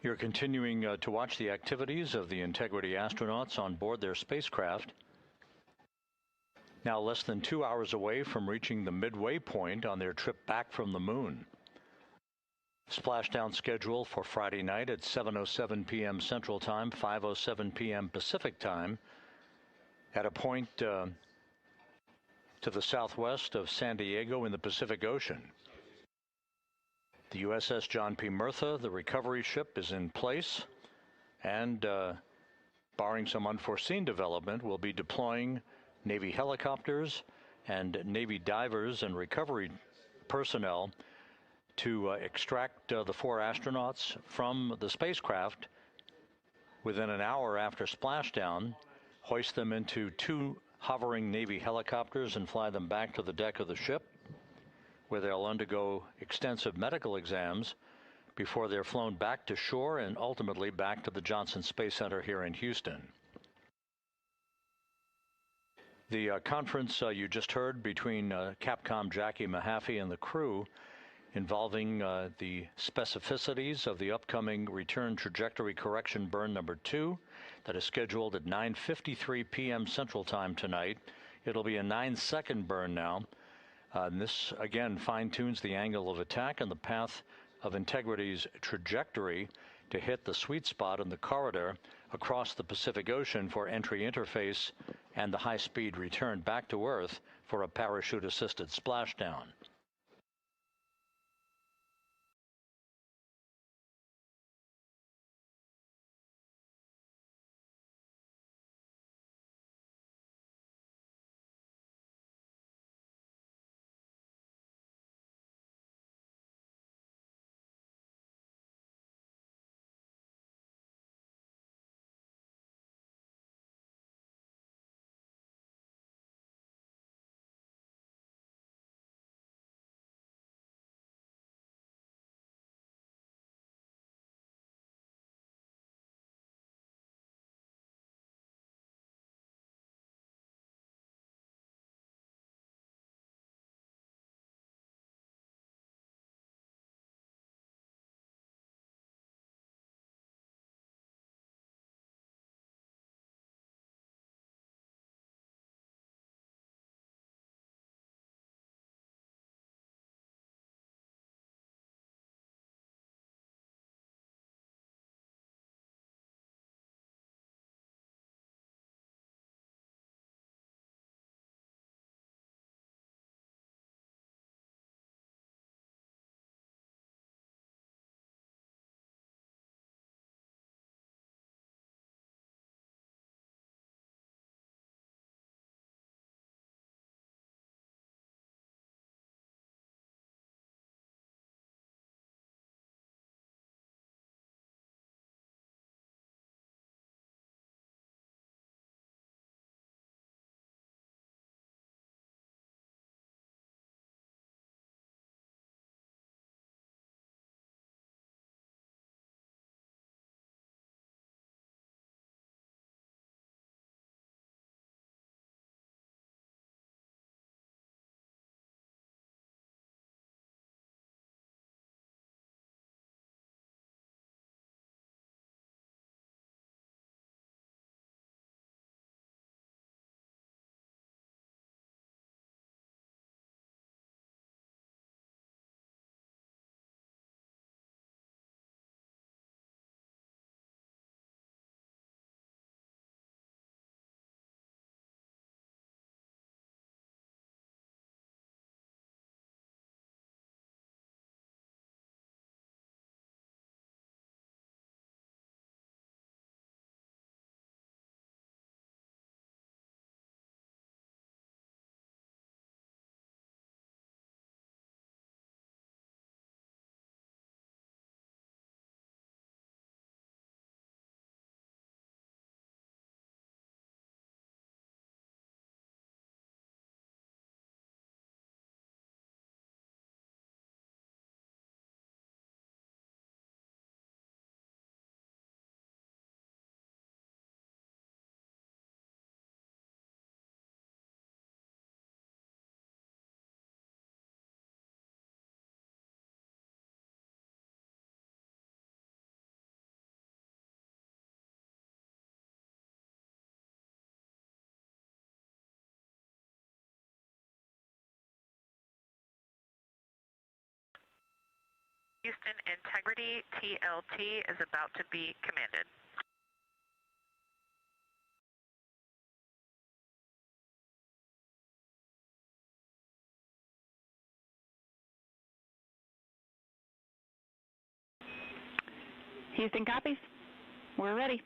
You're continuing to watch the activities of the Integrity astronauts on board their spacecraft. Now less than 2 hours away from reaching the midway point on their trip back from the moon. Splashdown schedule for Friday night at 7:07 p.m. Central Time, 5:07 p.m. Pacific Time, at a point to the southwest of San Diego in the Pacific Ocean. The USS John P. Murtha, the recovery ship, is in place, and barring some unforeseen development, will be deploying Navy helicopters and Navy divers and recovery personnel to extract the 4 astronauts from the spacecraft within an hour after splashdown, hoist them into 2 hovering Navy helicopters and fly them back to the deck of the ship, where they'll undergo extensive medical exams before they're flown back to shore and ultimately back to the Johnson Space Center here in Houston. The conference you just heard between Capcom Jackie Mahaffey and the crew, involving the specificities of the upcoming return trajectory correction burn number 2 that is scheduled at 9:53 p.m. Central Time tonight. It'll be a 9-second burn now. And this, again, fine-tunes the angle of attack and the path of Integrity's trajectory to hit the sweet spot in the corridor across the Pacific Ocean for entry interface and the high-speed return back to Earth for a parachute-assisted splashdown. Houston, integrity TLT is about to be commanded. Houston copies. We're ready.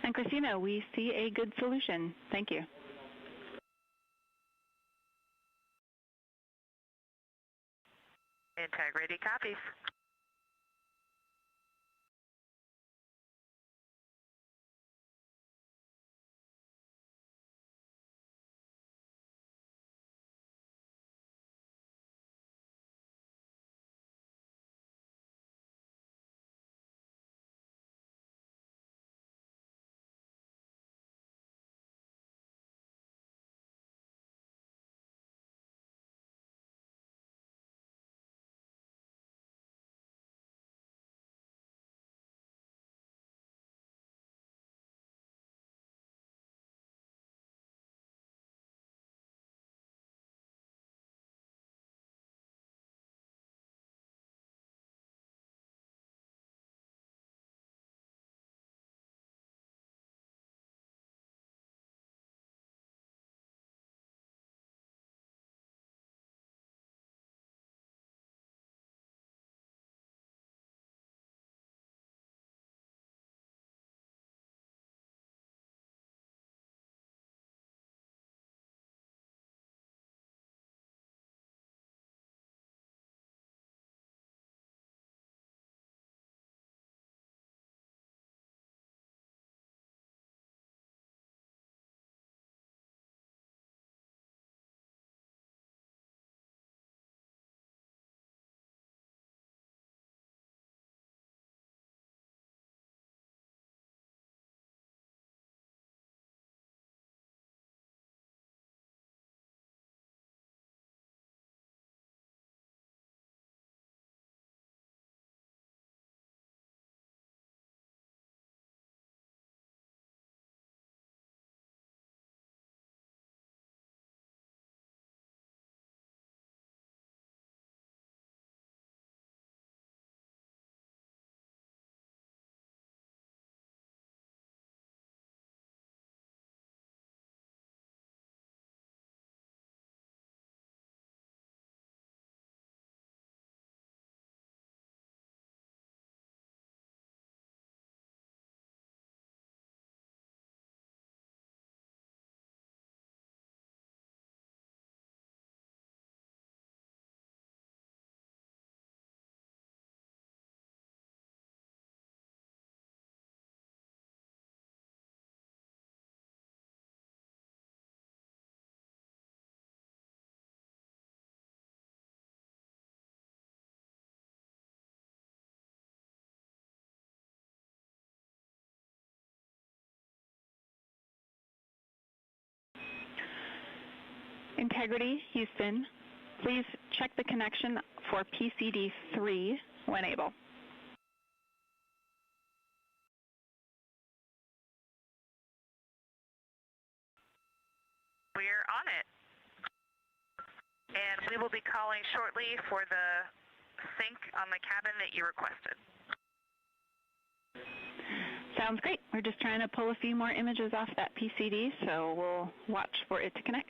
And Christina, we see a good solution. Thank you. Integrity copies. Integrity, Houston. Please check the connection for PCD3 when able. We're on it. And we will be calling shortly for the sync on the cabin that you requested. Sounds great. We're just trying to pull a few more images off that PCD, so we'll watch for it to connect.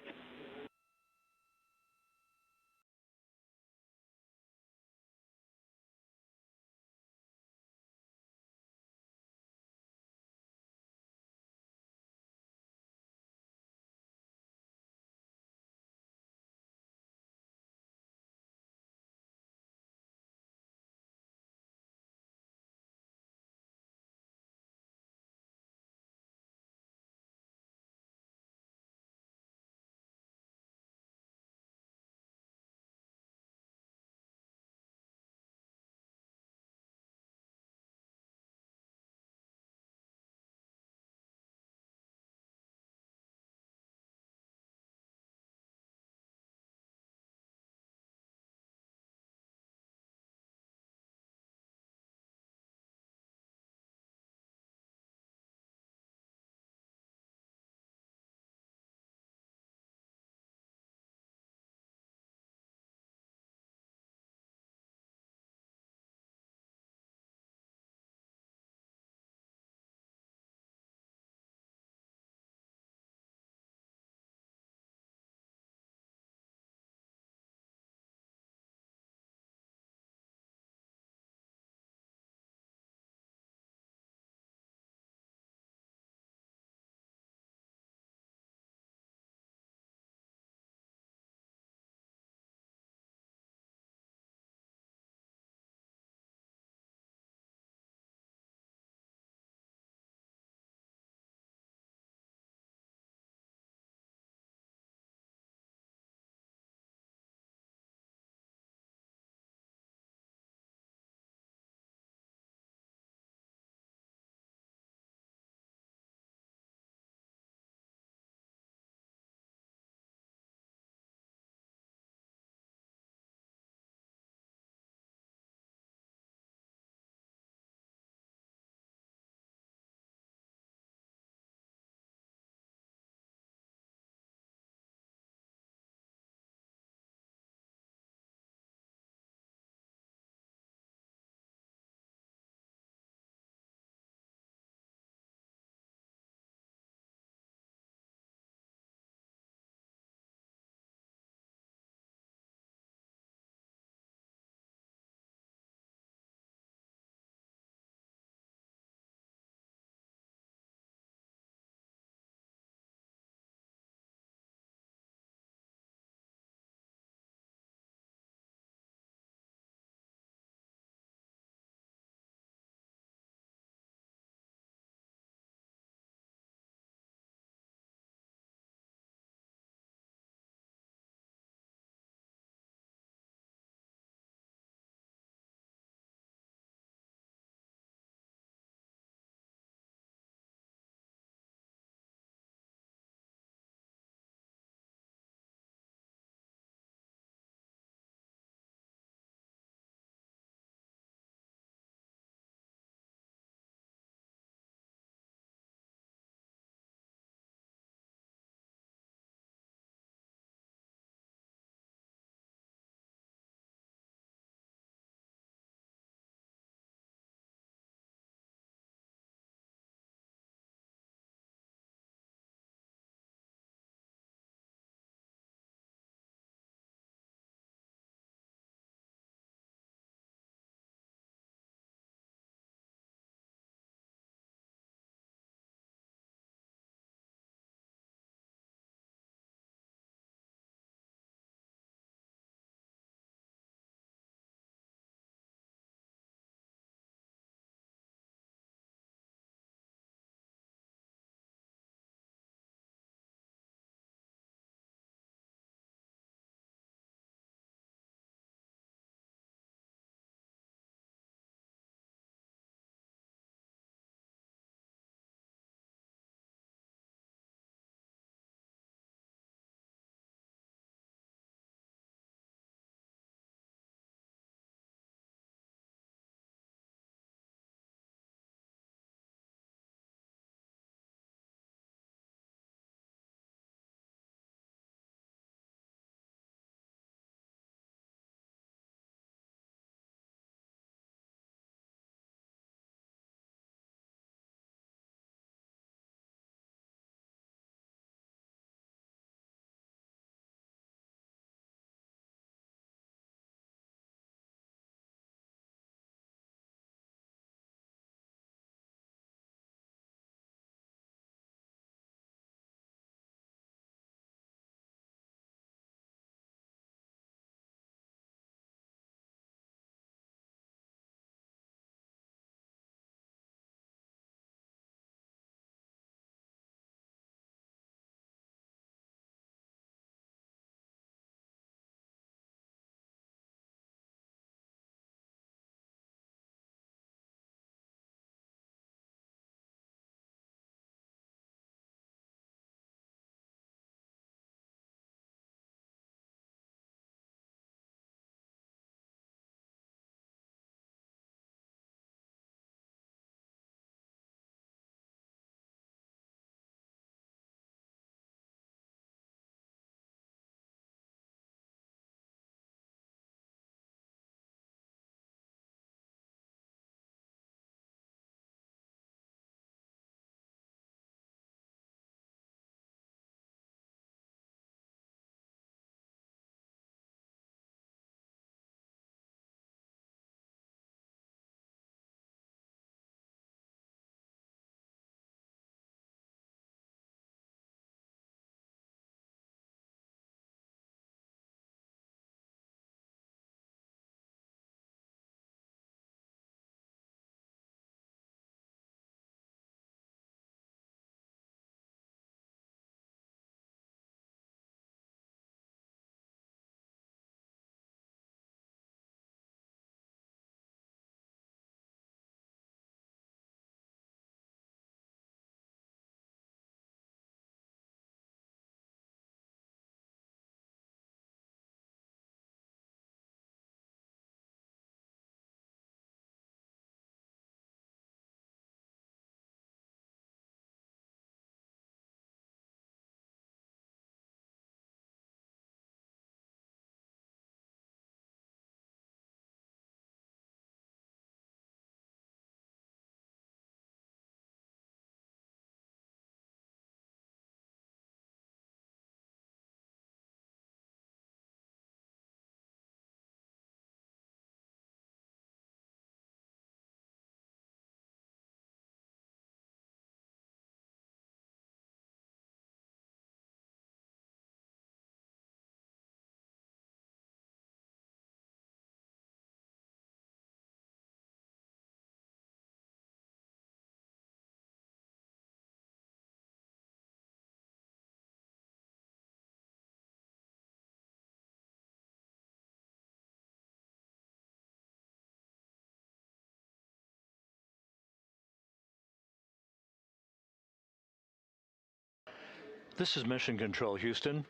This is Mission Control, Houston.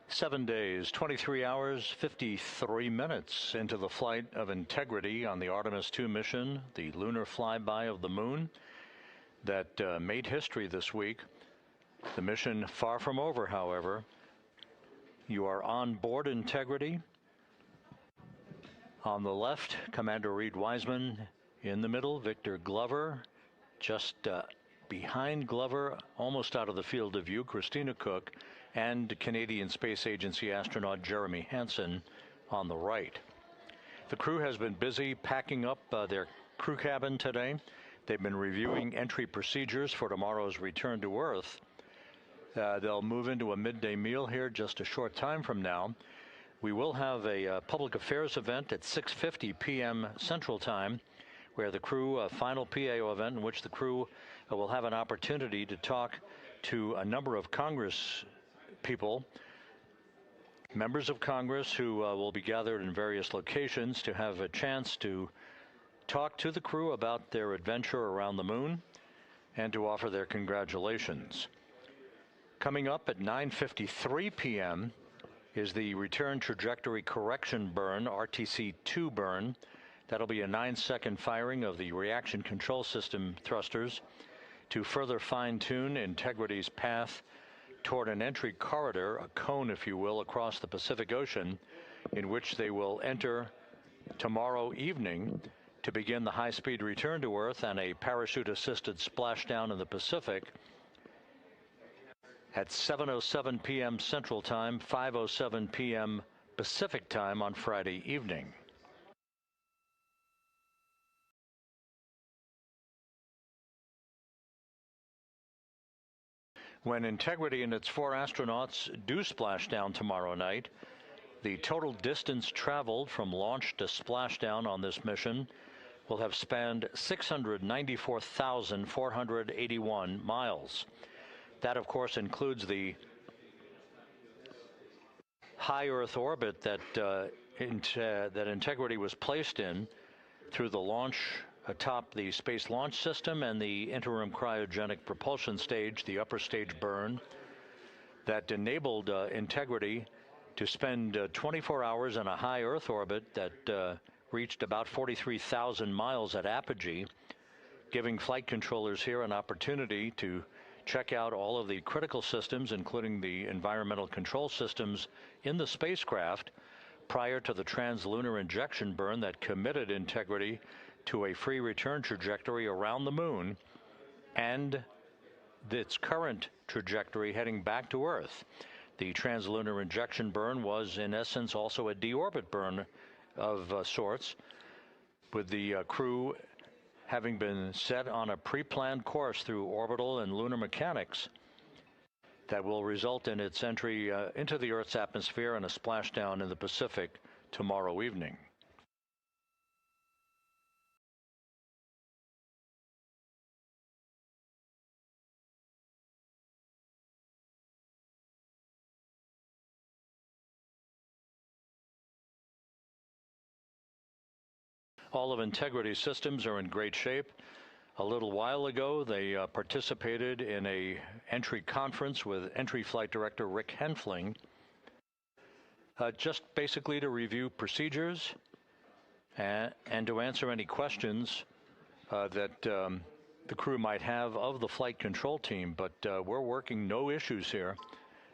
7 days, 23 hours, 53 minutes into the flight of Integrity on the Artemis II mission, the lunar flyby of the moon that made history this week. The mission far from over, however. You are on board Integrity. On the left, Commander Reed Wiseman. In the middle, Victor Glover. Just behind Glover, almost out of the field of view, Christina Cook, and Canadian Space Agency astronaut Jeremy Hansen on the right. The crew has been busy packing up their crew cabin today. They've been reviewing entry procedures for tomorrow's return to Earth. They'll move into a midday meal here just a short time from now. We will have a public affairs event at 6:50 p.m. Central Time, where the crew, a final PAO event in which the crew will have an opportunity to talk to a number of Congress people, members of Congress who will be gathered in various locations to have a chance to talk to the crew about their adventure around the moon and to offer their congratulations. Coming up at 9:53 p.m. is the return trajectory correction burn, RTC-2 burn. That'll be a 9-second firing of the reaction control system thrusters to further fine-tune Integrity's path toward an entry corridor, a cone, if you will, across the Pacific Ocean, in which they will enter tomorrow evening to begin the high-speed return to Earth and a parachute-assisted splashdown in the Pacific at 7:07 p.m. Central Time, 5:07 p.m. Pacific Time on Friday evening. When Integrity and its 4 astronauts do splash down tomorrow night, the total distance traveled from launch to splashdown on this mission will have spanned 694,481 miles. That, of course, includes the high Earth orbit that Integrity was placed in through the launch atop the Space Launch System and the interim cryogenic propulsion stage, the upper stage burn, that enabled Integrity to spend 24 hours in a high Earth orbit that reached about 43,000 miles at apogee, giving flight controllers here an opportunity to check out all of the critical systems, including the environmental control systems in the spacecraft, prior to the translunar injection burn that committed Integrity to a free return trajectory around the moon and its current trajectory heading back to Earth. The translunar injection burn was, in essence, also a deorbit burn of sorts, with the crew having been set on a pre-planned course through orbital and lunar mechanics that will result in its entry into the Earth's atmosphere and a splashdown in the Pacific tomorrow evening. All of Integrity's systems are in great shape. A little while ago, they participated in a entry conference with Entry Flight Director Rick Henfling, just basically to review procedures and to answer any questions that the crew might have of the flight control team. But we're working no issues here.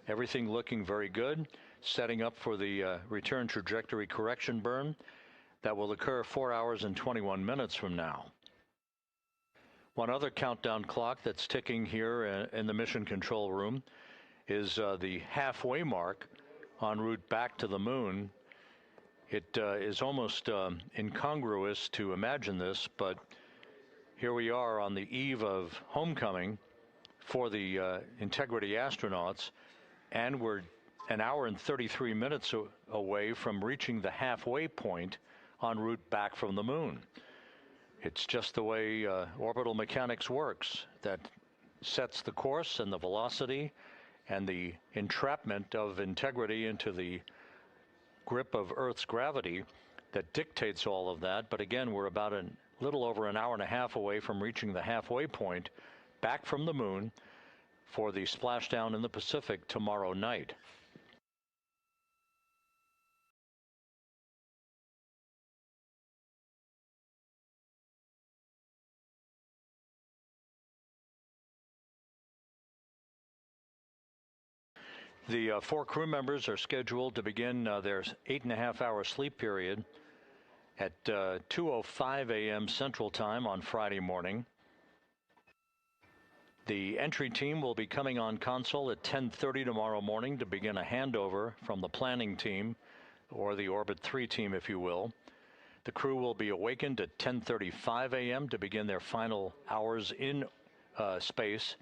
Everything looking very good, setting up for the return trajectory correction burn that will occur 4 hours and 21 minutes from now. One other countdown clock that's ticking here in the mission control room is the halfway mark en route back to the moon. It is almost incongruous to imagine this, but here we are on the eve of homecoming for the Integrity astronauts, and we're an hour and 33 minutes away from reaching the halfway point en route back from the moon. It's just the way orbital mechanics works, that sets the course and the velocity and the entrapment of Integrity into the grip of Earth's gravity that dictates all of that. But again, we're about a little over an hour and a half away from reaching the halfway point back from the moon, for the splashdown in the Pacific tomorrow night. The 4 crew members are scheduled to begin their 8.5-hour sleep period at 2:05 a.m. Central Time on Friday morning. The entry team will be coming on console at 10:30 tomorrow morning to begin a handover from the planning team, or the Orbit 3 team, if you will. The crew will be awakened at 10:35 a.m. to begin their final hours in space.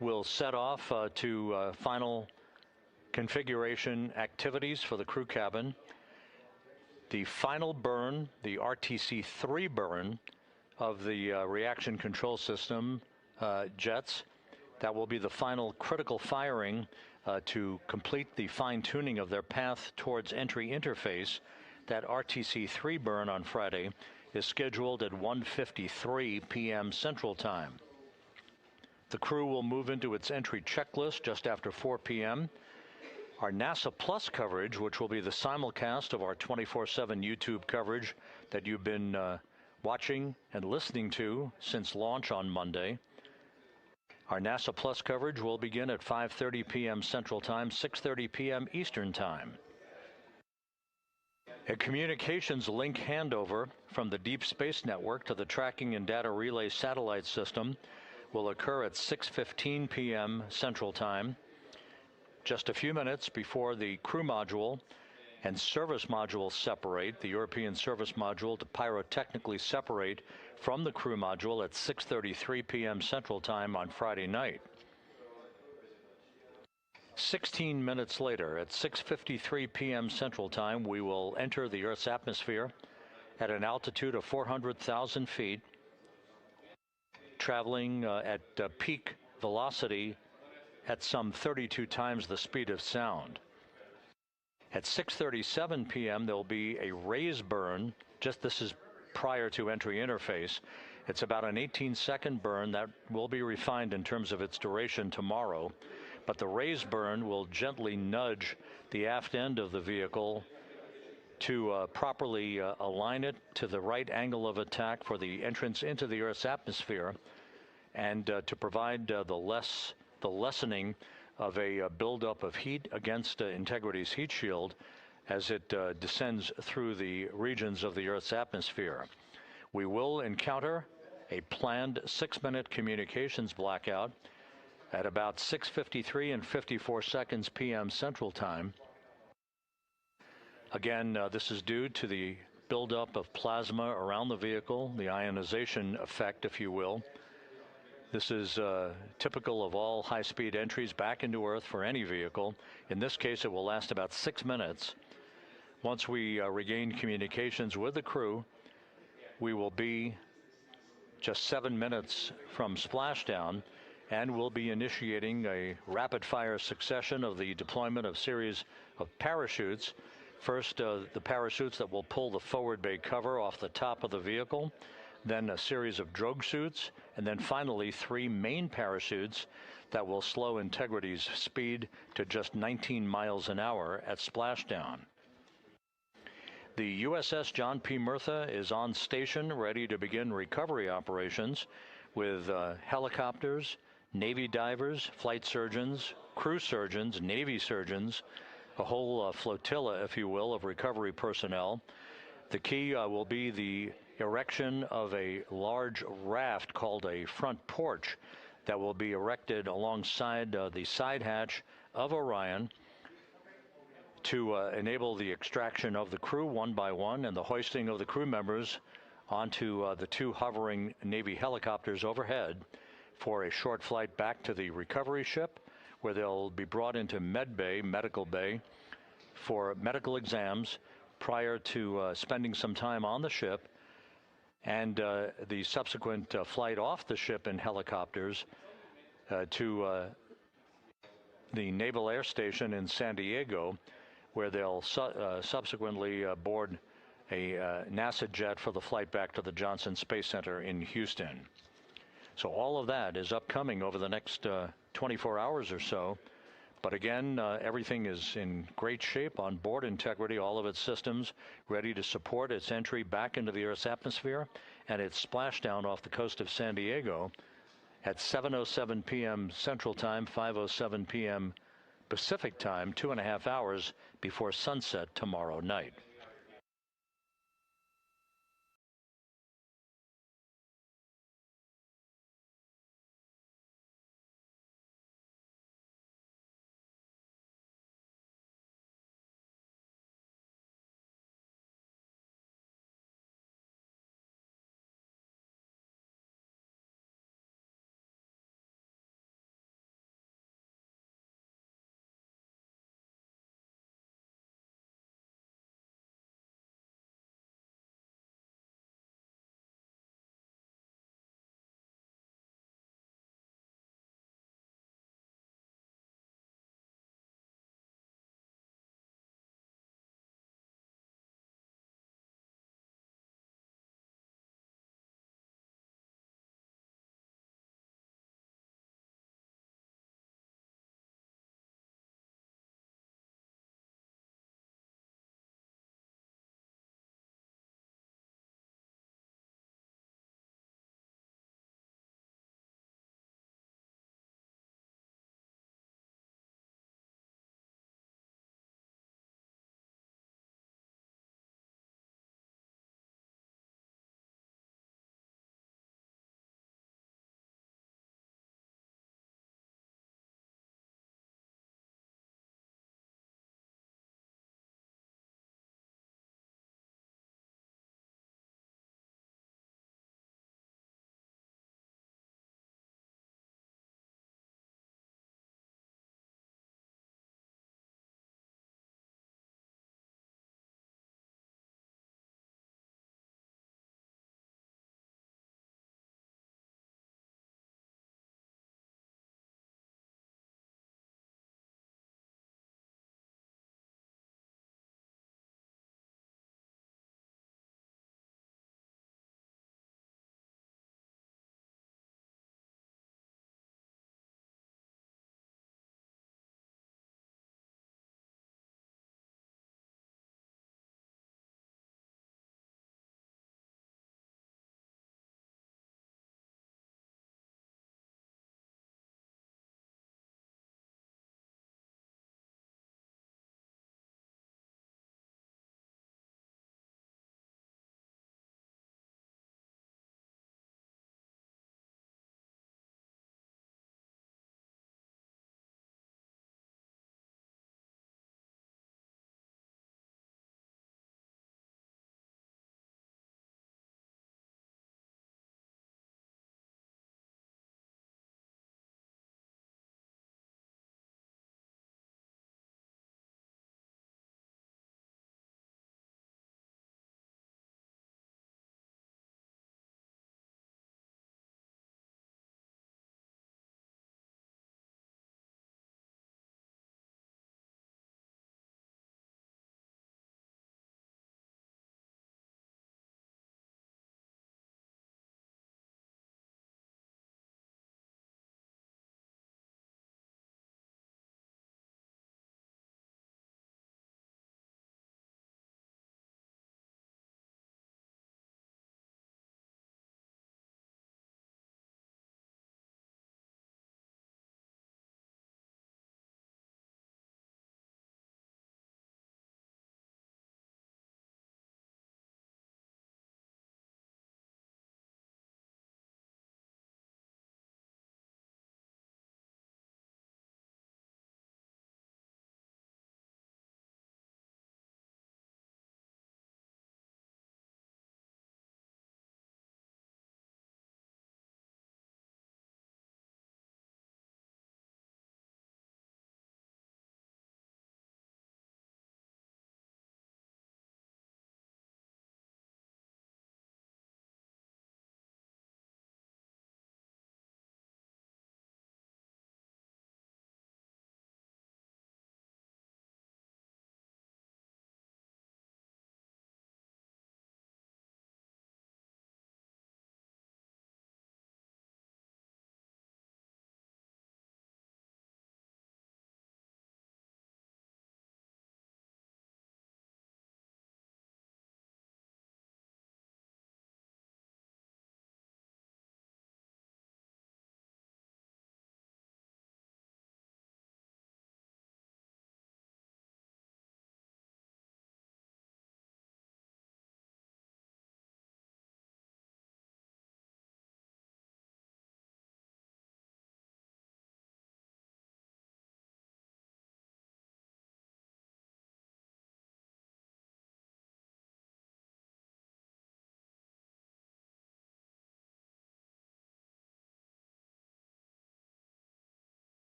We'll set off to final configuration activities for the crew cabin. The final burn, the RTC-3 burn of the reaction control system jets, that will be the final critical firing to complete the fine-tuning of their path towards entry interface. That RTC-3 burn on Friday is scheduled at 1:53 p.m. Central Time. The crew will move into its entry checklist just after 4 p.m. Our NASA Plus coverage, which will be the simulcast of our 24/7 YouTube coverage that you've been watching and listening to since launch on Monday. Our NASA Plus coverage will begin at 5:30 p.m. Central Time, 6:30 p.m. Eastern Time. A communications link handover from the Deep Space Network to the Tracking and Data Relay Satellite System will occur at 6:15 p.m. Central Time, just a few minutes before the crew module and service module separate. The European service module to pyrotechnically separate from the crew module at 6:33 p.m. Central Time on Friday night. 16 minutes later, at 6:53 p.m. Central Time, we will enter the Earth's atmosphere at an altitude of 400,000 feet, traveling at peak velocity at some 32 times the speed of sound. At 6:37 p.m. there will be a raise burn. This is prior to entry interface. It's about an 18-second burn that will be refined in terms of its duration tomorrow. But the raise burn will gently nudge the aft end of the vehicle to properly align it to the right angle of attack for the entrance into the Earth's atmosphere, and to provide the lessening of a buildup of heat against Integrity's heat shield as it descends through the regions of the Earth's atmosphere. We will encounter a planned 6-minute communications blackout at about 6:53 and 54 seconds p.m. Central Time. Again, this is due to the buildup of plasma around the vehicle, the ionization effect, if you will. This is typical of all high-speed entries back into Earth for any vehicle. In this case, it will last about 6 minutes. Once we regain communications with the crew, we will be just 7 minutes from splashdown, and we'll be initiating a rapid-fire succession of the deployment of series of parachutes. First, the parachutes that will pull the forward bay cover off the top of the vehicle, then a series of drogue suits, and then finally 3 main parachutes that will slow Integrity's speed to just 19 miles an hour at splashdown. The USS John P. Murtha is on station, ready to begin recovery operations with helicopters, Navy divers, flight surgeons, crew surgeons, Navy surgeons, a whole flotilla, if you will, of recovery personnel. The key will be the erection of a large raft called a front porch that will be erected alongside the side hatch of Orion to enable the extraction of the crew one by one and the hoisting of the crew members onto the 2 hovering Navy helicopters overhead for a short flight back to the recovery ship, where they'll be brought into medical bay, for medical exams prior to spending some time on the ship, and the subsequent flight off the ship in helicopters to the Naval Air Station in San Diego, where they'll subsequently board a NASA jet for the flight back to the Johnson Space Center in Houston. So all of that is upcoming over the next 24 hours or so. But again, everything is in great shape on board Integrity, all of its systems ready to support its entry back into the Earth's atmosphere and its splashdown off the coast of San Diego at 7:07 p.m. Central Time, 5:07 p.m. Pacific Time, 2.5 hours before sunset tomorrow night.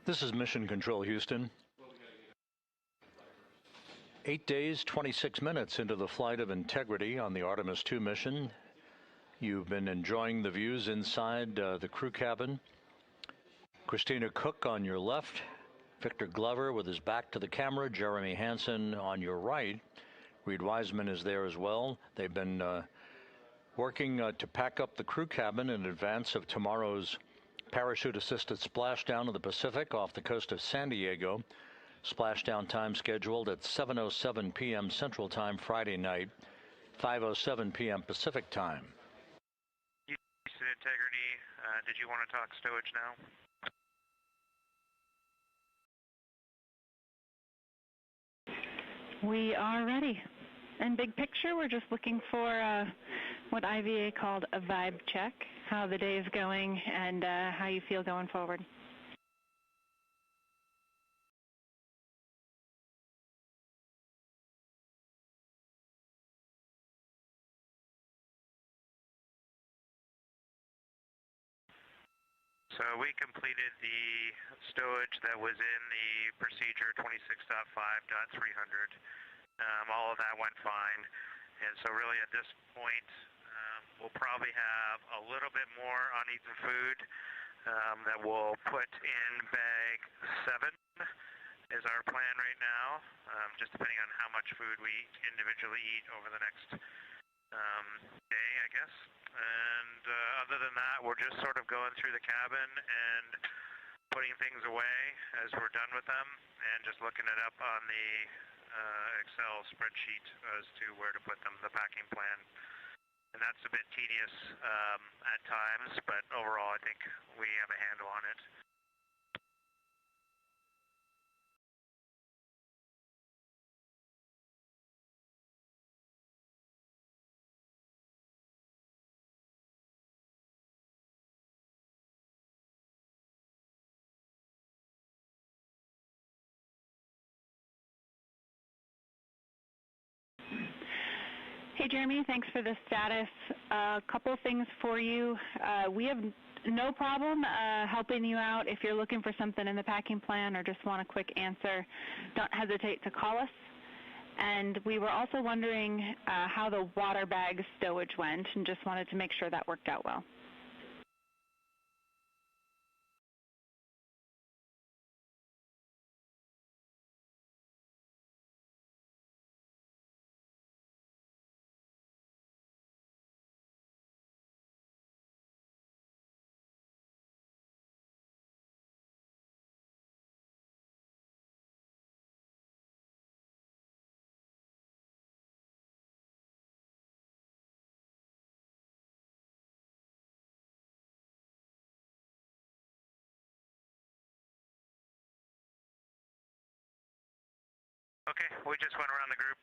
This is Mission Control Houston. 8 days, 26 minutes into the flight of integrity on the Artemis II mission. You've been enjoying the views inside the crew cabin. Christina Cook on your left, Victor Glover with his back to the camera, Jeremy Hansen on your right. Reed Wiseman is there as well. They've been working to pack up the crew cabin in advance of tomorrow's parachute-assisted splashdown of the Pacific off the coast of San Diego. Splashdown time scheduled at 7:07 p.m. Central Time Friday night, 5:07 p.m. Pacific Time. Houston Integrity, did you want to talk stowage now? We are ready. And big picture, we're just looking for what IVA called a vibe check, how the day is going and how you feel going forward. So we completed the stowage that was in the procedure 26.5.300. All of that went fine. And so really at this point, we'll probably have a little bit more uneaten food that we'll put in bag 7 is our plan right now, just depending on how much food we individually eat over the next day, I guess. And other than that, we're just sort of going through the cabin and putting things away as we're done with them and just looking it up on the Excel spreadsheet as to where to put them, the packing plan. And that's a bit tedious at times, but overall I think we have a handle on it. Hey, Jeremy, thanks for the status. A couple things for you. We have no problem helping you out if you're looking for something in the packing plan or just want a quick answer. Don't hesitate to call us. And we were also wondering how the water bag stowage went and just wanted to make sure that worked out well. Okay, we just went around the group.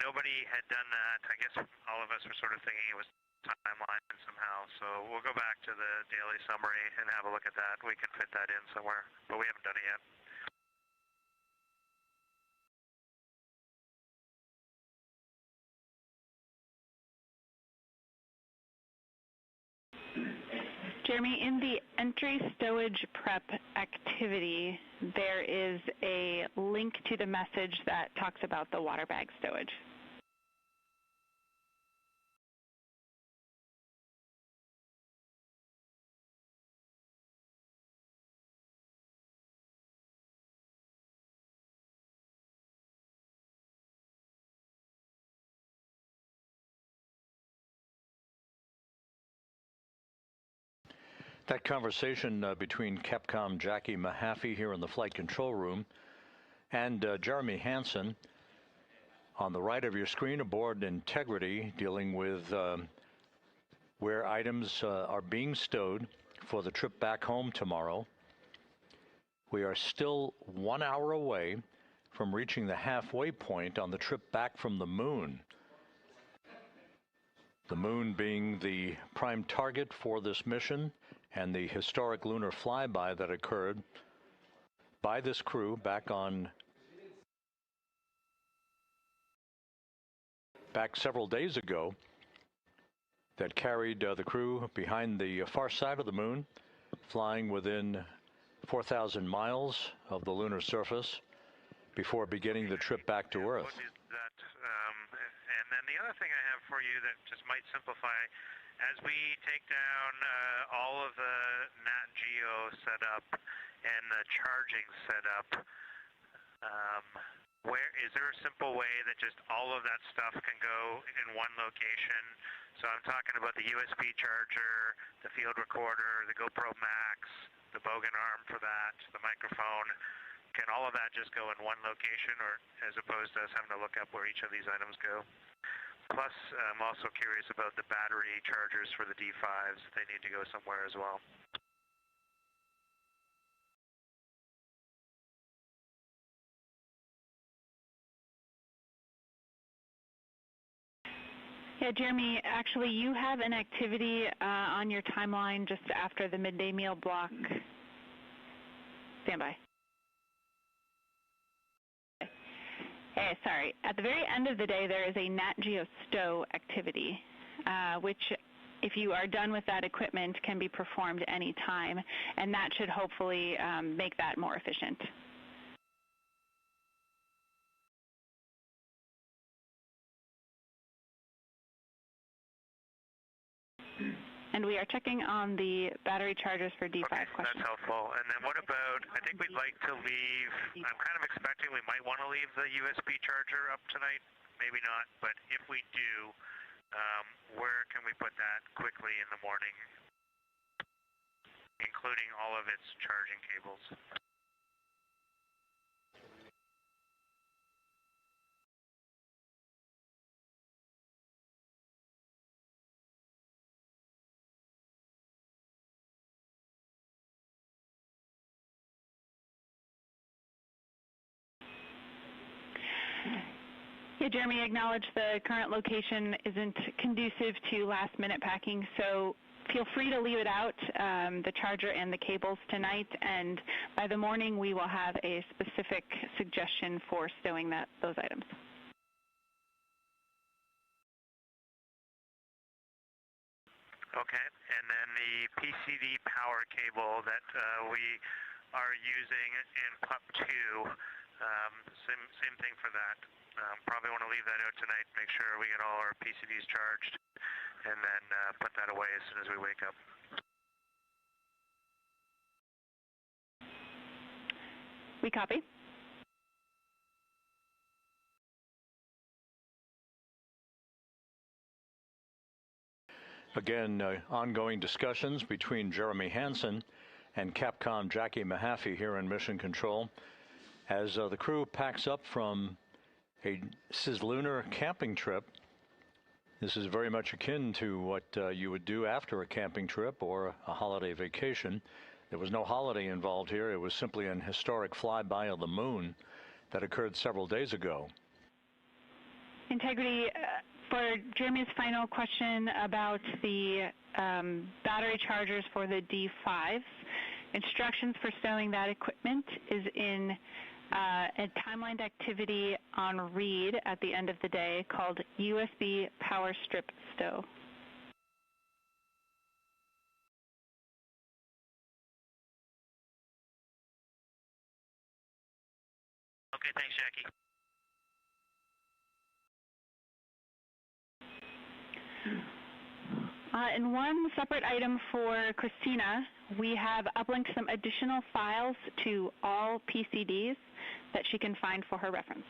Nobody had done that. I guess all of us were sort of thinking it was timeline somehow. So we'll go back to the daily summary and have a look at that. We can fit that in somewhere, but we haven't done it yet. Jeremy, in the entry stowage prep activity, there is a link to the message that talks about the water bag stowage. That conversation between Capcom Jackie Mahaffey here in the flight control room and Jeremy Hansen on the right of your screen aboard Integrity, dealing with where items are being stowed for the trip back home tomorrow. We are still 1 hour away from reaching the halfway point on the trip back from the moon. The moon being the prime target for this mission and the historic lunar flyby that occurred by this crew back several days ago, that carried the crew behind the far side of the moon, flying within 4,000 miles of the lunar surface before beginning the trip back to Earth. And then the other thing I have for you that just might simplify, as we take down all of the Nat Geo setup and the charging setup, where is there a simple way that just all of that stuff can go in one location? So I'm talking about the USB charger, the field recorder, the GoPro Max, the Bogan arm for that, the microphone. Can all of that just go in one location, or as opposed to us having to look up where each of these items go? Plus, I'm also curious about the battery chargers for the D5s. They need to go somewhere as well. Yeah, Jeremy, actually you have an activity on your timeline just after the midday meal block. Stand by. Hey, sorry. At the very end of the day, there is a Nat Geo stow activity, which, if you are done with that equipment, can be performed any time, and that should hopefully make that more efficient. And we are checking on the battery chargers for D5 questions. That's helpful. And then what about, I think we'd like to leave, I'm kind of expecting we might want to leave the USB charger up tonight. Maybe not, but if we do, where can we put that quickly in the morning, including all of its charging cables? Yeah, Jeremy acknowledged the current location isn't conducive to last-minute packing, so feel free to leave it out, the charger and the cables tonight, and by the morning we will have a specific suggestion for stowing those items. Okay, and then the PCD power cable that we are using in PUP 2, same thing for that. Probably want to leave that out tonight, make sure we get all our PCDs charged, and then put that away as soon as we wake up. We copy. Again, ongoing discussions between Jeremy Hansen and Capcom Jackie Mahaffey here in Mission Control as the crew packs up from a cislunar camping trip. This is very much akin to what you would do after a camping trip or a holiday vacation. There was no holiday involved here. It was simply an historic flyby of the moon that occurred several days ago. Integrity, for Jeremy's final question about the battery chargers for the D5s, instructions for stowing that equipment is in a timelined activity on read at the end of the day called USB Power Strip Stow. Okay, thanks, Jackie. And one separate item for Christina, we have uplinked some additional files to all PCDs that she can find for her reference.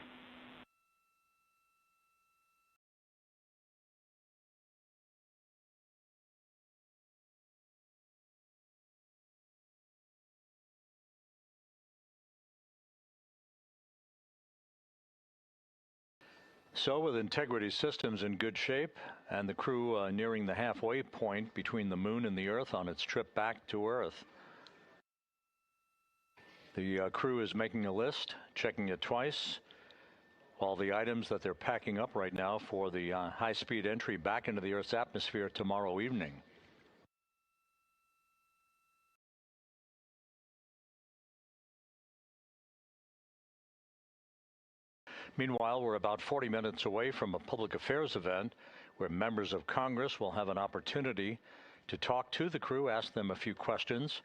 So with Integrity Systems in good shape and the crew nearing the halfway point between the moon and the Earth on its trip back to Earth, the crew is making a list, checking it twice. All the items that they're packing up right now for the high-speed entry back into the Earth's atmosphere tomorrow evening. Meanwhile, we're about 40 minutes away from a public affairs event where members of Congress will have an opportunity to talk to the crew, ask them a few questions.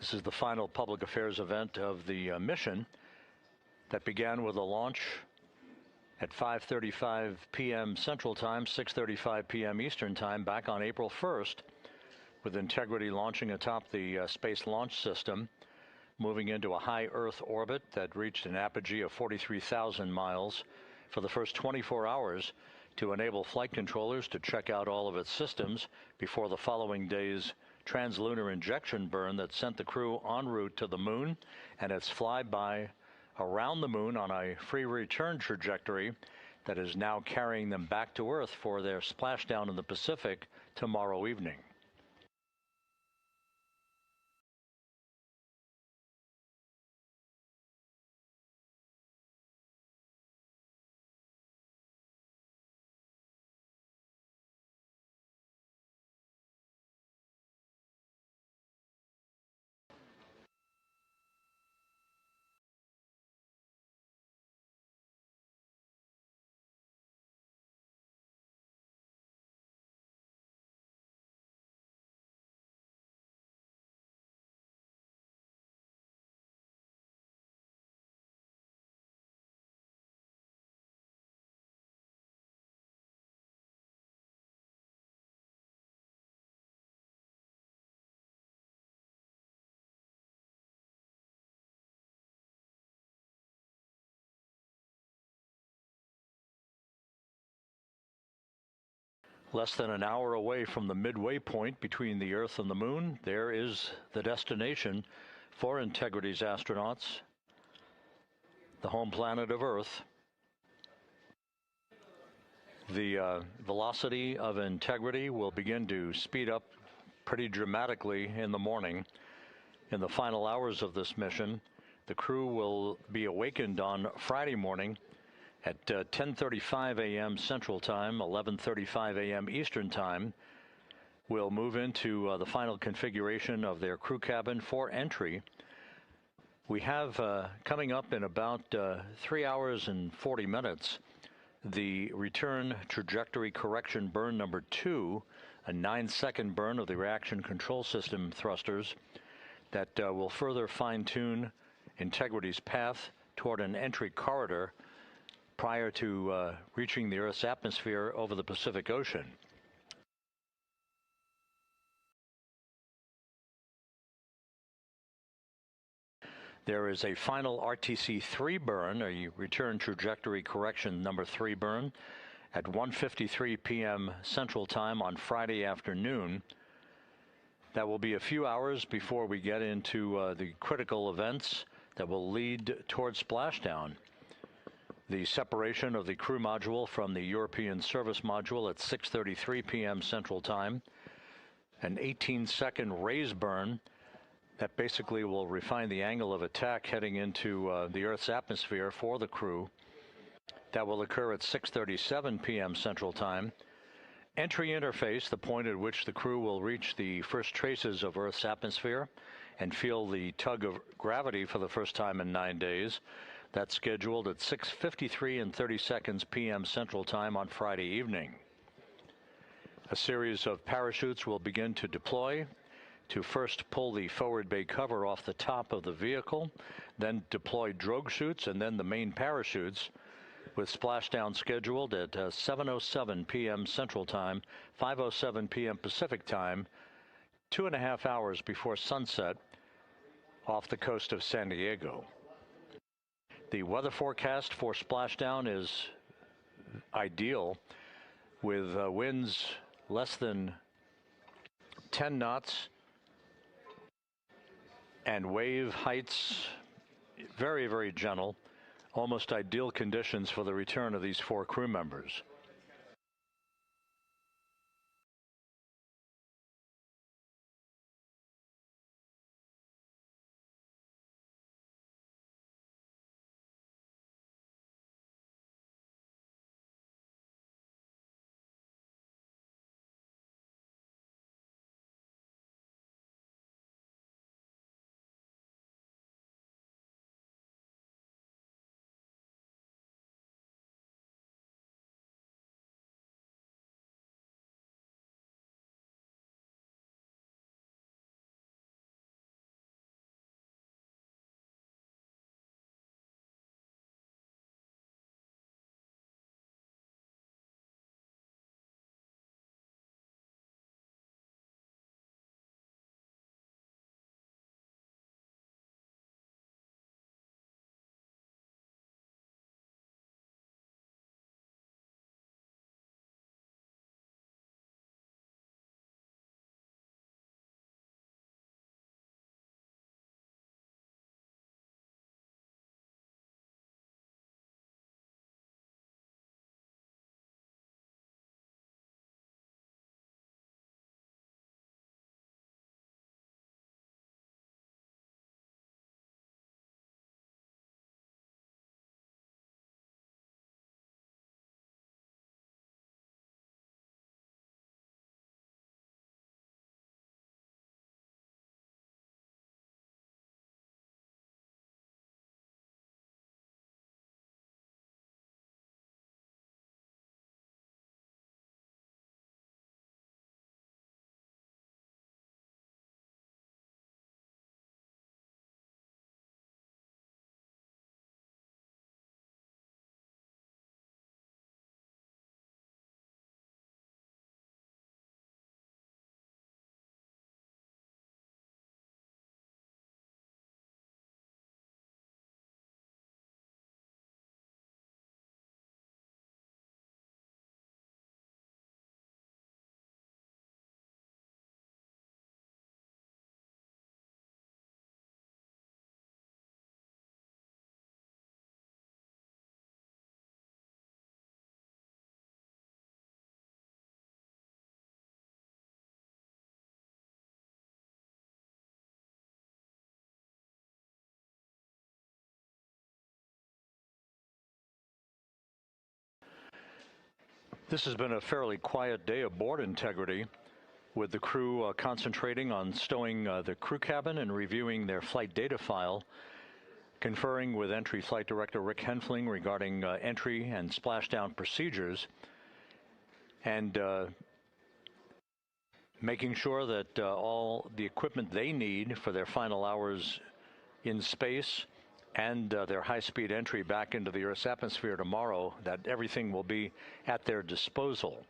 This is the final public affairs event of the mission that began with a launch at 5:35 p.m. Central Time, 6:35 p.m. Eastern Time, back on April 1st, with Integrity launching atop the Space Launch System, moving into a high Earth orbit that reached an apogee of 43,000 miles for the first 24 hours to enable flight controllers to check out all of its systems before the following day's translunar injection burn that sent the crew en route to the moon and its flyby around the moon on a free return trajectory that is now carrying them back to Earth for their splashdown in the Pacific tomorrow evening. Less than an hour away from the midway point between the Earth and the Moon, there is the destination for Integrity's astronauts, the home planet of Earth. The velocity of Integrity will begin to speed up pretty dramatically in the morning. In the final hours of this mission, the crew will be awakened on Friday morning at 10:35 a.m. Central Time, 11:35 a.m. Eastern Time. We'll move into the final configuration of their crew cabin for entry. We have coming up in about 3 hours and 40 minutes the return trajectory correction burn number 2, a 9-second burn of the reaction control system thrusters that will further fine-tune Integrity's path toward an entry corridor prior to reaching the Earth's atmosphere over the Pacific Ocean. There is a final RTC-3 burn, a return trajectory correction number 3 burn, at 1:53 p.m. Central Time on Friday afternoon. That will be a few hours before we get into the critical events that will lead towards splashdown. The separation of the crew module from the European service module at 6:33 p.m. Central Time, an 18-second raise burn that basically will refine the angle of attack heading into the Earth's atmosphere for the crew. That will occur at 6:37 p.m. Central Time. Entry interface, the point at which the crew will reach the first traces of Earth's atmosphere and feel the tug of gravity for the first time in 9 days. That's scheduled at 6:53 and 30 seconds p.m. Central Time on Friday evening. A series of parachutes will begin to deploy to first pull the forward bay cover off the top of the vehicle, then deploy drogue chutes and then the main parachutes, with splashdown scheduled at 7:07 p.m. Central Time, 5:07 p.m. Pacific Time, 2.5 hours before sunset off the coast of San Diego. The weather forecast for splashdown is ideal, with winds less than 10 knots and wave heights very, very gentle, almost ideal conditions for the return of these 4 crew members. This has been a fairly quiet day of board integrity, with the crew concentrating on stowing the crew cabin and reviewing their flight data file, conferring with Entry Flight Director Rick Henfling regarding entry and splashdown procedures, and making sure that all the equipment they need for their final hours in space and their high-speed entry back into the Earth's atmosphere tomorrow, that everything will be at their disposal.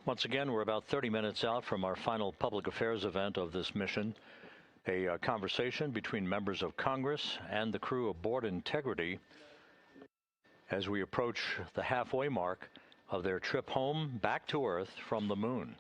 Once again, we're about 30 minutes out from our final public affairs event of this mission, a conversation between members of Congress and the crew of Board Integrity as we approach the halfway mark of their trip home back to Earth from the moon.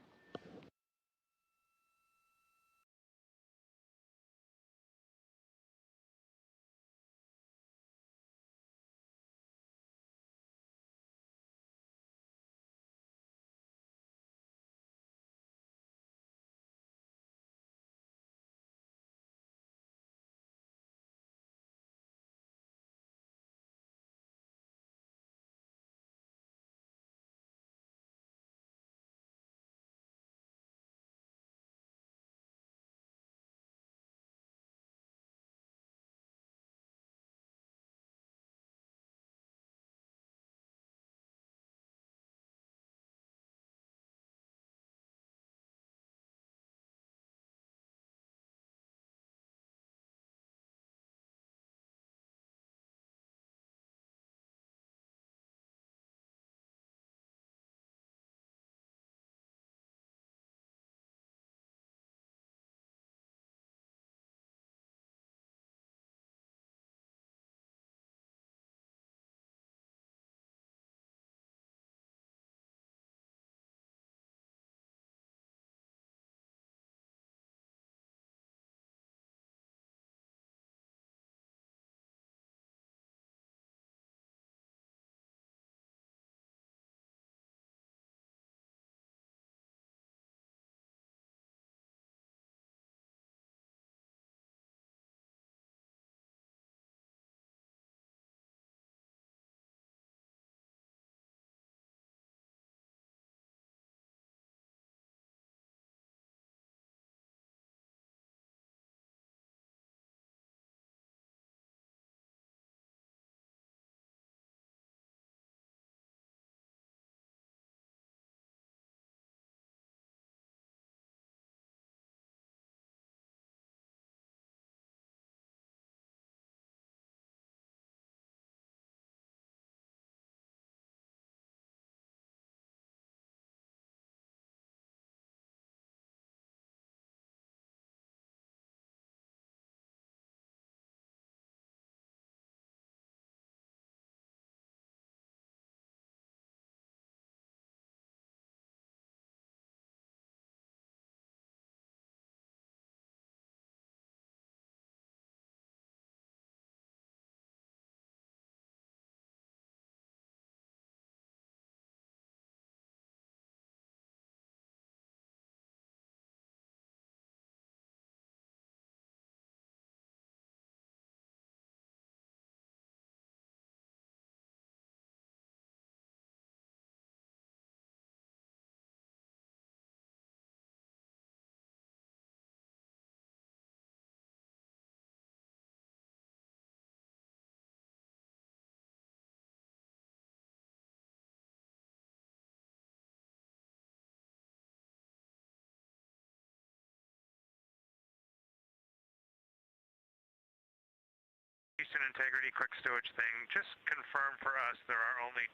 Houston Integrity, quick stowage thing. Just confirm for us there are only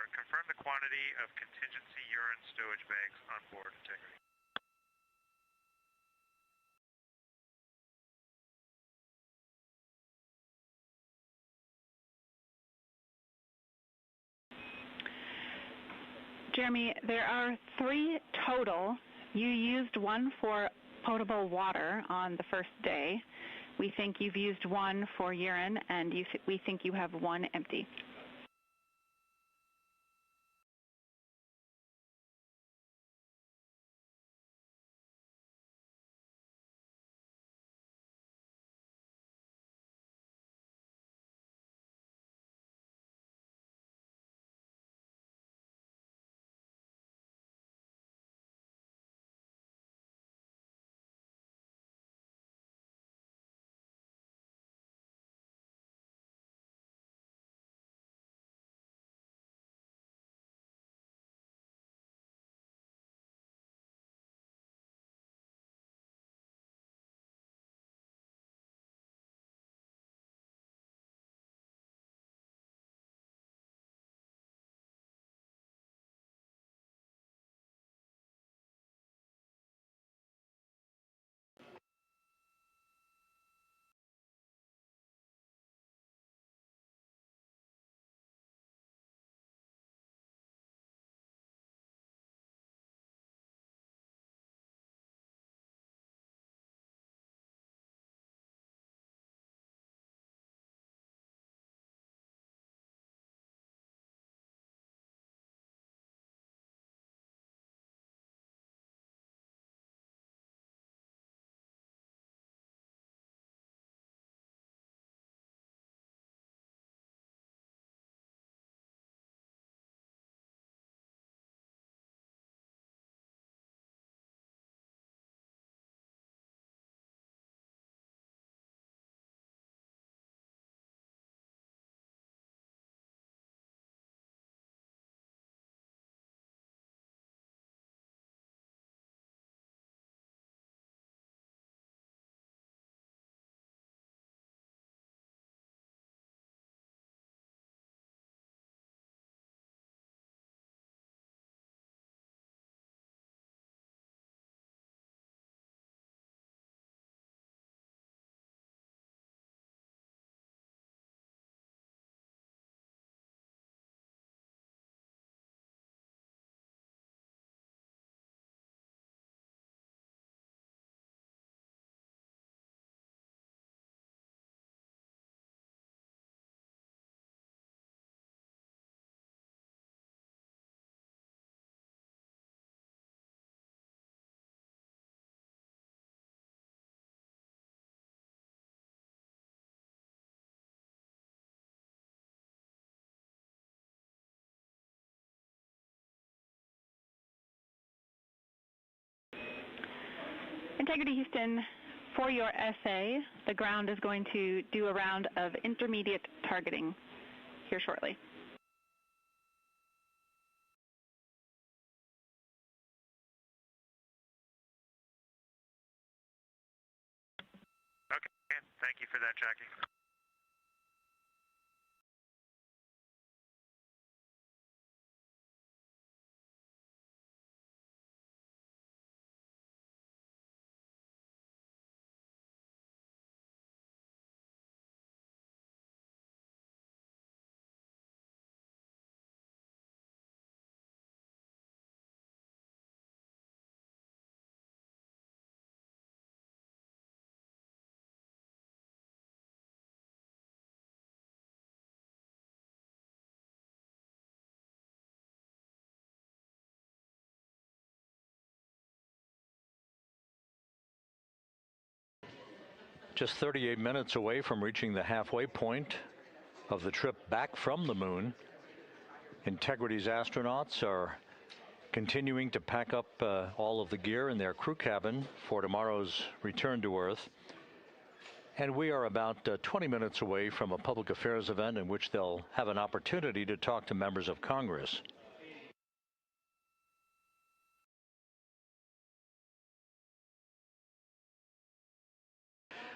confirm the quantity of contingency urine stowage bags on board Integrity. Jeremy, there are 3 total. You used 1 for potable water on the first day. We think you've used 1 for urine, and we think you have 1 empty. Integrity Houston, for your essay, the ground is going to do a round of intermediate targeting here shortly. Okay, thank you for that, Jackie. Just 38 minutes away from reaching the halfway point of the trip back from the moon. Integrity's astronauts are continuing to pack up all of the gear in their crew cabin for tomorrow's return to Earth. And we are about 20 minutes away from a public affairs event in which they'll have an opportunity to talk to members of Congress.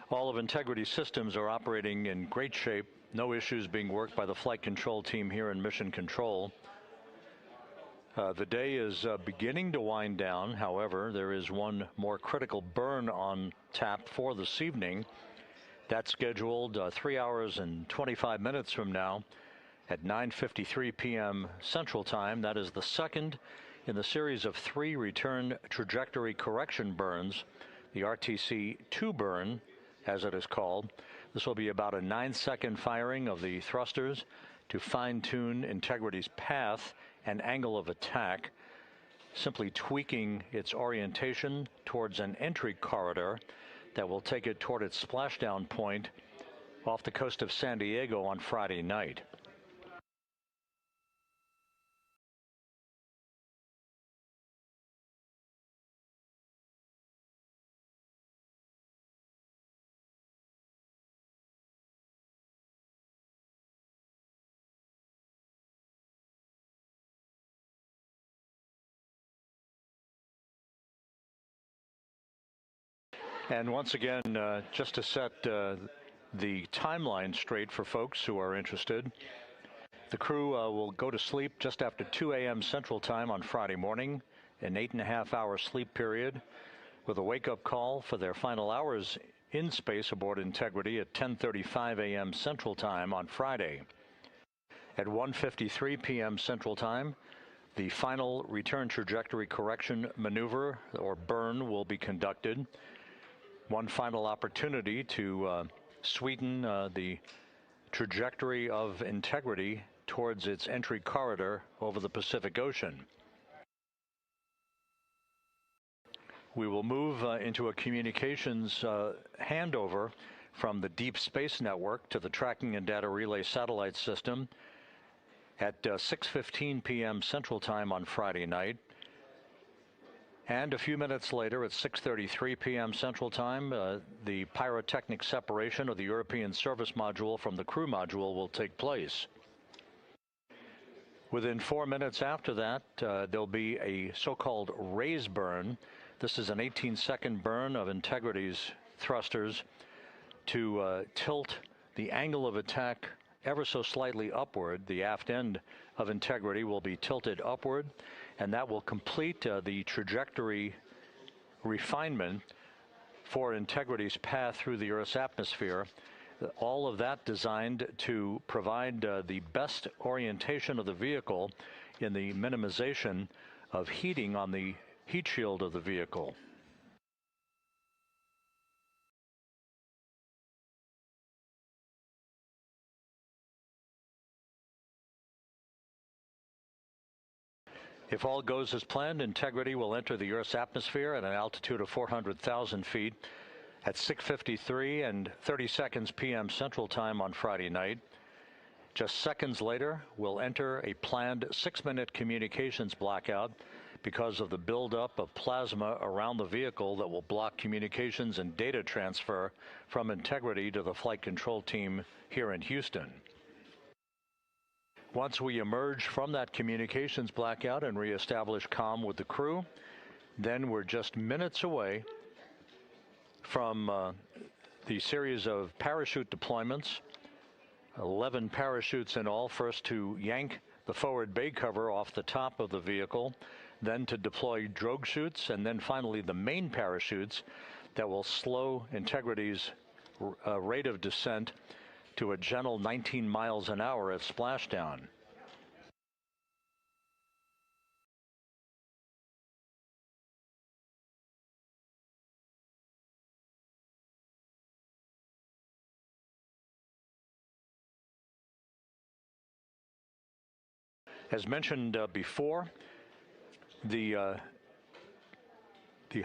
All of Integrity's systems are operating in great shape. No issues being worked by the flight control team here in Mission Control. The day is beginning to wind down. However, there is one more critical burn on tap for this evening. That's scheduled 3 hours and 25 minutes from now at 9:53 p.m. Central Time. That is the second in the series of 3 return trajectory correction burns, the RTC-2 burn, as it is called. This will be about a 9-second firing of the thrusters to fine-tune Integrity's path and angle of attack, simply tweaking its orientation towards an entry corridor that will take it toward its splashdown point off the coast of San Diego on Friday night. And once again, just to set the timeline straight for folks who are interested, the crew will go to sleep just after 2 a.m. Central Time on Friday morning, an 8.5-hour sleep period, with a wake-up call for their final hours in space aboard Integrity at 10:35 a.m. Central Time on Friday. At 1:53 p.m. Central Time, the final return trajectory correction maneuver, or burn, will be conducted. One final opportunity to sweeten the trajectory of Integrity towards its entry corridor over the Pacific Ocean. We will move into a communications handover from the Deep Space Network to the Tracking and Data Relay Satellite System at 6:15 p.m. Central Time on Friday night. And a few minutes later, at 6:33 p.m. Central Time, the pyrotechnic separation of the European service module from the crew module will take place. Within 4 minutes after that, there'll be a so-called raise burn. This is an 18-second burn of Integrity's thrusters to tilt the angle of attack ever so slightly upward. The aft end of Integrity will be tilted upward, and that will complete the trajectory refinement for Integrity's path through the Earth's atmosphere. All of that designed to provide the best orientation of the vehicle in the minimization of heating on the heat shield of the vehicle. If all goes as planned, Integrity will enter the Earth's atmosphere at an altitude of 400,000 feet at 6:53 and 30 seconds p.m. Central Time on Friday night. Just seconds later, we'll enter a planned 6-minute communications blackout because of the buildup of plasma around the vehicle that will block communications and data transfer from Integrity to the flight control team here in Houston. Once we emerge from that communications blackout and reestablish comm with the crew, then we're just minutes away from the series of parachute deployments, 11 parachutes in all, first to yank the forward bay cover off the top of the vehicle, then to deploy drogue chutes, and then finally the main parachutes that will slow Integrity's rate of descent to a gentle 19 miles an hour at splashdown. As mentioned before, the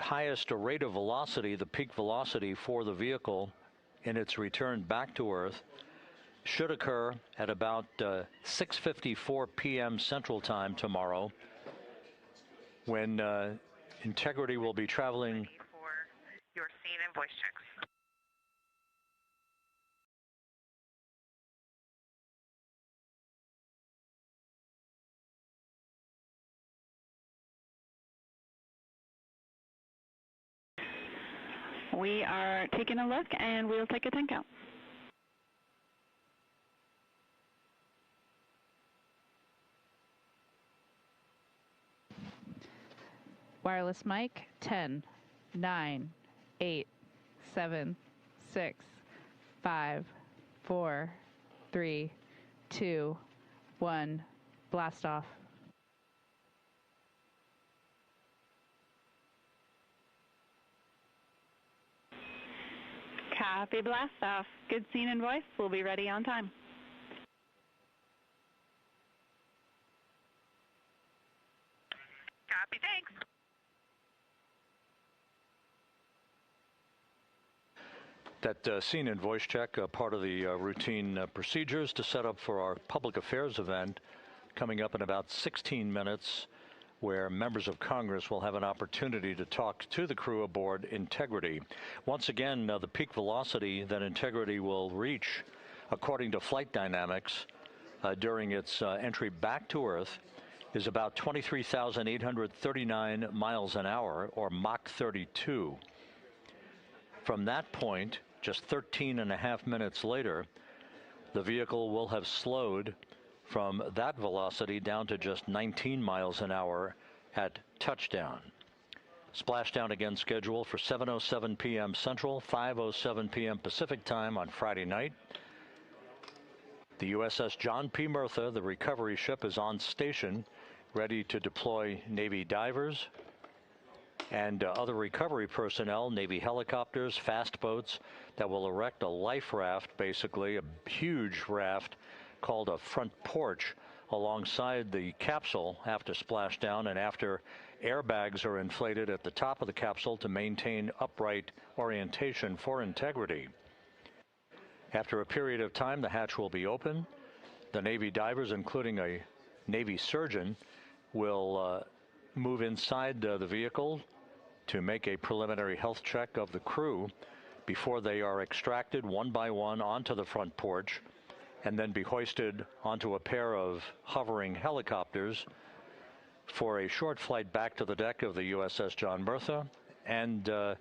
highest rate of velocity, the peak velocity for the vehicle in its return back to Earth, should occur at about 6:54 p.m. Central Time tomorrow, when Integrity will be traveling. For your scene and voice checks. We are taking a look, and we'll take a 10 count. Wireless mic, 10, 9, 8, 7, 6, 5, 4, 3, 2, 1, blast off. Copy, blast off. Good scene and voice. We'll be ready on time. Copy, thanks. That scene and voice check, part of the routine procedures to set up for our public affairs event coming up in about 16 minutes, where members of Congress will have an opportunity to talk to the crew aboard Integrity. Once again, the peak velocity that Integrity will reach, according to flight dynamics, during its entry back to Earth is about 23,839 miles an hour, or Mach 32. From that point, just 13 and a half minutes later, the vehicle will have slowed from that velocity down to just 19 miles an hour at touchdown. Splashdown again scheduled for 7:07 p.m. Central, 5:07 p.m. Pacific time on Friday night. The USS John P. Murtha, the recovery ship, is on station, ready to deploy Navy divers and other recovery personnel, Navy helicopters, fast boats that will erect a life raft, basically a huge raft called a front porch, alongside the capsule after splashdown and after airbags are inflated at the top of the capsule to maintain upright orientation for Integrity. After a period of time, the hatch will be open. The Navy divers, including a Navy surgeon, will move inside the vehicle to make a preliminary health check of the crew before they are extracted one by one onto the front porch and then be hoisted onto a pair of hovering helicopters for a short flight back to the deck of the USS John Murtha and to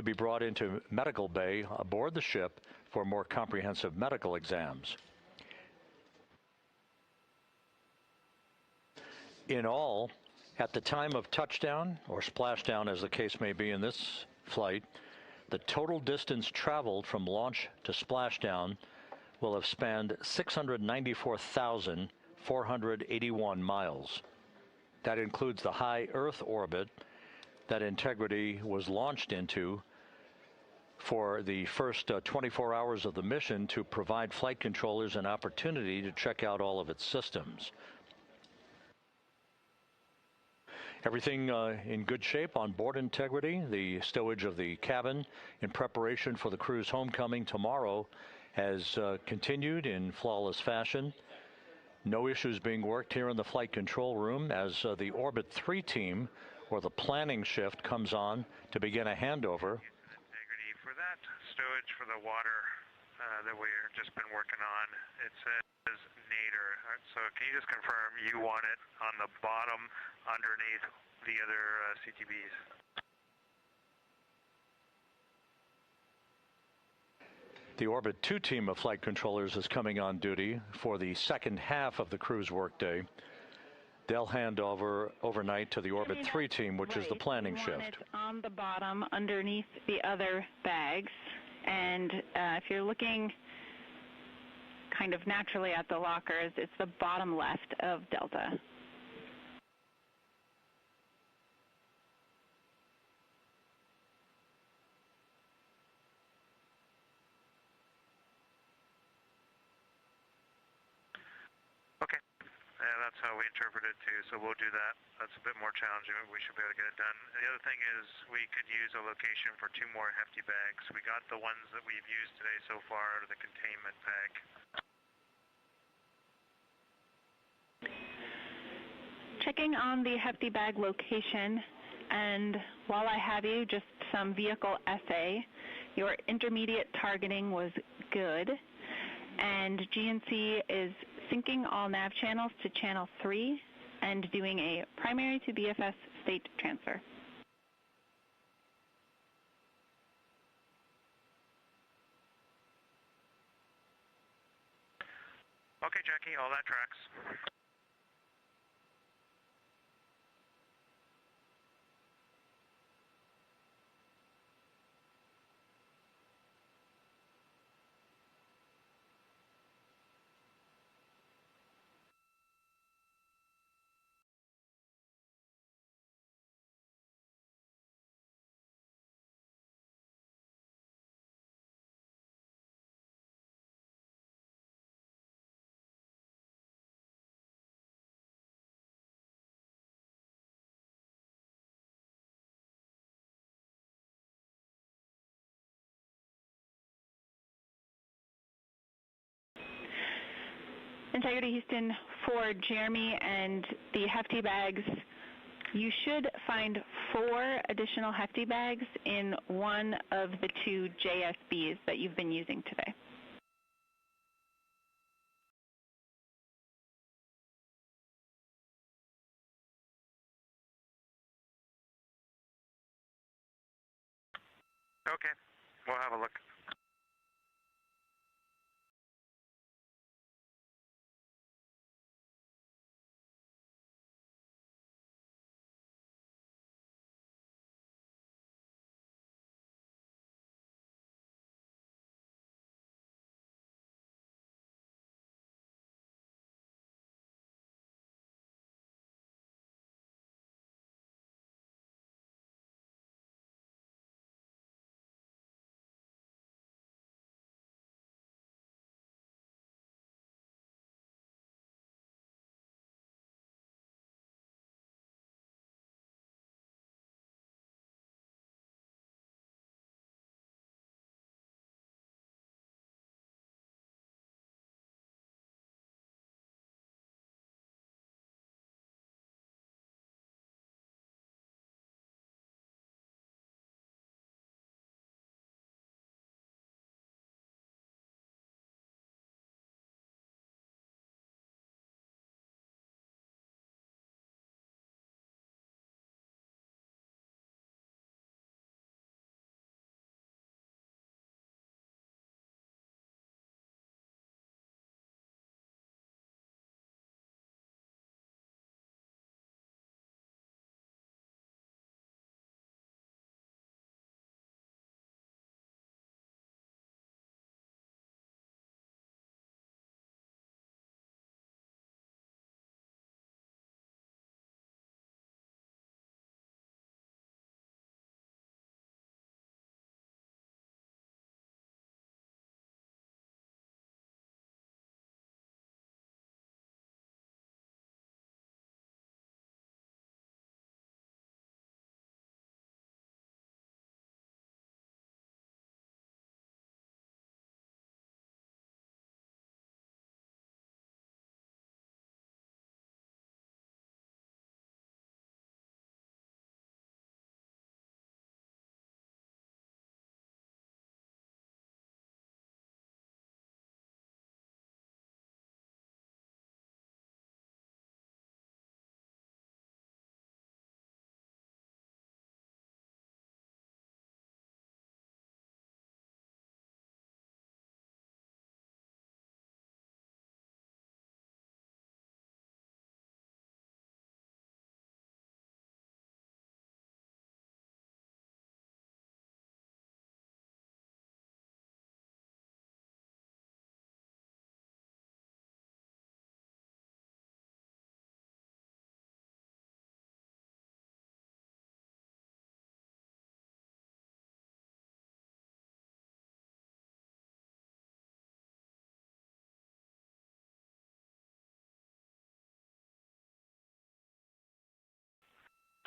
be brought into medical bay aboard the ship for more comprehensive medical exams. In all, at the time of touchdown, or splashdown as the case may be in this flight, the total distance traveled from launch to splashdown will have spanned 694,481 miles. That includes the high Earth orbit that Integrity was launched into for the first 24 hours of the mission to provide flight controllers an opportunity to check out all of its systems. Everything in good shape on board Integrity. The stowage of the cabin in preparation for the crew's homecoming tomorrow has continued in flawless fashion. No issues being worked here in the flight control room as the Orbit 3 team, or the planning shift, comes on to begin a handover. Integrity, for that stowage for the water that we've just been working on, it says nadir. So can you just confirm you want it on the bottom underneath the other CTBs? The Orbit 2 team of flight controllers is coming on duty for the second half of the crew's workday. They'll hand over overnight to the Orbit 3 team, which is the planning shift. It's on the bottom underneath the other bags. And if you're looking kind of naturally at the lockers, it's the bottom left of Delta. Okay. Yeah, that's how we interpret it too, so we'll do that. That's a bit more challenging, but we should be able to get it done. The other thing is we could use a location for 2 more hefty bags. We got the ones that we've used today so far, the containment bag. Checking on the hefty bag location, and while I have you, just some vehicle essay. Your intermediate targeting was good, and GNC is syncing all nav channels to channel 3 and doing a primary to BFS state transfer. Okay, Jackie, all that tracks. Integrity Houston, for Jeremy and the hefty bags, you should find 4 additional hefty bags in one of the 2 JSBs that you've been using today. Okay, we'll have a look.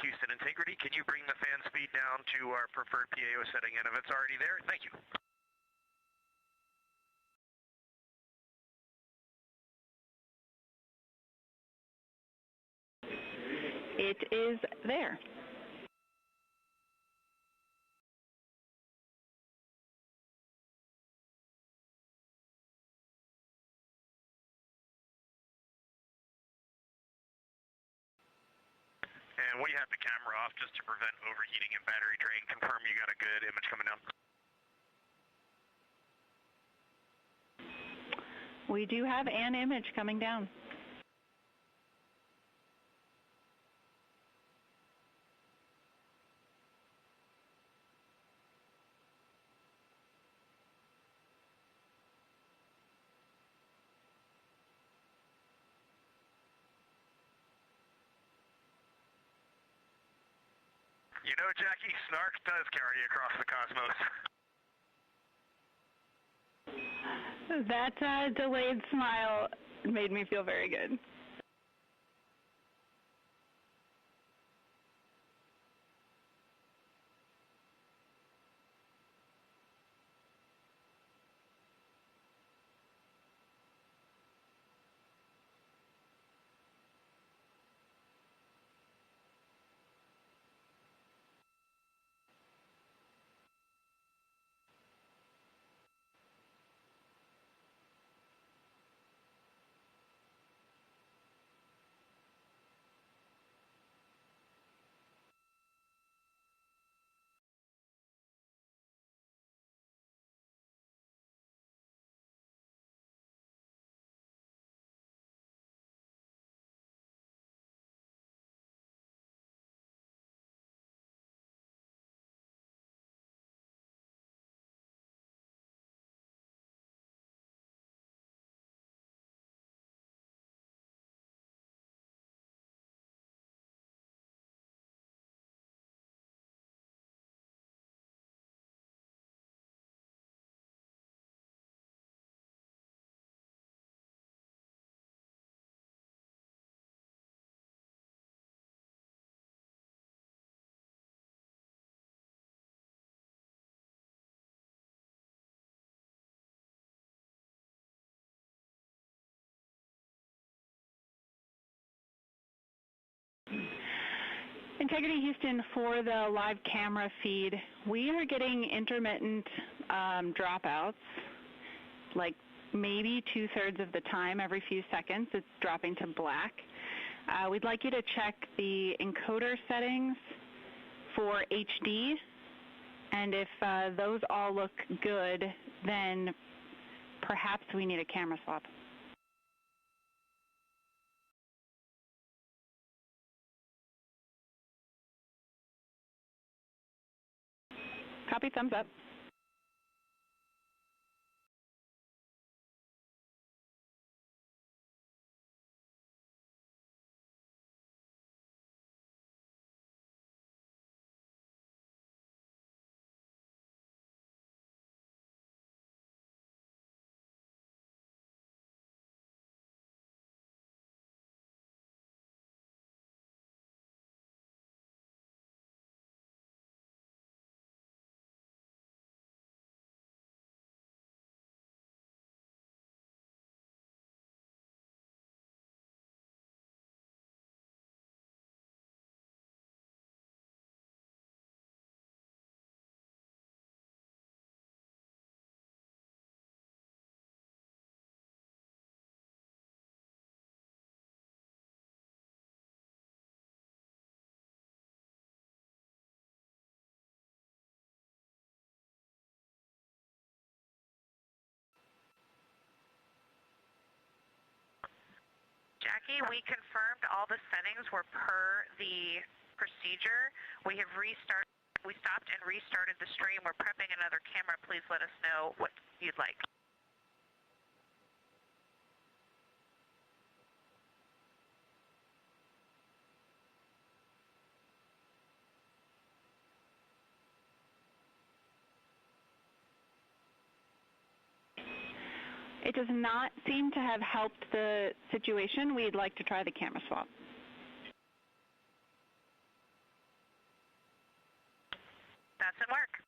Houston Integrity, can you bring the fan speed down to our preferred PAO setting, and if it's already there, thank you. It is there. And we have the camera off just to prevent overheating and battery drain. Confirm you got a good image coming down. We do have an image coming down. You know, Jackie, snark does carry across the cosmos. That delayed smile made me feel very good. Integrity Houston, for the live camera feed, we are getting intermittent dropouts, like maybe 2/3 of the time, every few seconds, it's dropping to black. We'd like you to check the encoder settings for HD, and if those all look good, then perhaps we need a camera swap. Copy, thumbs up. Jackie, we confirmed all the settings were per the procedure. We have restarted. We stopped and restarted the stream. We're prepping another camera. Please let us know what you'd like. It does not seem to have helped the situation. We'd like to try the camera swap. Doesn't work.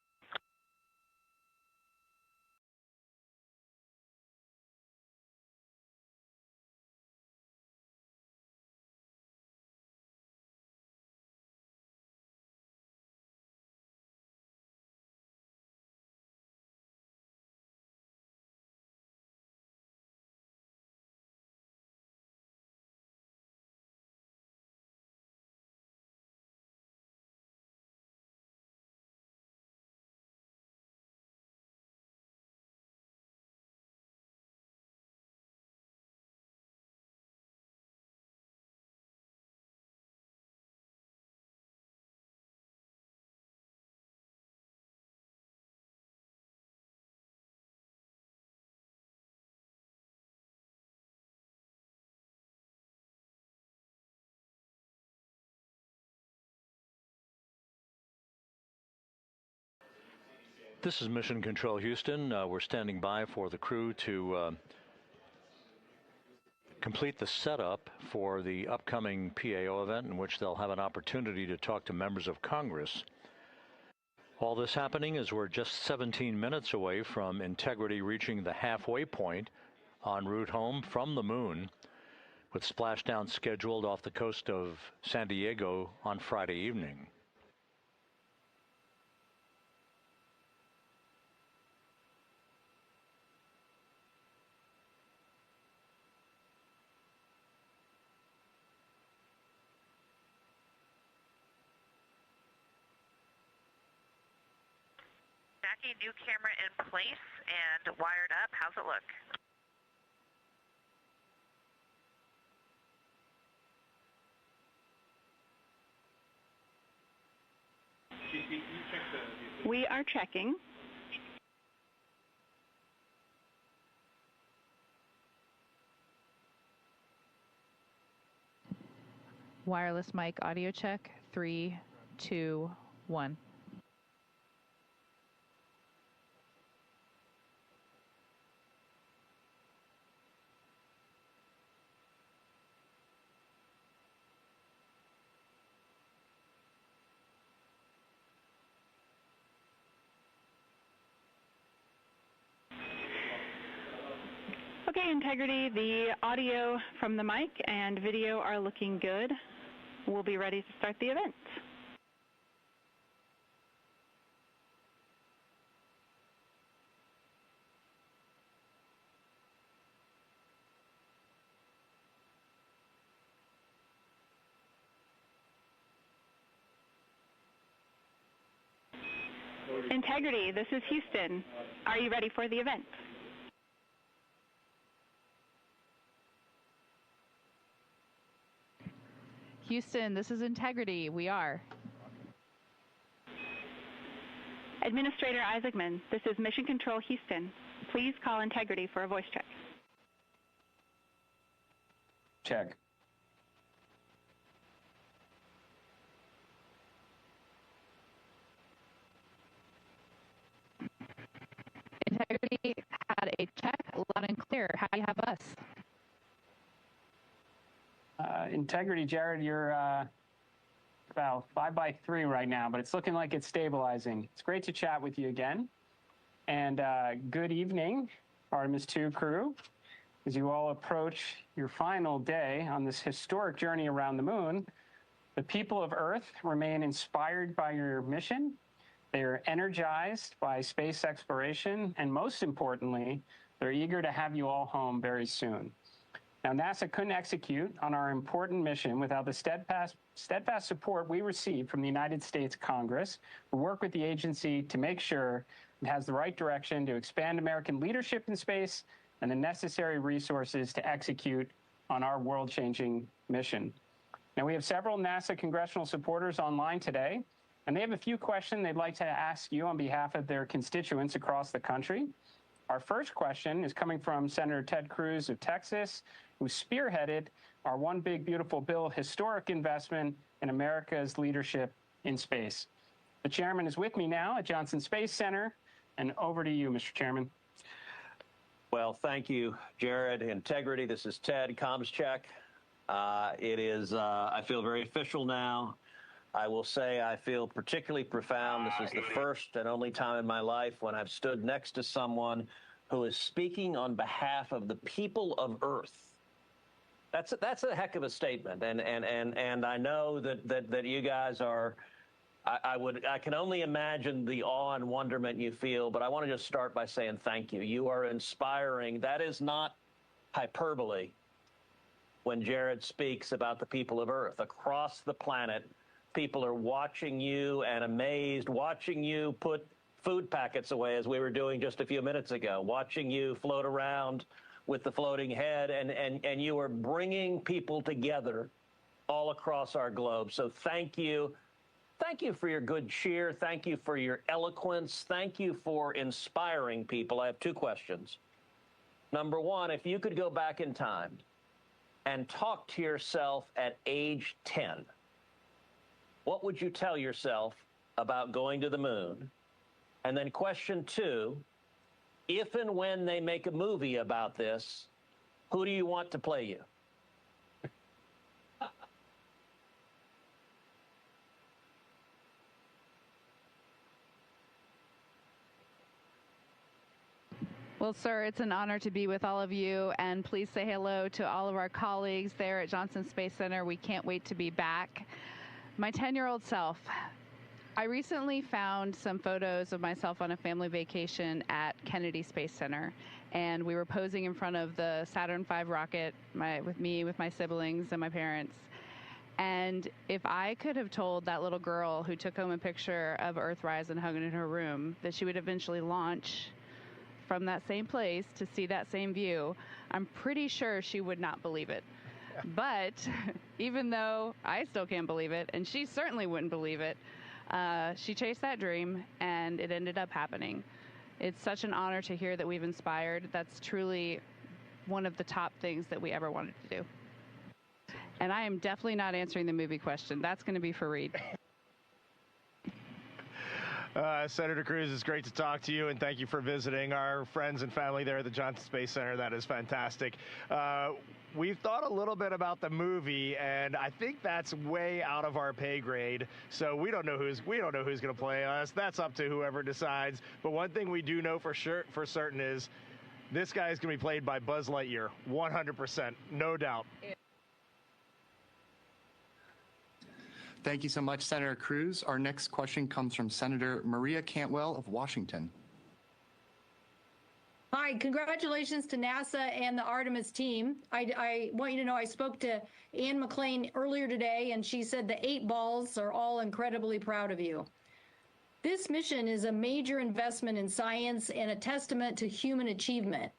This is Mission Control Houston. We're standing by for the crew to complete the setup for the upcoming PAO event, in which they'll have an opportunity to talk to members of Congress. All this happening as we're just 17 minutes away from Integrity reaching the halfway point en route home from the moon, with splashdown scheduled off the coast of San Diego on Friday evening. Jackie, new camera in place and wired up. How's it look? We are checking. Wireless mic audio check. 3, 2, 1. Okay, Integrity, the audio from the mic and video are looking good. We'll be ready to start the event. Integrity, this is Houston. Are you ready for the event? Houston, this is Integrity. We are. Administrator Isaacman, this is Mission Control Houston. Please call Integrity for a voice check. Check. Integrity had a check, loud and clear. How do you have us? Integrity, Jared, you're about 5x3 right now, but it's looking like it's stabilizing. It's great to chat with you again. And good evening, Artemis II crew. As you all approach your final day on this historic journey around the moon, the people of Earth remain inspired by your mission. They are energized by space exploration, and most importantly, they're eager to have you all home very soon. Now, NASA couldn't execute on our important mission without the steadfast support we received from the United States Congress. We work with the agency to make sure it has the right direction to expand American leadership in space and the necessary resources to execute on our world-changing mission. Now, we have several NASA congressional supporters online today, and they have a few questions they'd like to ask you on behalf of their constituents across the country. Our first question is coming from Senator Ted Cruz of Texas, who spearheaded our One Big Beautiful Bill historic investment in America's leadership in space. The chairman is with me now at Johnson Space Center, and over to you, Mr. Chairman. Well, thank you, Jared. Integrity, this is Ted, comms check. It is, I feel very official now. I will say I feel particularly profound. This is the first and only time in my life when I've stood next to someone who is speaking on behalf of the people of Earth. That's a heck of a statement, and I know that you guys are. I can only imagine the awe and wonderment you feel, but I want to just start by saying thank you. You are inspiring. That is not hyperbole when Jared speaks about the people of Earth across the planet. People are watching you and amazed, watching you put food packets away, as we were doing just a few minutes ago, watching you float around with the floating head, and you are bringing people together all across our globe. So thank you. Thank you for your good cheer. Thank you for your eloquence. Thank you for inspiring people. I have two questions. Number one, if you could go back in time and talk to yourself at age 10, what would you tell yourself about going to the moon? And then question two, if and when they make a movie about this, who do you want to play you? Well, sir, it's an honor to be with all of you, and please say hello to all of our colleagues there at Johnson Space Center. We can't wait to be back. My 10-year-old self, I recently found some photos of myself on a family vacation at Kennedy Space Center, and we were posing in front of the Saturn V rocket with my siblings and my parents. And if I could have told that little girl who took home a picture of Earthrise and hung it in her room that she would eventually launch from that same place to see that same view, I'm pretty sure she would not believe it. But even though I still can't believe it, and she certainly wouldn't believe it, she chased that dream, and it ended up happening. It's such an honor to hear that we've inspired. That's truly one of the top things that we ever wanted to do. And I am definitely not answering the movie question. That's going to be for Reed. Senator Cruz, it's great to talk to you, and thank you for visiting our friends and family there at the Johnson Space Center. That is fantastic. We've thought a little bit about the movie, and I think that's way out of our pay grade. So we don't know who's going to play us. That's up to whoever decides. But one thing we do know for certain is this guy is going to be played by Buzz Lightyear, 100%, no doubt. Thank you so much, Senator Cruz. Our next question comes from Senator Maria Cantwell of Washington. Hi, congratulations to NASA and the Artemis team. I want you to know I spoke to Ann McLean earlier today, and she said the 8 balls are all incredibly proud of you. This mission is a major investment in science and a testament to human achievement.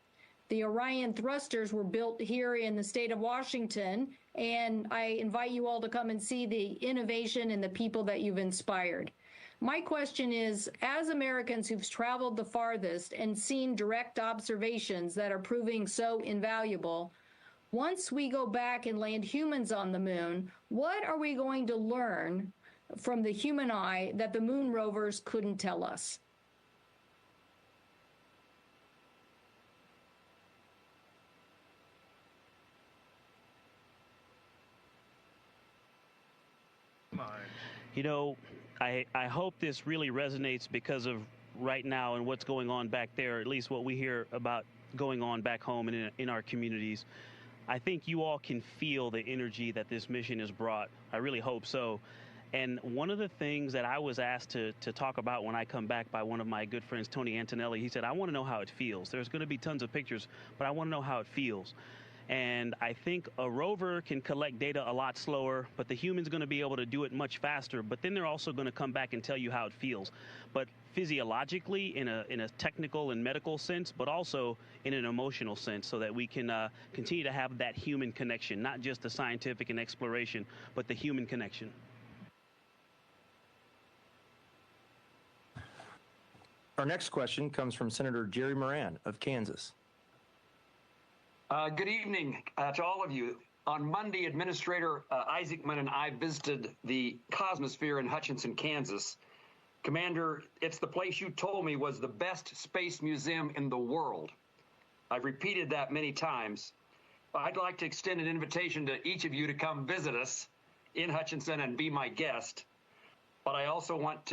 The Orion thrusters were built here in the state of Washington, and I invite you all to come and see the innovation and the people that you've inspired. My question is, as Americans who've traveled the farthest and seen direct observations that are proving so invaluable, once we go back and land humans on the moon, what are we going to learn from the human eye that the moon rovers couldn't tell us? You know, I hope this really resonates because of right now and what's going on back there, at least what we hear about going on back home and in our communities. I think you all can feel the energy that this mission has brought. I really hope so. And one of the things that I was asked to talk about when I come back by one of my good friends, Tony Antonelli, he said, I want to know how it feels. There's going to be tons of pictures, but I want to know how it feels. And I think a rover can collect data a lot slower, but the human's going to be able to do it much faster. But then they're also going to come back and tell you how it feels. But physiologically, in a technical and medical sense, but also in an emotional sense, so that we can continue to have that human connection, not just the scientific and exploration, but the human connection. Our next question comes from Senator Jerry Moran of Kansas. Good evening to all of you. On Monday, Administrator Isaacman and I visited the Cosmosphere in Hutchinson, Kansas. Commander, it's the place you told me was the best space museum in the world. I've repeated that many times. I'd like to extend an invitation to each of you to come visit us in Hutchinson and be my guest. But I also want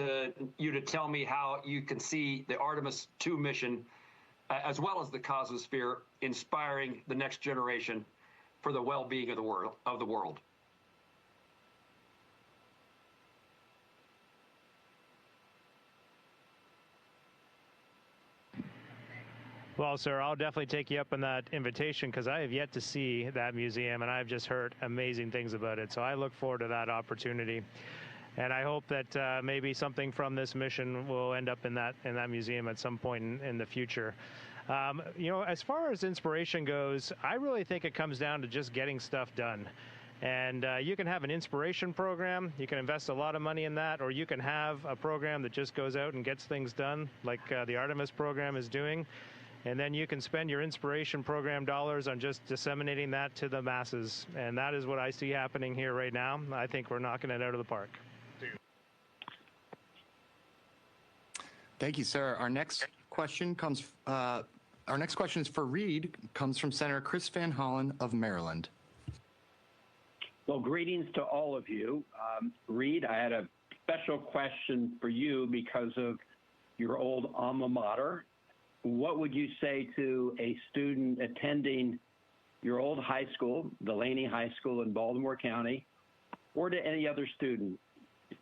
you to tell me how you can see the Artemis II mission as well as the Cosmosphere, inspiring the next generation for the well-being of the world. Well, sir, I'll definitely take you up on that invitation because I have yet to see that museum, and I've just heard amazing things about it. So I look forward to that opportunity. And I hope that maybe something from this mission will end up in that museum at some point in the future. You know, as far as inspiration goes, I really think it comes down to just getting stuff done. And you can have an inspiration program, you can invest a lot of money in that, or you can have a program that just goes out and gets things done, like the Artemis program is doing. And then you can spend your inspiration program dollars on just disseminating that to the masses. And that is what I see happening here right now. I think we're knocking it out of the park. Thank you, sir. Our next question is for Reed, comes from Senator Chris Van Hollen of Maryland. Well, greetings to all of you. Reed, I had a special question for you because of your old alma mater. What would you say to a student attending your old high school, Delaney High School in Baltimore County, or to any other student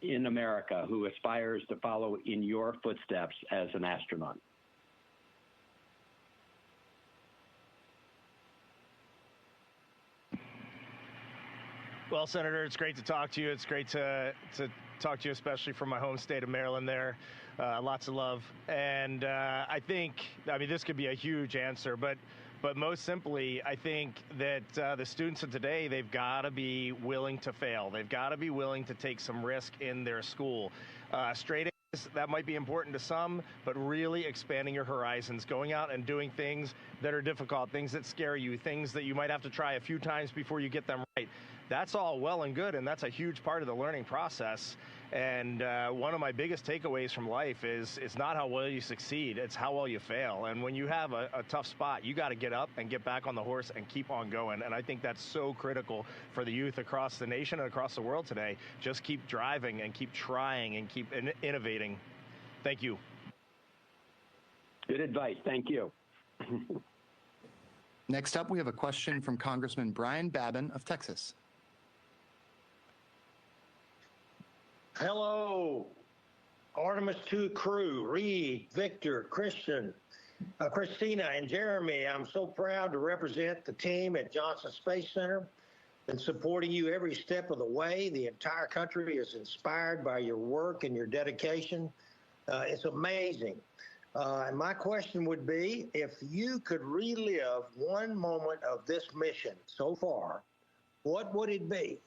in America who aspires to follow in your footsteps as an astronaut? Well, Senator, it's great to talk to you. It's great to talk to you, especially from my home state of Maryland there. Lots of love. And I mean, this could be a huge answer, but most simply, I think that the students of today, they've got to be willing to fail. They've got to be willing to take some risk in their school. Straight A's, that might be important to some, but really expanding your horizons, going out and doing things that are difficult, things that scare you, things that you might have to try a few times before you get them right. That's all well and good, and that's a huge part of the learning process. And one of my biggest takeaways from life is it's not how well you succeed, it's how well you fail. And when you have a tough spot, you got to get up and get back on the horse and keep on going. And I think that's so critical for the youth across the nation and across the world today. Just keep driving and keep trying and keep innovating. Thank you. Good advice. Thank you. Next up, we have a question from Congressman Brian Babin of Texas. Hello, Artemis II crew, Reed, Victor, Christian, Christina, and Jeremy. I'm so proud to represent the team at Johnson Space Center and supporting you every step of the way. The entire country is inspired by your work and your dedication. It's amazing. And my question would be, if you could relive one moment of this mission so far, what would it be?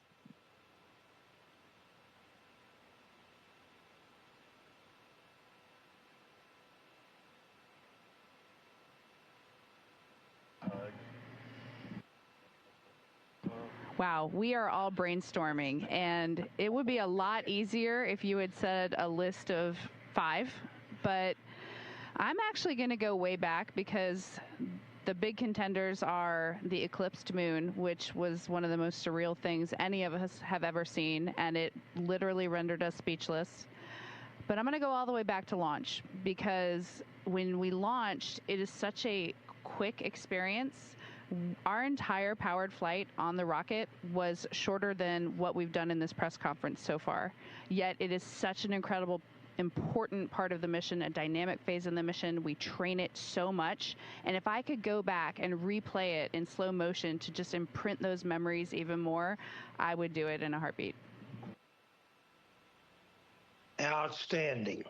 Wow, we are all brainstorming, and it would be a lot easier if you had said a list of 5, but I'm actually going to go way back because the big contenders are the eclipsed moon, which was one of the most surreal things any of us have ever seen, and it literally rendered us speechless. But I'm going to go all the way back to launch, because when we launched, it is such a quick experience. Our entire powered flight on the rocket was shorter than what we've done in this press conference so far. Yet it is such an incredible, important part of the mission, a dynamic phase in the mission. We train it so much. And if I could go back and replay it in slow motion to just imprint those memories even more, I would do it in a heartbeat. Outstanding.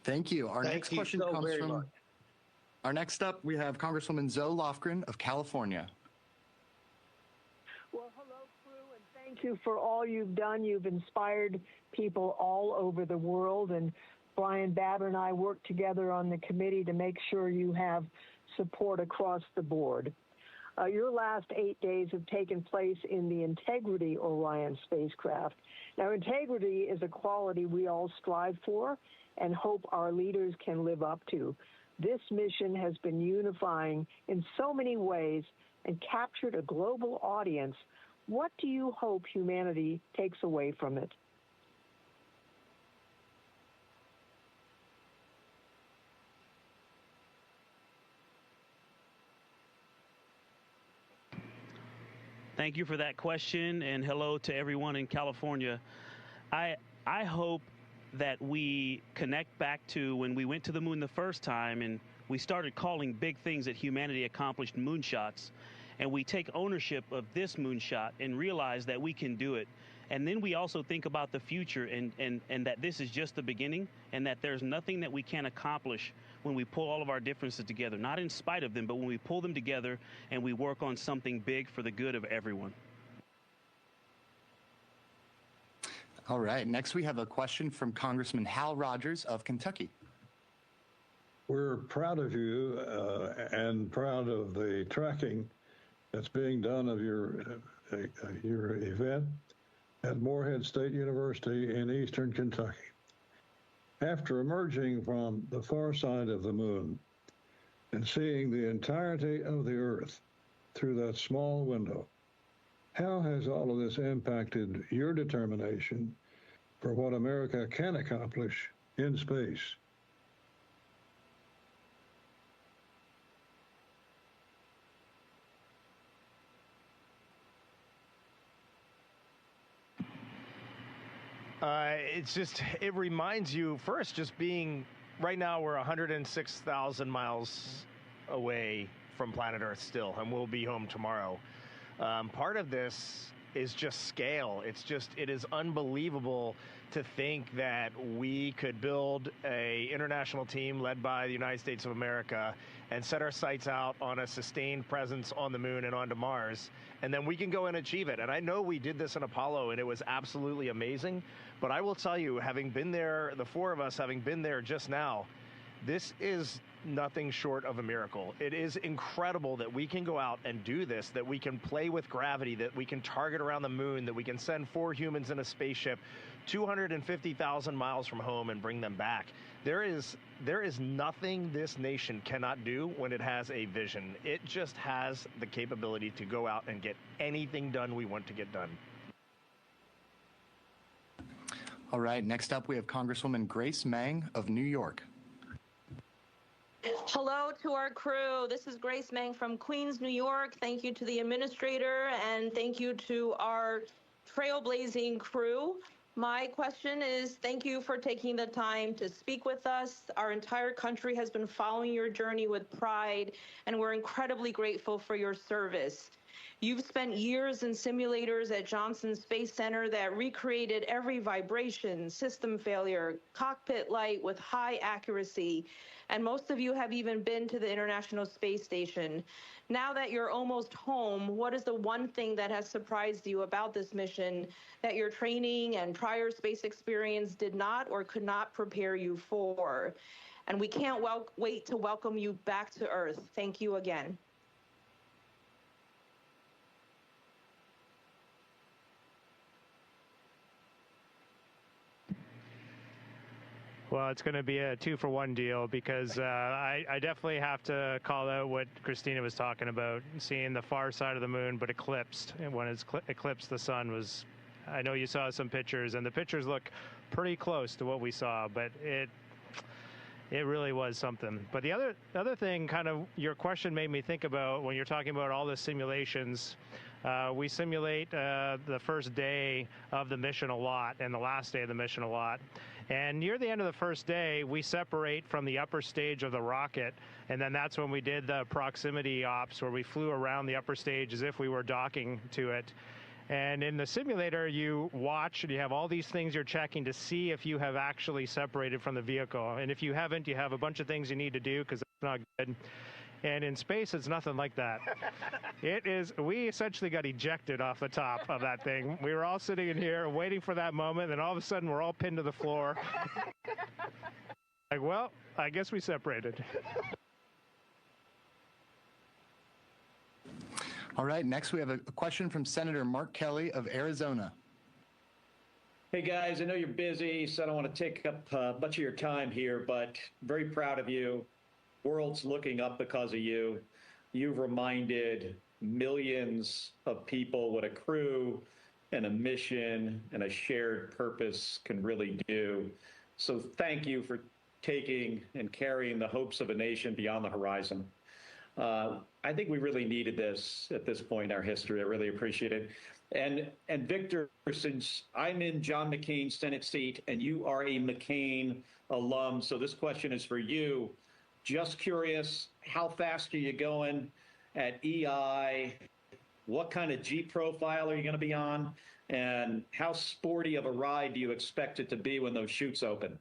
Thank you. Our next question comes from... Our next up, we have Congresswoman Zoe Lofgren of California. Well, hello, crew, and thank you for all you've done. You've inspired people all over the world, and Brian Babbitt and I work together on the committee to make sure you have support across the board. Your last 8 days have taken place in the Integrity Orion spacecraft. Now, integrity is a quality we all strive for and hope our leaders can live up to. This mission has been unifying in so many ways and captured a global audience. What do you hope humanity takes away from it? Thank you for that question, and hello to everyone in California. I hope that we connect back to when we went to the moon the first time and we started calling big things that humanity accomplished moonshots, and we take ownership of this moonshot and realize that we can do it. And then we also think about the future and that this is just the beginning, and that there's nothing that we can't accomplish when we pull all of our differences together, not in spite of them, but when we pull them together and we work on something big for the good of everyone. All right, next we have a question from Congressman Hal Rogers of Kentucky. We're proud of you and proud of the tracking that's being done of your event at Morehead State University in eastern Kentucky. After emerging from the far side of the moon and seeing the entirety of the Earth through that small window, how has all of this impacted your determination for what America can accomplish in space? It reminds you, first, just being, right now we're 106,000 miles away from planet Earth still, and we'll be home tomorrow. Part of this is just scale. It is unbelievable to think that we could build a international team led by the United States of America and set our sights out on a sustained presence on the moon and onto Mars, and then we can go and achieve it. And I know we did this in Apollo, and it was absolutely amazing, but I will tell you, having been there, the 4 of us having been there just now, this is nothing short of a miracle. It is incredible that we can go out and do this, that we can play with gravity, that we can target around the moon, that we can send 4 humans in a spaceship 250,000 miles from home and bring them back. There is nothing this nation cannot do when it has a vision. It just has the capability to go out and get anything done we want to get done. All right, next up we have Congresswoman Grace Meng of New York. Hello to our crew. This is Grace Meng from Queens, New York. Thank you to the administrator, and thank you to our trailblazing crew. My question is, thank you for taking the time to speak with us. Our entire country has been following your journey with pride, and we're incredibly grateful for your service. You've spent years in simulators at Johnson Space Center that recreated every vibration, system failure, cockpit light with high accuracy, and most of you have even been to the International Space Station. Now that you're almost home, what is the one thing that has surprised you about this mission that your training and prior space experience did not or could not prepare you for? And we can't wait to welcome you back to Earth. Thank you again. Well, it's going to be a 2-for-1 deal because I definitely have to call out what Christina was talking about, seeing the far side of the moon, but eclipsed. And when it's eclipsed, the sun was, I know you saw some pictures, and the pictures look pretty close to what we saw, but it really was something. But the other thing, kind of, your question made me think about when you're talking about all the simulations. We simulate the first day of the mission a lot and the last day of the mission a lot. And near the end of the first day, we separate from the upper stage of the rocket, and then that's when we did the proximity ops where we flew around the upper stage as if we were docking to it. And in the simulator, you watch and you have all these things you're checking to see if you have actually separated from the vehicle. And if you haven't, you have a bunch of things you need to do because that's not good. And in space, it's nothing like that. We essentially got ejected off the top of that thing. We were all sitting in here waiting for that moment, and all of a sudden we're all pinned to the floor. Like, well, I guess we separated. All right, next we have a question from Senator Mark Kelly of Arizona. Hey guys, I know you're busy, so I don't want to take up much of your time here, but very proud of you. World's looking up because of you. You've reminded millions of people what a crew and a mission and a shared purpose can really do. So thank you for taking and carrying the hopes of a nation beyond the horizon. I think we really needed this at this point in our history. I really appreciate it. And Victor, since I'm in John McCain's Senate seat and you are a McCain alum, so this question is for you. Just curious, how fast are you going at EI? What kind of G profile are you going to be on? And how sporty of a ride do you expect it to be when those chutes open?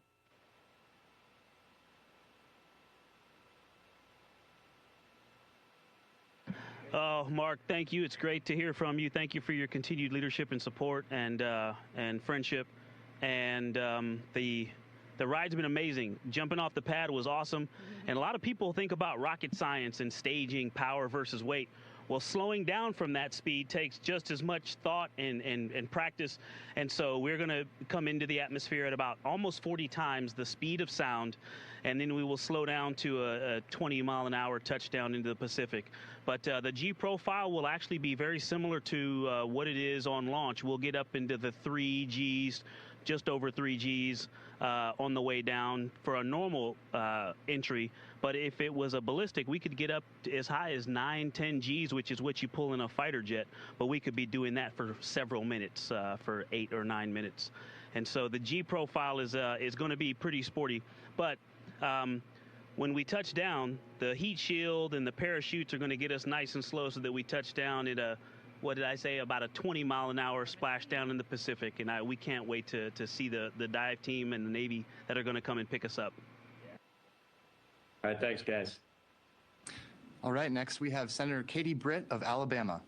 Oh, Mark, thank you. It's great to hear from you. Thank you for your continued leadership and support and friendship. And the ride's been amazing. Jumping off the pad was awesome. And a lot of people think about rocket science and staging power versus weight. Well, slowing down from that speed takes just as much thought and practice. And so we're going to come into the atmosphere at about almost 40 times the speed of sound. And then we will slow down to a 20-mile-an-hour touchdown into the Pacific. But the G profile will actually be very similar to what it is on launch. We'll get up into the 3 Gs, just over 3 Gs on the way down for a normal entry. But if it was a ballistic, we could get up to as high as 9, 10 Gs, which is what you pull in a fighter jet. But we could be doing that for several minutes, for 8 or 9 minutes. And so the G profile is going to be pretty sporty. But when we touch down, the heat shield and the parachutes are going to get us nice and slow so that we touch down at a, what did I say, about a 20-mile-an-hour splashdown in the Pacific. And we can't wait to see the dive team and the Navy that are going to come and pick us up. All right, thanks, guys. All right, next we have Senator Katie Britt of Alabama.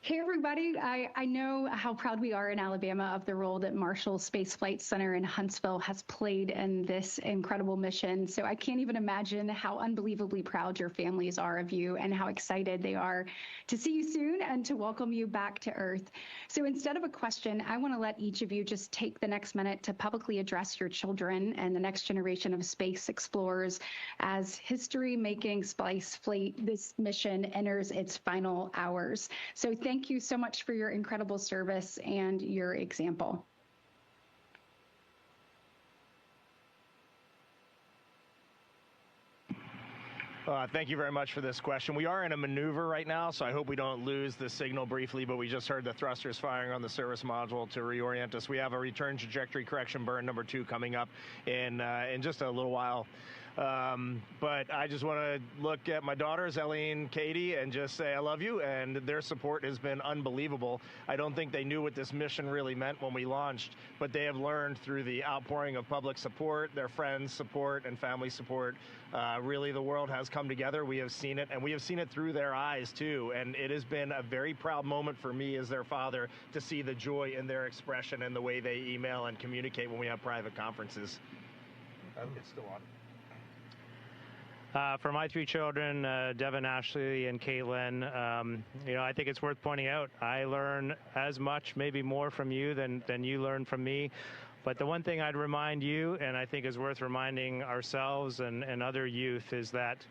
Hey, everybody. I know how proud we are in Alabama of the role that Marshall Space Flight Center in Huntsville has played in this incredible mission. So I can't even imagine how unbelievably proud your families are of you and how excited they are to see you soon and to welcome you back to Earth. So instead of a question, I want to let each of you just take the next minute to publicly address your children and the next generation of space explorers as history-making space flight, this mission enters its final hours. So thank you so much for your incredible service and your example. Thank you very much for this question. We are in a maneuver right now, so I hope we don't lose the signal briefly, but we just heard the thrusters firing on the service module to reorient us. We have a return trajectory correction burn number 2 coming up in just a little while. But I just want to look at my daughters, Ellie and Katie, and just say I love you, and their support has been unbelievable. I don't think they knew what this mission really meant when we launched, but they have learned through the outpouring of public support, their friends' support, and family support. Really, the world has come together. We have seen it, and we have seen it through their eyes, too. And it has been a very proud moment for me as their father to see the joy in their expression and the way they email and communicate when we have private conferences. It's still on. For my three children, Devin, Ashley, and Caitlin, I think it's worth pointing out, I learn as much, maybe more from you than you learn from me. But the one thing I'd remind you, and I think is worth reminding ourselves and other youth, is that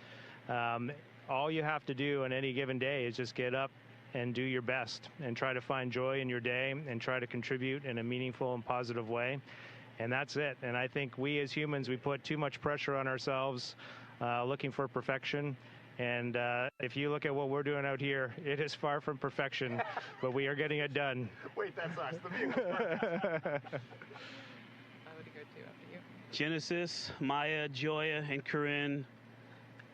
all you have to do on any given day is just get up and do your best and try to find joy in your day and try to contribute in a meaningful and positive way. And that's it. And I think we as humans, we put too much pressure on ourselves looking for perfection. And if you look at what we're doing out here, it is far from perfection, but we are getting it done. Wait, that's us. The music. Genesis, Maya, Joya, and Corinne,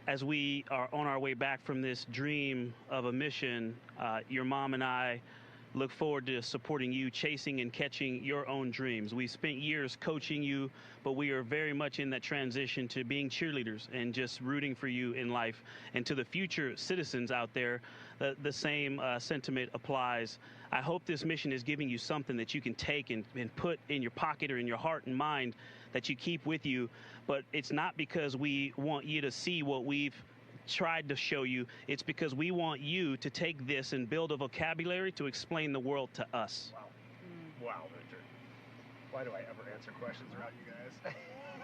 as we are on our way back from this dream of a mission, your mom and I look forward to supporting you, chasing and catching your own dreams. We spent years coaching you, but we are very much in that transition to being cheerleaders and just rooting for you in life. And to the future citizens out there, the same sentiment applies. I hope this mission is giving you something that you can take and put in your pocket or in your heart and mind that you keep with you. But it's not because we want you to see what we've tried to show you. It's because we want you to take this and build a vocabulary to explain the world to us. Wow. Wow, Victor. Why do I ever answer questions around you guys?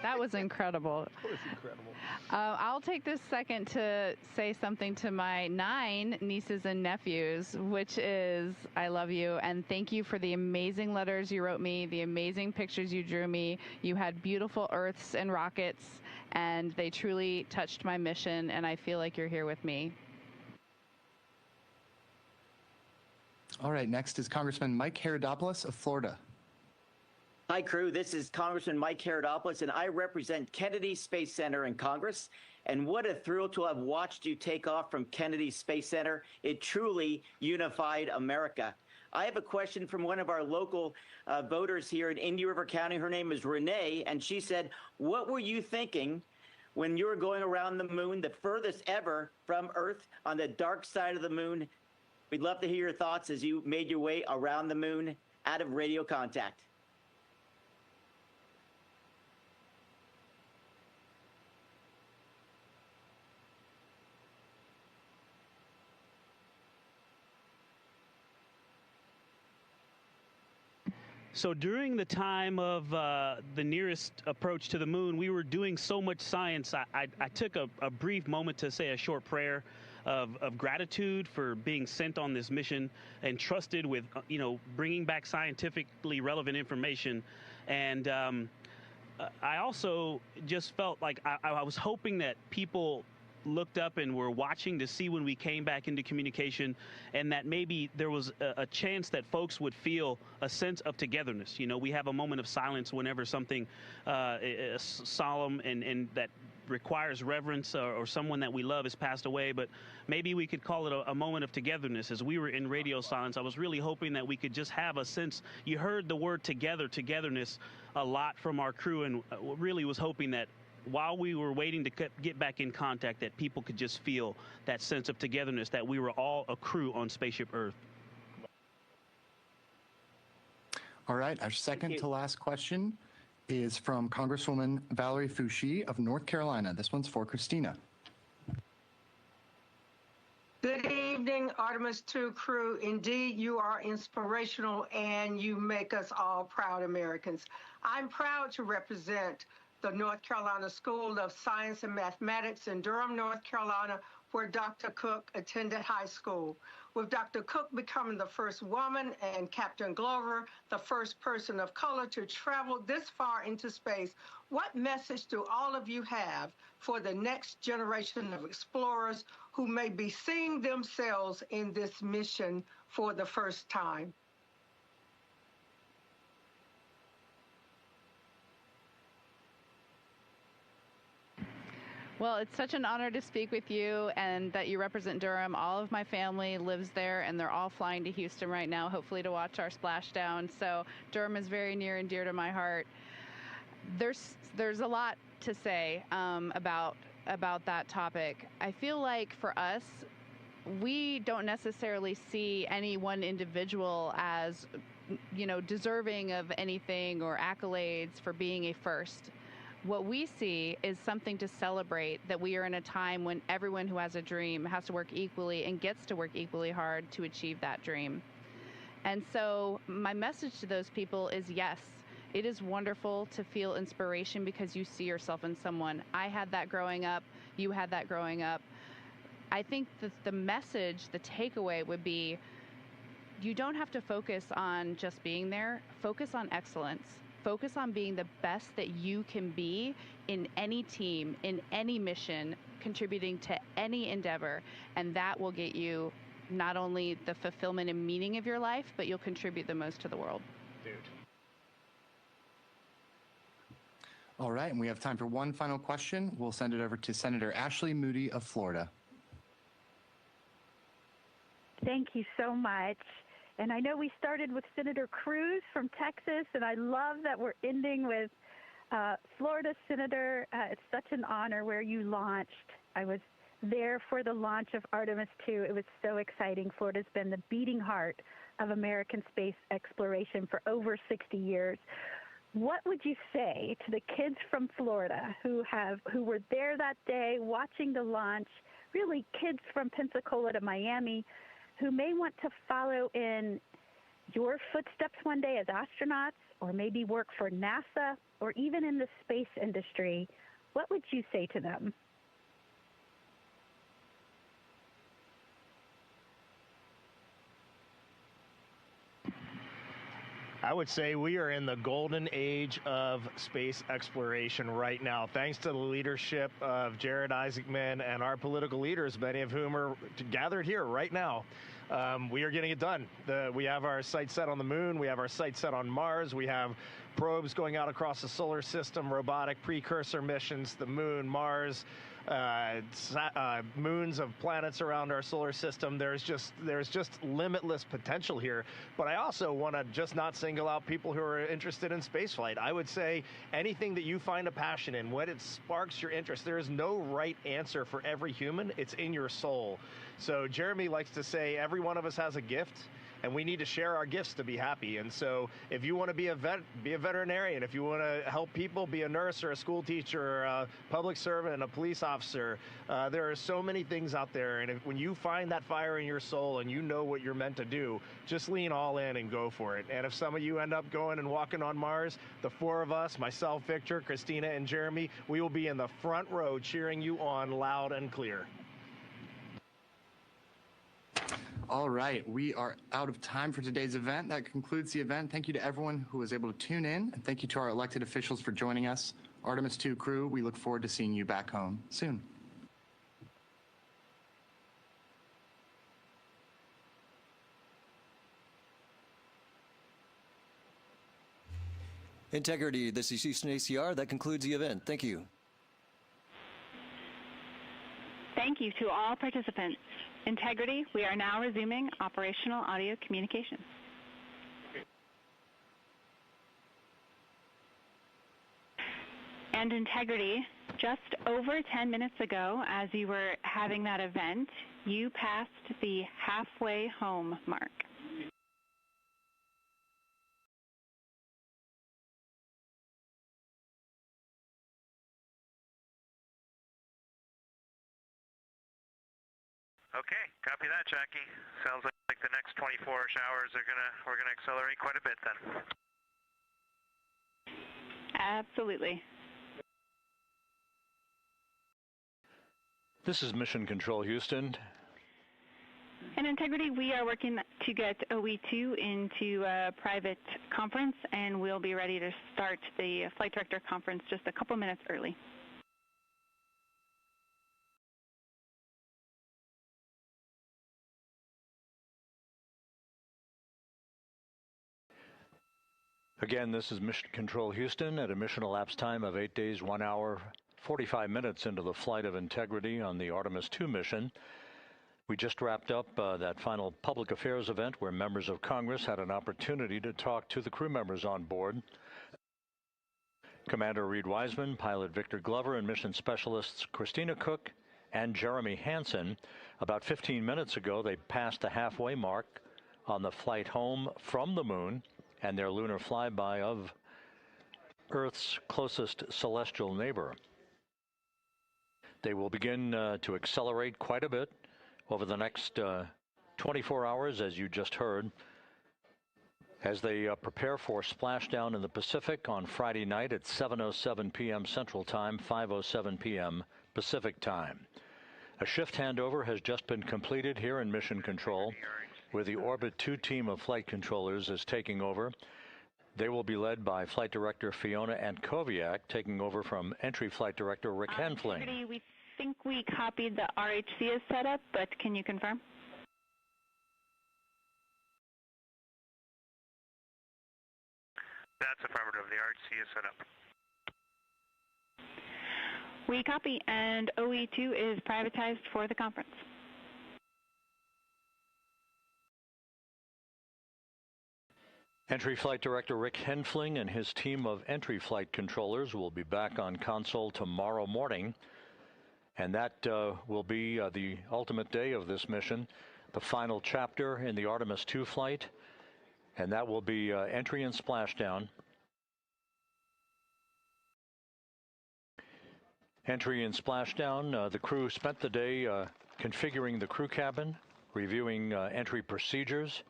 That was incredible. That was incredible. I'll take this second to say something to my 9 nieces and nephews, which is, I love you, and thank you for the amazing letters you wrote me, the amazing pictures you drew me. You had beautiful Earths and rockets, and they truly touched my mission, and I feel like you're here with me. All right, next is Congressman Mike Herodopoulos of Florida. Hi, crew. This is Congressman Mike Herodopoulos, and I represent Kennedy Space Center in Congress. And what a thrill to have watched you take off from Kennedy Space Center. It truly unified America. I have a question from one of our local voters here in Indian River County. Her name is Renee, and she said, what were you thinking when you were going around the moon, the furthest ever from Earth, on the dark side of the moon? We'd love to hear your thoughts as you made your way around the moon out of radio contact. So during the time of the nearest approach to the moon, we were doing so much science. I took a brief moment to say a short prayer of gratitude for being sent on this mission and trusted with, bringing back scientifically relevant information. And I also just felt like I was hoping that people looked up and were watching to see when we came back into communication, and that maybe there was a chance that folks would feel a sense of togetherness. We have a moment of silence whenever something solemn and that requires reverence or someone that we love has passed away, but maybe we could call it a moment of togetherness. As we were in radio silence, I was really hoping that we could just have a sense. You heard the word togetherness a lot from our crew, and really was hoping that while we were waiting to get back in contact, that people could just feel that sense of togetherness, that we were all a crew on Spaceship Earth. All right, our second to last question is from Congresswoman Valerie Foushee of North Carolina. This one's for Christina. Good evening, Artemis 2 crew. Indeed, you are inspirational and you make us all proud Americans. I'm proud to represent the North Carolina School of Science and Mathematics in Durham, North Carolina, where Dr. Cook attended high school. With Dr. Cook becoming the first woman and Captain Glover, the first person of color to travel this far into space, what message do all of you have for the next generation of explorers who may be seeing themselves in this mission for the first time? Well, it's such an honor to speak with you and that you represent Durham. All of my family lives there, and they're all flying to Houston right now, hopefully to watch our splashdown. So Durham is very near and dear to my heart. There's a lot to say about that topic. I feel like for us, we don't necessarily see any one individual as, deserving of anything or accolades for being a first. What we see is something to celebrate, that we are in a time when everyone who has a dream has to work equally and gets to work equally hard to achieve that dream. And so my message to those people is yes, it is wonderful to feel inspiration because you see yourself in someone. I had that growing up. You had that growing up. I think that the message, the takeaway would be, you don't have to focus on just being there. Focus on excellence. Focus on being the best that you can be in any team, in any mission, contributing to any endeavor. And that will get you not only the fulfillment and meaning of your life, but you'll contribute the most to the world. Dude. All right, and we have time for one final question. We'll send it over to Senator Ashley Moody of Florida. Thank you so much. And I know we started with Senator Cruz from Texas, and I love that we're ending with Florida Senator. It's such an honor where you launched. I was there for the launch of Artemis II. It was so exciting. Florida's been the beating heart of American space exploration for over 60 years. What would you say to the kids from Florida who were there that day watching the launch, really kids from Pensacola to Miami, who may want to follow in your footsteps one day as astronauts, or maybe work for NASA, or even in the space industry? What would you say to them? I would say we are in the golden age of space exploration right now, thanks to the leadership of Jared Isaacman and our political leaders, many of whom are gathered here right now. We are getting it done. We have our sights set on the moon. We have our sights set on Mars. We have probes going out across the solar system, robotic precursor missions, the moon, Mars, moons of planets around our solar system. There's just limitless potential here. But I also want to just not single out people who are interested in spaceflight. I would say anything that you find a passion in, when it sparks your interest, there is no right answer for every human. It's in your soul. So Jeremy likes to say every one of us has a gift, and we need to share our gifts to be happy. And so if you want to be a veterinarian. If you want to help people, be a nurse or a school teacher, or a public servant, a police officer. There are so many things out there. And when you find that fire in your soul and you know what you're meant to do, just lean all in and go for it. And if some of you end up going and walking on Mars, the four of us, myself, Victor, Christina, and Jeremy, we will be in the front row cheering you on loud and clear. All right, we are out of time for today's event. That concludes the event. Thank you to everyone who was able to tune in, and thank you to our elected officials for joining us. Artemis II crew, we look forward to seeing you back home soon. Integrity, this is Houston ACR. That concludes the event. Thank you. Thank you to all participants. Integrity, we are now resuming operational audio communications. And Integrity, just over 10 minutes ago, as you were having that event, you passed the halfway home mark. Okay, copy that, Jackie. Sounds like the next 24 hours we're gonna accelerate quite a bit then. Absolutely. This is Mission Control Houston. In Integrity, we are working to get OE2 into a private conference, and we'll be ready to start the flight director conference just a couple minutes early. Again, this is Mission Control Houston at a mission elapsed time of 8 days, 1 hour, 45 minutes into the flight of integrity on the Artemis II mission. We just wrapped up that final public affairs event where members of Congress had an opportunity to talk to the crew members on board. Commander Reed Wiseman, pilot Victor Glover, and mission specialists Christina Cook and Jeremy Hansen. About 15 minutes ago, they passed the halfway mark on the flight home from the moon and their lunar flyby of Earth's closest celestial neighbor. They will begin to accelerate quite a bit over the next 24 hours, as you just heard, as they prepare for splashdown in the Pacific on Friday night at 7:07 p.m. Central Time, 5:07 p.m. Pacific Time. A shift handover has just been completed here in Mission Control, where the Orbit 2 team of flight controllers is taking over. They will be led by Flight Director Fiona Antkowiak, taking over from Entry Flight Director Rick Henfling. We think we copied the RHC as set up, but can you confirm? That's affirmative. The RHC is set up. We copy, and OE2 is privatized for the conference. Entry Flight Director Rick Henfling and his team of entry flight controllers will be back on console tomorrow morning, and that will be the ultimate day of this mission, the final chapter in the Artemis II flight, and that will be entry and splashdown. Entry and splashdown, the crew spent the day configuring the crew cabin, reviewing entry procedures,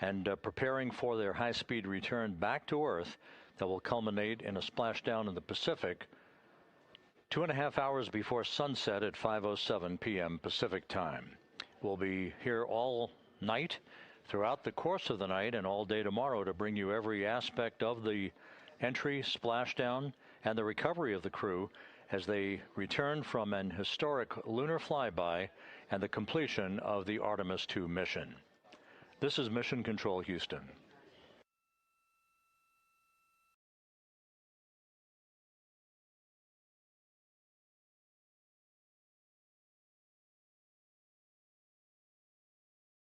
and preparing for their high-speed return back to Earth that will culminate in a splashdown in the Pacific 2.5 hours before sunset at 5:07 p.m. Pacific Time. We'll be here all night, throughout the course of the night, and all day tomorrow to bring you every aspect of the entry, splashdown, and the recovery of the crew as they return from an historic lunar flyby and the completion of the Artemis II mission. This is Mission Control Houston.